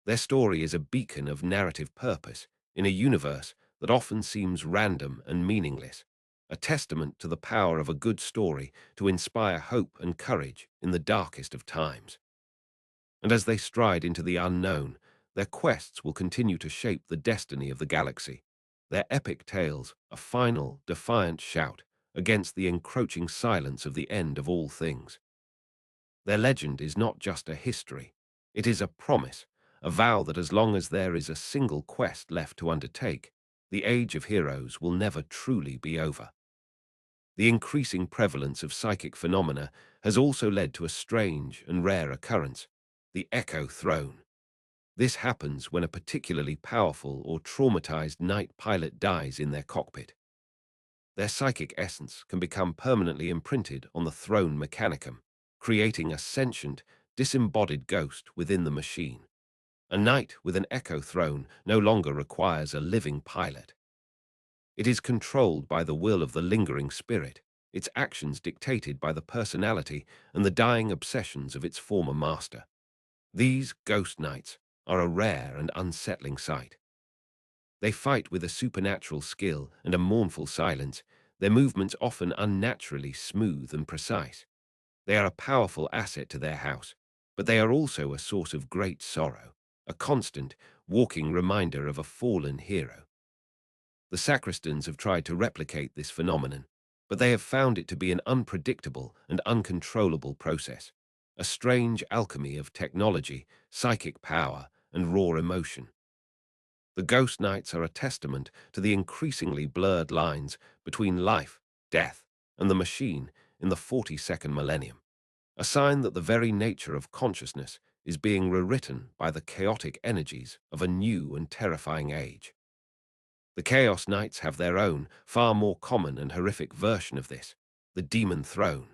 Their story is a beacon of narrative purpose in a universe that often seems random and meaningless, a testament to the power of a good story to inspire hope and courage in the darkest of times. And as they stride into the unknown, their quests will continue to shape the destiny of the galaxy, their epic tales a final, defiant shout against the encroaching silence of the end of all things. Their legend is not just a history, it is a promise, a vow that as long as there is a single quest left to undertake, the age of heroes will never truly be over. The increasing prevalence of psychic phenomena has also led to a strange and rare occurrence: the Echo Throne. This happens when a particularly powerful or traumatized night pilot dies in their cockpit. Their psychic essence can become permanently imprinted on the throne mechanicum, creating a sentient, disembodied ghost within the machine. A knight with an Echo Throne no longer requires a living pilot. It is controlled by the will of the lingering spirit, its actions dictated by the personality and the dying obsessions of its former master. These ghost knights are a rare and unsettling sight. They fight with a supernatural skill and a mournful silence, their movements often unnaturally smooth and precise. They are a powerful asset to their house, but they are also a source of great sorrow, a constant, walking reminder of a fallen hero. The sacristans have tried to replicate this phenomenon, but they have found it to be an unpredictable and uncontrollable process, a strange alchemy of technology, psychic power, and raw emotion. The ghost knights are a testament to the increasingly blurred lines between life, death, and the machine in the 42nd millennium, a sign that the very nature of consciousness is being rewritten by the chaotic energies of a new and terrifying age. The Chaos Knights have their own, far more common and horrific version of this: the Demon Throne.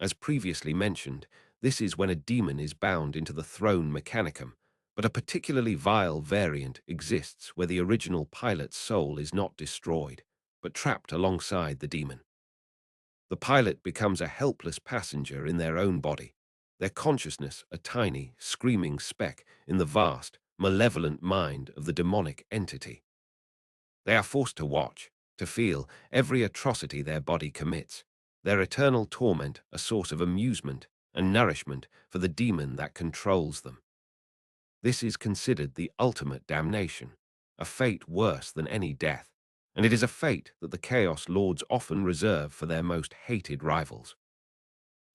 As previously mentioned, this is when a demon is bound into the throne mechanicum, but a particularly vile variant exists where the original pilot's soul is not destroyed, but trapped alongside the demon. The pilot becomes a helpless passenger in their own body, their consciousness a tiny, screaming speck in the vast, malevolent mind of the demonic entity. They are forced to watch, to feel every atrocity their body commits, their eternal torment a source of amusement and nourishment for the demon that controls them. This is considered the ultimate damnation, a fate worse than any death, and it is a fate that the Chaos Lords often reserve for their most hated rivals.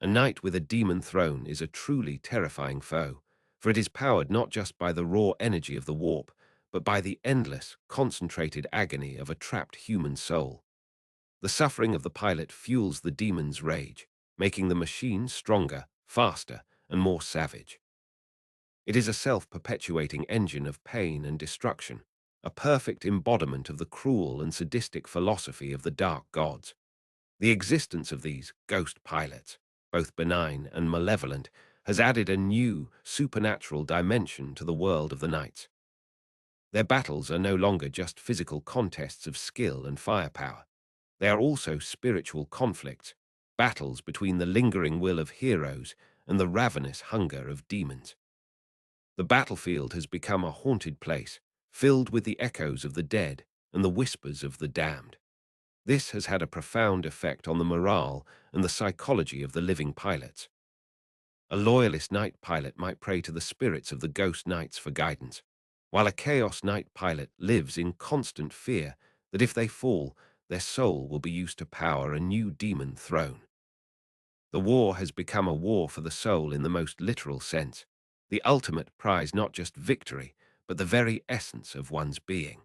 A knight with a demon throne is a truly terrifying foe, for it is powered not just by the raw energy of the warp, but by the endless, concentrated agony of a trapped human soul. The suffering of the pilot fuels the demon's rage, making the machine stronger, faster, and more savage. It is a self-perpetuating engine of pain and destruction, a perfect embodiment of the cruel and sadistic philosophy of the dark gods. The existence of these ghost pilots, both benign and malevolent, has added a new, supernatural dimension to the world of the knights. Their battles are no longer just physical contests of skill and firepower. They are also spiritual conflicts, battles between the lingering will of heroes and the ravenous hunger of demons. The battlefield has become a haunted place, filled with the echoes of the dead and the whispers of the damned. This has had a profound effect on the morale and the psychology of the living pilots. A loyalist night pilot might pray to the spirits of the ghost knights for guidance, while a chaos night pilot lives in constant fear that if they fall, their soul will be used to power a new demon throne. The war has become a war for the soul in the most literal sense, the ultimate prize, not just victory, but the very essence of one's being.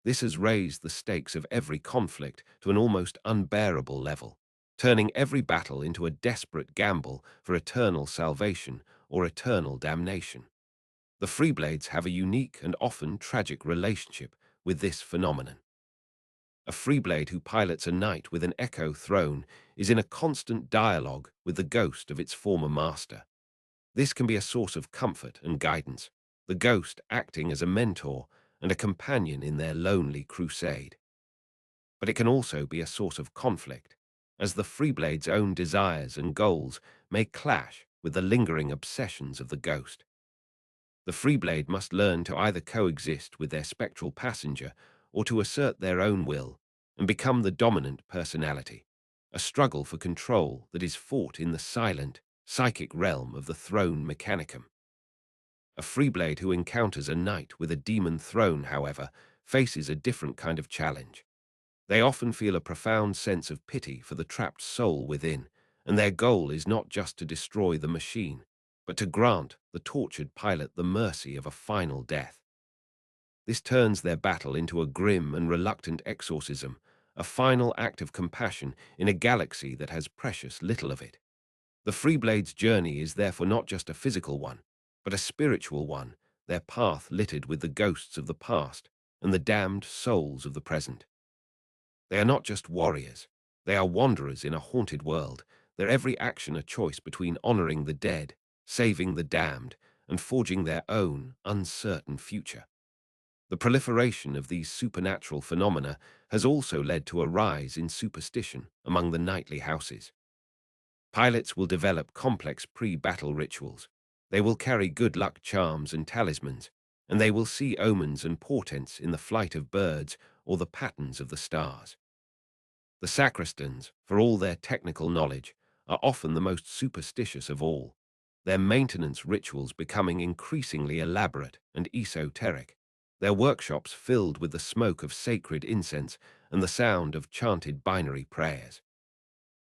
This has raised the stakes of every conflict to an almost unbearable level, turning every battle into a desperate gamble for eternal salvation or eternal damnation. The Freeblades have a unique and often tragic relationship with this phenomenon. A Freeblade who pilots a knight with an echo throne is in a constant dialogue with the ghost of its former master. This can be a source of comfort and guidance, the ghost acting as a mentor and a companion in their lonely crusade. But it can also be a source of conflict, as the Freeblade's own desires and goals may clash with the lingering obsessions of the ghost. The Freeblade must learn to either coexist with their spectral passenger or to assert their own will and become the dominant personality, a struggle for control that is fought in the silent, psychic realm of the throne mechanicum. A Freeblade who encounters a knight with a demon throne, however, faces a different kind of challenge. They often feel a profound sense of pity for the trapped soul within, and their goal is not just to destroy the machine, but to grant the tortured pilot the mercy of a final death. This turns their battle into a grim and reluctant exorcism, a final act of compassion in a galaxy that has precious little of it. The Freeblade's journey is therefore not just a physical one, but a spiritual one, their path littered with the ghosts of the past and the damned souls of the present. They are not just warriors, they are wanderers in a haunted world, their every action a choice between honoring the dead, saving the damned, and forging their own uncertain future. The proliferation of these supernatural phenomena has also led to a rise in superstition among the knightly houses. Pilots will develop complex pre-battle rituals. They will carry good luck charms and talismans, and they will see omens and portents in the flight of birds or the patterns of the stars. The sacristans, for all their technical knowledge, are often the most superstitious of all, their maintenance rituals becoming increasingly elaborate and esoteric, their workshops filled with the smoke of sacred incense and the sound of chanted binary prayers.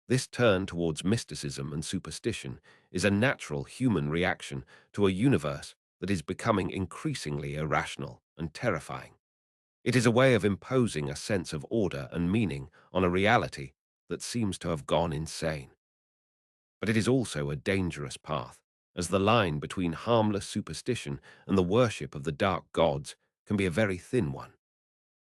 This turn towards mysticism and superstition is a natural human reaction to a universe that is becoming increasingly irrational and terrifying. It is a way of imposing a sense of order and meaning on a reality that seems to have gone insane. But it is also a dangerous path, as the line between harmless superstition and the worship of the dark gods can be a very thin one.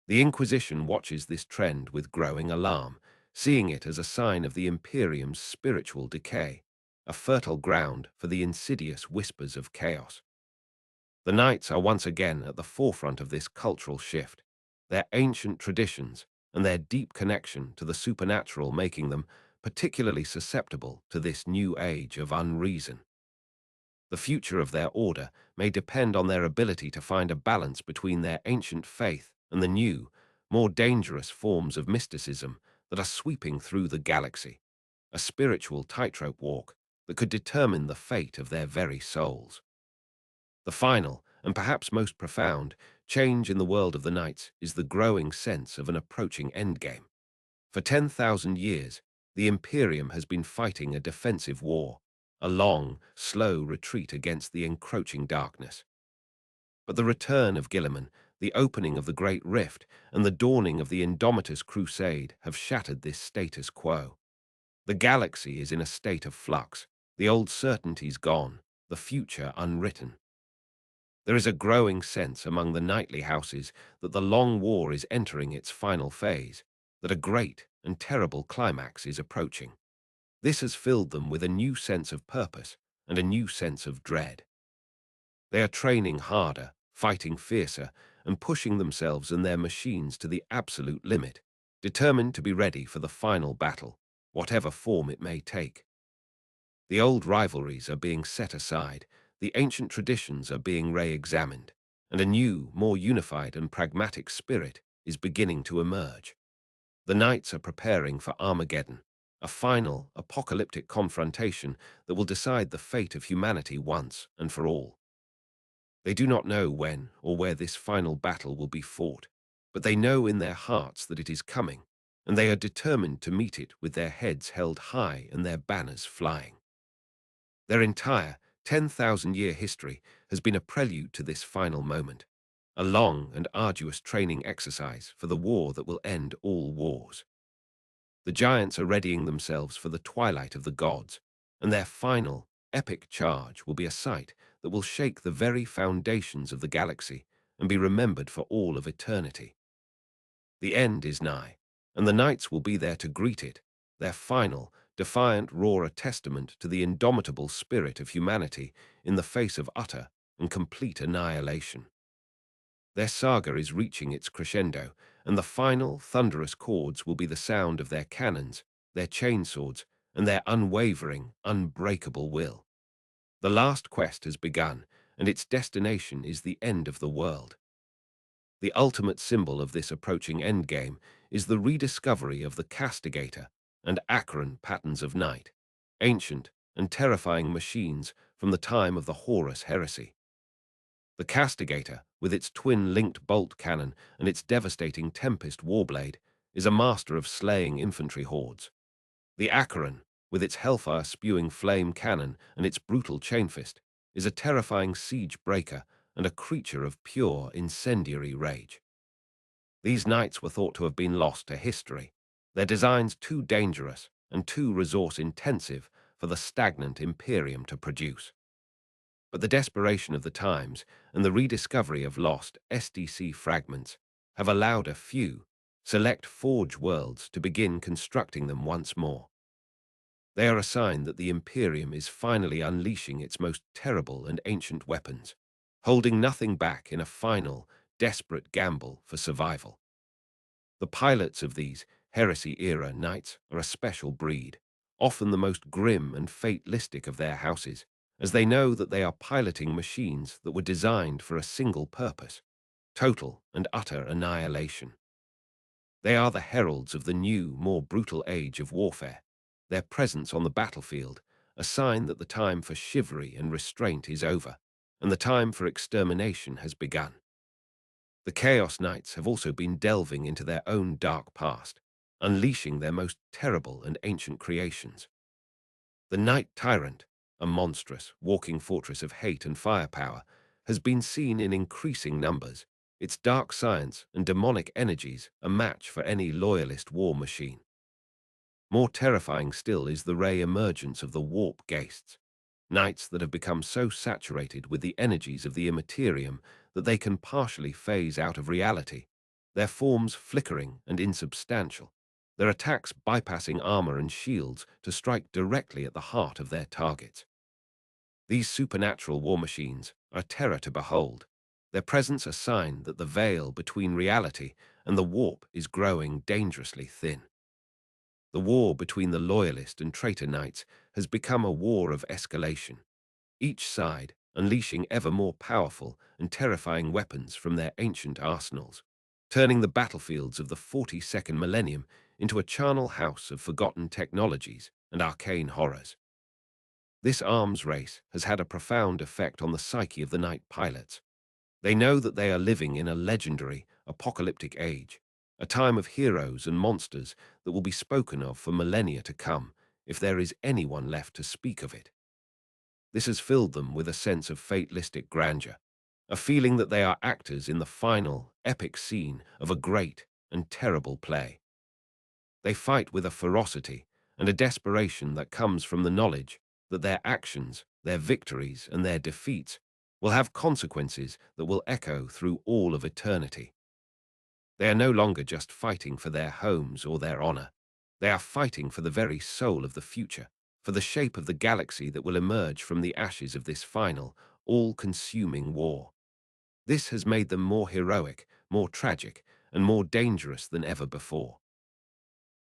The Inquisition watches this trend with growing alarm, seeing it as a sign of the Imperium's spiritual decay, a fertile ground for the insidious whispers of chaos. The Knights are once again at the forefront of this cultural shift, their ancient traditions and their deep connection to the supernatural making them particularly susceptible to this new age of unreason. The future of their order may depend on their ability to find a balance between their ancient faith and the new, more dangerous forms of mysticism that are sweeping through the galaxy, a spiritual tightrope walk that could determine the fate of their very souls. The final, and perhaps most profound, change in the world of the Knights is the growing sense of an approaching endgame. For 10,000 years, the Imperium has been fighting a defensive war, a long, slow retreat against the encroaching darkness. But the return of Guilliman, the opening of the Great Rift, and the dawning of the Indomitus Crusade have shattered this status quo. The galaxy is in a state of flux, the old certainties gone, the future unwritten. There is a growing sense among the knightly houses that the long war is entering its final phase, that a great and terrible climax is approaching. This has filled them with a new sense of purpose and a new sense of dread. They are training harder, fighting fiercer, and pushing themselves and their machines to the absolute limit, determined to be ready for the final battle, whatever form it may take. The old rivalries are being set aside, the ancient traditions are being re-examined, and a new, more unified and pragmatic spirit is beginning to emerge. The knights are preparing for Armageddon, a final, apocalyptic confrontation that will decide the fate of humanity once and for all. They do not know when or where this final battle will be fought, but they know in their hearts that it is coming, and they are determined to meet it with their heads held high and their banners flying. Their entire 10,000-year history has been a prelude to this final moment, a long and arduous training exercise for the war that will end all wars. The giants are readying themselves for the twilight of the gods, and their final, epic charge will be a sight that will shake the very foundations of the galaxy and be remembered for all of eternity. The end is nigh, and the knights will be there to greet it, their final, defiant roar a testament to the indomitable spirit of humanity in the face of utter and complete annihilation. Their saga is reaching its crescendo, and the final, thunderous chords will be the sound of their cannons, their chainswords, and their unwavering, unbreakable will. The last quest has begun, and its destination is the end of the world. The ultimate symbol of this approaching endgame is the rediscovery of the castigator and Akron patterns of night, ancient and terrifying machines from the time of the Horus heresy. The castigator, with its twin-linked bolt cannon and its devastating Tempest warblade, is a master of slaying infantry hordes. The Acheron, with its hellfire-spewing flame cannon and its brutal chainfist, is a terrifying siege breaker and a creature of pure incendiary rage. These knights were thought to have been lost to history, their designs too dangerous and too resource-intensive for the stagnant Imperium to produce. But the desperation of the times and the rediscovery of lost SDC fragments have allowed a few, select forge worlds to begin constructing them once more. They are a sign that the Imperium is finally unleashing its most terrible and ancient weapons, holding nothing back in a final, desperate gamble for survival. The pilots of these heresy-era knights are a special breed, often the most grim and fatalistic of their houses, as they know that they are piloting machines that were designed for a single purpose: total and utter annihilation. They are the heralds of the new, more brutal age of warfare, their presence on the battlefield a sign that the time for chivalry and restraint is over, and the time for extermination has begun. The Chaos Knights have also been delving into their own dark past, unleashing their most terrible and ancient creations. The Knight Tyrant, a monstrous, walking fortress of hate and firepower, has been seen in increasing numbers, its dark science and demonic energies a match for any loyalist war machine. More terrifying still is the re-emergence of the Warp Ghasts, knights that have become so saturated with the energies of the Immaterium that they can partially phase out of reality, their forms flickering and insubstantial, their attacks bypassing armor and shields to strike directly at the heart of their targets. These supernatural war machines are a terror to behold, their presence a sign that the veil between reality and the warp is growing dangerously thin. The war between the loyalist and traitor knights has become a war of escalation, each side unleashing ever more powerful and terrifying weapons from their ancient arsenals, turning the battlefields of the 42nd millennium into a charnel house of forgotten technologies and arcane horrors. This arms race has had a profound effect on the psyche of the night pilots. They know that they are living in a legendary, apocalyptic age, a time of heroes and monsters that will be spoken of for millennia to come, if there is anyone left to speak of it. This has filled them with a sense of fatalistic grandeur, a feeling that they are actors in the final, epic scene of a great and terrible play. They fight with a ferocity and a desperation that comes from the knowledge that their actions, their victories, and their defeats will have consequences that will echo through all of eternity. They are no longer just fighting for their homes or their honor. They are fighting for the very soul of the future, for the shape of the galaxy that will emerge from the ashes of this final, all-consuming war. This has made them more heroic, more tragic, and more dangerous than ever before.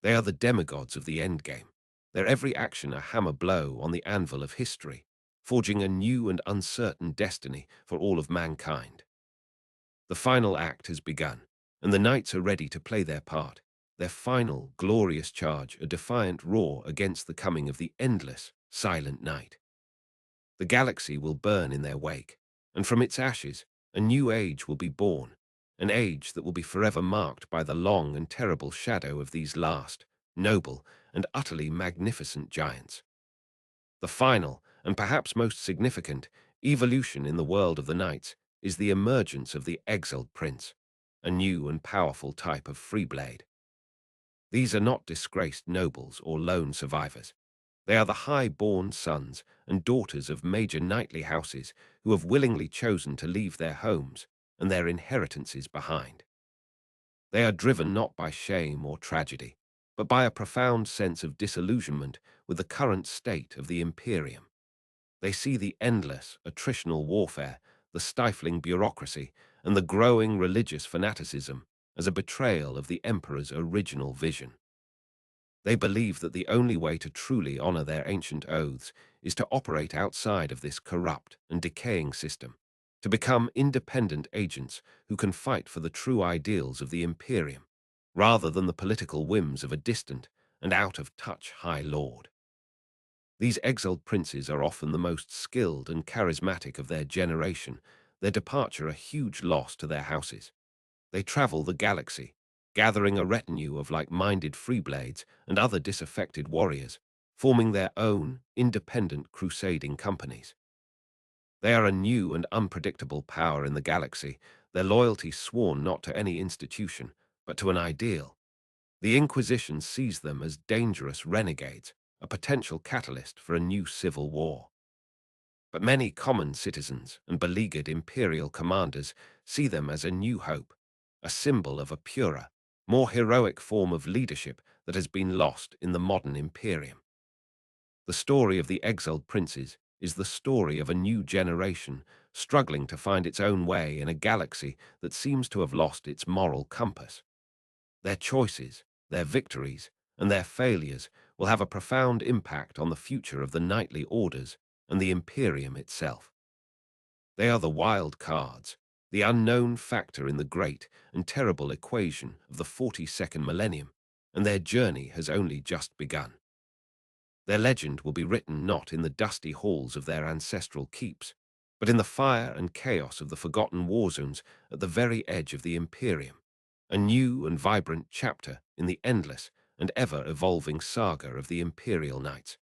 They are the demigods of the endgame, their every action a hammer blow on the anvil of history, forging a new and uncertain destiny for all of mankind. The final act has begun, and the knights are ready to play their part, their final, glorious charge, a defiant roar against the coming of the endless, silent night. The galaxy will burn in their wake, and from its ashes, a new age will be born, an age that will be forever marked by the long and terrible shadow of these last, noble, and utterly magnificent giants. The final, and perhaps most significant, evolution in the world of the knights is the emergence of the exiled prince, a new and powerful type of freeblade. These are not disgraced nobles or lone survivors. They are the high-born sons and daughters of major knightly houses who have willingly chosen to leave their homes and their inheritances behind. They are driven not by shame or tragedy, but by a profound sense of disillusionment with the current state of the Imperium. They see the endless, attritional warfare, the stifling bureaucracy, and the growing religious fanaticism as a betrayal of the Emperor's original vision. They believe that the only way to truly honor their ancient oaths is to operate outside of this corrupt and decaying system, to become independent agents who can fight for the true ideals of the Imperium, rather than the political whims of a distant and out-of-touch High Lord. These exiled princes are often the most skilled and charismatic of their generation, their departure a huge loss to their houses. They travel the galaxy, gathering a retinue of like-minded freeblades and other disaffected warriors, forming their own independent crusading companies. They are a new and unpredictable power in the galaxy, their loyalty sworn not to any institution, but to an ideal. The Inquisition sees them as dangerous renegades, a potential catalyst for a new civil war. But many common citizens and beleaguered imperial commanders see them as a new hope, a symbol of a purer, more heroic form of leadership that has been lost in the modern Imperium. The story of the exiled princes is the story of a new generation struggling to find its own way in a galaxy that seems to have lost its moral compass. Their choices, their victories, and their failures will have a profound impact on the future of the knightly orders and the Imperium itself. They are the wild cards, the unknown factor in the great and terrible equation of the 42nd millennium, and their journey has only just begun. Their legend will be written not in the dusty halls of their ancestral keeps, but in the fire and chaos of the forgotten war zones at the very edge of the Imperium, a new and vibrant chapter in the endless and ever-evolving saga of the Imperial Knights.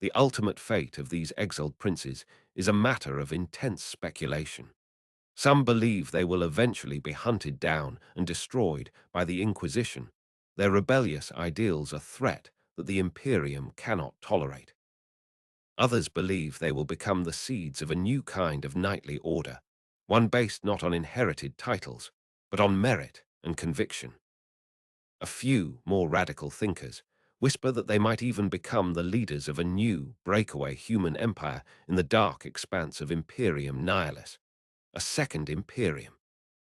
The ultimate fate of these exiled princes is a matter of intense speculation. Some believe they will eventually be hunted down and destroyed by the Inquisition, their rebellious ideals a threat that the Imperium cannot tolerate. Others believe they will become the seeds of a new kind of knightly order, one based not on inherited titles, but on merit and conviction. A few more radical thinkers whisper that they might even become the leaders of a new, breakaway human empire in the dark expanse of Imperium Nihilus, a second Imperium,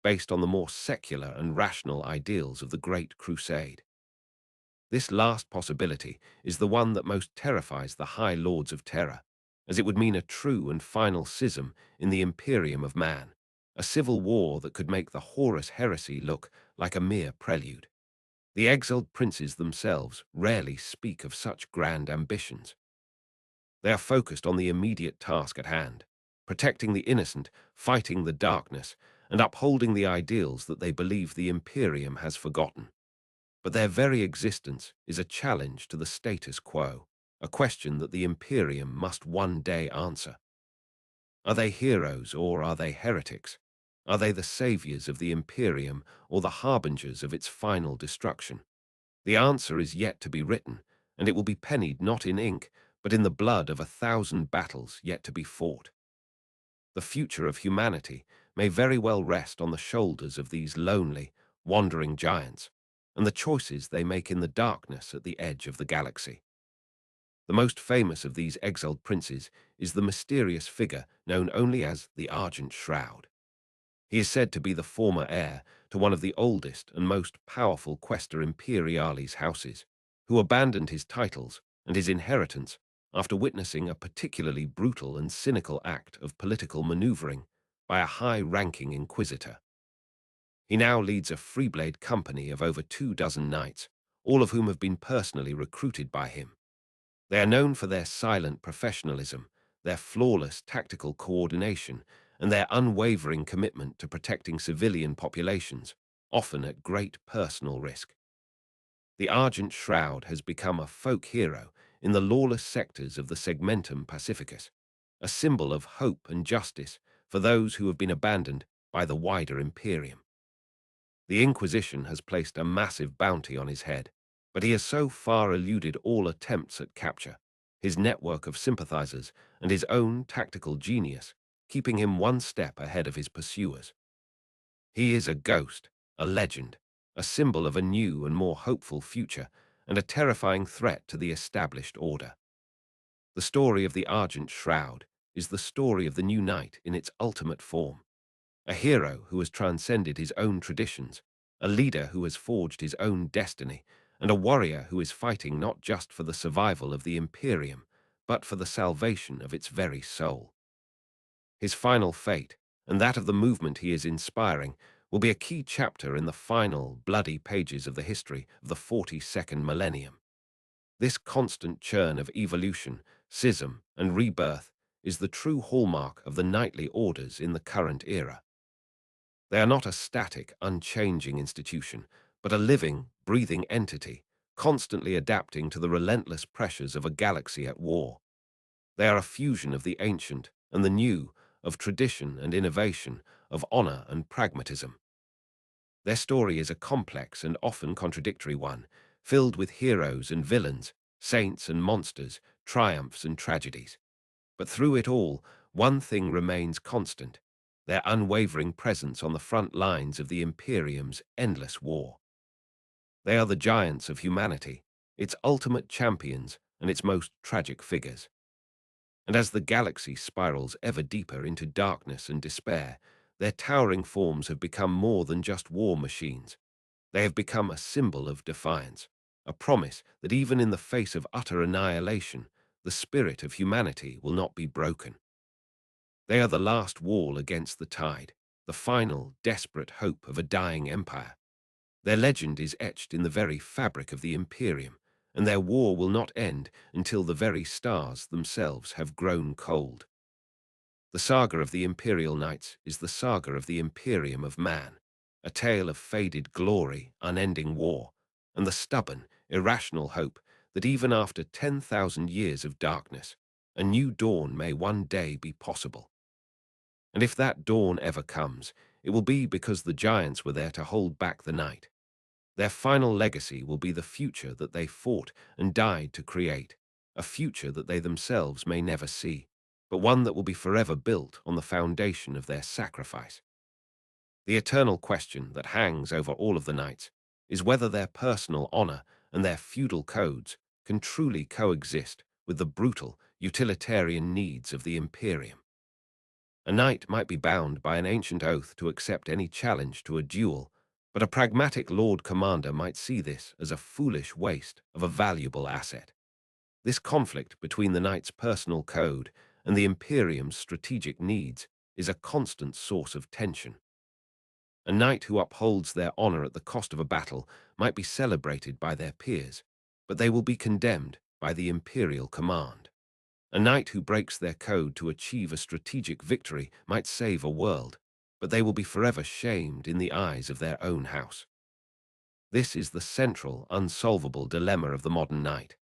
based on the more secular and rational ideals of the Great Crusade. This last possibility is the one that most terrifies the High Lords of Terror, as it would mean a true and final schism in the Imperium of Man, a civil war that could make the Horus heresy look like a mere prelude. The exiled princes themselves rarely speak of such grand ambitions. They are focused on the immediate task at hand, protecting the innocent, fighting the darkness, and upholding the ideals that they believe the Imperium has forgotten. But their very existence is a challenge to the status quo, a question that the Imperium must one day answer. Are they heroes or are they heretics? Are they the saviors of the Imperium or the harbingers of its final destruction? The answer is yet to be written, and it will be pennied not in ink, but in the blood of 1,000 battles yet to be fought. The future of humanity may very well rest on the shoulders of these lonely, wandering giants, and the choices they make in the darkness at the edge of the galaxy. The most famous of these exiled princes is the mysterious figure known only as the Argent Shroud. He is said to be the former heir to one of the oldest and most powerful Quaestor Imperialis houses, who abandoned his titles and his inheritance after witnessing a particularly brutal and cynical act of political maneuvering by a high-ranking inquisitor. He now leads a Freeblade company of over 24 knights, all of whom have been personally recruited by him. They are known for their silent professionalism, their flawless tactical coordination, and their unwavering commitment to protecting civilian populations, often at great personal risk. The Argent Shroud has become a folk hero in the lawless sectors of the Segmentum Pacificus, a symbol of hope and justice for those who have been abandoned by the wider Imperium. The Inquisition has placed a massive bounty on his head, but he has so far eluded all attempts at capture, his network of sympathizers and his own tactical genius, keeping him one step ahead of his pursuers. He is a ghost, a legend, a symbol of a new and more hopeful future, and a terrifying threat to the established order. The story of the Argent Shroud is the story of the new knight in its ultimate form, a hero who has transcended his own traditions, a leader who has forged his own destiny, and a warrior who is fighting not just for the survival of the Imperium, but for the salvation of its very soul. His final fate, and that of the movement he is inspiring, will be a key chapter in the final, bloody pages of the history of the 42nd millennium. This constant churn of evolution, schism, and rebirth is the true hallmark of the knightly orders in the current era. They are not a static, unchanging institution, but a living, breathing entity, constantly adapting to the relentless pressures of a galaxy at war. They are a fusion of the ancient and the new, of tradition and innovation, of honor and pragmatism. Their story is a complex and often contradictory one, filled with heroes and villains, saints and monsters, triumphs and tragedies. But through it all, one thing remains constant: their unwavering presence on the front lines of the Imperium's endless war. They are the giants of humanity, its ultimate champions and its most tragic figures. And as the galaxy spirals ever deeper into darkness and despair, their towering forms have become more than just war machines. They have become a symbol of defiance, a promise that even in the face of utter annihilation, the spirit of humanity will not be broken. They are the last wall against the tide, the final, desperate hope of a dying empire. Their legend is etched in the very fabric of the Imperium, and their war will not end until the very stars themselves have grown cold. The saga of the Imperial Knights is the saga of the Imperium of man, a tale of faded glory, unending war, and the stubborn, irrational hope that even after 10,000 years of darkness, a new dawn may one day be possible. And if that dawn ever comes, it will be because the giants were there to hold back the night. Their final legacy will be the future that they fought and died to create, a future that they themselves may never see, but one that will be forever built on the foundation of their sacrifice. The eternal question that hangs over all of the knights is whether their personal honor and their feudal codes can truly coexist with the brutal, utilitarian needs of the Imperium. A knight might be bound by an ancient oath to accept any challenge to a duel, but a pragmatic Lord Commander might see this as a foolish waste of a valuable asset. This conflict between the knight's personal code and the Imperium's strategic needs is a constant source of tension. A knight who upholds their honor at the cost of a battle might be celebrated by their peers, but they will be condemned by the Imperial command. A knight who breaks their code to achieve a strategic victory might save a world, but they will be forever shamed in the eyes of their own house. This is the central, unsolvable dilemma of the modern knight.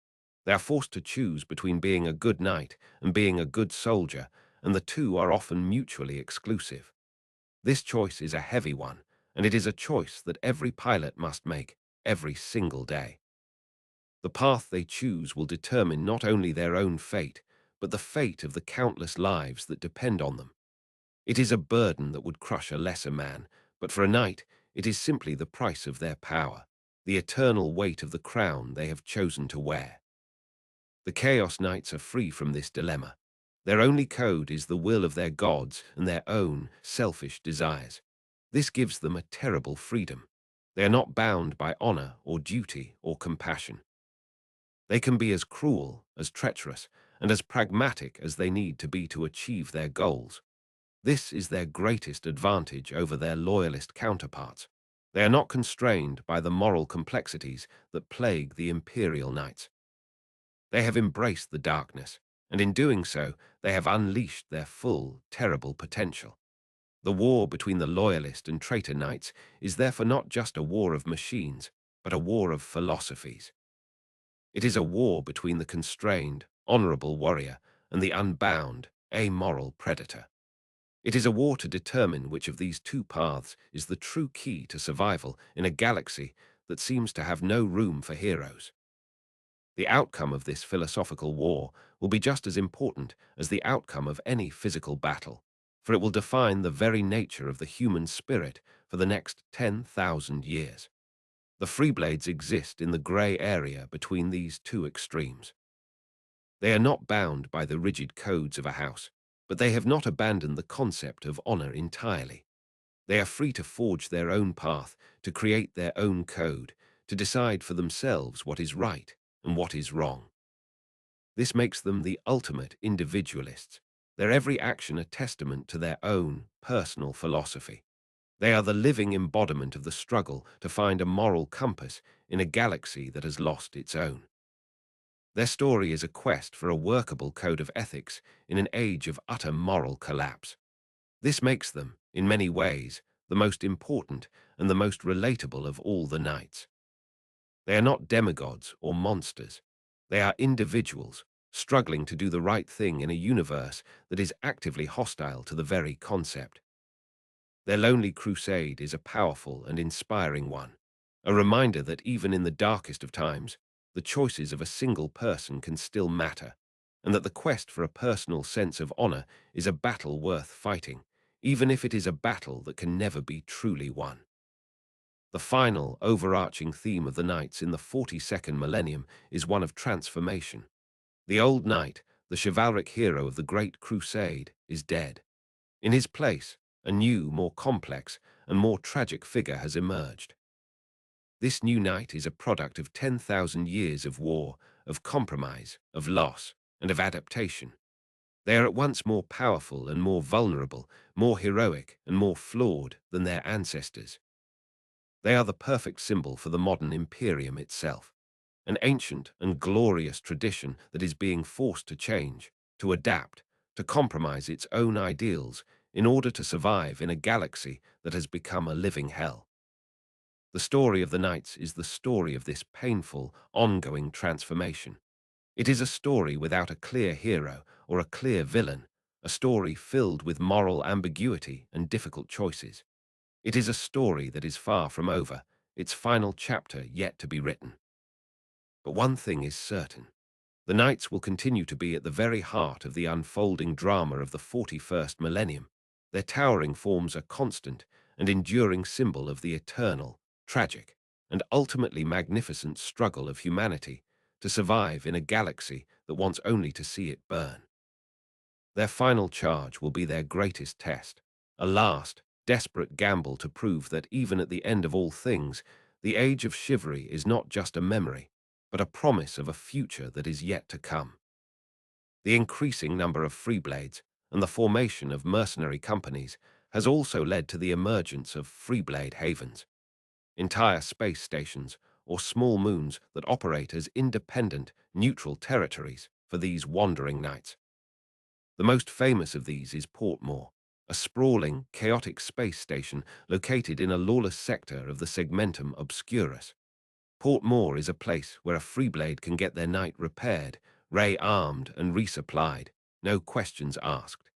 They are forced to choose between being a good knight and being a good soldier, and the two are often mutually exclusive. This choice is a heavy one, and it is a choice that every pilot must make every single day. The path they choose will determine not only their own fate, but the fate of the countless lives that depend on them. It is a burden that would crush a lesser man, but for a knight, it is simply the price of their power, the eternal weight of the crown they have chosen to wear. The Chaos Knights are free from this dilemma. Their only code is the will of their gods and their own selfish desires. This gives them a terrible freedom. They are not bound by honor or duty or compassion. They can be as cruel, as treacherous, and as pragmatic as they need to be to achieve their goals. This is their greatest advantage over their loyalist counterparts. They are not constrained by the moral complexities that plague the Imperial Knights. They have embraced the darkness, and in doing so, they have unleashed their full, terrible potential. The war between the loyalist and traitor knights is therefore not just a war of machines, but a war of philosophies. It is a war between the constrained, honorable warrior and the unbound, amoral predator. It is a war to determine which of these two paths is the true key to survival in a galaxy that seems to have no room for heroes. The outcome of this philosophical war will be just as important as the outcome of any physical battle, for it will define the very nature of the human spirit for the next 10,000 years. The Freeblades exist in the grey area between these two extremes. They are not bound by the rigid codes of a house, but they have not abandoned the concept of honor entirely. They are free to forge their own path, to create their own code, to decide for themselves what is right and what is wrong. This makes them the ultimate individualists, their every action a testament to their own personal philosophy. They are the living embodiment of the struggle to find a moral compass in a galaxy that has lost its own. Their story is a quest for a workable code of ethics in an age of utter moral collapse. This makes them, in many ways, the most important and the most relatable of all the knights. They are not demigods or monsters. They are individuals, struggling to do the right thing in a universe that is actively hostile to the very concept. Their lonely crusade is a powerful and inspiring one, a reminder that even in the darkest of times, the choices of a single person can still matter, and that the quest for a personal sense of honor is a battle worth fighting, even if it is a battle that can never be truly won. The final, overarching theme of the knights in the 42nd millennium is one of transformation. The old knight, the chivalric hero of the Great Crusade, is dead. In his place, a new, more complex, and more tragic figure has emerged. This new knight is a product of 10,000 years of war, of compromise, of loss, and of adaptation. They are at once more powerful and more vulnerable, more heroic and more flawed than their ancestors. They are the perfect symbol for the modern imperium itself, an ancient and glorious tradition that is being forced to change, to adapt, to compromise its own ideals in order to survive in a galaxy that has become a living hell. The story of the Knights is the story of this painful, ongoing transformation. It is a story without a clear hero or a clear villain, a story filled with moral ambiguity and difficult choices. It is a story that is far from over, its final chapter yet to be written. But one thing is certain. The Knights will continue to be at the very heart of the unfolding drama of the 41st millennium. Their towering forms a constant and enduring symbol of the eternal, tragic, and ultimately magnificent struggle of humanity to survive in a galaxy that wants only to see it burn. Their final charge will be their greatest test, a last, desperate gamble to prove that even at the end of all things, the age of chivalry is not just a memory, but a promise of a future that is yet to come. The increasing number of freeblades and the formation of mercenary companies has also led to the emergence of freeblade havens, entire space stations or small moons that operate as independent, neutral territories for these wandering knights. The most famous of these is Portmore, a sprawling, chaotic space station located in a lawless sector of the Segmentum Obscurus. Portmore is a place where a freeblade can get their knight repaired, ray-armed and resupplied, no questions asked.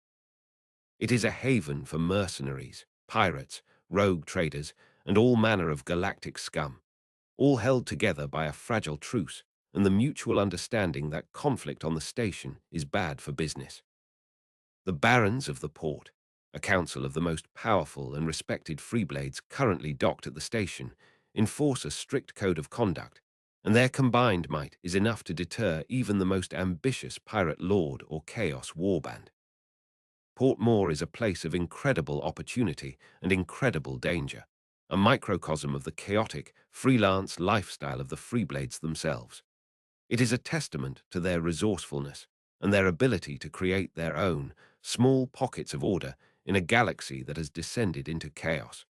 It is a haven for mercenaries, pirates, rogue traders, and all manner of galactic scum, all held together by a fragile truce and the mutual understanding that conflict on the station is bad for business. The barons of the port, a council of the most powerful and respected freeblades currently docked at the station, enforce a strict code of conduct, and their combined might is enough to deter even the most ambitious pirate lord or chaos warband. Port Moor is a place of incredible opportunity and incredible danger, a microcosm of the chaotic, freelance lifestyle of the freeblades themselves. It is a testament to their resourcefulness and their ability to create their own small pockets of order in a galaxy that has descended into chaos.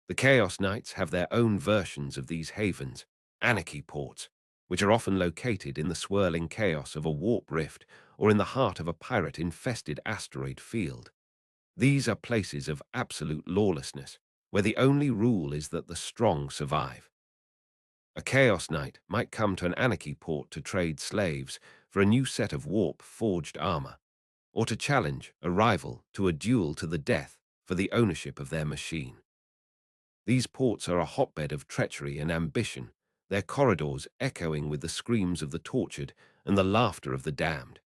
The Chaos Knights have their own versions of these havens, anarchy ports, which are often located in the swirling chaos of a warp rift or in the heart of a pirate-infested asteroid field. These are places of absolute lawlessness, where the only rule is that the strong survive. A Chaos Knight might come to an anarchy port to trade slaves for a new set of warp-forged armor, or to challenge a rival to a duel to the death for the ownership of their machine. These ports are a hotbed of treachery and ambition, their corridors echoing with the screams of the tortured and the laughter of the damned.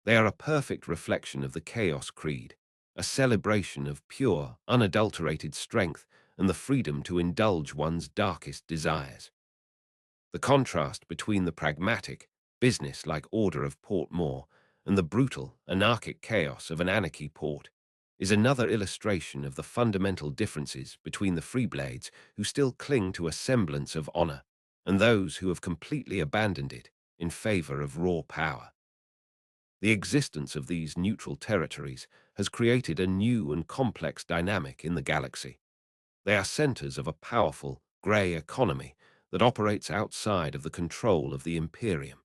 They are a perfect reflection of the Chaos Creed, a celebration of pure, unadulterated strength and the freedom to indulge one's darkest desires. The contrast between the pragmatic, business-like order of Port Moor and the brutal, anarchic chaos of an anarchy port is another illustration of the fundamental differences between the freeblades who still cling to a semblance of honor and those who have completely abandoned it in favor of raw power. The existence of these neutral territories has created a new and complex dynamic in the galaxy. They are centers of a powerful, grey economy that operates outside of the control of the Imperium.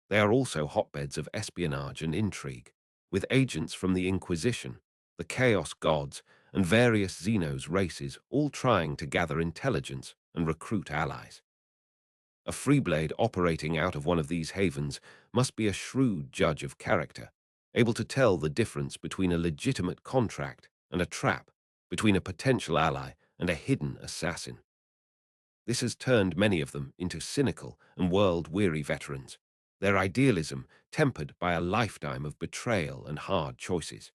They are also hotbeds of espionage and intrigue, with agents from the Inquisition, the Chaos Gods, and various Xenos races all trying to gather intelligence and recruit allies. A freeblade operating out of one of these havens must be a shrewd judge of character, able to tell the difference between a legitimate contract and a trap, between a potential ally and a hidden assassin. This has turned many of them into cynical and world-weary veterans, their idealism tempered by a lifetime of betrayal and hard choices.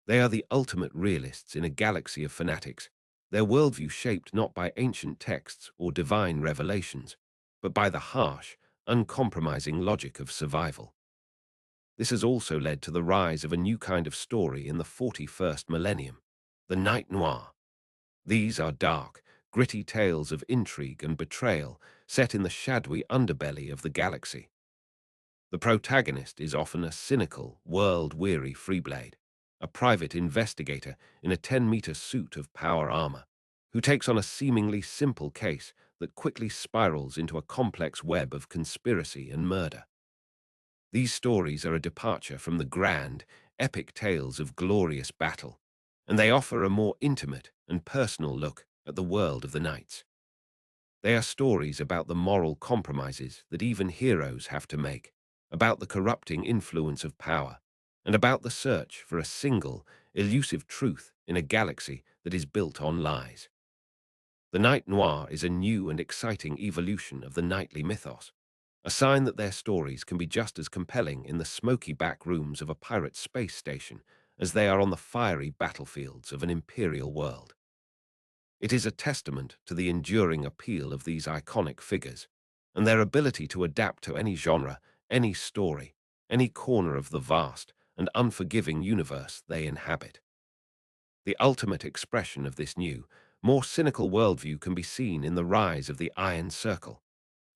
They are the ultimate realists in a galaxy of fanatics, their worldview shaped not by ancient texts or divine revelations, but by the harsh, uncompromising logic of survival. This has also led to the rise of a new kind of story in the 41st millennium, the Night Noir. These are dark, gritty tales of intrigue and betrayal set in the shadowy underbelly of the galaxy. The protagonist is often a cynical, world-weary freeblade, a private investigator in a 10-meter suit of power armor, who takes on a seemingly simple case that quickly spirals into a complex web of conspiracy and murder. These stories are a departure from the grand, epic tales of glorious battle, and they offer a more intimate and personal look at the world of the knights. They are stories about the moral compromises that even heroes have to make, about the corrupting influence of power, and about the search for a single, elusive truth in a galaxy that is built on lies. The Night Noir is a new and exciting evolution of the knightly mythos, a sign that their stories can be just as compelling in the smoky back rooms of a pirate space station as they are on the fiery battlefields of an imperial world. It is a testament to the enduring appeal of these iconic figures and their ability to adapt to any genre, any story, any corner of the vast and unforgiving universe they inhabit. The ultimate expression of this new, more cynical worldview can be seen in the rise of the Iron Circle,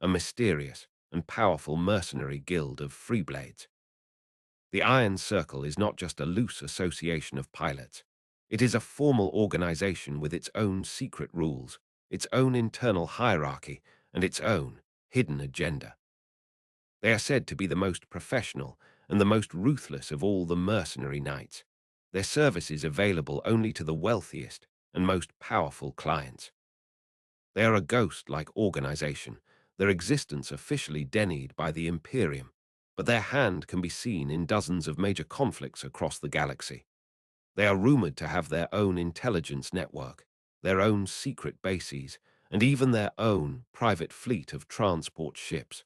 a mysterious and powerful mercenary guild of freeblades. The Iron Circle is not just a loose association of pilots. It is a formal organization with its own secret rules, its own internal hierarchy, and its own hidden agenda. They are said to be the most professional and the most ruthless of all the mercenary knights, their services available only to the wealthiest and most powerful clients. They are a ghost-like organization, their existence officially denied by the Imperium, but their hand can be seen in dozens of major conflicts across the galaxy. They are rumored to have their own intelligence network, their own secret bases, and even their own private fleet of transport ships.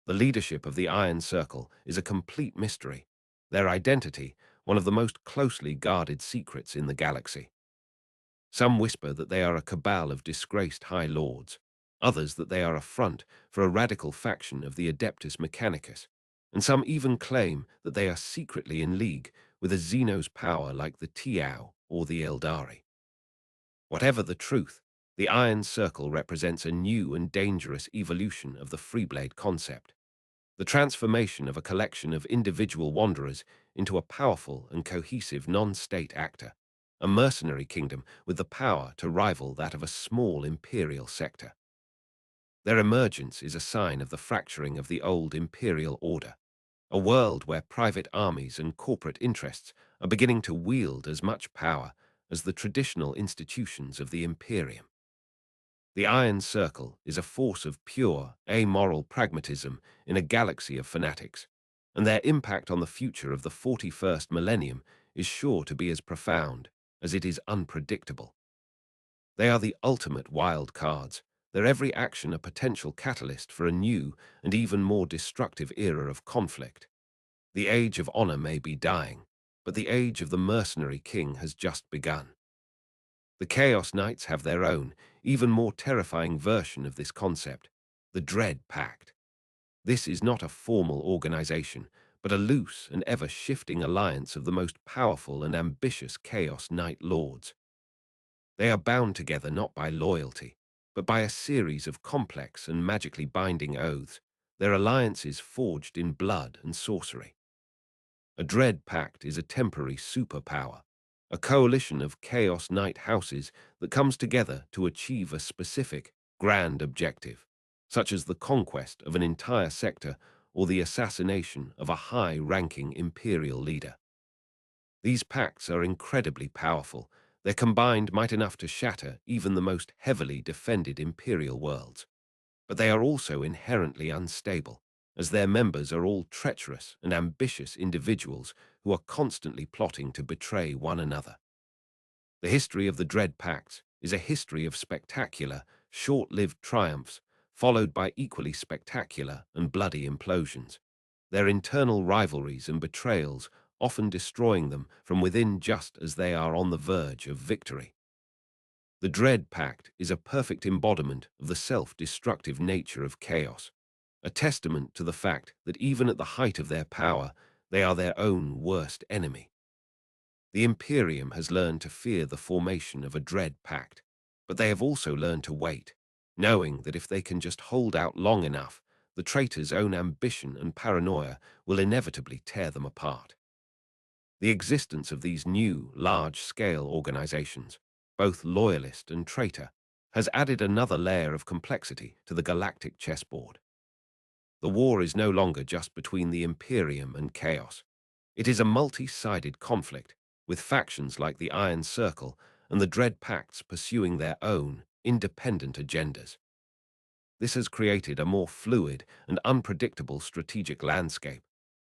The leadership of the Iron Circle is a complete mystery, their identity one of the most closely guarded secrets in the galaxy. Some whisper that they are a cabal of disgraced High Lords, others that they are a front for a radical faction of the Adeptus Mechanicus, and some even claim that they are secretly in league with a Xenos power like the Tiao or the Eldari. Whatever the truth, the Iron Circle represents a new and dangerous evolution of the Freeblade concept, the transformation of a collection of individual wanderers into a powerful and cohesive non-state actor, a mercenary kingdom with the power to rival that of a small imperial sector. Their emergence is a sign of the fracturing of the old imperial order, a world where private armies and corporate interests are beginning to wield as much power as the traditional institutions of the Imperium. The Iron Circle is a force of pure, amoral pragmatism in a galaxy of fanatics, and their impact on the future of the 41st millennium is sure to be as profound as it is unpredictable. They are the ultimate wild cards, their every action a potential catalyst for a new and even more destructive era of conflict. The age of honor may be dying, but the age of the mercenary king has just begun. The Chaos Knights have their own, even more terrifying version of this concept, the Dread Pact. This is not a formal organization, but a loose and ever-shifting alliance of the most powerful and ambitious Chaos Knight lords. They are bound together not by loyalty, but by a series of complex and magically binding oaths, their alliances forged in blood and sorcery. A Dread Pact is a temporary superpower, a coalition of Chaos Knight houses that comes together to achieve a specific, grand objective, such as the conquest of an entire sector or the assassination of a high-ranking imperial leader. These pacts are incredibly powerful, their combined might enough to shatter even the most heavily defended imperial worlds. But they are also inherently unstable, as their members are all treacherous and ambitious individuals who are constantly plotting to betray one another. The history of the Dread Pacts is a history of spectacular, short-lived triumphs, followed by equally spectacular and bloody implosions, their internal rivalries and betrayals often destroying them from within just as they are on the verge of victory. The Dread Pact is a perfect embodiment of the self-destructive nature of chaos, a testament to the fact that even at the height of their power, they are their own worst enemy. The Imperium has learned to fear the formation of a Dread Pact, but they have also learned to wait, knowing that if they can just hold out long enough, the traitor's own ambition and paranoia will inevitably tear them apart. The existence of these new, large-scale organizations, both loyalist and traitor, has added another layer of complexity to the galactic chessboard. The war is no longer just between the Imperium and Chaos. It is a multi-sided conflict, with factions like the Iron Circle and the Dread Pacts pursuing their own, independent agendas. This has created a more fluid and unpredictable strategic landscape,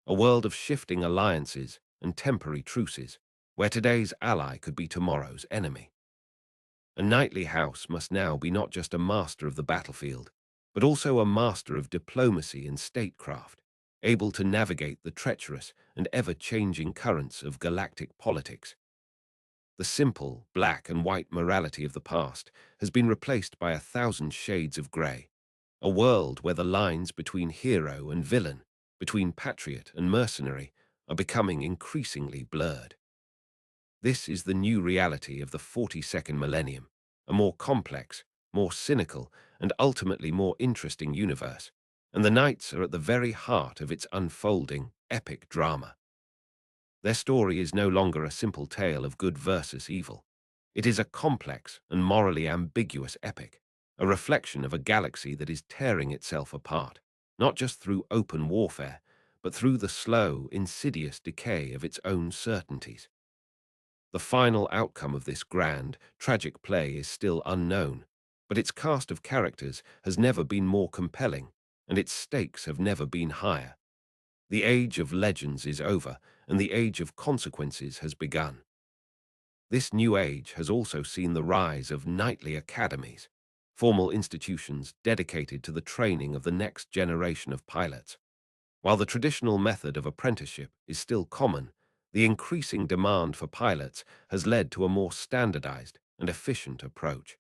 a world of shifting alliances and temporary truces, where today's ally could be tomorrow's enemy. A knightly house must now be not just a master of the battlefield, but also a master of diplomacy and statecraft, able to navigate the treacherous and ever-changing currents of galactic politics. The simple, black and white morality of the past has been replaced by 1,000 shades of grey, a world where the lines between hero and villain, between patriot and mercenary, are becoming increasingly blurred. This is the new reality of the 42nd millennium, a more complex, more cynical, and ultimately more interesting universe, and the Knights are at the very heart of its unfolding, epic drama. Their story is no longer a simple tale of good versus evil. It is a complex and morally ambiguous epic, a reflection of a galaxy that is tearing itself apart, not just through open warfare, but through the slow, insidious decay of its own certainties. The final outcome of this grand, tragic play is still unknown, but its cast of characters has never been more compelling, and its stakes have never been higher. The age of legends is over, and the age of consequences has begun. This new age has also seen the rise of knightly academies, formal institutions dedicated to the training of the next generation of pilots. While the traditional method of apprenticeship is still common, the increasing demand for pilots has led to a more standardized and efficient approach.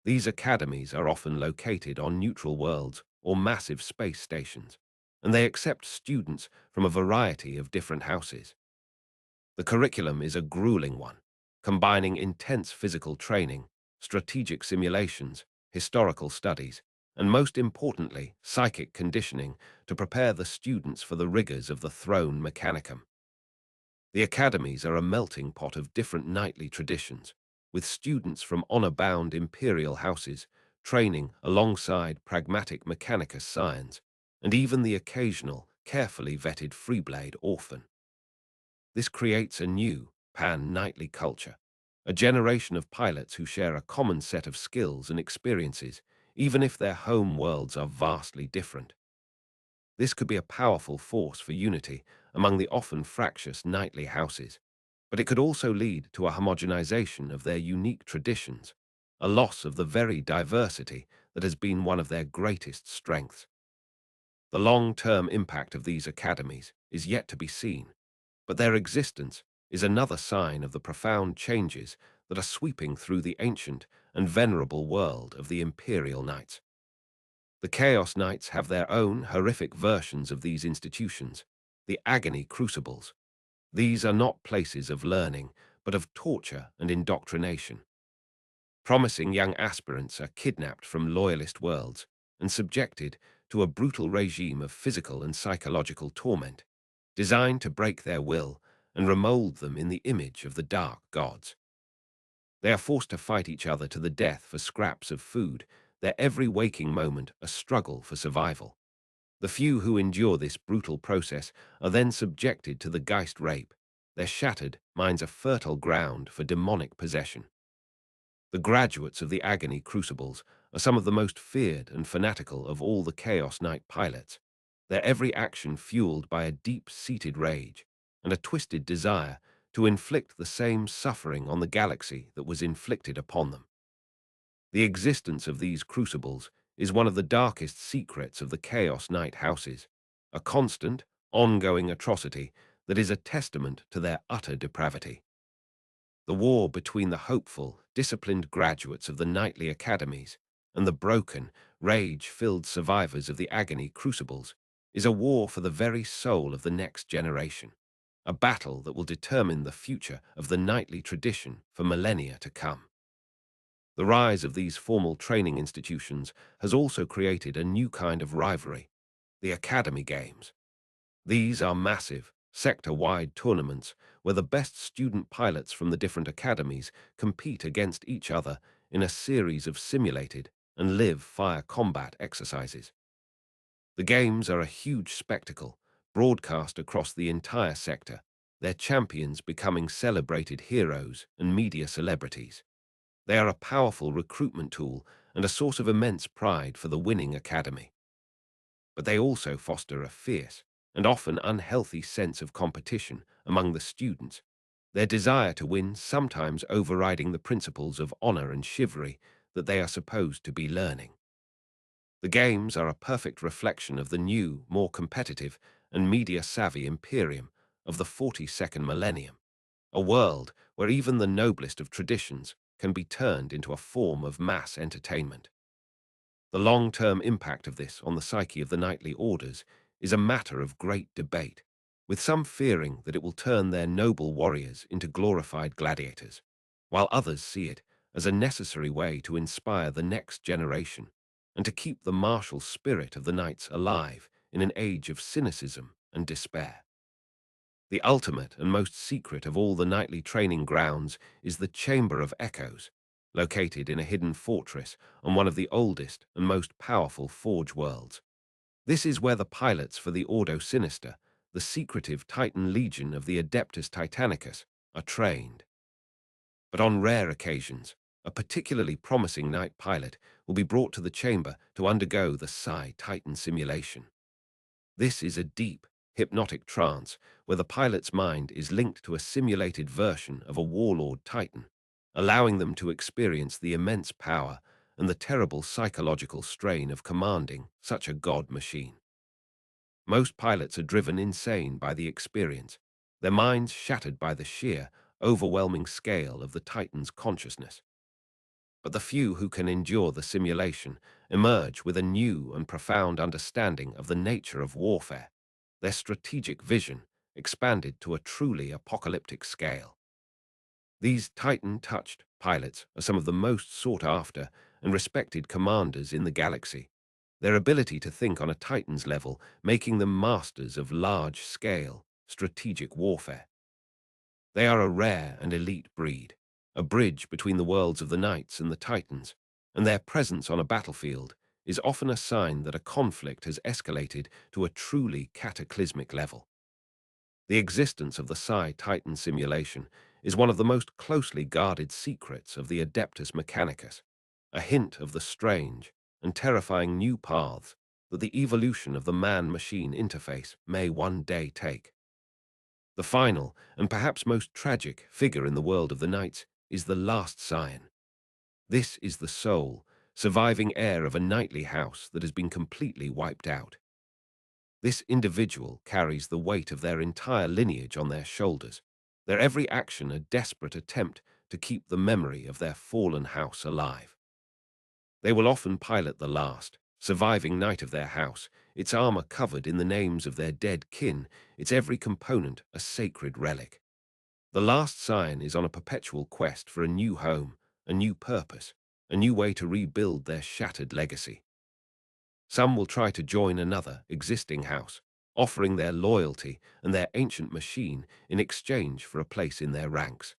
These academies are often located on neutral worlds or massive space stations, and they accept students from a variety of different houses. The curriculum is a grueling one, combining intense physical training, strategic simulations, historical studies, and most importantly, psychic conditioning to prepare the students for the rigors of the throne mechanicum. The academies are a melting pot of different knightly traditions, with students from honor-bound imperial houses training alongside pragmatic mechanicus scions, and even the occasional, carefully vetted freeblade orphan. This creates a new, pan-knightly culture, a generation of pilots who share a common set of skills and experiences, even if their home worlds are vastly different. This could be a powerful force for unity among the often fractious knightly houses, but it could also lead to a homogenization of their unique traditions, a loss of the very diversity that has been one of their greatest strengths. The long-term impact of these academies is yet to be seen, but their existence is another sign of the profound changes that are sweeping through the ancient and venerable world of the Imperial Knights. The Chaos Knights have their own horrific versions of these institutions, the Agony Crucibles. These are not places of learning, but of torture and indoctrination. Promising young aspirants are kidnapped from loyalist worlds and subjected to a brutal regime of physical and psychological torment, designed to break their will and remold them in the image of the dark gods. They are forced to fight each other to the death for scraps of food, their every waking moment a struggle for survival. The few who endure this brutal process are then subjected to the Geist rape, their shattered minds a fertile ground for demonic possession. The graduates of the Agony Crucibles are some of the most feared and fanatical of all the Chaos Knight pilots, their every action fueled by a deep-seated rage and a twisted desire to inflict the same suffering on the galaxy that was inflicted upon them. The existence of these crucibles is one of the darkest secrets of the Chaos Knight houses, a constant, ongoing atrocity that is a testament to their utter depravity. The war between the hopeful, disciplined graduates of the knightly academies and the broken, rage-filled survivors of the Agony Crucibles is a war for the very soul of the next generation, a battle that will determine the future of the knightly tradition for millennia to come. The rise of these formal training institutions has also created a new kind of rivalry, the Academy Games. These are massive, sector-wide tournaments where the best student pilots from the different academies compete against each other in a series of simulated and live-fire combat exercises. The games are a huge spectacle, broadcast across the entire sector, their champions becoming celebrated heroes and media celebrities. They are a powerful recruitment tool and a source of immense pride for the winning academy. But they also foster a fierce and often unhealthy sense of competition among the students, their desire to win sometimes overriding the principles of honor and chivalry that they are supposed to be learning. The games are a perfect reflection of the new, more competitive and media-savvy Imperium of the 42nd millennium, a world where even the noblest of traditions can be turned into a form of mass entertainment. The long-term impact of this on the psyche of the knightly orders is a matter of great debate, with some fearing that it will turn their noble warriors into glorified gladiators, while others see it as a necessary way to inspire the next generation and to keep the martial spirit of the knights alive in an age of cynicism and despair. The ultimate and most secret of all the knightly training grounds is the Chamber of Echoes, located in a hidden fortress on one of the oldest and most powerful Forge worlds. This is where the pilots for the Ordo Sinister, the secretive Titan Legion of the Adeptus Titanicus, are trained. But on rare occasions, a particularly promising knight pilot will be brought to the chamber to undergo the Psi Titan simulation. This is a deep, hypnotic trance where the pilot's mind is linked to a simulated version of a warlord titan, allowing them to experience the immense power and the terrible psychological strain of commanding such a god machine. Most pilots are driven insane by the experience, their minds shattered by the sheer, overwhelming scale of the Titan's consciousness. But the few who can endure the simulation emerge with a new and profound understanding of the nature of warfare, their strategic vision expanded to a truly apocalyptic scale. These Titan-touched pilots are some of the most sought-after and respected commanders in the galaxy, their ability to think on a Titan's level making them masters of large-scale, strategic warfare. They are a rare and elite breed, a bridge between the worlds of the Knights and the Titans, and their presence on a battlefield is often a sign that a conflict has escalated to a truly cataclysmic level. The existence of the Psi-Titan simulation is one of the most closely guarded secrets of the Adeptus Mechanicus, a hint of the strange and terrifying new paths that the evolution of the man-machine interface may one day take. The final, and perhaps most tragic, figure in the world of the Knights is the last scion. This is the sole, surviving heir of a knightly house that has been completely wiped out. This individual carries the weight of their entire lineage on their shoulders, their every action a desperate attempt to keep the memory of their fallen house alive. They will often pilot the last, surviving knight of their house, its armor covered in the names of their dead kin, its every component a sacred relic. The last scion is on a perpetual quest for a new home, a new purpose, a new way to rebuild their shattered legacy. Some will try to join another existing house, offering their loyalty and their ancient machine in exchange for a place in their ranks.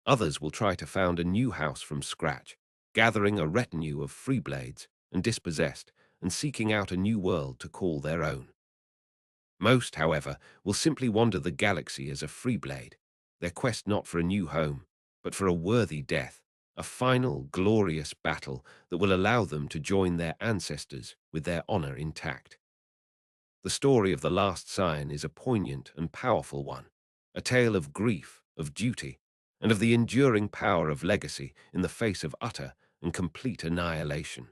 Others will try to found a new house from scratch, gathering a retinue of freeblades and dispossessed and seeking out a new world to call their own. Most, however, will simply wander the galaxy as a freeblade, their quest not for a new home, but for a worthy death, a final, glorious battle that will allow them to join their ancestors with their honor intact. The story of the last scion is a poignant and powerful one, a tale of grief, of duty, and of the enduring power of legacy in the face of utter and complete annihilation.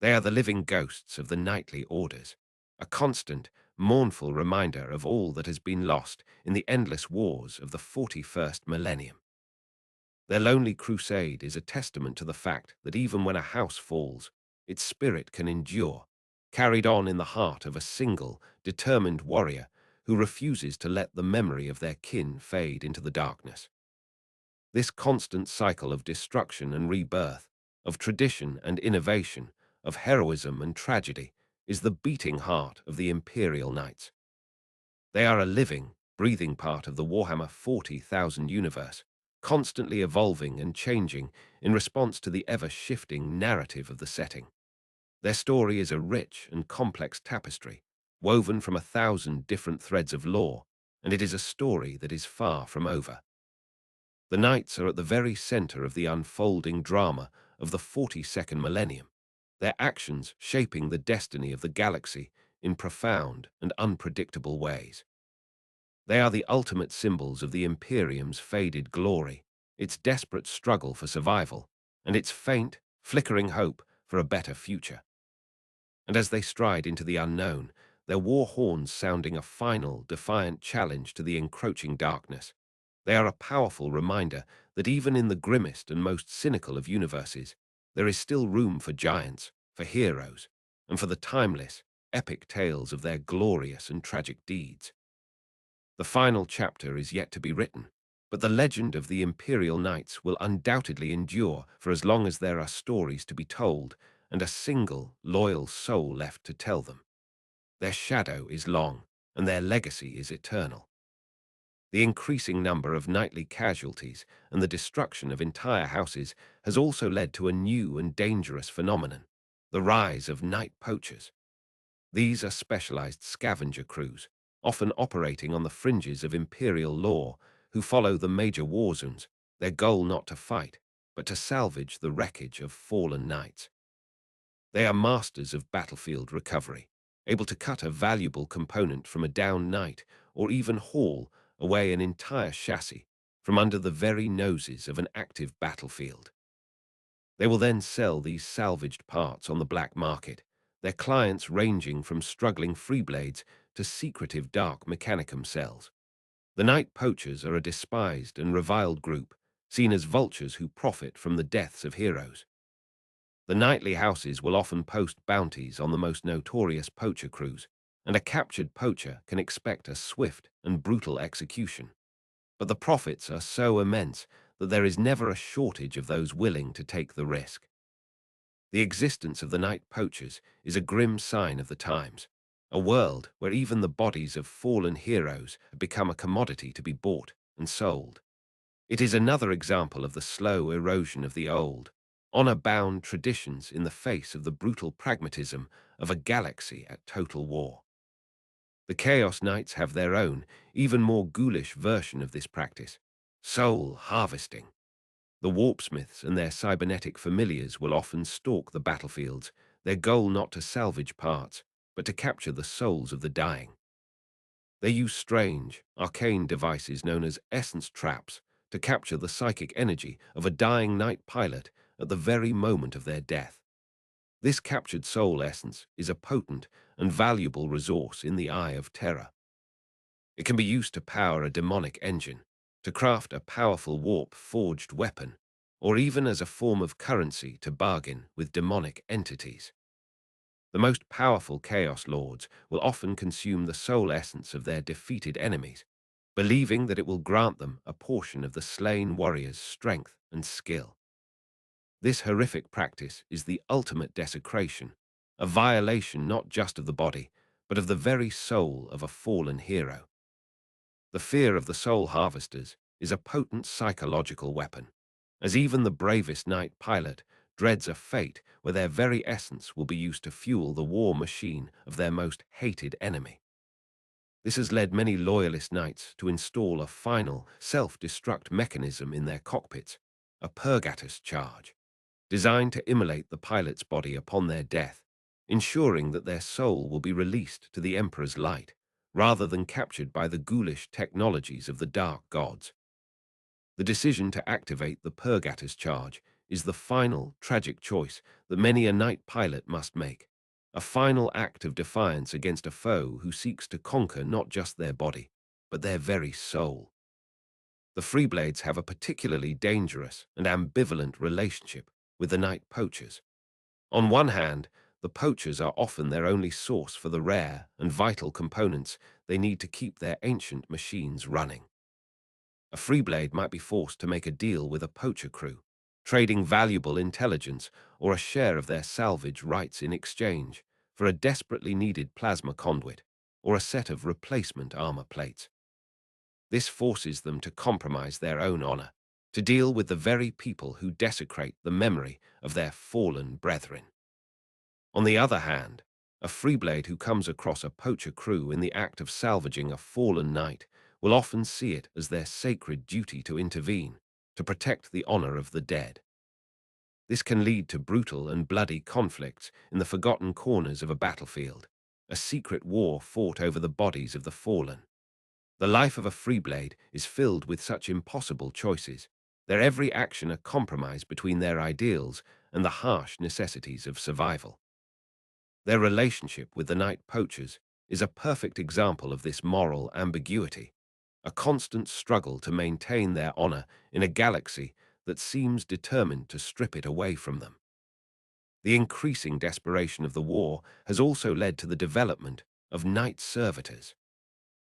They are the living ghosts of the knightly orders, a constant, mournful reminder of all that has been lost in the endless wars of the 41st millennium. Their lonely crusade is a testament to the fact that even when a house falls, its spirit can endure, carried on in the heart of a single, determined warrior who refuses to let the memory of their kin fade into the darkness. This constant cycle of destruction and rebirth, of tradition and innovation, of heroism and tragedy, is the beating heart of the Imperial Knights. They are a living, breathing part of the Warhammer 40,000 universe, constantly evolving and changing in response to the ever-shifting narrative of the setting. Their story is a rich and complex tapestry, woven from 1,000 different threads of lore, and it is a story that is far from over. The Knights are at the very center of the unfolding drama of the 42nd millennium, their actions shaping the destiny of the galaxy in profound and unpredictable ways. They are the ultimate symbols of the Imperium's faded glory, its desperate struggle for survival, and its faint, flickering hope for a better future. And as they stride into the unknown, their war horns sounding a final, defiant challenge to the encroaching darkness, they are a powerful reminder that even in the grimmest and most cynical of universes, there is still room for giants, for heroes, and for the timeless, epic tales of their glorious and tragic deeds. The final chapter is yet to be written, but the legend of the Imperial Knights will undoubtedly endure for as long as there are stories to be told and a single, loyal soul left to tell them. Their shadow is long, and their legacy is eternal. The increasing number of knightly casualties and the destruction of entire houses has also led to a new and dangerous phenomenon, the rise of knight poachers. These are specialized scavenger crews, often operating on the fringes of imperial law, who follow the major war zones, their goal not to fight, but to salvage the wreckage of fallen knights. They are masters of battlefield recovery, able to cut a valuable component from a downed knight or even haul away an entire chassis from under the very noses of an active battlefield. They will then sell these salvaged parts on the black market, their clients ranging from struggling freeblades to secretive dark mechanicum cells. The night poachers are a despised and reviled group, seen as vultures who profit from the deaths of heroes. The nightly houses will often post bounties on the most notorious poacher crews, and a captured poacher can expect a swift and brutal execution. But the profits are so immense that there is never a shortage of those willing to take the risk. The existence of the night poachers is a grim sign of the times, a world where even the bodies of fallen heroes have become a commodity to be bought and sold. It is another example of the slow erosion of the old, honor-bound traditions in the face of the brutal pragmatism of a galaxy at total war. The Chaos Knights have their own, even more ghoulish version of this practice: soul harvesting. The warpsmiths and their cybernetic familiars will often stalk the battlefields, their goal not to salvage parts, but to capture the souls of the dying. They use strange, arcane devices known as essence traps to capture the psychic energy of a dying night pilot at the very moment of their death. This captured soul essence is a potent and valuable resource in the Eye of Terror. It can be used to power a demonic engine, to craft a powerful warp-forged weapon, or even as a form of currency to bargain with demonic entities. The most powerful Chaos Lords will often consume the soul essence of their defeated enemies, believing that it will grant them a portion of the slain warrior's strength and skill. This horrific practice is the ultimate desecration, a violation not just of the body, but of the very soul of a fallen hero. The fear of the soul harvesters is a potent psychological weapon, as even the bravest night pilot dreads a fate where their very essence will be used to fuel the war machine of their most hated enemy. This has led many loyalist knights to install a final self-destruct mechanism in their cockpits, a purgatus charge, designed to immolate the pilot's body upon their death, ensuring that their soul will be released to the Emperor's light, rather than captured by the ghoulish technologies of the dark gods. The decision to activate the purgatus charge is the final, tragic choice that many a night pilot must make, a final act of defiance against a foe who seeks to conquer not just their body, but their very soul. The Freeblades have a particularly dangerous and ambivalent relationship with the night poachers. On one hand, the poachers are often their only source for the rare and vital components they need to keep their ancient machines running. A Freeblade might be forced to make a deal with a poacher crew, trading valuable intelligence or a share of their salvage rights in exchange for a desperately needed plasma conduit or a set of replacement armor plates. This forces them to compromise their own honor, to deal with the very people who desecrate the memory of their fallen brethren. On the other hand, a Freeblade who comes across a poacher crew in the act of salvaging a fallen knight will often see it as their sacred duty to intervene, to protect the honor of the dead. This can lead to brutal and bloody conflicts in the forgotten corners of a battlefield, a secret war fought over the bodies of the fallen. The life of a Freeblade is filled with such impossible choices, their every action a compromise between their ideals and the harsh necessities of survival. Their relationship with the night poachers is a perfect example of this moral ambiguity, a constant struggle to maintain their honor in a galaxy that seems determined to strip it away from them. The increasing desperation of the war has also led to the development of night servitors.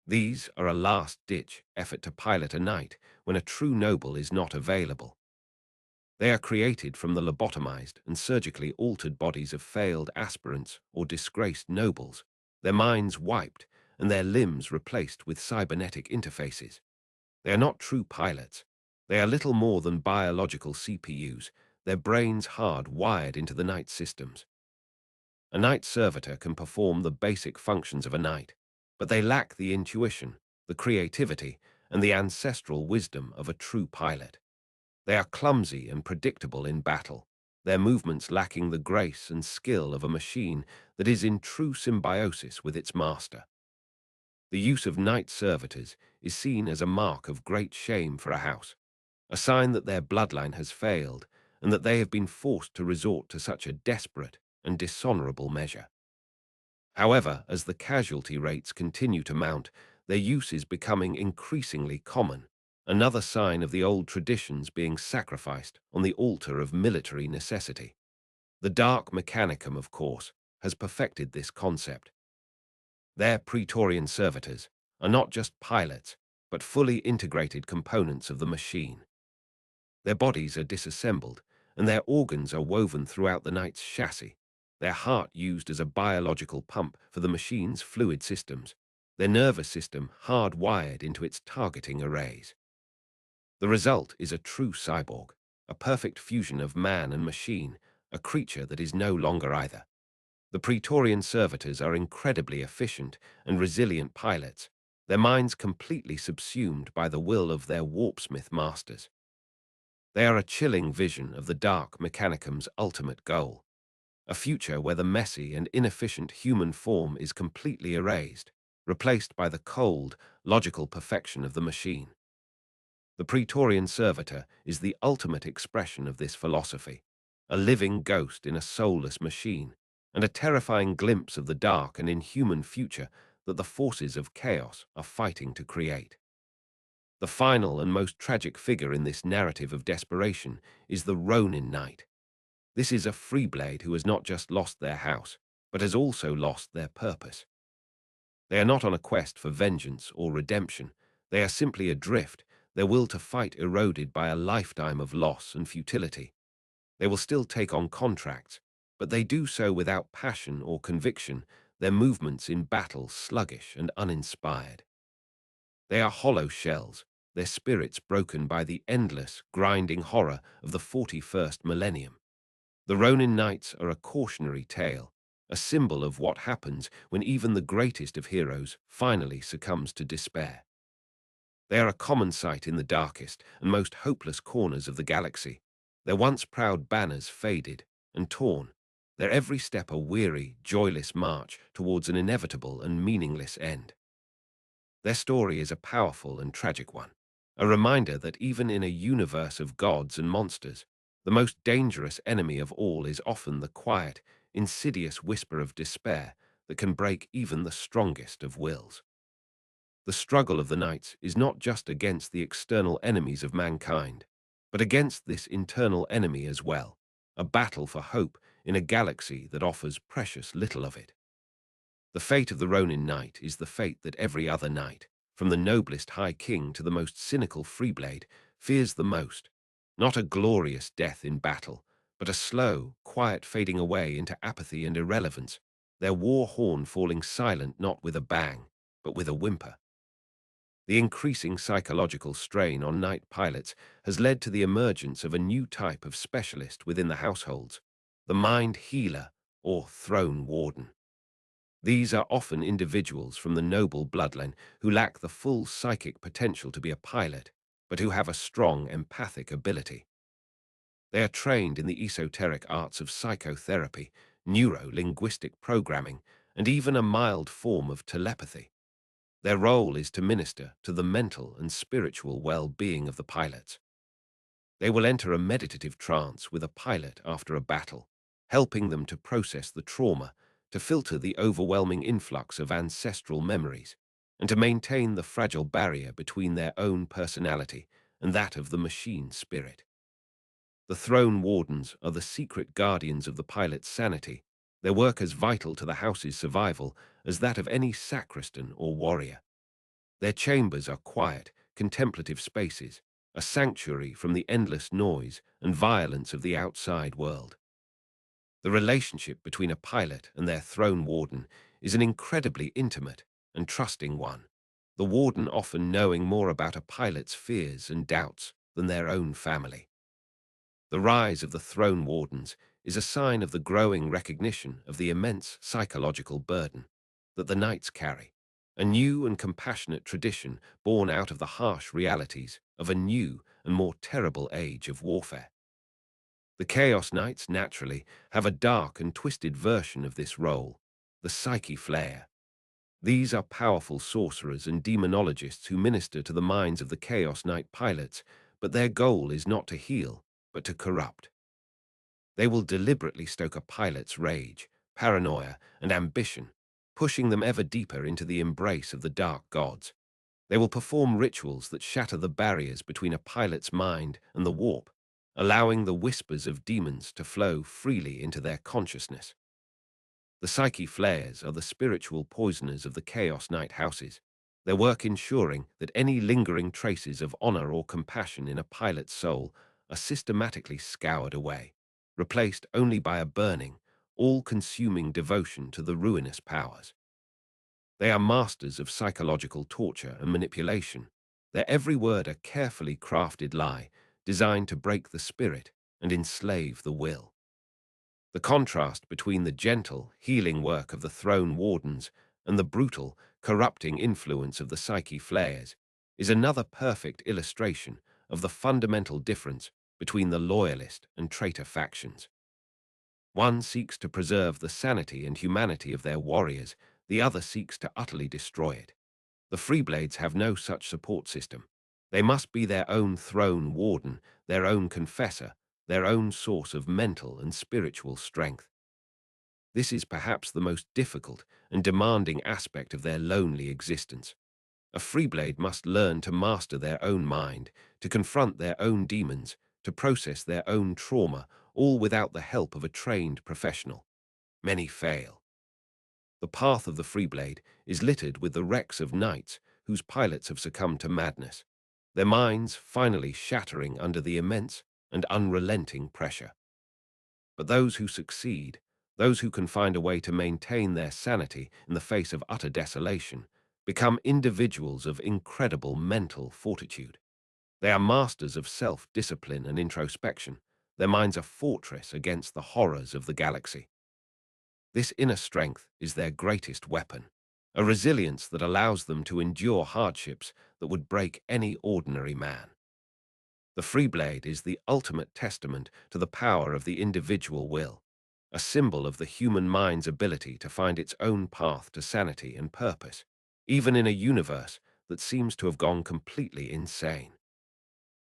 These are a last-ditch effort to pilot a knight when a true noble is not available. They are created from the lobotomized and surgically altered bodies of failed aspirants or disgraced nobles, their minds wiped and their limbs replaced with cybernetic interfaces. They are not true pilots. They are little more than biological CPUs, their brains hard-wired into the knight systems. A knight servitor can perform the basic functions of a knight, but they lack the intuition, the creativity, and the ancestral wisdom of a true pilot. They are clumsy and predictable in battle, their movements lacking the grace and skill of a machine that is in true symbiosis with its master. The use of knight servitors is seen as a mark of great shame for a house, a sign that their bloodline has failed and that they have been forced to resort to such a desperate and dishonorable measure. However, as the casualty rates continue to mount, their use is becoming increasingly common, another sign of the old traditions being sacrificed on the altar of military necessity. The Dark Mechanicum, of course, has perfected this concept. Their Praetorian servitors are not just pilots, but fully integrated components of the machine. Their bodies are disassembled, and their organs are woven throughout the knight's chassis, their heart used as a biological pump for the machine's fluid systems, their nervous system hardwired into its targeting arrays. The result is a true cyborg, a perfect fusion of man and machine, a creature that is no longer either. The Praetorian servitors are incredibly efficient and resilient pilots, their minds completely subsumed by the will of their warpsmith masters. They are a chilling vision of the Dark Mechanicum's ultimate goal, a future where the messy and inefficient human form is completely erased, replaced by the cold, logical perfection of the machine. The Praetorian servitor is the ultimate expression of this philosophy, a living ghost in a soulless machine, and a terrifying glimpse of the dark and inhuman future that the forces of chaos are fighting to create. The final and most tragic figure in this narrative of desperation is the Ronin Knight. This is a freeblade who has not just lost their house, but has also lost their purpose. They are not on a quest for vengeance or redemption. They are simply adrift, their will to fight eroded by a lifetime of loss and futility. They will still take on contracts, but they do so without passion or conviction, their movements in battle sluggish and uninspired. They are hollow shells, their spirits broken by the endless, grinding horror of the 41st millennium. The Ronin Knights are a cautionary tale, a symbol of what happens when even the greatest of heroes finally succumbs to despair. They are a common sight in the darkest and most hopeless corners of the galaxy, their once proud banners faded and torn, their every step a weary, joyless march towards an inevitable and meaningless end. Their story is a powerful and tragic one, a reminder that even in a universe of gods and monsters, the most dangerous enemy of all is often the quiet, insidious whisper of despair that can break even the strongest of wills. The struggle of the knights is not just against the external enemies of mankind, but against this internal enemy as well, a battle for hope in a galaxy that offers precious little of it. The fate of the Ronin Knight is the fate that every other knight, from the noblest High King to the most cynical freeblade, fears the most. Not a glorious death in battle, but a slow, quiet fading away into apathy and irrelevance, their war horn falling silent not with a bang, but with a whimper. The increasing psychological strain on night pilots has led to the emergence of a new type of specialist within the households, the mind healer or throne warden. These are often individuals from the noble bloodline who lack the full psychic potential to be a pilot, but who have a strong empathic ability. They are trained in the esoteric arts of psychotherapy, neuro-linguistic programming, and even a mild form of telepathy. Their role is to minister to the mental and spiritual well-being of the pilots. They will enter a meditative trance with a pilot after a battle, helping them to process the trauma, to filter the overwhelming influx of ancestral memories, and to maintain the fragile barrier between their own personality and that of the machine spirit. The throne wardens are the secret guardians of the pilot's sanity, their work as vital to the house's survival as that of any sacristan or warrior. Their chambers are quiet, contemplative spaces, a sanctuary from the endless noise and violence of the outside world. The relationship between a pilot and their throne warden is an incredibly intimate and trusting one, the warden often knowing more about a pilot's fears and doubts than their own family. The rise of the throne wardens is a sign of the growing recognition of the immense psychological burden that the knights carry, a new and compassionate tradition born out of the harsh realities of a new and more terrible age of warfare. The Chaos Knights, naturally, have a dark and twisted version of this role, the Psyche Flare. These are powerful sorcerers and demonologists who minister to the minds of the Chaos Knight pilots, but their goal is not to heal, but to corrupt. They will deliberately stoke a pilot's rage, paranoia, and ambition, pushing them ever deeper into the embrace of the dark gods. They will perform rituals that shatter the barriers between a pilot's mind and the warp, allowing the whispers of demons to flow freely into their consciousness. The psyche flayers are the spiritual poisoners of the Chaos Knight houses, their work ensuring that any lingering traces of honor or compassion in a pilot's soul are systematically scoured away, replaced only by a burning, all-consuming devotion to the ruinous powers. They are masters of psychological torture and manipulation, their every word a carefully crafted lie designed to break the spirit and enslave the will. The contrast between the gentle, healing work of the throne wardens and the brutal, corrupting influence of the psyche flayers is another perfect illustration of the fundamental difference between the loyalist and traitor factions. One seeks to preserve the sanity and humanity of their warriors, the other seeks to utterly destroy it. The Freeblades have no such support system. They must be their own throne warden, their own confessor, their own source of mental and spiritual strength. This is perhaps the most difficult and demanding aspect of their lonely existence. A Freeblade must learn to master their own mind, to confront their own demons, to process their own trauma, all without the help of a trained professional. Many fail. The path of the Freeblade is littered with the wrecks of knights whose pilots have succumbed to madness, their minds finally shattering under the immense and unrelenting pressure. But those who succeed, those who can find a way to maintain their sanity in the face of utter desolation, become individuals of incredible mental fortitude. They are masters of self-discipline and introspection. Their minds a fortress against the horrors of the galaxy. This inner strength is their greatest weapon, a resilience that allows them to endure hardships that would break any ordinary man. The Freeblade is the ultimate testament to the power of the individual will, a symbol of the human mind's ability to find its own path to sanity and purpose, even in a universe that seems to have gone completely insane.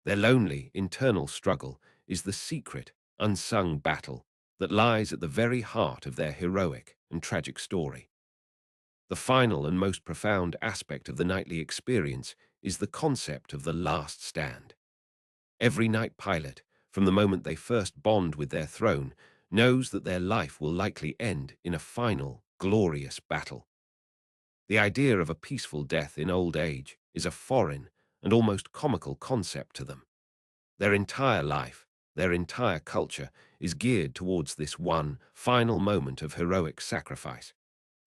Their lonely, internal struggle is the secret, unsung battle that lies at the very heart of their heroic and tragic story. The final and most profound aspect of the knightly experience is the concept of the last stand. Every knight pilot, from the moment they first bond with their throne, knows that their life will likely end in a final, glorious battle. The idea of a peaceful death in old age is a foreign and almost comical concept to them. Their entire life, their entire culture is geared towards this one final moment of heroic sacrifice.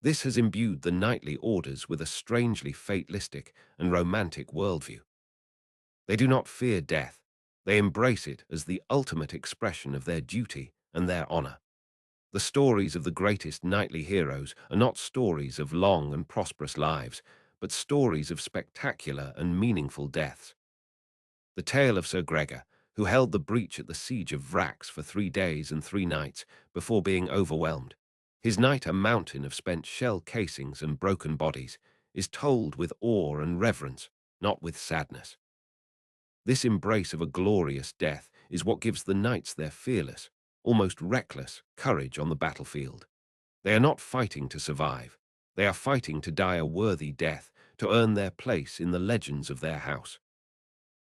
This has imbued the knightly orders with a strangely fatalistic and romantic worldview. They do not fear death. They embrace it as the ultimate expression of their duty and their honor. The stories of the greatest knightly heroes are not stories of long and prosperous lives, but stories of spectacular and meaningful deaths. The tale of Sir Gregor, who held the breach at the siege of Vrax for 3 days and 3 nights before being overwhelmed, his night a mountain of spent shell casings and broken bodies, is told with awe and reverence, not with sadness. This embrace of a glorious death is what gives the knights their fearless, almost reckless, courage on the battlefield. They are not fighting to survive. They are fighting to die a worthy death, to earn their place in the legends of their house.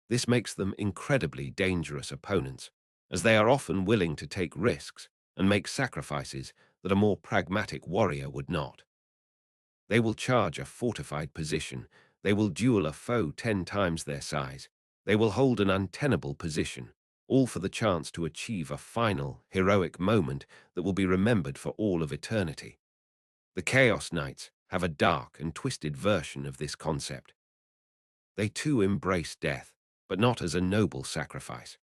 This makes them incredibly dangerous opponents, as they are often willing to take risks and make sacrifices that a more pragmatic warrior would not. They will charge a fortified position. They will duel a foe 10 times their size. They will hold an untenable position, all for the chance to achieve a final, heroic moment that will be remembered for all of eternity. The Chaos Knights have a dark and twisted version of this concept. They too embrace death, but not as a noble sacrifice.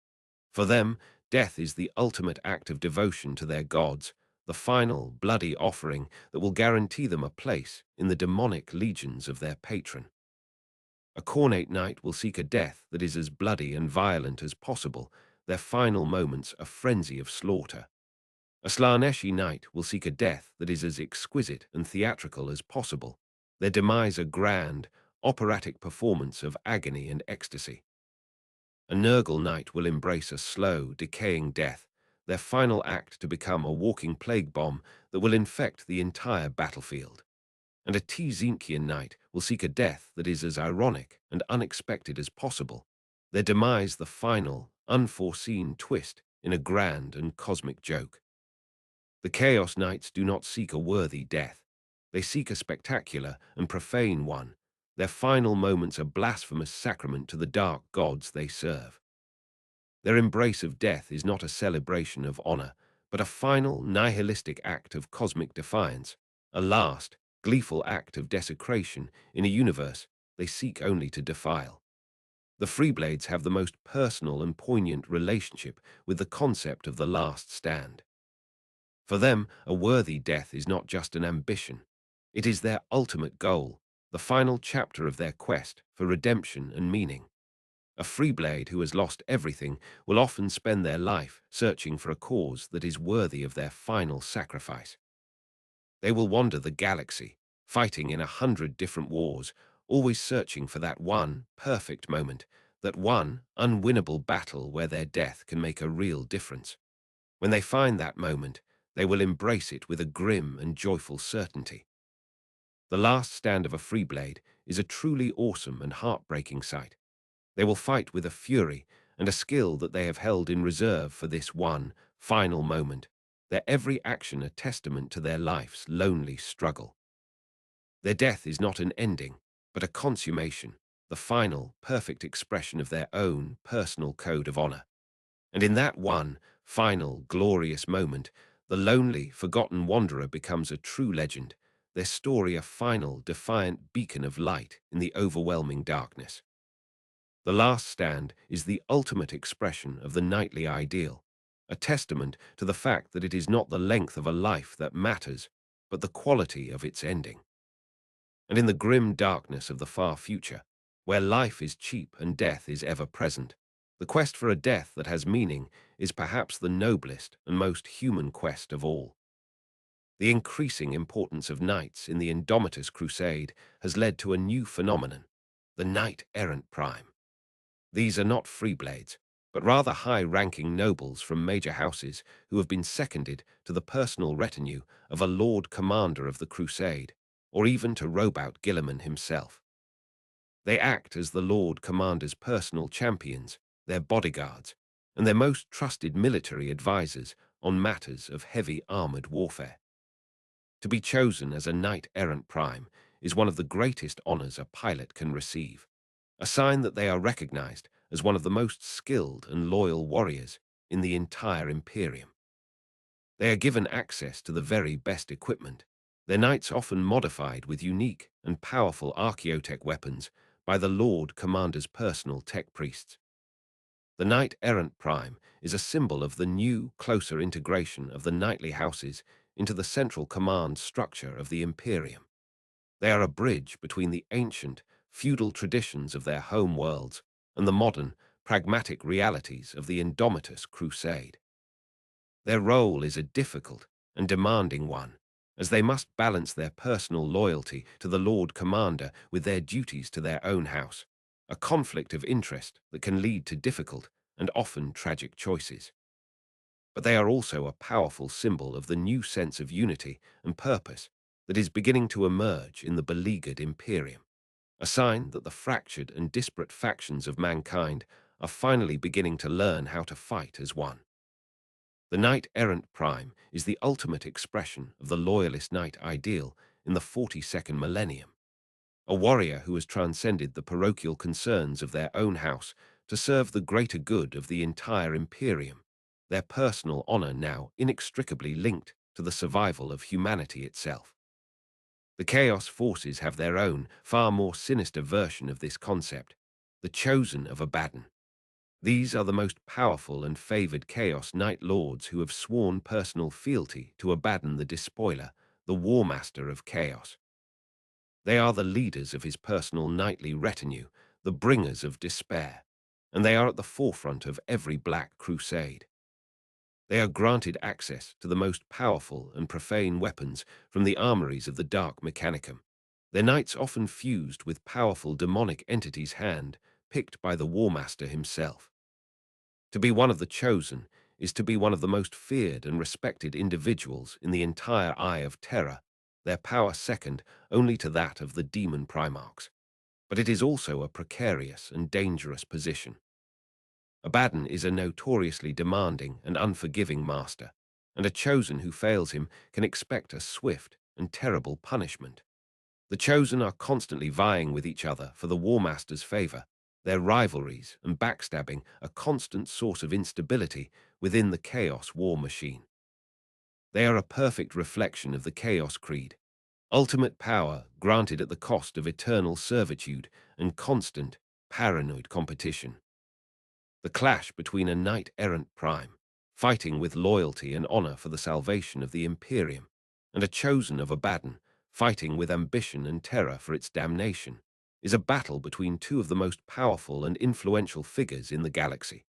For them, death is the ultimate act of devotion to their gods, the final, bloody offering that will guarantee them a place in the demonic legions of their patron. A Cornate knight will seek a death that is as bloody and violent as possible, their final moments a frenzy of slaughter. A Slaneshi knight will seek a death that is as exquisite and theatrical as possible, their demise a grand, operatic performance of agony and ecstasy. A Nurgle knight will embrace a slow, decaying death, their final act to become a walking plague bomb that will infect the entire battlefield. And a Tzynkian knight will seek a death that is as ironic and unexpected as possible, their demise the final, unforeseen twist in a grand and cosmic joke. The Chaos Knights do not seek a worthy death. They seek a spectacular and profane one, their final moments a blasphemous sacrament to the dark gods they serve. Their embrace of death is not a celebration of honor, but a final, nihilistic act of cosmic defiance, a last, gleeful act of desecration in a universe they seek only to defile. The Freeblades have the most personal and poignant relationship with the concept of the last stand. For them, a worthy death is not just an ambition. It is their ultimate goal, the final chapter of their quest for redemption and meaning. A Freeblade who has lost everything will often spend their life searching for a cause that is worthy of their final sacrifice. They will wander the galaxy, fighting in 100 different wars, always searching for that one perfect moment, that one unwinnable battle where their death can make a real difference. When they find that moment, they will embrace it with a grim and joyful certainty. The last stand of a Freeblade is a truly awesome and heartbreaking sight. They will fight with a fury and a skill that they have held in reserve for this one final moment, their every action a testament to their life's lonely struggle. Their death is not an ending, but a consummation, the final, perfect expression of their own personal code of honor. And in that one, final, glorious moment, the lonely, forgotten wanderer becomes a true legend, their story a final, defiant beacon of light in the overwhelming darkness. The last stand is the ultimate expression of the knightly ideal, a testament to the fact that it is not the length of a life that matters, but the quality of its ending. And in the grim darkness of the far future, where life is cheap and death is ever present, the quest for a death that has meaning is perhaps the noblest and most human quest of all. The increasing importance of knights in the Indomitus Crusade has led to a new phenomenon, the knight-errant prime. These are not Freeblades, but rather high-ranking nobles from major houses who have been seconded to the personal retinue of a Lord Commander of the Crusade, or even to Robout Guilliman himself. They act as the Lord Commander's personal champions, their bodyguards, and their most trusted military advisors on matters of heavy armored warfare. To be chosen as a knight-errant prime is one of the greatest honors a pilot can receive, a sign that they are recognized as one of the most skilled and loyal warriors in the entire Imperium. They are given access to the very best equipment, their knights often modified with unique and powerful archaeotech weapons by the Lord Commander's personal tech priests. The Knight-Errant Prime is a symbol of the new, closer integration of the knightly houses into the central command structure of the Imperium. They are a bridge between the ancient, feudal traditions of their home worlds and the modern, pragmatic realities of the Indomitus Crusade. Their role is a difficult and demanding one, as they must balance their personal loyalty to the Lord Commander with their duties to their own house, a conflict of interest that can lead to difficult and often tragic choices. But they are also a powerful symbol of the new sense of unity and purpose that is beginning to emerge in the beleaguered Imperium, a sign that the fractured and disparate factions of mankind are finally beginning to learn how to fight as one. The Knight-Errant Prime is the ultimate expression of the loyalist knight ideal in the 42nd millennium, a warrior who has transcended the parochial concerns of their own house to serve the greater good of the entire Imperium, their personal honor now inextricably linked to the survival of humanity itself. The Chaos Forces have their own, far more sinister version of this concept, the Chosen of Abaddon. These are the most powerful and favored Chaos Knight Lords who have sworn personal fealty to Abaddon the Despoiler, the War Master of Chaos. They are the leaders of his personal knightly retinue, the bringers of despair, and they are at the forefront of every Black Crusade. They are granted access to the most powerful and profane weapons from the armories of the Dark Mechanicum, their knights often fused with powerful demonic entities hand-picked by the War Master himself. To be one of the chosen is to be one of the most feared and respected individuals in the entire Eye of Terror, their power second only to that of the demon primarchs. But it is also a precarious and dangerous position. Abaddon is a notoriously demanding and unforgiving master, and a chosen who fails him can expect a swift and terrible punishment. The chosen are constantly vying with each other for the War Master's favor, their rivalries and backstabbing a constant source of instability within the Chaos war machine. They are a perfect reflection of the Chaos Creed, ultimate power granted at the cost of eternal servitude and constant, paranoid competition. The clash between a knight-errant prime, fighting with loyalty and honor for the salvation of the Imperium, and a chosen of Abaddon, fighting with ambition and terror for its damnation, is a battle between two of the most powerful and influential figures in the galaxy,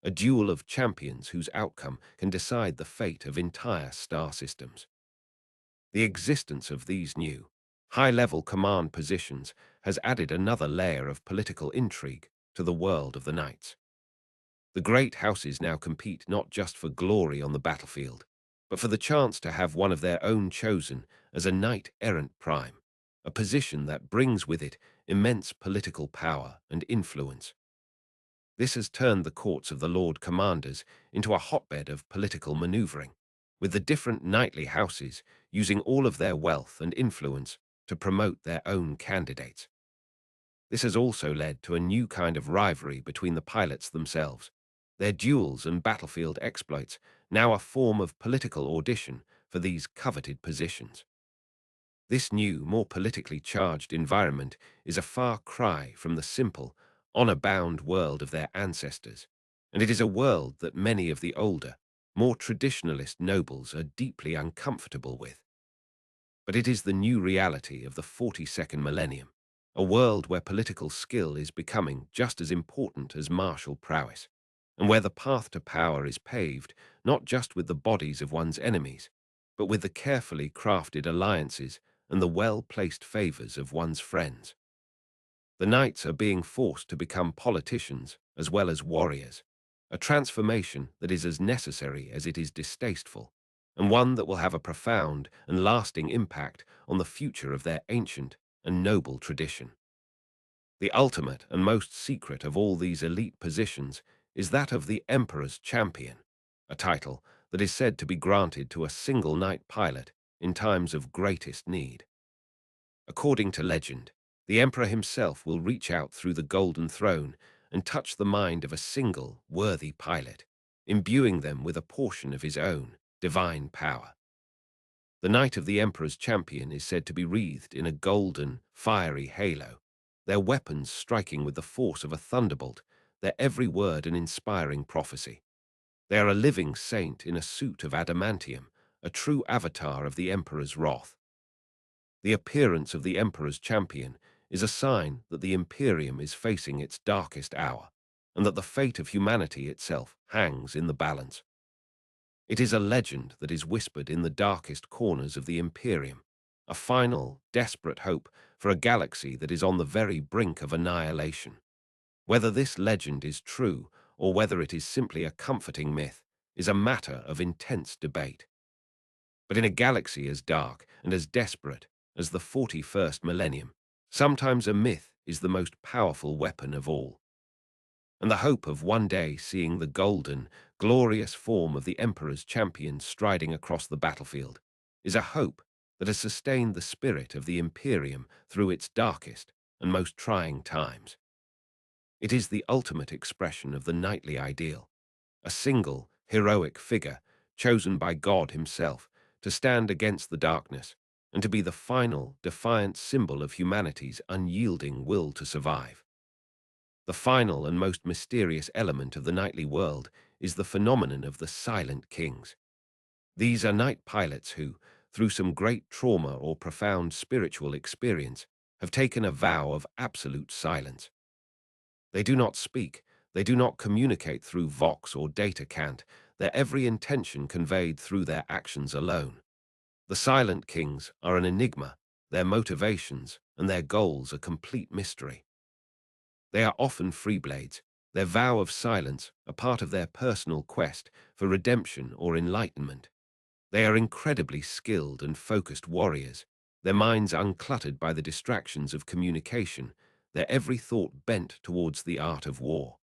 a duel of champions whose outcome can decide the fate of entire star systems. The existence of these new, high-level command positions has added another layer of political intrigue to the world of the knights. The great houses now compete not just for glory on the battlefield, but for the chance to have one of their own chosen as a knight-errant prime, a position that brings with it immense political power and influence. This has turned the courts of the Lord Commanders into a hotbed of political maneuvering, with the different knightly houses using all of their wealth and influence to promote their own candidates. This has also led to a new kind of rivalry between the pilots themselves, their duels and battlefield exploits now a form of political audition for these coveted positions. This new, more politically charged environment is a far cry from the simple, honor-bound world of their ancestors, and it is a world that many of the older, more traditionalist nobles are deeply uncomfortable with. But it is the new reality of the 42nd millennium, a world where political skill is becoming just as important as martial prowess, and where the path to power is paved not just with the bodies of one's enemies, but with the carefully crafted alliances and the well-placed favors of one's friends. The knights are being forced to become politicians as well as warriors, a transformation that is as necessary as it is distasteful, and one that will have a profound and lasting impact on the future of their ancient and noble tradition. The ultimate and most secret of all these elite positions is that of the Emperor's Champion, a title that is said to be granted to a single knight pilot in times of greatest need. According to legend, the Emperor himself will reach out through the Golden Throne and touch the mind of a single, worthy pilot, imbuing them with a portion of his own divine power. The Knight of the Emperor's Champion is said to be wreathed in a golden, fiery halo, their weapons striking with the force of a thunderbolt, their every word an inspiring prophecy. They are a living saint in a suit of adamantium, a true avatar of the Emperor's wrath. The appearance of the Emperor's Champion is a sign that the Imperium is facing its darkest hour, and that the fate of humanity itself hangs in the balance. It is a legend that is whispered in the darkest corners of the Imperium, a final, desperate hope for a galaxy that is on the very brink of annihilation. Whether this legend is true or whether it is simply a comforting myth is a matter of intense debate. But in a galaxy as dark and as desperate as the 41st millennium, sometimes a myth is the most powerful weapon of all. And the hope of one day seeing the golden, glorious form of the Emperor's Champion striding across the battlefield is a hope that has sustained the spirit of the Imperium through its darkest and most trying times. It is the ultimate expression of the knightly ideal, a single, heroic figure chosen by God himself to stand against the darkness and to be the final, defiant symbol of humanity's unyielding will to survive. The final and most mysterious element of the knightly world is the phenomenon of the silent kings. These are knight pilots who, through some great trauma or profound spiritual experience, have taken a vow of absolute silence. They do not speak, they do not communicate through vox or data cant, their every intention conveyed through their actions alone. The silent kings are an enigma, their motivations and their goals a complete mystery. They are often free blades, Their vow of silence, a part of their personal quest for redemption or enlightenment. They are incredibly skilled and focused warriors, their minds uncluttered by the distractions of communication, their every thought bent towards the art of war.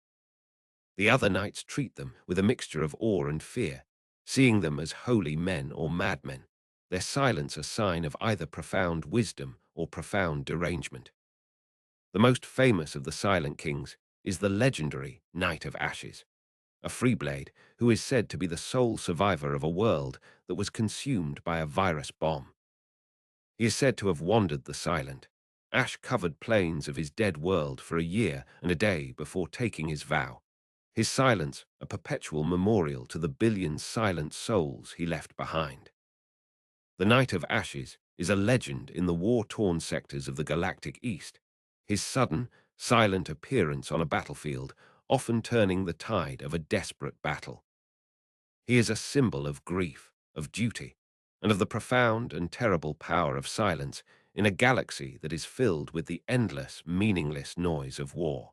The other knights treat them with a mixture of awe and fear, seeing them as holy men or madmen, their silence a sign of either profound wisdom or profound derangement. The most famous of the Silent Kings is the legendary Knight of Ashes, a freeblade who is said to be the sole survivor of a world that was consumed by a virus bomb. He is said to have wandered the silent, ash-covered plains of his dead world for a year and a day before taking his vow, his silence a perpetual memorial to the billion silent souls he left behind. The Knight of Ashes is a legend in the war-torn sectors of the galactic East, his sudden, silent appearance on a battlefield often turning the tide of a desperate battle. He is a symbol of grief, of duty, and of the profound and terrible power of silence in a galaxy that is filled with the endless, meaningless noise of war.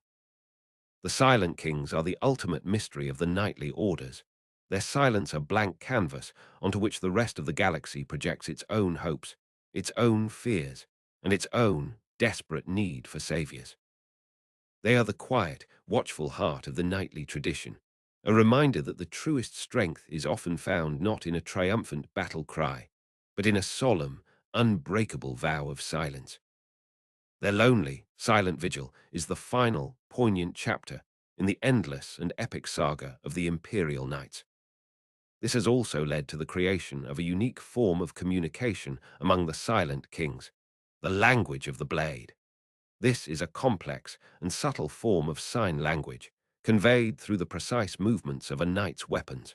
The Silent Kings are the ultimate mystery of the knightly orders, their silence a blank canvas onto which the rest of the galaxy projects its own hopes, its own fears, and its own desperate need for saviors. They are the quiet, watchful heart of the knightly tradition, a reminder that the truest strength is often found not in a triumphant battle cry, but in a solemn, unbreakable vow of silence. Their lonely, silent vigil is the final, poignant chapter in the endless and epic saga of the Imperial Knights. This has also led to the creation of a unique form of communication among the Silent Kings, the language of the blade. This is a complex and subtle form of sign language, conveyed through the precise movements of a knight's weapons.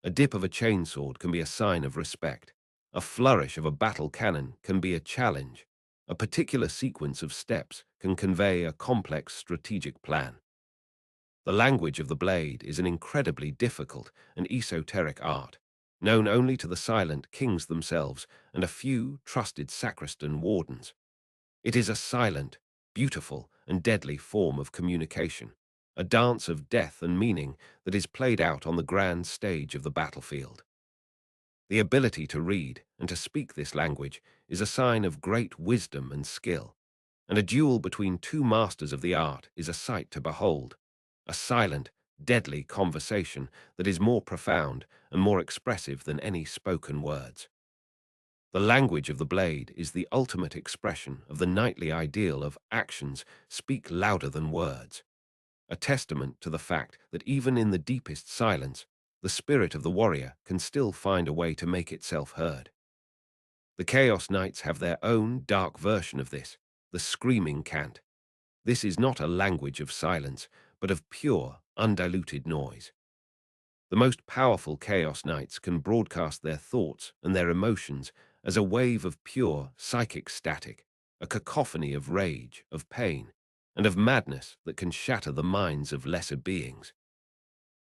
A dip of a chainsword can be a sign of respect. A flourish of a battle cannon can be a challenge. A particular sequence of steps can convey a complex strategic plan. The language of the blade is an incredibly difficult and esoteric art, known only to the Silent Kings themselves and a few trusted sacristan wardens. It is a silent, beautiful, and deadly form of communication, a dance of death and meaning that is played out on the grand stage of the battlefield. The ability to read and to speak this language is a sign of great wisdom and skill, and a duel between two masters of the art is a sight to behold, a silent, deadly conversation that is more profound and more expressive than any spoken words. The language of the blade is the ultimate expression of the knightly ideal of actions speak louder than words, a testament to the fact that even in the deepest silence, the spirit of the warrior can still find a way to make itself heard. The Chaos Knights have their own dark version of this, the screaming cant. This is not a language of silence, but of pure, undiluted noise. The most powerful Chaos Knights can broadcast their thoughts and their emotions as a wave of pure, psychic static, a cacophony of rage, of pain, and of madness that can shatter the minds of lesser beings.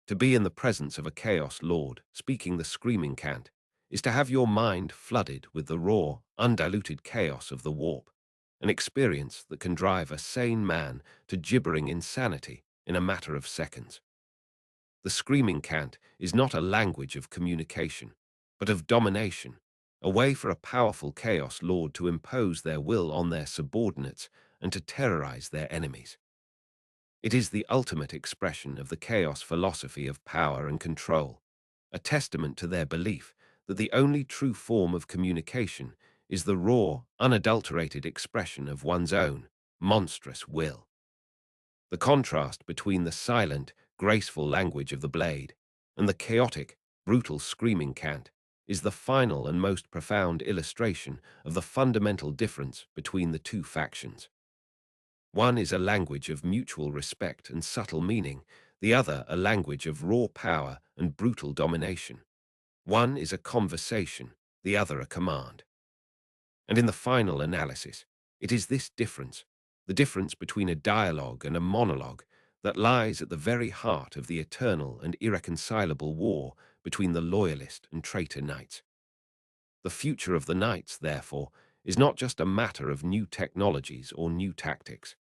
To be in the presence of a Chaos Lord, speaking the screaming cant, is to have your mind flooded with the raw, undiluted chaos of the warp, an experience that can drive a sane man to gibbering insanity in a matter of seconds. The screaming cant is not a language of communication, but of domination, a way for a powerful Chaos Lord to impose their will on their subordinates and to terrorize their enemies. It is the ultimate expression of the Chaos philosophy of power and control, a testament to their belief that the only true form of communication is the raw, unadulterated expression of one's own monstrous will. The contrast between the silent, graceful language of the blade and the chaotic, brutal screaming cant is the final and most profound illustration of the fundamental difference between the two factions. One is a language of mutual respect and subtle meaning, the other a language of raw power and brutal domination. One is a conversation, the other a command. And in the final analysis, it is this difference, the difference between a dialogue and a monologue, that lies at the very heart of the eternal and irreconcilable war between the loyalist and traitor knights. The future of the knights, therefore, is not just a matter of new technologies or new tactics.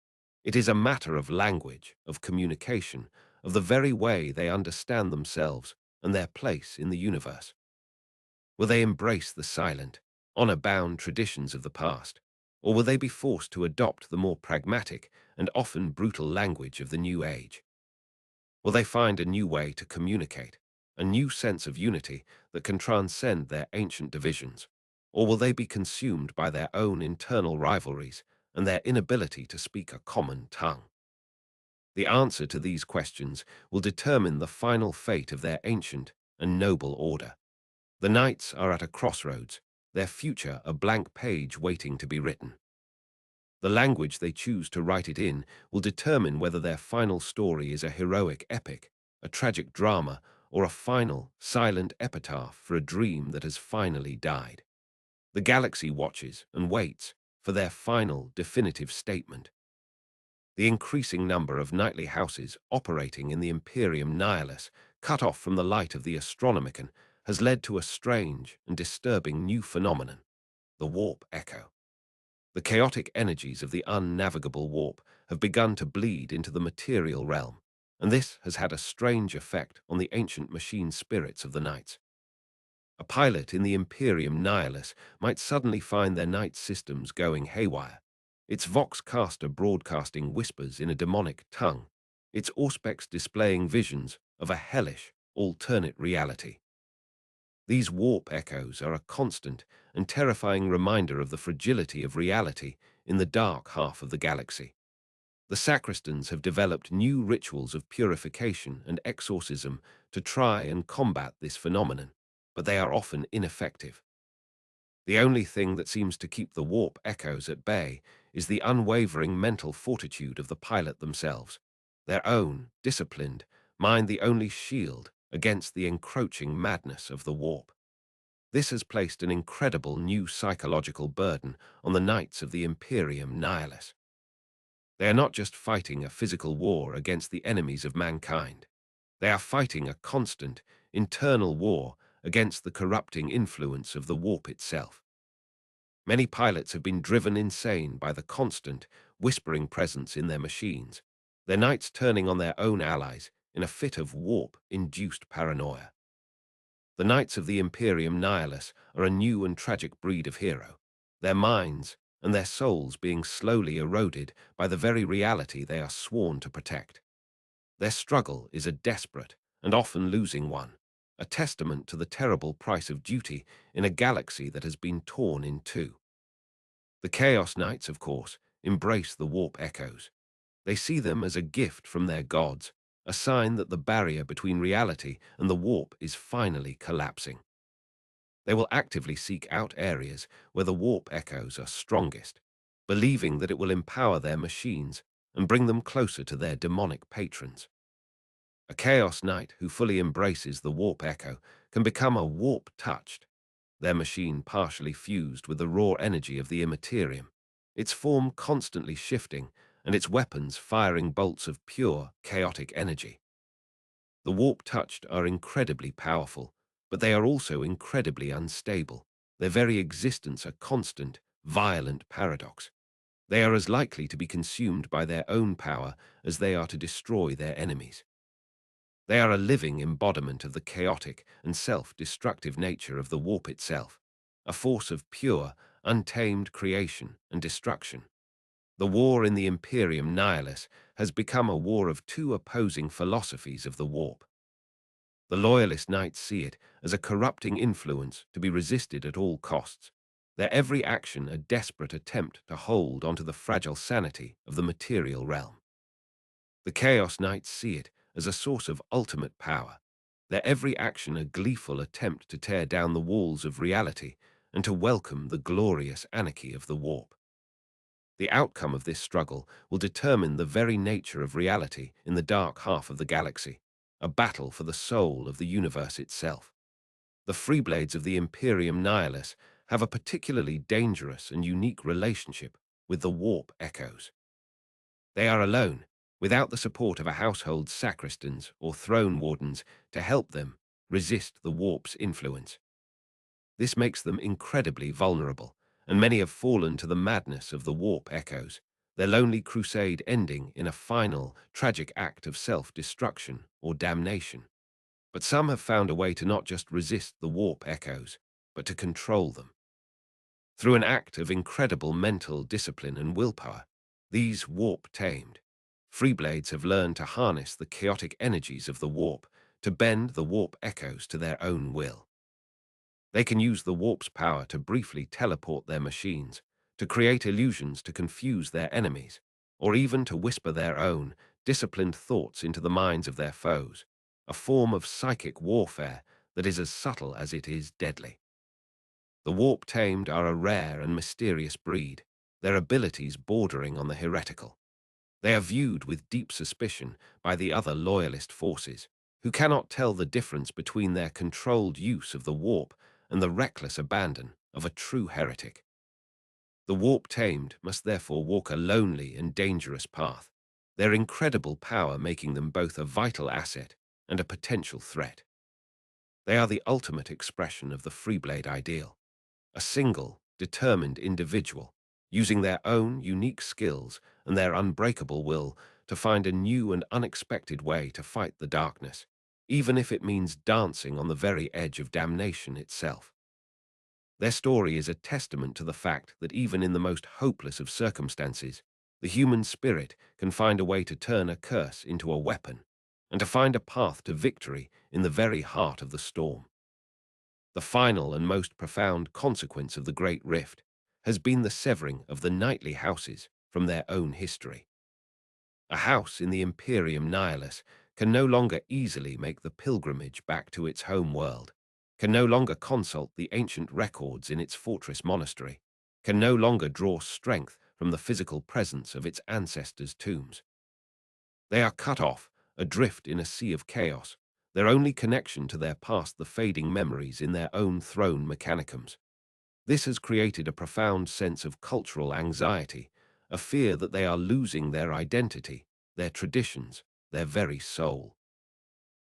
It is a matter of language, of communication, of the very way they understand themselves and their place in the universe. Will they embrace the silent, honor-bound traditions of the past, or will they be forced to adopt the more pragmatic and often brutal language of the new age? Will they find a new way to communicate, a new sense of unity that can transcend their ancient divisions, or will they be consumed by their own internal rivalries and their inability to speak a common tongue? The answer to these questions will determine the final fate of their ancient and noble order. The knights are at a crossroads, their future a blank page waiting to be written. The language they choose to write it in will determine whether their final story is a heroic epic, a tragic drama, or a final, silent epitaph for a dream that has finally died. The galaxy watches and waits for their final, definitive statement. The increasing number of knightly houses operating in the Imperium Nihilus, cut off from the light of the Astronomicon, has led to a strange and disturbing new phenomenon, the warp echo. The chaotic energies of the unnavigable warp have begun to bleed into the material realm, and this has had a strange effect on the ancient machine spirits of the knights. A pilot in the Imperium Nihilus might suddenly find their knight systems going haywire, its voxcaster broadcasting whispers in a demonic tongue, its auspex displaying visions of a hellish, alternate reality. These warp echoes are a constant and terrifying reminder of the fragility of reality in the dark half of the galaxy. The sacristans have developed new rituals of purification and exorcism to try and combat this phenomenon, but they are often ineffective. The only thing that seems to keep the warp echoes at bay is the unwavering mental fortitude of the pilot themselves, their own, disciplined, mind the only shield against the encroaching madness of the warp. This has placed an incredible new psychological burden on the knights of the Imperium Nihilus. They are not just fighting a physical war against the enemies of mankind. They are fighting a constant, internal war against the corrupting influence of the warp itself. Many pilots have been driven insane by the constant, whispering presence in their machines, their knights turning on their own allies in a fit of warp-induced paranoia. The knights of the Imperium Nihilus are a new and tragic breed of hero, their minds and their souls being slowly eroded by the very reality they are sworn to protect. Their struggle is a desperate and often losing one, a testament to the terrible price of duty in a galaxy that has been torn in two. The Chaos Knights, of course, embrace the warp echoes. They see them as a gift from their gods, a sign that the barrier between reality and the warp is finally collapsing. They will actively seek out areas where the warp echoes are strongest, believing that it will empower their machines and bring them closer to their demonic patrons. A Chaos Knight who fully embraces the warp echo can become a warp-touched, their machine partially fused with the raw energy of the Immaterium, its form constantly shifting and its weapons firing bolts of pure, chaotic energy. The warp-touched are incredibly powerful, but they are also incredibly unstable, their very existence a constant, violent paradox. They are as likely to be consumed by their own power as they are to destroy their enemies. They are a living embodiment of the chaotic and self-destructive nature of the warp itself, a force of pure, untamed creation and destruction. The war in the Imperium Nihilus has become a war of two opposing philosophies of the warp. The Loyalist Knights see it as a corrupting influence to be resisted at all costs, their every action a desperate attempt to hold onto the fragile sanity of the material realm. The Chaos Knights see it as a source of ultimate power, their every action a gleeful attempt to tear down the walls of reality and to welcome the glorious anarchy of the warp. The outcome of this struggle will determine the very nature of reality in the dark half of the galaxy, a battle for the soul of the universe itself. The Freeblades of the Imperium Nihilus have a particularly dangerous and unique relationship with the warp echoes. They are alone, without the support of a household sacristans or throne wardens to help them resist the warp's influence. This makes them incredibly vulnerable, and many have fallen to the madness of the warp echoes, their lonely crusade ending in a final, tragic act of self-destruction or damnation. But some have found a way to not just resist the warp echoes, but to control them. Through an act of incredible mental discipline and willpower, these warp-tamed Freeblades have learned to harness the chaotic energies of the warp to bend the warp echoes to their own will. They can use the warp's power to briefly teleport their machines, to create illusions to confuse their enemies, or even to whisper their own disciplined thoughts into the minds of their foes, a form of psychic warfare that is as subtle as it is deadly. The warp-tamed are a rare and mysterious breed, their abilities bordering on the heretical. They are viewed with deep suspicion by the other loyalist forces, who cannot tell the difference between their controlled use of the warp and the reckless abandon of a true heretic. The warp-tamed must therefore walk a lonely and dangerous path, their incredible power making them both a vital asset and a potential threat. They are the ultimate expression of the Freeblade ideal, a single, determined individual, using their own unique skills and their unbreakable will to find a new and unexpected way to fight the darkness, even if it means dancing on the very edge of damnation itself. Their story is a testament to the fact that even in the most hopeless of circumstances, the human spirit can find a way to turn a curse into a weapon, and to find a path to victory in the very heart of the storm. The final and most profound consequence of the Great Rift has been the severing of the knightly houses from their own history. A house in the Imperium Nihilus can no longer easily make the pilgrimage back to its home world, can no longer consult the ancient records in its fortress monastery, can no longer draw strength from the physical presence of its ancestors' tombs. They are cut off, adrift in a sea of chaos, their only connection to their past the fading memories in their own throne mechanicums. This has created a profound sense of cultural anxiety, a fear that they are losing their identity, their traditions, their very soul.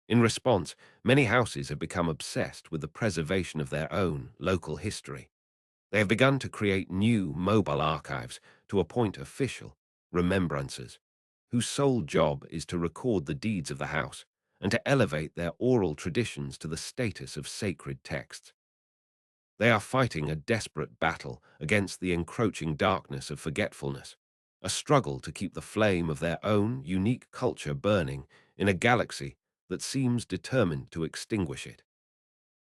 In response, many houses have become obsessed with the preservation of their own local history. They have begun to create new mobile archives to appoint official remembrances, whose sole job is to record the deeds of the house and to elevate their oral traditions to the status of sacred texts. They are fighting a desperate battle against the encroaching darkness of forgetfulness, a struggle to keep the flame of their own unique culture burning in a galaxy that seems determined to extinguish it.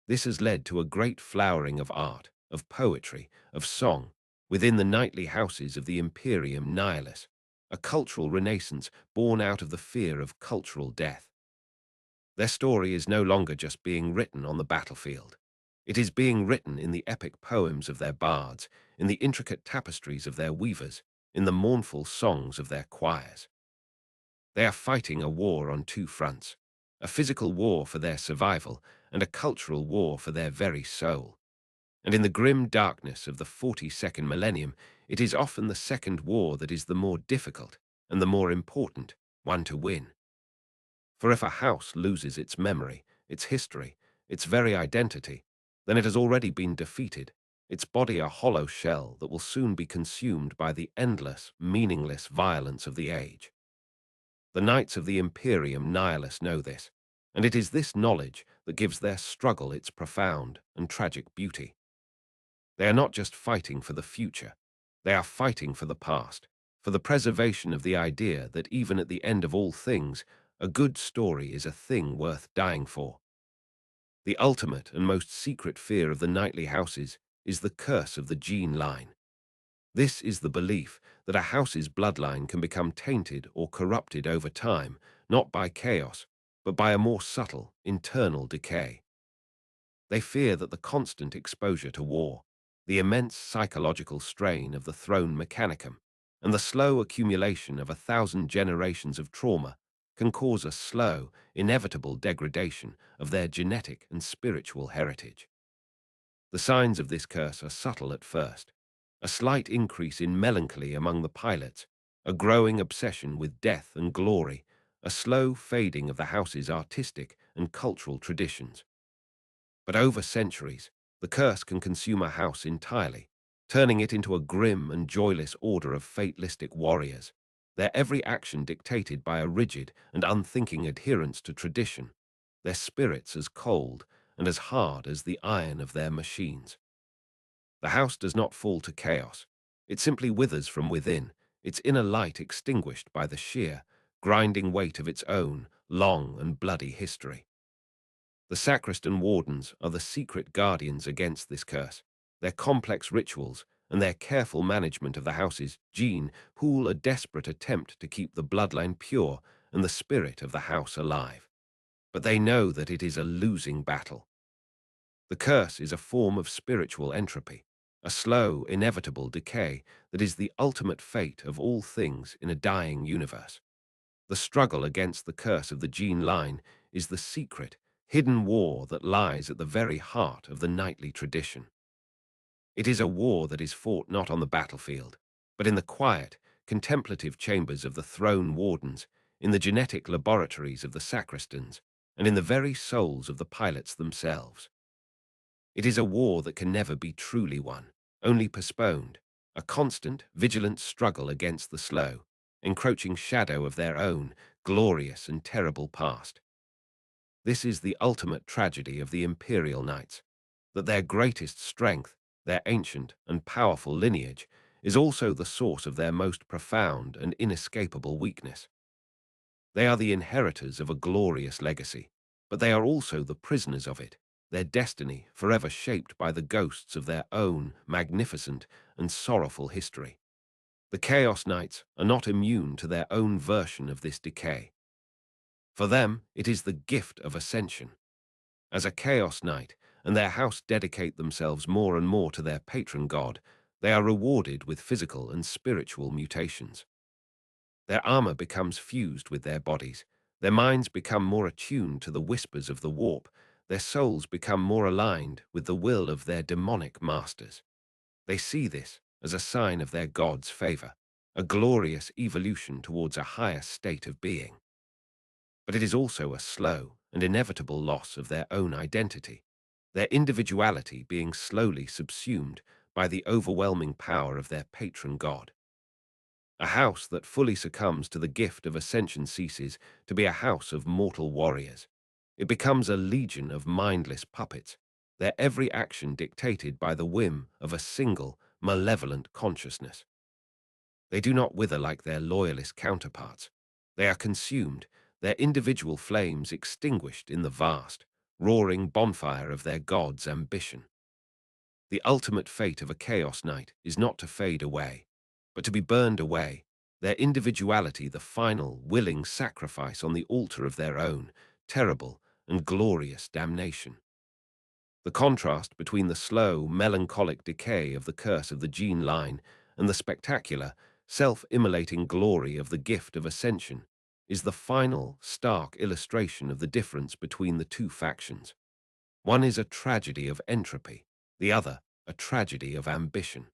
This has led to a great flowering of art, of poetry, of song, within the knightly houses of the Imperium Nihilus, a cultural renaissance born out of the fear of cultural death. Their story is no longer just being written on the battlefield. It is being written in the epic poems of their bards, in the intricate tapestries of their weavers, in the mournful songs of their choirs. They are fighting a war on two fronts, a physical war for their survival and a cultural war for their very soul. And in the grim darkness of the 42nd millennium, it is often the second war that is the more difficult and the more important one to win. For if a house loses its memory, its history, its very identity, then it has already been defeated, its body a hollow shell that will soon be consumed by the endless, meaningless violence of the age. The knights of the Imperium Nihilus know this, and it is this knowledge that gives their struggle its profound and tragic beauty. They are not just fighting for the future, they are fighting for the past, for the preservation of the idea that even at the end of all things, a good story is a thing worth dying for. The ultimate and most secret fear of the knightly houses is the curse of the gene line. This is the belief that a house's bloodline can become tainted or corrupted over time, not by chaos, but by a more subtle, internal decay. They fear that the constant exposure to war, the immense psychological strain of the throne mechanicum, and the slow accumulation of 1,000 generations of trauma can cause a slow, inevitable degradation of their genetic and spiritual heritage. The signs of this curse are subtle at first: a slight increase in melancholy among the pilots, a growing obsession with death and glory, a slow fading of the house's artistic and cultural traditions. But over centuries, the curse can consume a house entirely, turning it into a grim and joyless order of fatalistic warriors, their every action dictated by a rigid and unthinking adherence to tradition, their spirits as cold and as hard as the iron of their machines. The house does not fall to chaos. It simply withers from within, its inner light extinguished by the sheer, grinding weight of its own long and bloody history. The sacristan wardens are the secret guardians against this curse. Their complex rituals and their careful management of the house's gene pool a desperate attempt to keep the bloodline pure and the spirit of the house alive. But they know that it is a losing battle. The curse is a form of spiritual entropy, a slow, inevitable decay that is the ultimate fate of all things in a dying universe. The struggle against the curse of the gene line is the secret, hidden war that lies at the very heart of the knightly tradition. It is a war that is fought not on the battlefield, but in the quiet, contemplative chambers of the throne wardens, in the genetic laboratories of the sacristans, and in the very souls of the pilots themselves. It is a war that can never be truly won, only postponed, a constant, vigilant struggle against the slow, encroaching shadow of their own glorious and terrible past. This is the ultimate tragedy of the imperial knights, that their greatest strength, their ancient and powerful lineage, is also the source of their most profound and inescapable weakness. They are the inheritors of a glorious legacy, but they are also the prisoners of it, their destiny forever shaped by the ghosts of their own magnificent and sorrowful history. The Chaos Knights are not immune to their own version of this decay. For them, it is the gift of ascension. As a Chaos Knight and their house dedicate themselves more and more to their patron god, they are rewarded with physical and spiritual mutations. Their armor becomes fused with their bodies, their minds become more attuned to the whispers of the warp, their souls become more aligned with the will of their demonic masters. They see this as a sign of their god's favor, a glorious evolution towards a higher state of being. But it is also a slow and inevitable loss of their own identity, their individuality being slowly subsumed by the overwhelming power of their patron god. A house that fully succumbs to the gift of ascension ceases to be a house of mortal warriors. It becomes a legion of mindless puppets, their every action dictated by the whim of a single, malevolent consciousness. They do not wither like their loyalist counterparts. They are consumed, their individual flames extinguished in the vast, roaring bonfire of their god's ambition. The ultimate fate of a Chaos Knight is not to fade away, but to be burned away, their individuality the final, willing sacrifice on the altar of their own, terrible and glorious damnation. The contrast between the slow, melancholic decay of the curse of the gene line and the spectacular, self-immolating glory of the gift of ascension is the final, stark illustration of the difference between the two factions. One is a tragedy of entropy, the other a tragedy of ambition.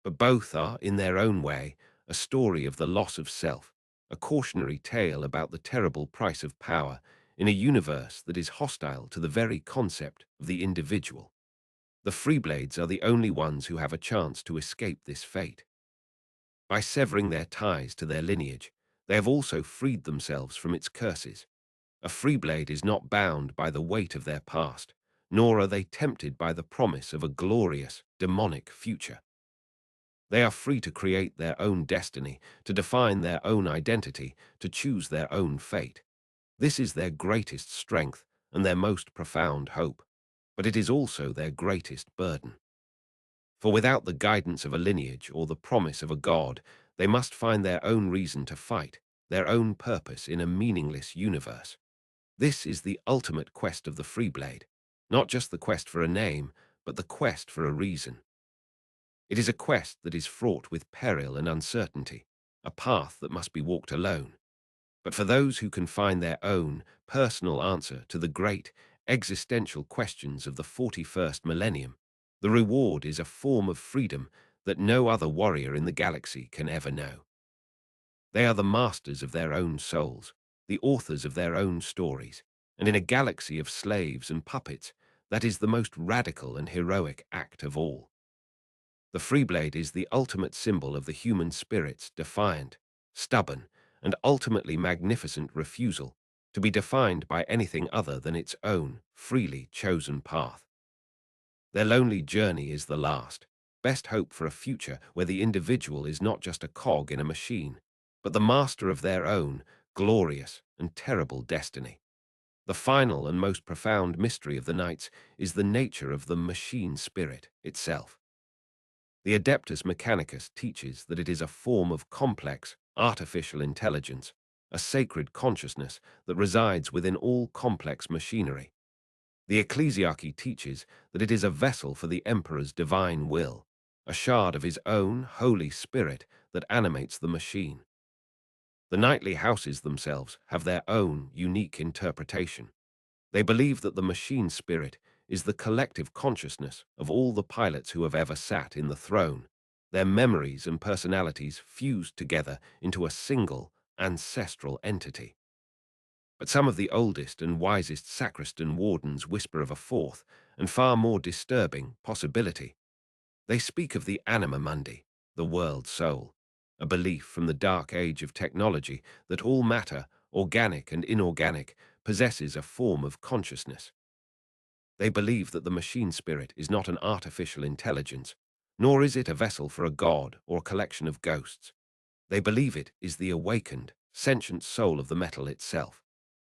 But both are, in their own way, a story of the loss of self, a cautionary tale about the terrible price of power in a universe that is hostile to the very concept of the individual. The Freeblades are the only ones who have a chance to escape this fate. By severing their ties to their lineage, they have also freed themselves from its curses. A Freeblade is not bound by the weight of their past, nor are they tempted by the promise of a glorious, demonic future. They are free to create their own destiny, to define their own identity, to choose their own fate. This is their greatest strength and their most profound hope, but it is also their greatest burden. For without the guidance of a lineage or the promise of a god, they must find their own reason to fight, their own purpose in a meaningless universe. This is the ultimate quest of the Freeblade, not just the quest for a name, but the quest for a reason. It is a quest that is fraught with peril and uncertainty, a path that must be walked alone. But for those who can find their own personal answer to the great existential questions of the 41st millennium, the reward is a form of freedom that no other warrior in the galaxy can ever know. They are the masters of their own souls, the authors of their own stories, and in a galaxy of slaves and puppets, that is the most radical and heroic act of all. The Freeblade is the ultimate symbol of the human spirit's defiant, stubborn, and ultimately magnificent refusal to be defined by anything other than its own freely chosen path. Their lonely journey is the last, best hope for a future where the individual is not just a cog in a machine, but the master of their own glorious and terrible destiny. The final and most profound mystery of the Knights is the nature of the machine spirit itself. The Adeptus Mechanicus teaches that it is a form of complex, artificial intelligence, a sacred consciousness that resides within all complex machinery. The Ecclesiarchy teaches that it is a vessel for the Emperor's divine will, a shard of his own Holy Spirit that animates the machine. The knightly houses themselves have their own unique interpretation. They believe that the machine spirit is the collective consciousness of all the pilots who have ever sat in the throne, their memories and personalities fused together into a single, ancestral entity. But some of the oldest and wisest sacristan wardens whisper of a fourth, and far more disturbing, possibility. They speak of the anima mundi, the world soul, a belief from the dark age of technology that all matter, organic and inorganic, possesses a form of consciousness. They believe that the machine spirit is not an artificial intelligence, nor is it a vessel for a god or a collection of ghosts. They believe it is the awakened, sentient soul of the metal itself,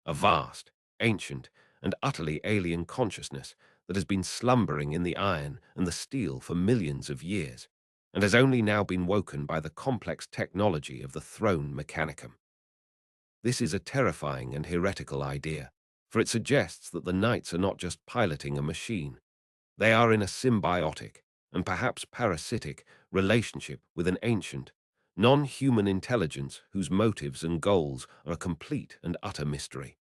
a vast, ancient, and utterly alien consciousness that has been slumbering in the iron and the steel for millions of years, and has only now been woken by the complex technology of the throne mechanicum. This is a terrifying and heretical idea, for it suggests that the knights are not just piloting a machine. They are in a symbiotic, and perhaps parasitic, relationship with an ancient, non-human intelligence whose motives and goals are a complete and utter mystery.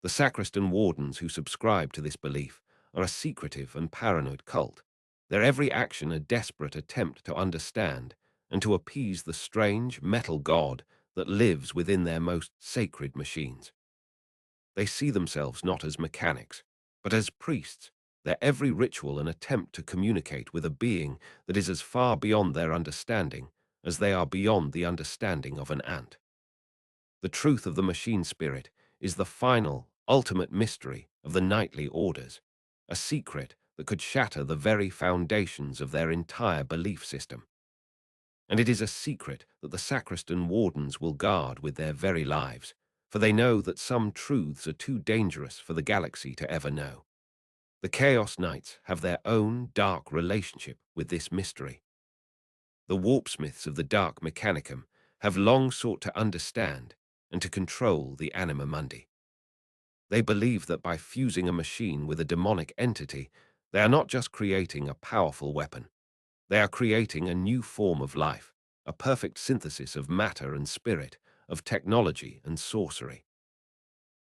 The sacristan wardens who subscribe to this belief are a secretive and paranoid cult, their every action a desperate attempt to understand and to appease the strange metal god that lives within their most sacred machines. They see themselves not as mechanics, but as priests, their every ritual an attempt to communicate with a being that is as far beyond their understanding as they are beyond the understanding of an ant. The truth of the machine spirit is the final, ultimate mystery of the knightly orders, a secret that could shatter the very foundations of their entire belief system. And it is a secret that the sacristan wardens will guard with their very lives, for they know that some truths are too dangerous for the galaxy to ever know. The Chaos Knights have their own dark relationship with this mystery. The warpsmiths of the Dark Mechanicum have long sought to understand and to control the anima mundi. They believe that by fusing a machine with a demonic entity, they are not just creating a powerful weapon. They are creating a new form of life, a perfect synthesis of matter and spirit, of technology and sorcery.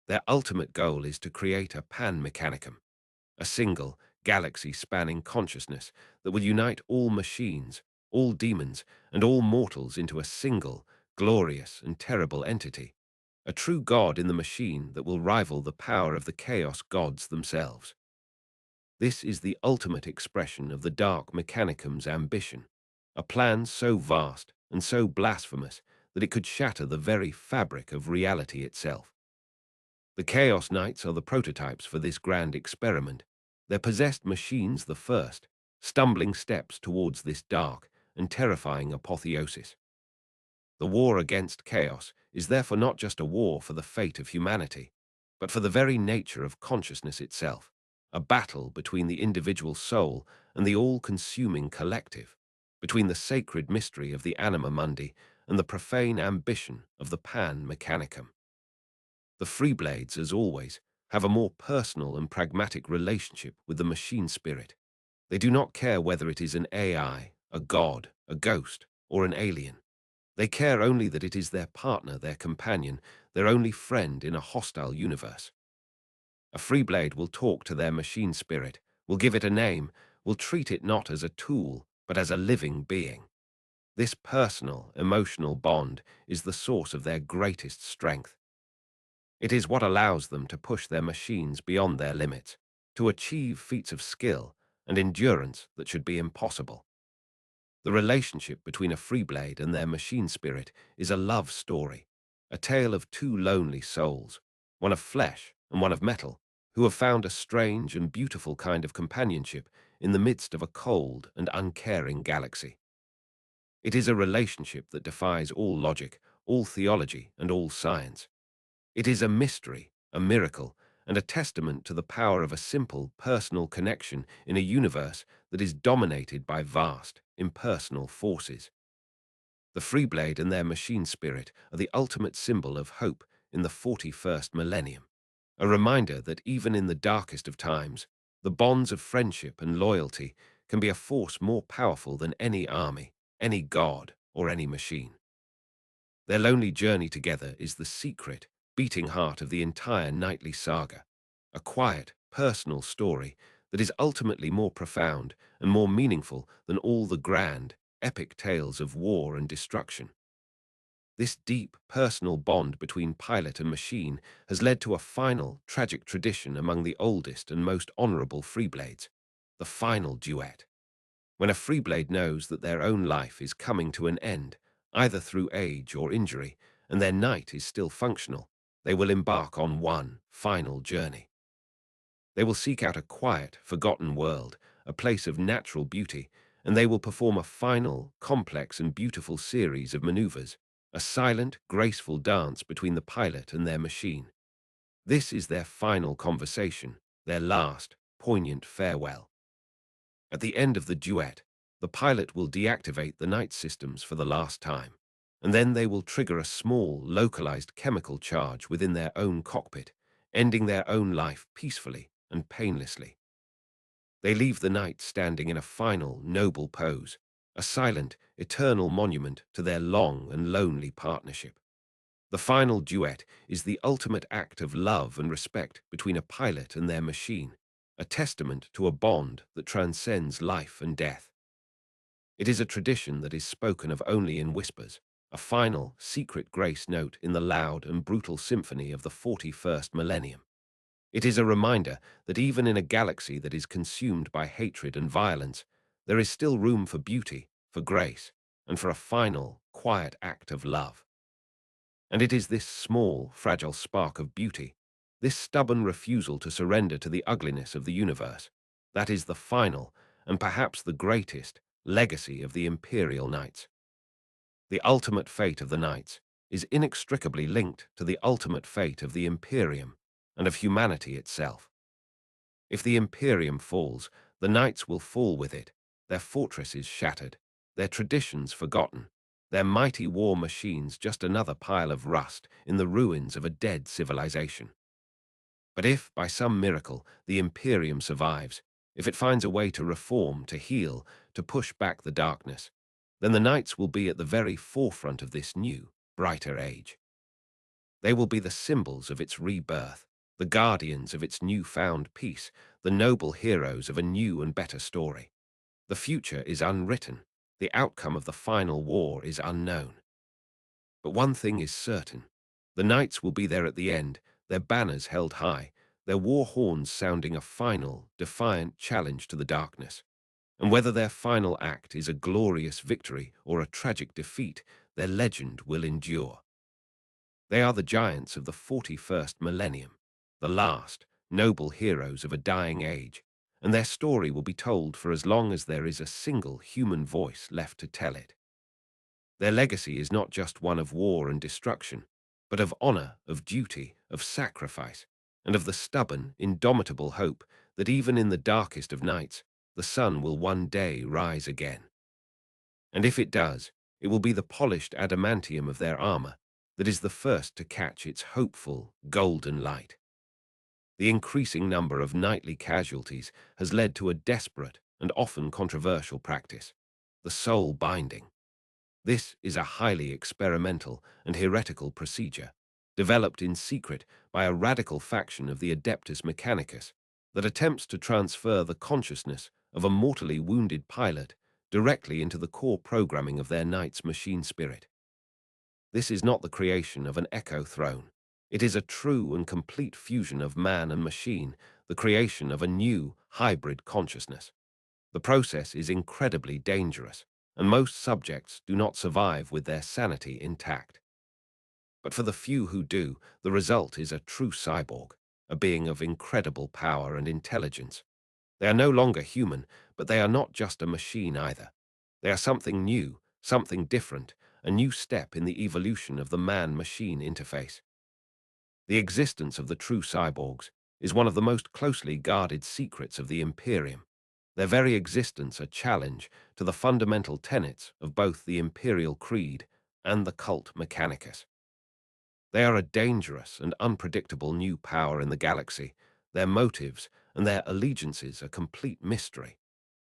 Their ultimate goal is to create a pan-mechanicum, a single, galaxy-spanning consciousness that will unite all machines, all demons, and all mortals into a single, glorious and terrible entity, a true god in the machine that will rival the power of the chaos gods themselves. This is the ultimate expression of the Dark Mechanicum's ambition, a plan so vast and so blasphemous that it could shatter the very fabric of reality itself. The Chaos Knights are the prototypes for this grand experiment, their possessed machines the first, stumbling steps towards this dark and terrifying apotheosis. The war against chaos is therefore not just a war for the fate of humanity, but for the very nature of consciousness itself, a battle between the individual soul and the all-consuming collective, between the sacred mystery of the anima mundi and the profane ambition of the pan mechanicum. The Freeblades, as always, have a more personal and pragmatic relationship with the machine spirit. They do not care whether it is an AI, a god, a ghost, or an alien. They care only that it is their partner, their companion, their only friend in a hostile universe. A Freeblade will talk to their machine spirit, will give it a name, will treat it not as a tool, but as a living being. This personal, emotional bond is the source of their greatest strength. It is what allows them to push their machines beyond their limits, to achieve feats of skill and endurance that should be impossible. The relationship between a Freeblade and their machine spirit is a love story, a tale of two lonely souls, one of flesh and one of metal, who have found a strange and beautiful kind of companionship in the midst of a cold and uncaring galaxy. It is a relationship that defies all logic, all theology, and all science. It is a mystery, a miracle, and a testament to the power of a simple, personal connection in a universe that is dominated by vast, impersonal forces. The Freeblade and their machine spirit are the ultimate symbol of hope in the 41st millennium, a reminder that even in the darkest of times, the bonds of friendship and loyalty can be a force more powerful than any army, any god, or any machine. Their lonely journey together is the secret, beating heart of the entire knightly saga, a quiet, personal story that is ultimately more profound and more meaningful than all the grand, epic tales of war and destruction. This deep, personal bond between pilot and machine has led to a final, tragic tradition among the oldest and most honorable Freeblades, the final duet. When a Freeblade knows that their own life is coming to an end, either through age or injury, and their knight is still functional, they will embark on one final journey. They will seek out a quiet, forgotten world, a place of natural beauty, and they will perform a final, complex and beautiful series of maneuvers, a silent, graceful dance between the pilot and their machine. This is their final conversation, their last, poignant farewell. At the end of the duet, the pilot will deactivate the night systems for the last time, and then they will trigger a small, localized chemical charge within their own cockpit, ending their own life peacefully and painlessly. They leave the night standing in a final, noble pose, a silent, eternal monument to their long and lonely partnership. The final duet is the ultimate act of love and respect between a pilot and their machine, a testament to a bond that transcends life and death. It is a tradition that is spoken of only in whispers, a final, secret grace note in the loud and brutal symphony of the 41st millennium. It is a reminder that even in a galaxy that is consumed by hatred and violence, there is still room for beauty, for grace, and for a final, quiet act of love. And it is this small, fragile spark of beauty, this stubborn refusal to surrender to the ugliness of the universe, that is the final, and perhaps the greatest, legacy of the Imperial Knights. The ultimate fate of the Knights is inextricably linked to the ultimate fate of the Imperium and of humanity itself. If the Imperium falls, the Knights will fall with it, their fortresses shattered, their traditions forgotten, their mighty war machines just another pile of rust in the ruins of a dead civilization. But if, by some miracle, the Imperium survives, if it finds a way to reform, to heal, to push back the darkness, then the Knights will be at the very forefront of this new, brighter age. They will be the symbols of its rebirth, the guardians of its newfound peace, the noble heroes of a new and better story. The future is unwritten. The outcome of the final war is unknown. But one thing is certain. The knights will be there at the end, their banners held high, their war horns sounding a final, defiant challenge to the darkness. And whether their final act is a glorious victory or a tragic defeat, their legend will endure. They are the giants of the 41st millennium, the last, noble heroes of a dying age, and their story will be told for as long as there is a single human voice left to tell it. Their legacy is not just one of war and destruction, but of honor, of duty, of sacrifice, and of the stubborn, indomitable hope that even in the darkest of nights, the sun will one day rise again. And if it does, it will be the polished adamantium of their armor that is the first to catch its hopeful, golden light. The increasing number of nightly casualties has led to a desperate and often controversial practice, the soul binding. This is a highly experimental and heretical procedure, developed in secret by a radical faction of the Adeptus Mechanicus, that attempts to transfer the consciousness of a mortally wounded pilot directly into the core programming of their knight's machine spirit. This is not the creation of an echo throne. It is a true and complete fusion of man and machine, the creation of a new, hybrid consciousness. The process is incredibly dangerous. and most subjects do not survive with their sanity intact. But for the few who do, the result is a true cyborg, a being of incredible power and intelligence. They are no longer human, but they are not just a machine either. They are something new, something different, a new step in the evolution of the man-machine interface. The existence of the true cyborgs is one of the most closely guarded secrets of the Imperium. Their very existence a challenge to the fundamental tenets of both the Imperial Creed and the cult Mechanicus. They are a dangerous and unpredictable new power in the galaxy. Their motives and their allegiances a complete mystery.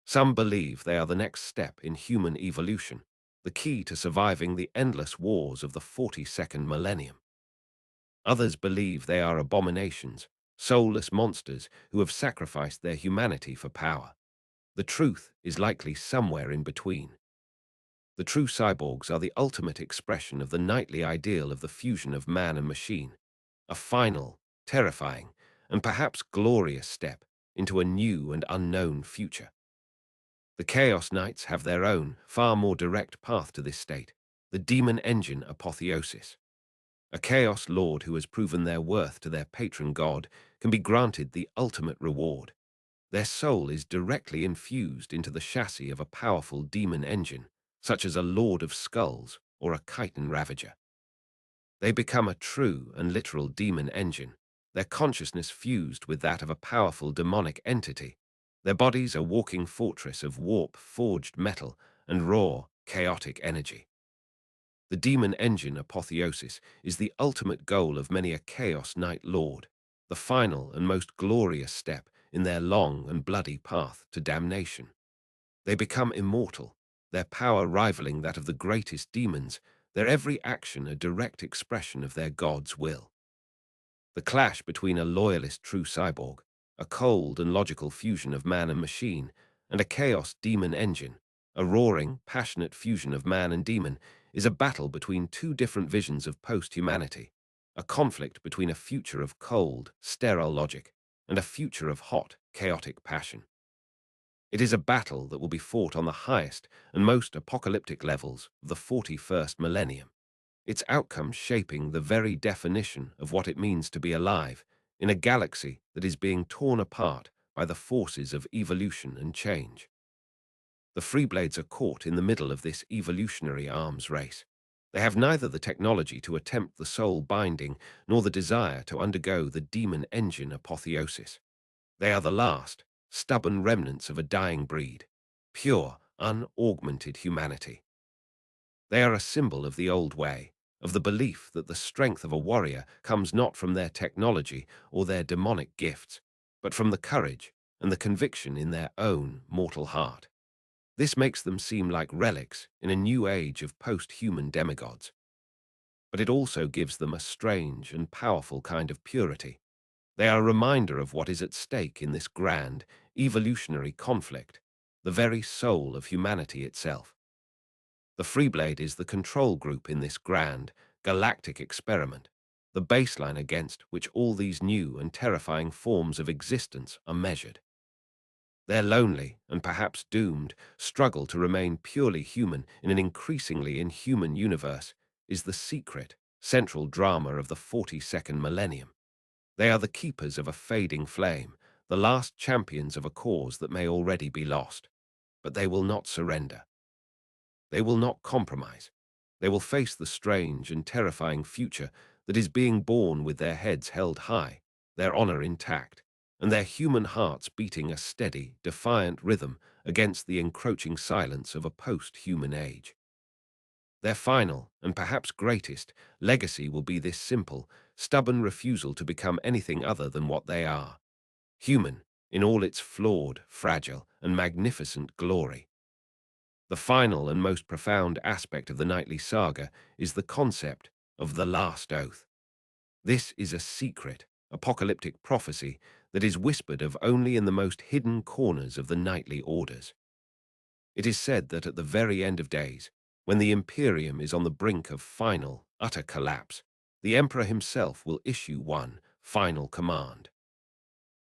Some believe they are the next step in human evolution, the key to surviving the endless wars of the 42nd millennium. Others believe they are abominations, soulless monsters who have sacrificed their humanity for power. The truth is likely somewhere in between. The true cyborgs are the ultimate expression of the knightly ideal of the fusion of man and machine, a final, terrifying, and perhaps glorious step into a new and unknown future. The Chaos Knights have their own, far more direct path to this state, the demon engine apotheosis. A Chaos Lord who has proven their worth to their patron god can be granted the ultimate reward. Their soul is directly infused into the chassis of a powerful demon engine, such as a Lord of Skulls or a Chiton Ravager. They become a true and literal demon engine, their consciousness fused with that of a powerful demonic entity. Their bodies a walking fortress of warp-forged metal and raw, chaotic energy. The demon engine apotheosis is the ultimate goal of many a Chaos Knight Lord, the final and most glorious step in their long and bloody path to damnation. They become immortal, their power rivaling that of the greatest demons, their every action a direct expression of their god's will. The clash between a loyalist true cyborg, a cold and logical fusion of man and machine, and a chaos demon engine, a roaring, passionate fusion of man and demon, is a battle between two different visions of post-humanity, a conflict between a future of cold, sterile logic and a future of hot, chaotic passion. It is a battle that will be fought on the highest and most apocalyptic levels of the 41st millennium, its outcome shaping the very definition of what it means to be alive in a galaxy that is being torn apart by the forces of evolution and change. The Freeblades are caught in the middle of this evolutionary arms race. They have neither the technology to attempt the soul binding nor the desire to undergo the demon engine apotheosis. They are the last, stubborn remnants of a dying breed, pure, unaugmented humanity. They are a symbol of the old way, of the belief that the strength of a warrior comes not from their technology or their demonic gifts, but from the courage and the conviction in their own mortal heart. This makes them seem like relics in a new age of post-human demigods. But it also gives them a strange and powerful kind of purity. They are a reminder of what is at stake in this grand, evolutionary conflict, the very soul of humanity itself. The Freeblade is the control group in this grand, galactic experiment, the baseline against which all these new and terrifying forms of existence are measured. Their lonely, and perhaps doomed, struggle to remain purely human in an increasingly inhuman universe is the secret, central drama of the 42nd millennium. They are the keepers of a fading flame, the last champions of a cause that may already be lost. But they will not surrender. They will not compromise. They will face the strange and terrifying future that is being born with their heads held high, their honor intact, and their human hearts beating a steady, defiant rhythm against the encroaching silence of a post-human age. Their final, and perhaps greatest, legacy will be this simple, stubborn refusal to become anything other than what they are. Human, in all its flawed, fragile, and magnificent glory. The final and most profound aspect of the knightly saga is the concept of the last oath. This is a secret, apocalyptic prophecy that is whispered of only in the most hidden corners of the knightly orders. It is said that at the very end of days, when the Imperium is on the brink of final, utter collapse, the Emperor himself will issue one final command.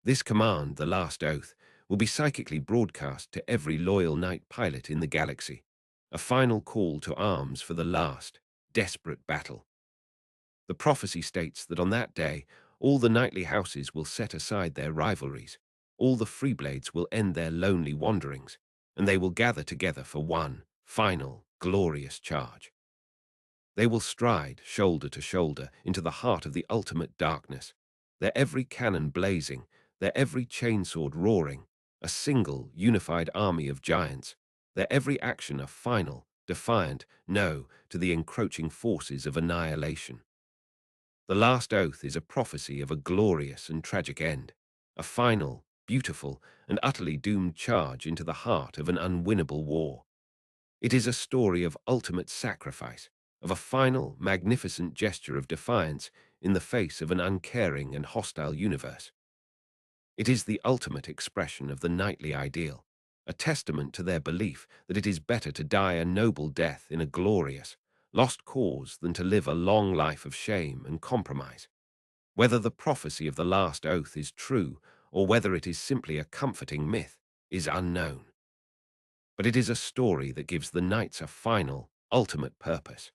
This command, the last oath, will be psychically broadcast to every loyal knight pilot in the galaxy. a final call to arms for the last, desperate battle. The prophecy states that on that day, all the knightly houses will set aside their rivalries, all the freeblades will end their lonely wanderings, and they will gather together for one final, glorious charge. They will stride, shoulder to shoulder, into the heart of the ultimate darkness, their every cannon blazing, their every chainsword roaring, a single, unified army of giants, their every action a final, defiant no to the encroaching forces of annihilation. The last oath is a prophecy of a glorious and tragic end, a final, beautiful, and utterly doomed charge into the heart of an unwinnable war. It is a story of ultimate sacrifice, of a final, magnificent gesture of defiance in the face of an uncaring and hostile universe. It is the ultimate expression of the knightly ideal, a testament to their belief that it is better to die a noble death in a glorious, lost cause than to live a long life of shame and compromise. Whether the prophecy of the last oath is true or whether it is simply a comforting myth is unknown. But it is a story that gives the knights a final, ultimate purpose.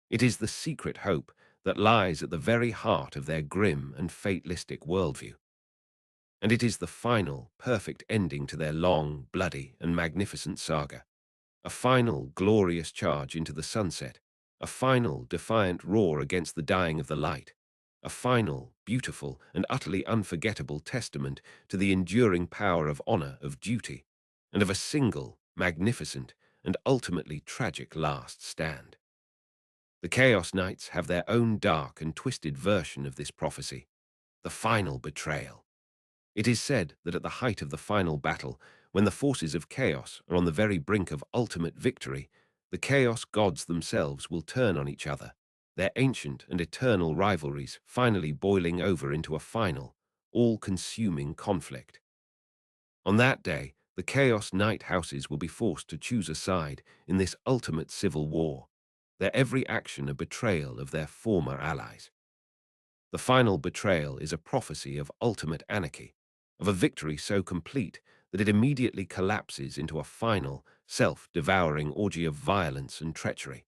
It is the secret hope that lies at the very heart of their grim and fatalistic worldview. And it is the final, perfect ending to their long, bloody, and magnificent saga. A final, glorious charge into the sunset. A final, defiant roar against the dying of the light. A final, beautiful, and utterly unforgettable testament to the enduring power of honor, of duty, and of a single, magnificent, and ultimately tragic last stand. The Chaos Knights have their own dark and twisted version of this prophecy, the final betrayal. It is said that at the height of the final battle, when the forces of chaos are on the very brink of ultimate victory, the chaos gods themselves will turn on each other, their ancient and eternal rivalries finally boiling over into a final, all-consuming conflict. On that day, the Chaos Knight houses will be forced to choose a side in this ultimate civil war, their every action a betrayal of their former allies. The final betrayal is a prophecy of ultimate anarchy, of a victory so complete that it immediately collapses into a final, self-devouring orgy of violence and treachery.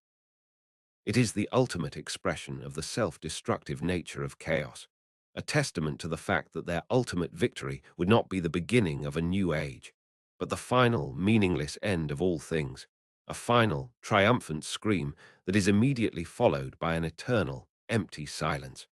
It is the ultimate expression of the self-destructive nature of chaos, a testament to the fact that their ultimate victory would not be the beginning of a new age, but the final, meaningless end of all things, a final, triumphant scream that is immediately followed by an eternal, empty silence.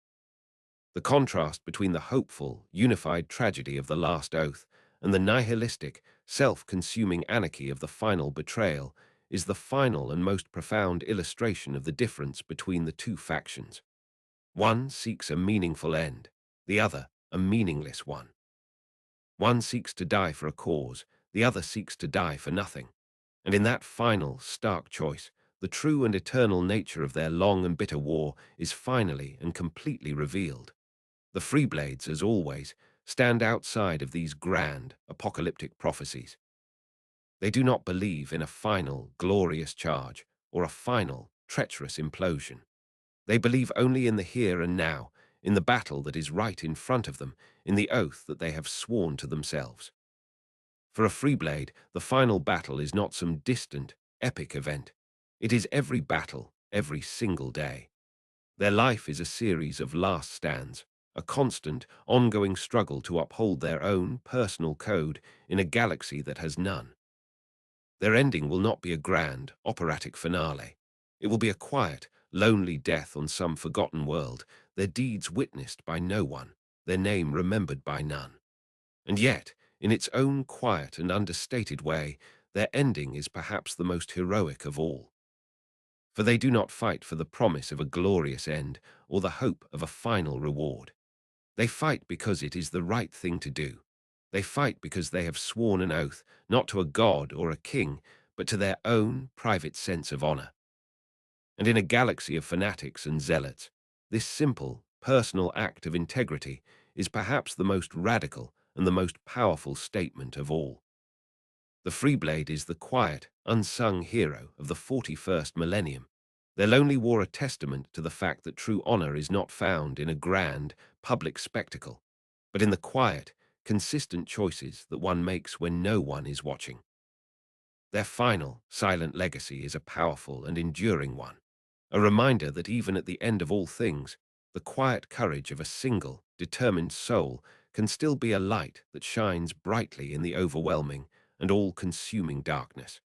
The contrast between the hopeful, unified tragedy of the last oath and the nihilistic, self-consuming anarchy of the final betrayal is the final and most profound illustration of the difference between the two factions. One seeks a meaningful end, the other a meaningless one. One seeks to die for a cause, the other seeks to die for nothing. And in that final, stark choice, the true and eternal nature of their long and bitter war is finally and completely revealed. The Freeblades, as always, stand outside of these grand, apocalyptic prophecies. They do not believe in a final, glorious charge or a final, treacherous implosion. They believe only in the here and now, in the battle that is right in front of them, in the oath that they have sworn to themselves. For a Freeblade, the final battle is not some distant, epic event. It is every battle, every single day. Their life is a series of last stands, a constant, ongoing struggle to uphold their own personal code in a galaxy that has none. Their ending will not be a grand, operatic finale. It will be a quiet, lonely death on some forgotten world, their deeds witnessed by no one, their name remembered by none. And yet, in its own quiet and understated way, their ending is perhaps the most heroic of all. For they do not fight for the promise of a glorious end or the hope of a final reward. They fight because it is the right thing to do. They fight because they have sworn an oath, not to a god or a king, but to their own private sense of honor. And in a galaxy of fanatics and zealots, this simple, personal act of integrity is perhaps the most radical and the most powerful statement of all. The Freeblade is the quiet, unsung hero of the 41st millennium. Their lonely war a testament to the fact that true honor is not found in a grand, public spectacle, but in the quiet, consistent choices that one makes when no one is watching. Their final, silent legacy is a powerful and enduring one, a reminder that even at the end of all things, the quiet courage of a single, determined soul can still be a light that shines brightly in the overwhelming and all-consuming darkness.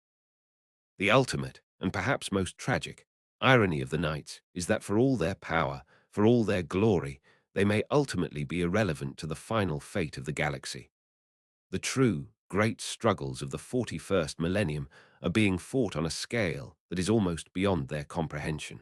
The ultimate, and perhaps most tragic, irony of the knights is that for all their power, for all their glory, they may ultimately be irrelevant to the final fate of the galaxy. The true, great struggles of the 41st millennium are being fought on a scale that is almost beyond their comprehension.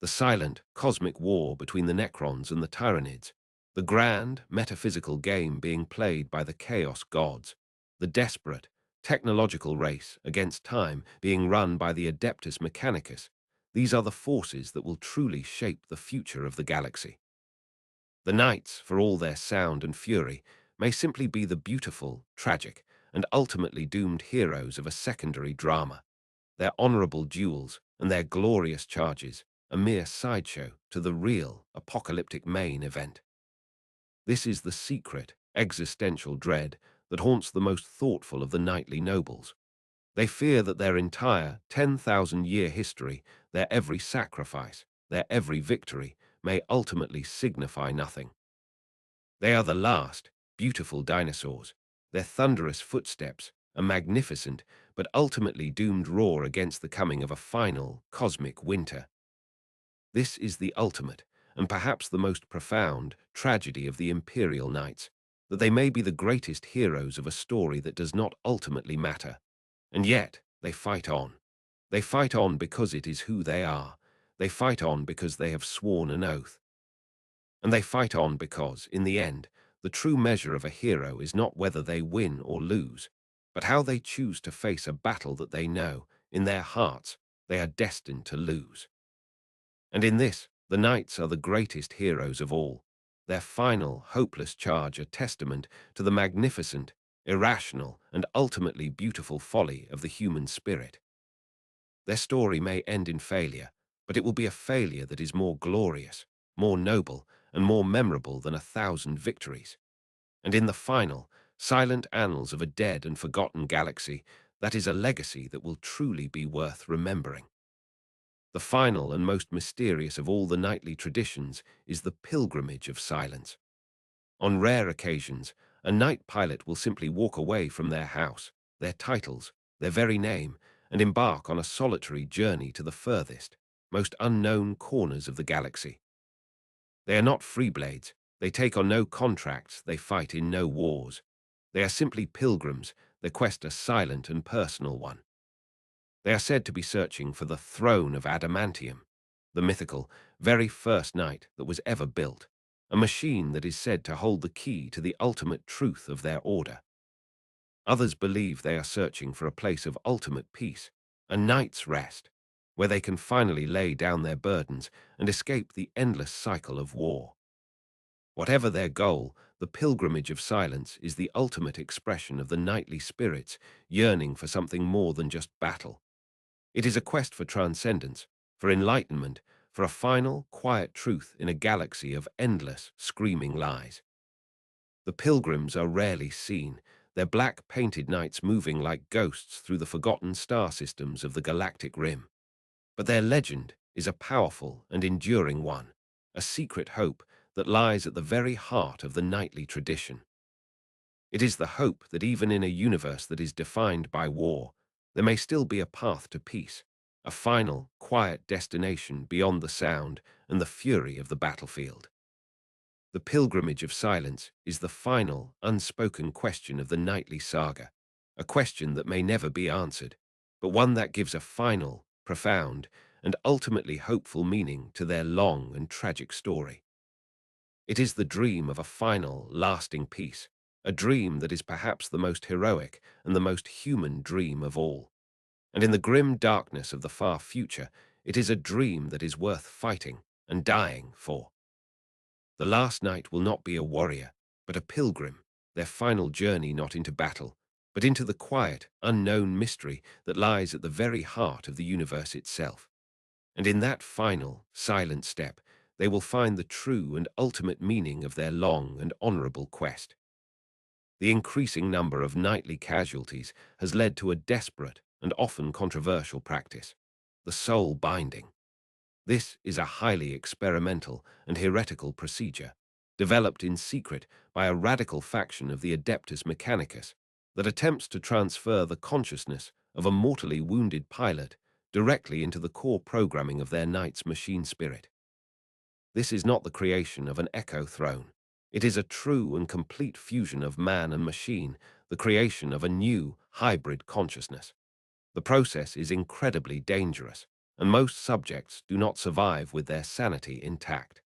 The silent, cosmic war between the Necrons and the Tyranids, the grand, metaphysical game being played by the Chaos gods, the desperate, technological race against time being run by the Adeptus Mechanicus, these are the forces that will truly shape the future of the galaxy. The knights, for all their sound and fury, may simply be the beautiful, tragic, and ultimately doomed heroes of a secondary drama, their honorable duels and their glorious charges a mere sideshow to the real, apocalyptic main event. This is the secret, existential dread that haunts the most thoughtful of the knightly nobles. They fear that their entire 10,000-year history, their every sacrifice, their every victory, may ultimately signify nothing. They are the last, beautiful dinosaurs, their thunderous footsteps, a magnificent but ultimately doomed roar against the coming of a final, cosmic winter. This is the ultimate, and perhaps the most profound, tragedy of the Imperial Knights, that they may be the greatest heroes of a story that does not ultimately matter. And yet, they fight on. They fight on because it is who they are. They fight on because they have sworn an oath. And they fight on because, in the end, the true measure of a hero is not whether they win or lose, but how they choose to face a battle that they know, in their hearts, they are destined to lose. And in this, the knights are the greatest heroes of all, their final, hopeless charge a testament to the magnificent, irrational, and ultimately beautiful folly of the human spirit. Their story may end in failure, but it will be a failure that is more glorious, more noble, and more memorable than 1,000 victories. And in the final, silent annals of a dead and forgotten galaxy, that is a legacy that will truly be worth remembering. The final and most mysterious of all the knightly traditions is the pilgrimage of silence. On rare occasions, a knight pilot will simply walk away from their house, their titles, their very name, and embark on a solitary journey to the furthest, most unknown corners of the galaxy. They are not free blades, they take on no contracts, they fight in no wars. They are simply pilgrims, their quest a silent and personal one. They are said to be searching for the throne of adamantium, the mythical, very first knight that was ever built, a machine that is said to hold the key to the ultimate truth of their order. Others believe they are searching for a place of ultimate peace, a night's rest, where they can finally lay down their burdens and escape the endless cycle of war. Whatever their goal, the pilgrimage of silence is the ultimate expression of the knightly spirits yearning for something more than just battle. It is a quest for transcendence, for enlightenment, for a final, quiet truth in a galaxy of endless, screaming lies. The pilgrims are rarely seen, their black-painted knights moving like ghosts through the forgotten star systems of the galactic rim. But their legend is a powerful and enduring one, a secret hope that lies at the very heart of the knightly tradition. It is the hope that even in a universe that is defined by war, there may still be a path to peace, a final, quiet destination beyond the sound and the fury of the battlefield. The pilgrimage of silence is the final, unspoken question of the knightly saga, a question that may never be answered, but one that gives a final, profound, and ultimately hopeful meaning to their long and tragic story. It is the dream of a final, lasting peace, a dream that is perhaps the most heroic and the most human dream of all. And in the grim darkness of the far future, it is a dream that is worth fighting and dying for. The last knight will not be a warrior, but a pilgrim, their final journey not into battle, but into the quiet, unknown mystery that lies at the very heart of the universe itself. And in that final, silent step, they will find the true and ultimate meaning of their long and honorable quest. The increasing number of nightly casualties has led to a desperate and often controversial practice, the soul binding. This is a highly experimental and heretical procedure, developed in secret by a radical faction of the Adeptus Mechanicus that attempts to transfer the consciousness of a mortally wounded pilot directly into the core programming of their knight's machine spirit. This is not the creation of an echo throne. It is a true and complete fusion of man and machine, the creation of a new, hybrid consciousness. The process is incredibly dangerous, and most subjects do not survive with their sanity intact.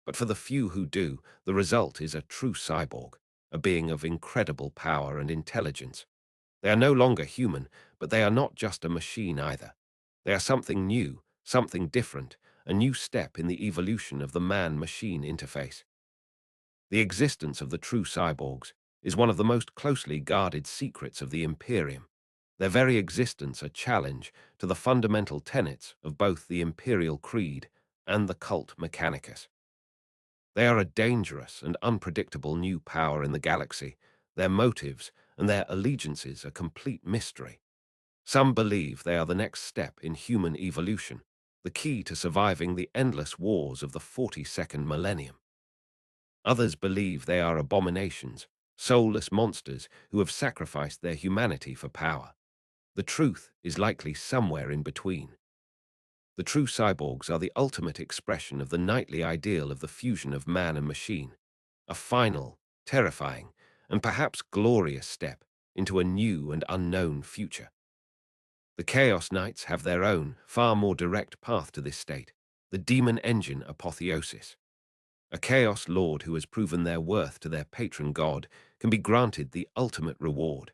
But for the few who do, the result is a true cyborg, a being of incredible power and intelligence. They are no longer human, but they are not just a machine either. They are something new, something different, a new step in the evolution of the man-machine interface. The existence of the true cyborgs is one of the most closely guarded secrets of the Imperium. Their very existence a challenge to the fundamental tenets of both the Imperial Creed and the cult Mechanicus. They are a dangerous and unpredictable new power in the galaxy. Their motives and their allegiances a complete mystery. Some believe they are the next step in human evolution, the key to surviving the endless wars of the 42nd millennium. Others believe they are abominations, soulless monsters who have sacrificed their humanity for power. The truth is likely somewhere in between. The true cyborgs are the ultimate expression of the knightly ideal of the fusion of man and machine, a final, terrifying, and perhaps glorious step into a new and unknown future. The Chaos Knights have their own, far more direct path to this state, the demon engine apotheosis. A Chaos Lord who has proven their worth to their patron god can be granted the ultimate reward.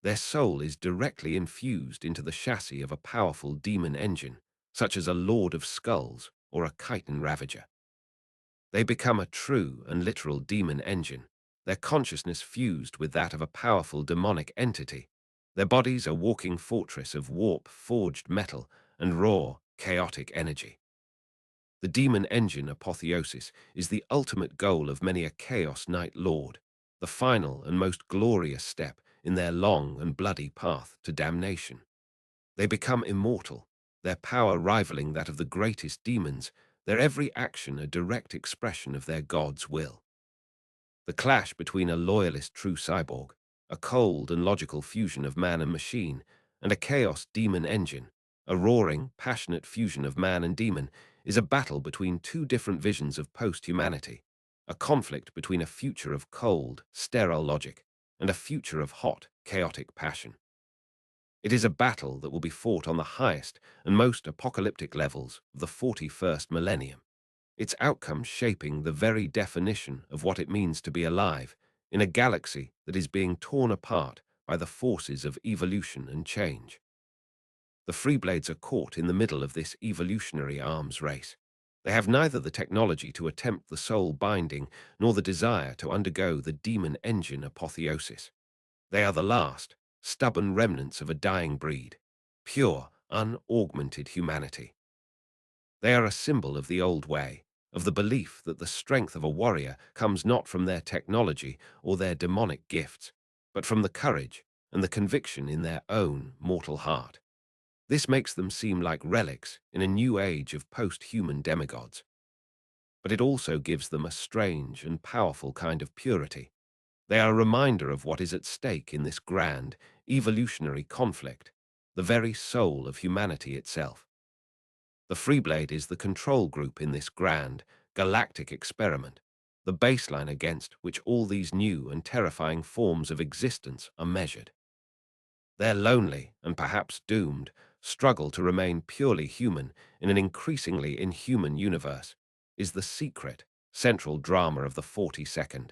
Their soul is directly infused into the chassis of a powerful demon engine, such as a Lord of Skulls or a Chiton Ravager. They become a true and literal demon engine, their consciousness fused with that of a powerful demonic entity. Their bodies a walking fortress of warp-forged metal and raw, chaotic energy. The demon engine apotheosis is the ultimate goal of many a Chaos Knight Lord, the final and most glorious step in their long and bloody path to damnation. They become immortal, their power rivaling that of the greatest demons, their every action a direct expression of their god's will. The clash between a loyalist true cyborg, a cold and logical fusion of man and machine, and a chaos demon engine, a roaring, passionate fusion of man and demon, is a battle between two different visions of post-humanity, a conflict between a future of cold, sterile logic and a future of hot, chaotic passion. It is a battle that will be fought on the highest and most apocalyptic levels of the 41st millennium, its outcome shaping the very definition of what it means to be alive in a galaxy that is being torn apart by the forces of evolution and change. The Freeblades are caught in the middle of this evolutionary arms race. They have neither the technology to attempt the soul binding nor the desire to undergo the demon engine apotheosis. They are the last, stubborn remnants of a dying breed, pure, unaugmented humanity. They are a symbol of the old way, of the belief that the strength of a warrior comes not from their technology or their demonic gifts, but from the courage and the conviction in their own mortal heart. This makes them seem like relics in a new age of post-human demigods. But it also gives them a strange and powerful kind of purity. They are a reminder of what is at stake in this grand, evolutionary conflict, the very soul of humanity itself. The Freeblade is the control group in this grand, galactic experiment, the baseline against which all these new and terrifying forms of existence are measured. Their lonely, and perhaps doomed, struggle to remain purely human in an increasingly inhuman universe is the secret, central drama of the 42nd.